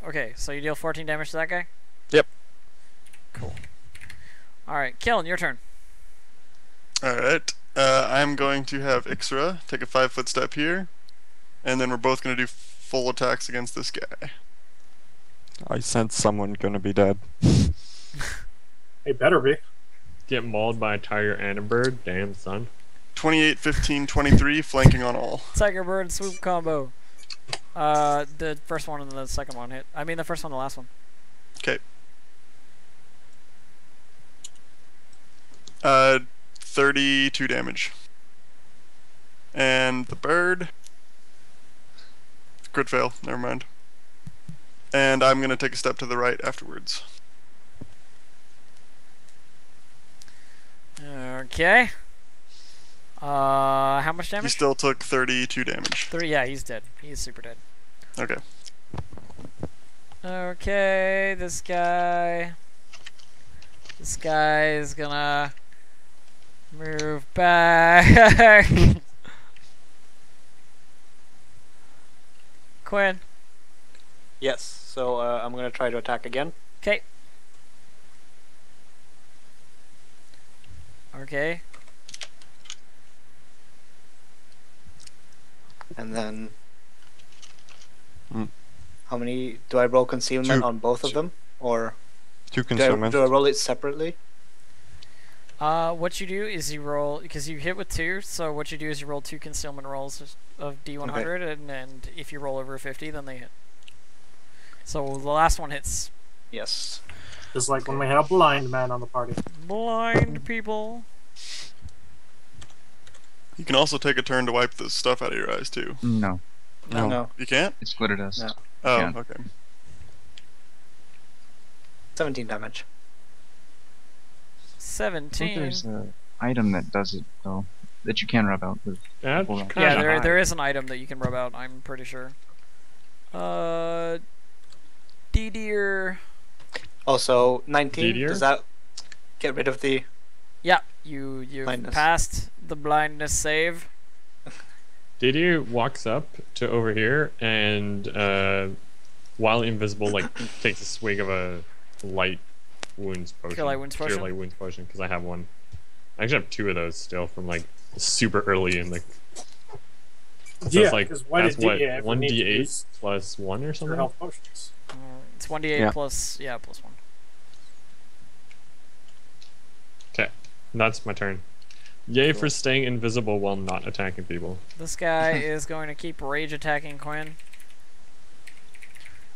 [SPEAKER 1] Okay, so you deal 14 damage to that guy?
[SPEAKER 6] Yep.
[SPEAKER 1] Cool. Alright, Killen, your turn.
[SPEAKER 4] Alright. I'm going to have Ixra take a 5-foot step here, and then we're both going to do full attacks against this guy.
[SPEAKER 6] I sense someone gonna be dead.
[SPEAKER 5] It better be.
[SPEAKER 3] Get mauled by a tiger and a bird? Damn, son.
[SPEAKER 4] 28, 15, 23, flanking on all.
[SPEAKER 1] Tiger Bird swoop combo. The first one and the second one hit. I mean, the first one and the last one.
[SPEAKER 4] Okay. 32 damage. And the bird. Crit fail, never mind. And I'm gonna take a step to the right afterwards.
[SPEAKER 1] Okay. How much
[SPEAKER 4] He
[SPEAKER 1] damage?
[SPEAKER 4] still took 32 damage.
[SPEAKER 1] 3, yeah, he's dead. He's super dead.
[SPEAKER 4] Okay.
[SPEAKER 1] Okay, this guy is gonna move back. Quinn.
[SPEAKER 2] Yes. So I'm gonna try to attack again.
[SPEAKER 1] Okay. Okay.
[SPEAKER 2] And then,
[SPEAKER 6] Mm.
[SPEAKER 2] how many do I roll concealment
[SPEAKER 6] 2.
[SPEAKER 2] on both of them, or
[SPEAKER 6] 2
[SPEAKER 2] do I
[SPEAKER 6] concealment.
[SPEAKER 2] roll it separately?
[SPEAKER 1] What you do is you roll, because you hit with 2, so what you do is you roll 2 concealment rolls of D100, and if you roll over 50, then they hit. So the last one hits
[SPEAKER 2] Yes.
[SPEAKER 5] Just like when we had a blind man on the party.
[SPEAKER 1] blind people.
[SPEAKER 4] You can also take a turn to wipe the stuff out of your eyes too.
[SPEAKER 7] No,
[SPEAKER 6] No.
[SPEAKER 2] No.
[SPEAKER 4] You can't?
[SPEAKER 7] it's glitter dust.
[SPEAKER 2] No.
[SPEAKER 4] Oh,
[SPEAKER 7] Yeah.
[SPEAKER 4] okay.
[SPEAKER 2] 17 damage.
[SPEAKER 7] I think
[SPEAKER 1] 17.
[SPEAKER 7] there's an item that does it, though, that you can rub out with.
[SPEAKER 3] That's
[SPEAKER 7] Hold on.
[SPEAKER 3] kinda
[SPEAKER 1] Yeah,
[SPEAKER 3] high.
[SPEAKER 1] there is an item that you can rub out, I'm pretty sure. D-Deer.
[SPEAKER 2] Also 19.
[SPEAKER 3] Didier?
[SPEAKER 2] Does that get rid of the?
[SPEAKER 1] Yeah, you've
[SPEAKER 2] Blindness.
[SPEAKER 1] passed the blindness save.
[SPEAKER 3] Didier walks up to over here and, while invisible, like takes a swig of a light wounds potion.
[SPEAKER 1] Cure light wounds potion?
[SPEAKER 3] Cure light wounds potion, because I have one. I actually have 2 of those still from like super early in the. So
[SPEAKER 5] Yeah,
[SPEAKER 3] it's like
[SPEAKER 5] because why
[SPEAKER 3] that's
[SPEAKER 5] did
[SPEAKER 3] what
[SPEAKER 5] DA ever need to
[SPEAKER 3] 1d8
[SPEAKER 5] use
[SPEAKER 3] plus 1 or
[SPEAKER 5] your
[SPEAKER 3] something.
[SPEAKER 5] health potions?
[SPEAKER 1] It's 1d8
[SPEAKER 6] Yeah.
[SPEAKER 1] plus plus 1.
[SPEAKER 3] Okay, that's my turn. Yay for staying invisible while not attacking people.
[SPEAKER 1] This guy is going to keep rage attacking Quinn.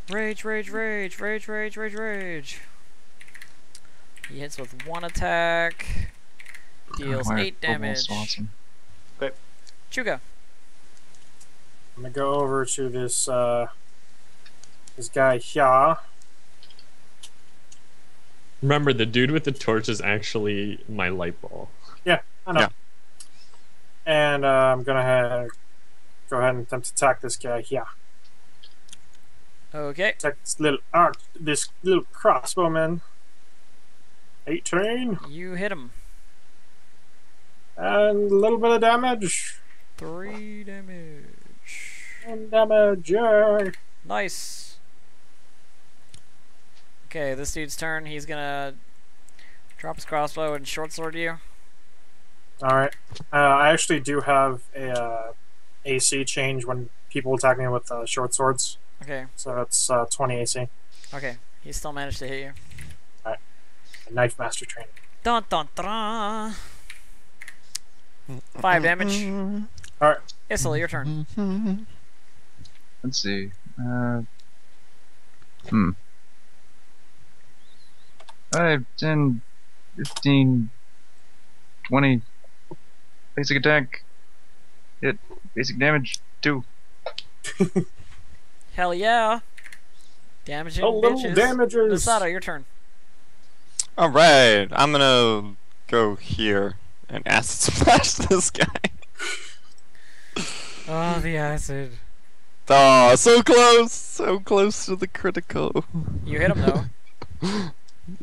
[SPEAKER 1] Rage, rage, rage, rage, rage, rage, rage. He hits with 1 attack. Deals
[SPEAKER 7] Fire
[SPEAKER 1] 8 damage.
[SPEAKER 7] Football's awesome.
[SPEAKER 1] Chuga.
[SPEAKER 5] I'm gonna go over to this this guy here.
[SPEAKER 3] Remember, the dude with the torch is actually my light ball.
[SPEAKER 5] I know.
[SPEAKER 6] Yeah.
[SPEAKER 5] And I'm gonna go ahead and attempt to attack this guy here.
[SPEAKER 1] Okay.
[SPEAKER 5] Attack this little crossbowman. 18
[SPEAKER 1] You hit him.
[SPEAKER 5] and a little bit of damage.
[SPEAKER 1] 3 damage.
[SPEAKER 5] 1 damage. Yay.
[SPEAKER 1] Nice. Okay, this dude's turn. He's gonna drop his crossbow and short sword you.
[SPEAKER 5] All right. I actually do have a AC change when people attack me with short swords,
[SPEAKER 1] Okay.
[SPEAKER 5] so it's 20 AC.
[SPEAKER 1] Okay. He still managed to hit you.
[SPEAKER 5] Knife master training.
[SPEAKER 1] Dun dun dun. 5 damage.
[SPEAKER 5] All right.
[SPEAKER 1] Issel, your turn.
[SPEAKER 7] Let's see. 5, 10, 15, 20. Basic attack. Hit. Basic damage. 2.
[SPEAKER 1] Hell yeah. Damaging
[SPEAKER 5] little
[SPEAKER 1] bitches.
[SPEAKER 5] damages.
[SPEAKER 1] Masato, your turn.
[SPEAKER 6] Alright, I'm gonna go here and acid splash this guy.
[SPEAKER 1] Oh, the acid.
[SPEAKER 6] Oh, so close! So close to the critical.
[SPEAKER 1] You hit him though.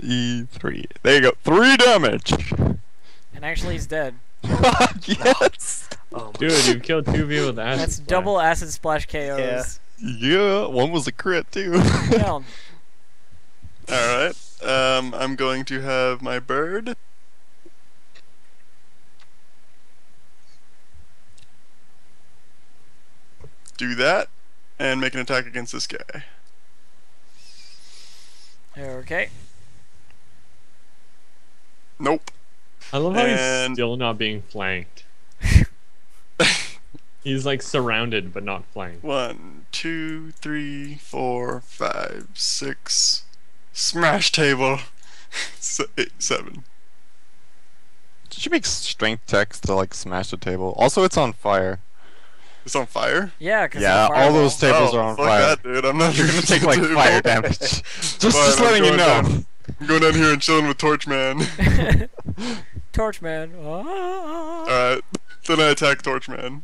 [SPEAKER 6] E3. There you go. 3 damage!
[SPEAKER 1] And actually he's dead.
[SPEAKER 6] Yes!
[SPEAKER 2] Oh my
[SPEAKER 3] Dude, you killed 2 people with acid.
[SPEAKER 1] That's
[SPEAKER 3] splash.
[SPEAKER 1] double acid splash KOs.
[SPEAKER 6] Yeah, one was a crit too.
[SPEAKER 1] Yeah.
[SPEAKER 4] Alright. I'm going to have my bird. Do that, and make an attack against this guy.
[SPEAKER 1] Okay.
[SPEAKER 4] Nope.
[SPEAKER 3] I love how he's
[SPEAKER 4] And-
[SPEAKER 3] still not being flanked. He's like surrounded but not flanked.
[SPEAKER 4] 1, 2, 3, 4, 5, 6. Smash table. 8, 7.
[SPEAKER 6] Did you make strength checks to like smash the table? Also, it's on fire.
[SPEAKER 4] It's on fire?
[SPEAKER 1] Yeah, because
[SPEAKER 6] Yeah, all those tables are on
[SPEAKER 4] fuck
[SPEAKER 6] fire.
[SPEAKER 4] that, dude. I'm not
[SPEAKER 6] You're gonna take like
[SPEAKER 4] table.
[SPEAKER 6] fire damage. just
[SPEAKER 4] Fine, I'm
[SPEAKER 6] letting you
[SPEAKER 4] going
[SPEAKER 6] know.
[SPEAKER 4] down. I'm going down here and chilling with Torchman.
[SPEAKER 1] Torchman. Ah.
[SPEAKER 4] Alright. Then I attack Torchman.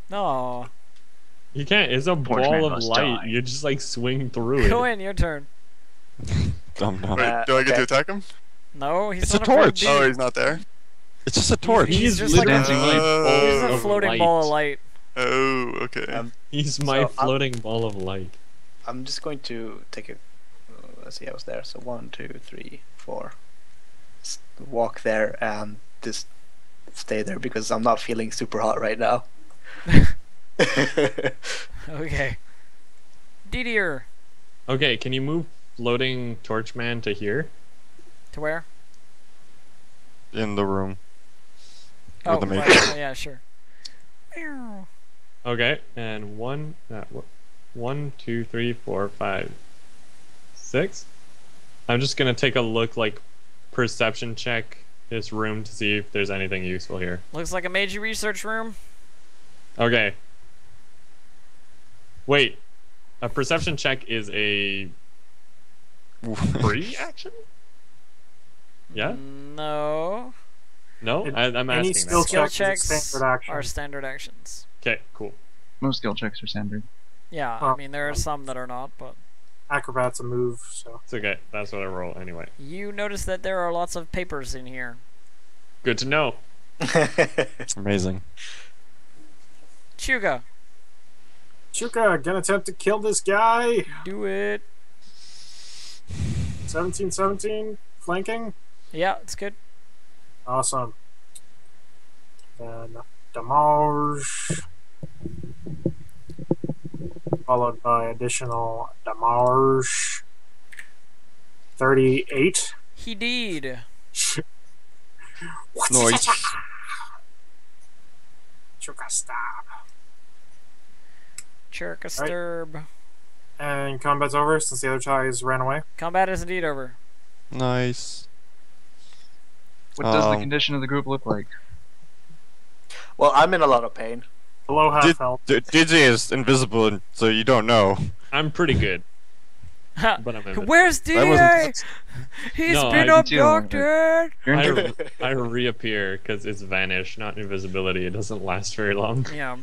[SPEAKER 1] No.
[SPEAKER 3] You can't. It's a
[SPEAKER 7] man
[SPEAKER 3] ball of
[SPEAKER 7] must
[SPEAKER 3] light.
[SPEAKER 7] die.
[SPEAKER 3] You just like swing through
[SPEAKER 1] Go
[SPEAKER 3] it.
[SPEAKER 1] in, your turn.
[SPEAKER 6] Dumb dumb.
[SPEAKER 4] Wait, do I get
[SPEAKER 2] okay.
[SPEAKER 4] to attack him?
[SPEAKER 1] No, he's
[SPEAKER 6] It's a
[SPEAKER 1] not a
[SPEAKER 6] torch.
[SPEAKER 4] Oh, he's not there?
[SPEAKER 6] It's just a torch.
[SPEAKER 1] He's
[SPEAKER 3] He's
[SPEAKER 1] just like a-
[SPEAKER 3] literally my ball
[SPEAKER 1] He's a
[SPEAKER 3] of
[SPEAKER 1] floating
[SPEAKER 3] light.
[SPEAKER 1] ball of light.
[SPEAKER 4] Oh, okay.
[SPEAKER 3] He's my
[SPEAKER 2] So,
[SPEAKER 3] floating ball of light.
[SPEAKER 2] I'm just going to take a. Let's see, I was there. So 1, 2, 3, 4. Walk there and just stay there because I'm not feeling super hot right now.
[SPEAKER 1] Okay. Didier.
[SPEAKER 3] Okay, can you move floating Torchman to here?
[SPEAKER 1] To where?
[SPEAKER 6] In the room.
[SPEAKER 1] Oh,
[SPEAKER 6] the
[SPEAKER 1] right.
[SPEAKER 6] matrix.
[SPEAKER 1] Oh, yeah, sure. Meow.
[SPEAKER 3] Okay, and 1, 2, 3, 4, 5, 6. I'm just gonna take a look, like, perception check this room to see if there's anything useful here.
[SPEAKER 1] Looks like a major research room.
[SPEAKER 3] Okay. Wait, a perception check is a free action? Yeah?
[SPEAKER 1] No.
[SPEAKER 3] No? I'm
[SPEAKER 5] Any
[SPEAKER 3] asking
[SPEAKER 5] skill
[SPEAKER 3] that.
[SPEAKER 1] Skill
[SPEAKER 5] check is a
[SPEAKER 1] checks
[SPEAKER 5] standard action.
[SPEAKER 1] are standard actions.
[SPEAKER 3] Okay, cool.
[SPEAKER 7] Most skill checks are standard.
[SPEAKER 1] Yeah, I mean, there are some that are not, but...
[SPEAKER 5] Acrobat's a move, so.
[SPEAKER 3] It's okay. That's what I roll anyway.
[SPEAKER 1] You notice that there are lots of papers in here.
[SPEAKER 3] Good to know.
[SPEAKER 6] Amazing.
[SPEAKER 1] Chuga,
[SPEAKER 5] Chuka, gonna attempt to kill this guy.
[SPEAKER 1] do it.
[SPEAKER 5] 17-17, flanking.
[SPEAKER 1] Yeah, it's good.
[SPEAKER 5] Awesome. Then damage, followed by additional damage. 38.
[SPEAKER 1] He did.
[SPEAKER 6] Nice.
[SPEAKER 5] Chuka, stop.
[SPEAKER 1] Chirkasturb.
[SPEAKER 5] And combat's over since the other ties ran away.
[SPEAKER 1] Combat is indeed over.
[SPEAKER 6] Nice.
[SPEAKER 7] What does the condition of the group look like?
[SPEAKER 2] Well, I'm in a lot of pain.
[SPEAKER 5] Below half health.
[SPEAKER 6] DJ is invisible, so you don't know.
[SPEAKER 3] I'm pretty good.
[SPEAKER 1] Ha,
[SPEAKER 3] But I'm invisible.
[SPEAKER 1] Where's
[SPEAKER 6] I wasn't-
[SPEAKER 1] DA? He's
[SPEAKER 3] No,
[SPEAKER 1] been
[SPEAKER 3] I
[SPEAKER 1] abducted.
[SPEAKER 7] You're in
[SPEAKER 3] I, I reappear because it's vanish, not invisibility. It doesn't last very long.
[SPEAKER 1] Yeah.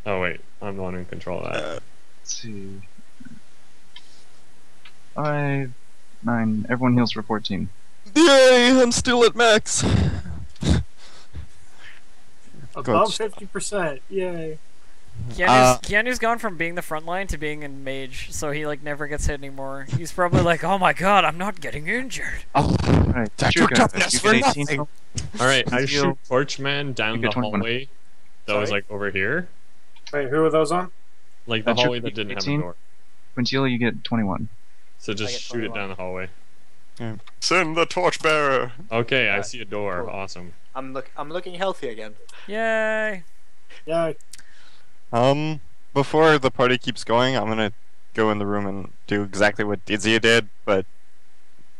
[SPEAKER 3] Oh wait, I'm the one in control of that.
[SPEAKER 7] Let's see. 5, 9. Everyone heals for 14.
[SPEAKER 6] Yay! I'm still at max.
[SPEAKER 5] Above
[SPEAKER 6] Good.
[SPEAKER 5] 50%. Yay.
[SPEAKER 1] Keanu's gone from being the front line to being in mage, so he like never gets hit anymore. He's probably like, oh my god, I'm not getting injured.
[SPEAKER 7] Alright,
[SPEAKER 6] That took
[SPEAKER 7] Chuka,
[SPEAKER 6] toughness
[SPEAKER 7] you
[SPEAKER 6] for
[SPEAKER 7] get 18
[SPEAKER 6] nothing.
[SPEAKER 7] health.
[SPEAKER 3] All right, I
[SPEAKER 7] Heal.
[SPEAKER 3] shoot Torchman down
[SPEAKER 7] You
[SPEAKER 3] the
[SPEAKER 7] get 21.
[SPEAKER 3] hallway. That was
[SPEAKER 5] Sorry?
[SPEAKER 3] like over here,
[SPEAKER 5] Wait, who are those on?
[SPEAKER 3] like the
[SPEAKER 7] That should
[SPEAKER 3] hallway
[SPEAKER 7] be
[SPEAKER 3] that didn't have a
[SPEAKER 7] 18.
[SPEAKER 3] door.
[SPEAKER 7] Quintila, you get 21.
[SPEAKER 3] So
[SPEAKER 1] I
[SPEAKER 3] just
[SPEAKER 1] get
[SPEAKER 3] shoot it
[SPEAKER 1] 21.
[SPEAKER 3] down the hallway.
[SPEAKER 4] Send the torchbearer.
[SPEAKER 3] Okay, I
[SPEAKER 2] Alright,
[SPEAKER 3] see a door.
[SPEAKER 2] cool.
[SPEAKER 3] Awesome.
[SPEAKER 2] I'm looking healthy again.
[SPEAKER 1] Yay.
[SPEAKER 5] Yay.
[SPEAKER 6] Before the party keeps going, I'm gonna go in the room and do exactly what Dizzy did, but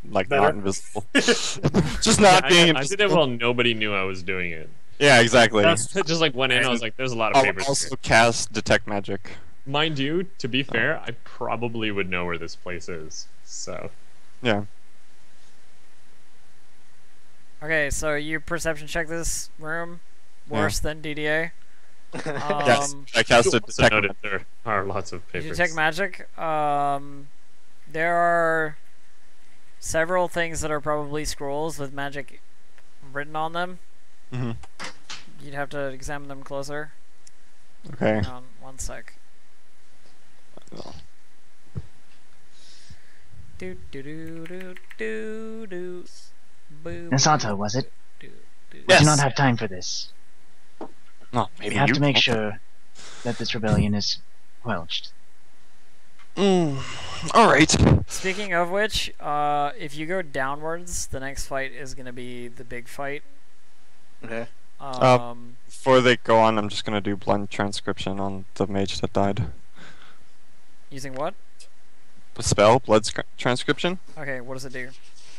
[SPEAKER 6] like
[SPEAKER 5] Better.
[SPEAKER 6] not invisible. Just not being
[SPEAKER 3] I did it
[SPEAKER 6] invisible.
[SPEAKER 3] while nobody knew I was doing it.
[SPEAKER 6] Yeah, exactly.
[SPEAKER 5] That's
[SPEAKER 3] Just like went in, I was like, "There's a lot of
[SPEAKER 6] I'll
[SPEAKER 3] papers
[SPEAKER 6] also
[SPEAKER 3] here."
[SPEAKER 6] cast detect magic.
[SPEAKER 3] Mind you, to be fair, I probably would know where this place is. So
[SPEAKER 6] Yeah.
[SPEAKER 1] Okay, so you perception check this room worse than DDA.
[SPEAKER 6] Yes, I casted
[SPEAKER 3] also
[SPEAKER 6] detect
[SPEAKER 3] noted
[SPEAKER 6] magic.
[SPEAKER 3] there are lots of
[SPEAKER 1] Did
[SPEAKER 3] papers.
[SPEAKER 1] you detect magic? There are several things that are probably scrolls with magic written on them.
[SPEAKER 6] Mhm.
[SPEAKER 1] You'd have to examine them closer.
[SPEAKER 6] Okay.
[SPEAKER 1] Hang on, one sec. Do do do do do do. Boo,
[SPEAKER 8] Nasata, was it?
[SPEAKER 1] do, do.
[SPEAKER 8] We
[SPEAKER 6] Yes.
[SPEAKER 8] do not have time for this.
[SPEAKER 6] No,
[SPEAKER 8] We
[SPEAKER 6] maybe
[SPEAKER 8] have
[SPEAKER 6] you
[SPEAKER 8] to make
[SPEAKER 6] can.
[SPEAKER 8] sure that this rebellion is quelched.
[SPEAKER 6] All right.
[SPEAKER 1] Speaking of which, if you go downwards, the next fight is gonna be the big fight.
[SPEAKER 2] Okay.
[SPEAKER 6] Before they go on, I'm just gonna do blind transcription on the mage that died.
[SPEAKER 1] Using what?
[SPEAKER 6] The spell, transcription.
[SPEAKER 1] Okay, what does it do?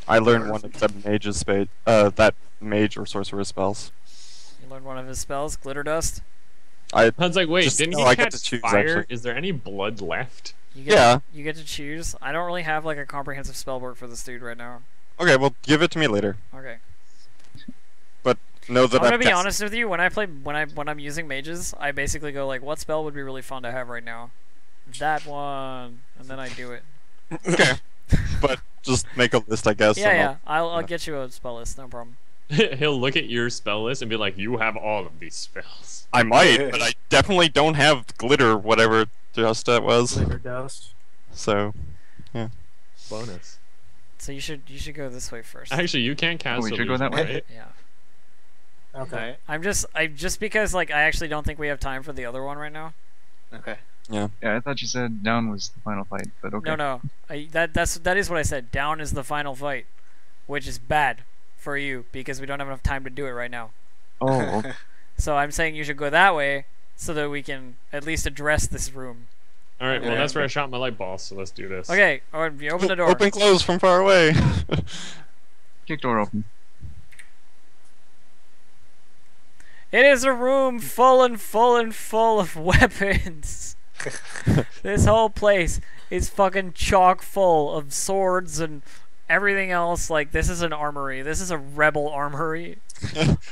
[SPEAKER 6] I learned one of the mage's that mage or sorcerer spells.
[SPEAKER 1] You learn one of his spells, glitter dust.
[SPEAKER 3] I was like, wait,
[SPEAKER 6] Just-
[SPEAKER 3] didn't
[SPEAKER 6] no,
[SPEAKER 3] he
[SPEAKER 6] I get
[SPEAKER 3] catch
[SPEAKER 6] to choose,
[SPEAKER 3] fire?
[SPEAKER 6] actually.
[SPEAKER 3] Is there any blood left?
[SPEAKER 1] You get
[SPEAKER 6] Yeah.
[SPEAKER 1] you get to choose. I don't really have like a comprehensive spell book for this dude right now.
[SPEAKER 6] Okay, well, give it to me later.
[SPEAKER 1] Okay.
[SPEAKER 6] Know that
[SPEAKER 1] I'm gonna
[SPEAKER 6] I've
[SPEAKER 1] be
[SPEAKER 6] cast-
[SPEAKER 1] honest with you. When I'm using mages, I basically go like, what spell would be really fun to have right now? That one, and then I do it.
[SPEAKER 6] Okay, but just make a list, I guess.
[SPEAKER 1] Yeah,
[SPEAKER 6] and
[SPEAKER 1] yeah. I'll
[SPEAKER 6] yeah.
[SPEAKER 1] get you a spell list, no problem.
[SPEAKER 3] He'll look at your spell list and be like, "You have all of these spells."
[SPEAKER 6] I might, but I definitely don't have glitter, whatever just that was.
[SPEAKER 5] Glitter dust.
[SPEAKER 6] So,
[SPEAKER 3] Bonus.
[SPEAKER 1] So you should go this way first.
[SPEAKER 3] Actually, you can't cast.
[SPEAKER 7] Oh, we should go
[SPEAKER 3] illusion,
[SPEAKER 7] that way?
[SPEAKER 3] right?
[SPEAKER 1] Yeah.
[SPEAKER 5] Okay.
[SPEAKER 1] I just because like I actually don't think we have time for the other one right now.
[SPEAKER 2] Okay.
[SPEAKER 7] Yeah, I thought you said down was the final fight, but okay.
[SPEAKER 1] No. That is what I said. Down is the final fight, which is bad for you because we don't have enough time to do it right now.
[SPEAKER 7] Oh, okay.
[SPEAKER 1] So I'm saying you should go that way so that we can at least address this room.
[SPEAKER 3] All right. Well,
[SPEAKER 2] Yeah.
[SPEAKER 3] that's where I shot my light ball. So let's do this.
[SPEAKER 1] Okay, or you open the door.
[SPEAKER 6] open close from far away.
[SPEAKER 7] Kick door open.
[SPEAKER 1] It is a room full of weapons. This whole place is fucking chock full of swords and everything else. Like, this is an armory. This is a rebel armory.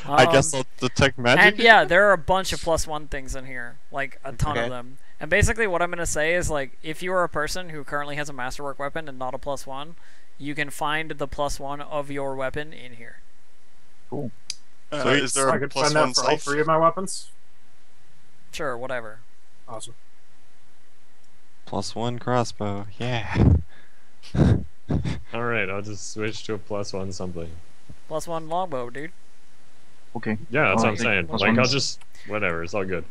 [SPEAKER 6] I guess I'll detect magic.
[SPEAKER 1] And yeah, there are a bunch of +1 things in here. Like, a ton of
[SPEAKER 2] Okay.
[SPEAKER 1] them. And basically what I'm going to say is, like, if you are a person who currently has a masterwork weapon and not a +1, you can find the +1 of your weapon in here.
[SPEAKER 7] Cool.
[SPEAKER 4] Is there
[SPEAKER 5] I
[SPEAKER 4] a
[SPEAKER 5] could
[SPEAKER 4] plus
[SPEAKER 5] find
[SPEAKER 4] one
[SPEAKER 5] that for all
[SPEAKER 4] safe?
[SPEAKER 5] 3 of my weapons.
[SPEAKER 1] Sure, whatever.
[SPEAKER 5] Awesome.
[SPEAKER 6] +1 crossbow. Yeah.
[SPEAKER 3] All right, I'll just switch to a +1 something.
[SPEAKER 1] +1 longbow, dude.
[SPEAKER 7] Okay.
[SPEAKER 3] Yeah, that's what I'm
[SPEAKER 7] I'll
[SPEAKER 3] saying.
[SPEAKER 7] take
[SPEAKER 3] Like, I'll
[SPEAKER 7] +1s.
[SPEAKER 3] just whatever. It's all good.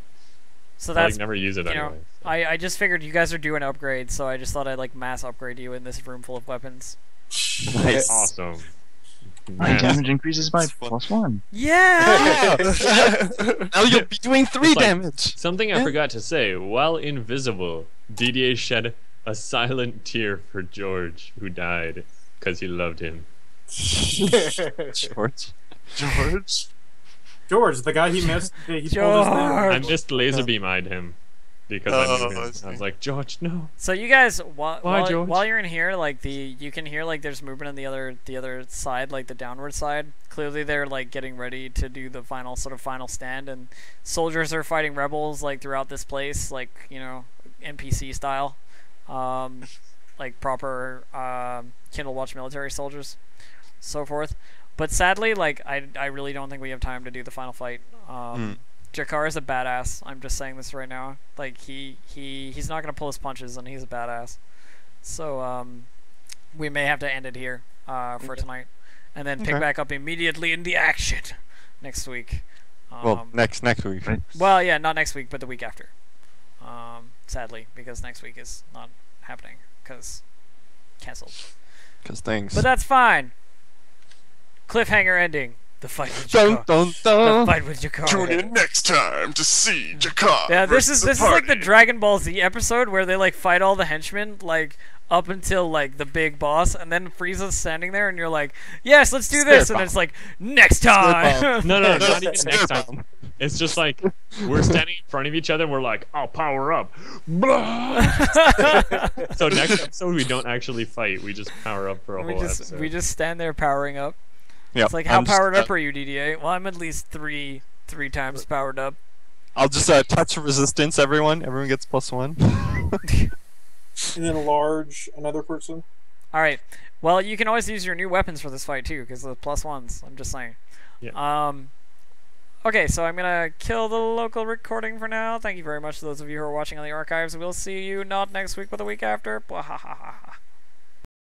[SPEAKER 1] So
[SPEAKER 3] I'll
[SPEAKER 1] that's
[SPEAKER 3] like never use it
[SPEAKER 1] you know,
[SPEAKER 3] anyway.
[SPEAKER 1] I just figured you guys are doing upgrades, so I just thought I'd like mass upgrade you in this room full of weapons.
[SPEAKER 6] Nice.
[SPEAKER 3] Awesome.
[SPEAKER 7] My
[SPEAKER 3] Man.
[SPEAKER 7] damage increases by
[SPEAKER 6] That's fun.
[SPEAKER 7] +1.
[SPEAKER 1] Yeah.
[SPEAKER 6] Now you'll be doing 3
[SPEAKER 3] It's like-
[SPEAKER 6] damage.
[SPEAKER 3] Something I
[SPEAKER 6] Yeah.
[SPEAKER 3] forgot to say. While invisible, DDA shed a silent tear for George, who died because he loved him.
[SPEAKER 6] George.
[SPEAKER 4] George.
[SPEAKER 5] George, the guy he missed. He pulled his
[SPEAKER 1] George!
[SPEAKER 5] name.
[SPEAKER 3] I missed laser beam eyed him because I knew
[SPEAKER 4] Oh,
[SPEAKER 3] him.
[SPEAKER 4] I see.
[SPEAKER 3] I was like, George, no.
[SPEAKER 1] So you guys,
[SPEAKER 3] Why, George?
[SPEAKER 1] while you're in here, like you can hear like there's movement on the other side, like the downward side. Clearly, they're like getting ready to do the final stand, and soldiers are fighting rebels like throughout this place, like NPC style, like proper Kindle Watch military soldiers, so forth. But sadly, like I really don't think we have time to do the final fight. Jakar is a badass. I'm just saying this right now. Like he's not gonna pull his punches, and he's a badass. So we may have to end it here for tonight, and then pick
[SPEAKER 6] Okay.
[SPEAKER 1] back up immediately in the action next week.
[SPEAKER 6] Well, next week.
[SPEAKER 7] Right.
[SPEAKER 1] Well, yeah, not next week, but the week after. Sadly, because next week is not happening because canceled.
[SPEAKER 6] Because things.
[SPEAKER 1] But that's fine. Cliffhanger ending. The fight with
[SPEAKER 6] Dun,
[SPEAKER 1] Jakar.
[SPEAKER 6] dun,
[SPEAKER 1] The
[SPEAKER 6] dun.
[SPEAKER 1] fight with Jakar.
[SPEAKER 4] Tune in next time to see Jakar.
[SPEAKER 1] Yeah, this is
[SPEAKER 4] versus
[SPEAKER 1] like the
[SPEAKER 4] party.
[SPEAKER 1] Dragon Ball Z episode where they like fight all the henchmen like up until like the big boss, and then Frieza's standing there, and you're like, "Yes, let's do this," and then it's like, "Next time."
[SPEAKER 3] No,
[SPEAKER 6] No,
[SPEAKER 3] not even
[SPEAKER 6] stare
[SPEAKER 3] next time.
[SPEAKER 6] bomb.
[SPEAKER 3] It's just like we're standing in front of each other and we're like, I'll power up. So next episode we don't actually fight. We just power up for a
[SPEAKER 1] we
[SPEAKER 3] whole
[SPEAKER 1] just
[SPEAKER 3] episode.
[SPEAKER 1] stand there powering up.
[SPEAKER 6] Yep.
[SPEAKER 1] It's like, how
[SPEAKER 6] I'm just,
[SPEAKER 1] powered up are you, DDA? Well, I'm at least three times powered up.
[SPEAKER 6] I'll just touch resistance. Everyone gets +1.
[SPEAKER 5] And then large another person.
[SPEAKER 1] All right. Well, you can always use your new weapons for this fight too, because the +1s. I'm just saying.
[SPEAKER 3] Yeah.
[SPEAKER 1] Okay, so I'm gonna kill the local recording for now. Thank you very much to those of you who are watching on the archives. We'll see you not next week, but the week after. Bwahahaha.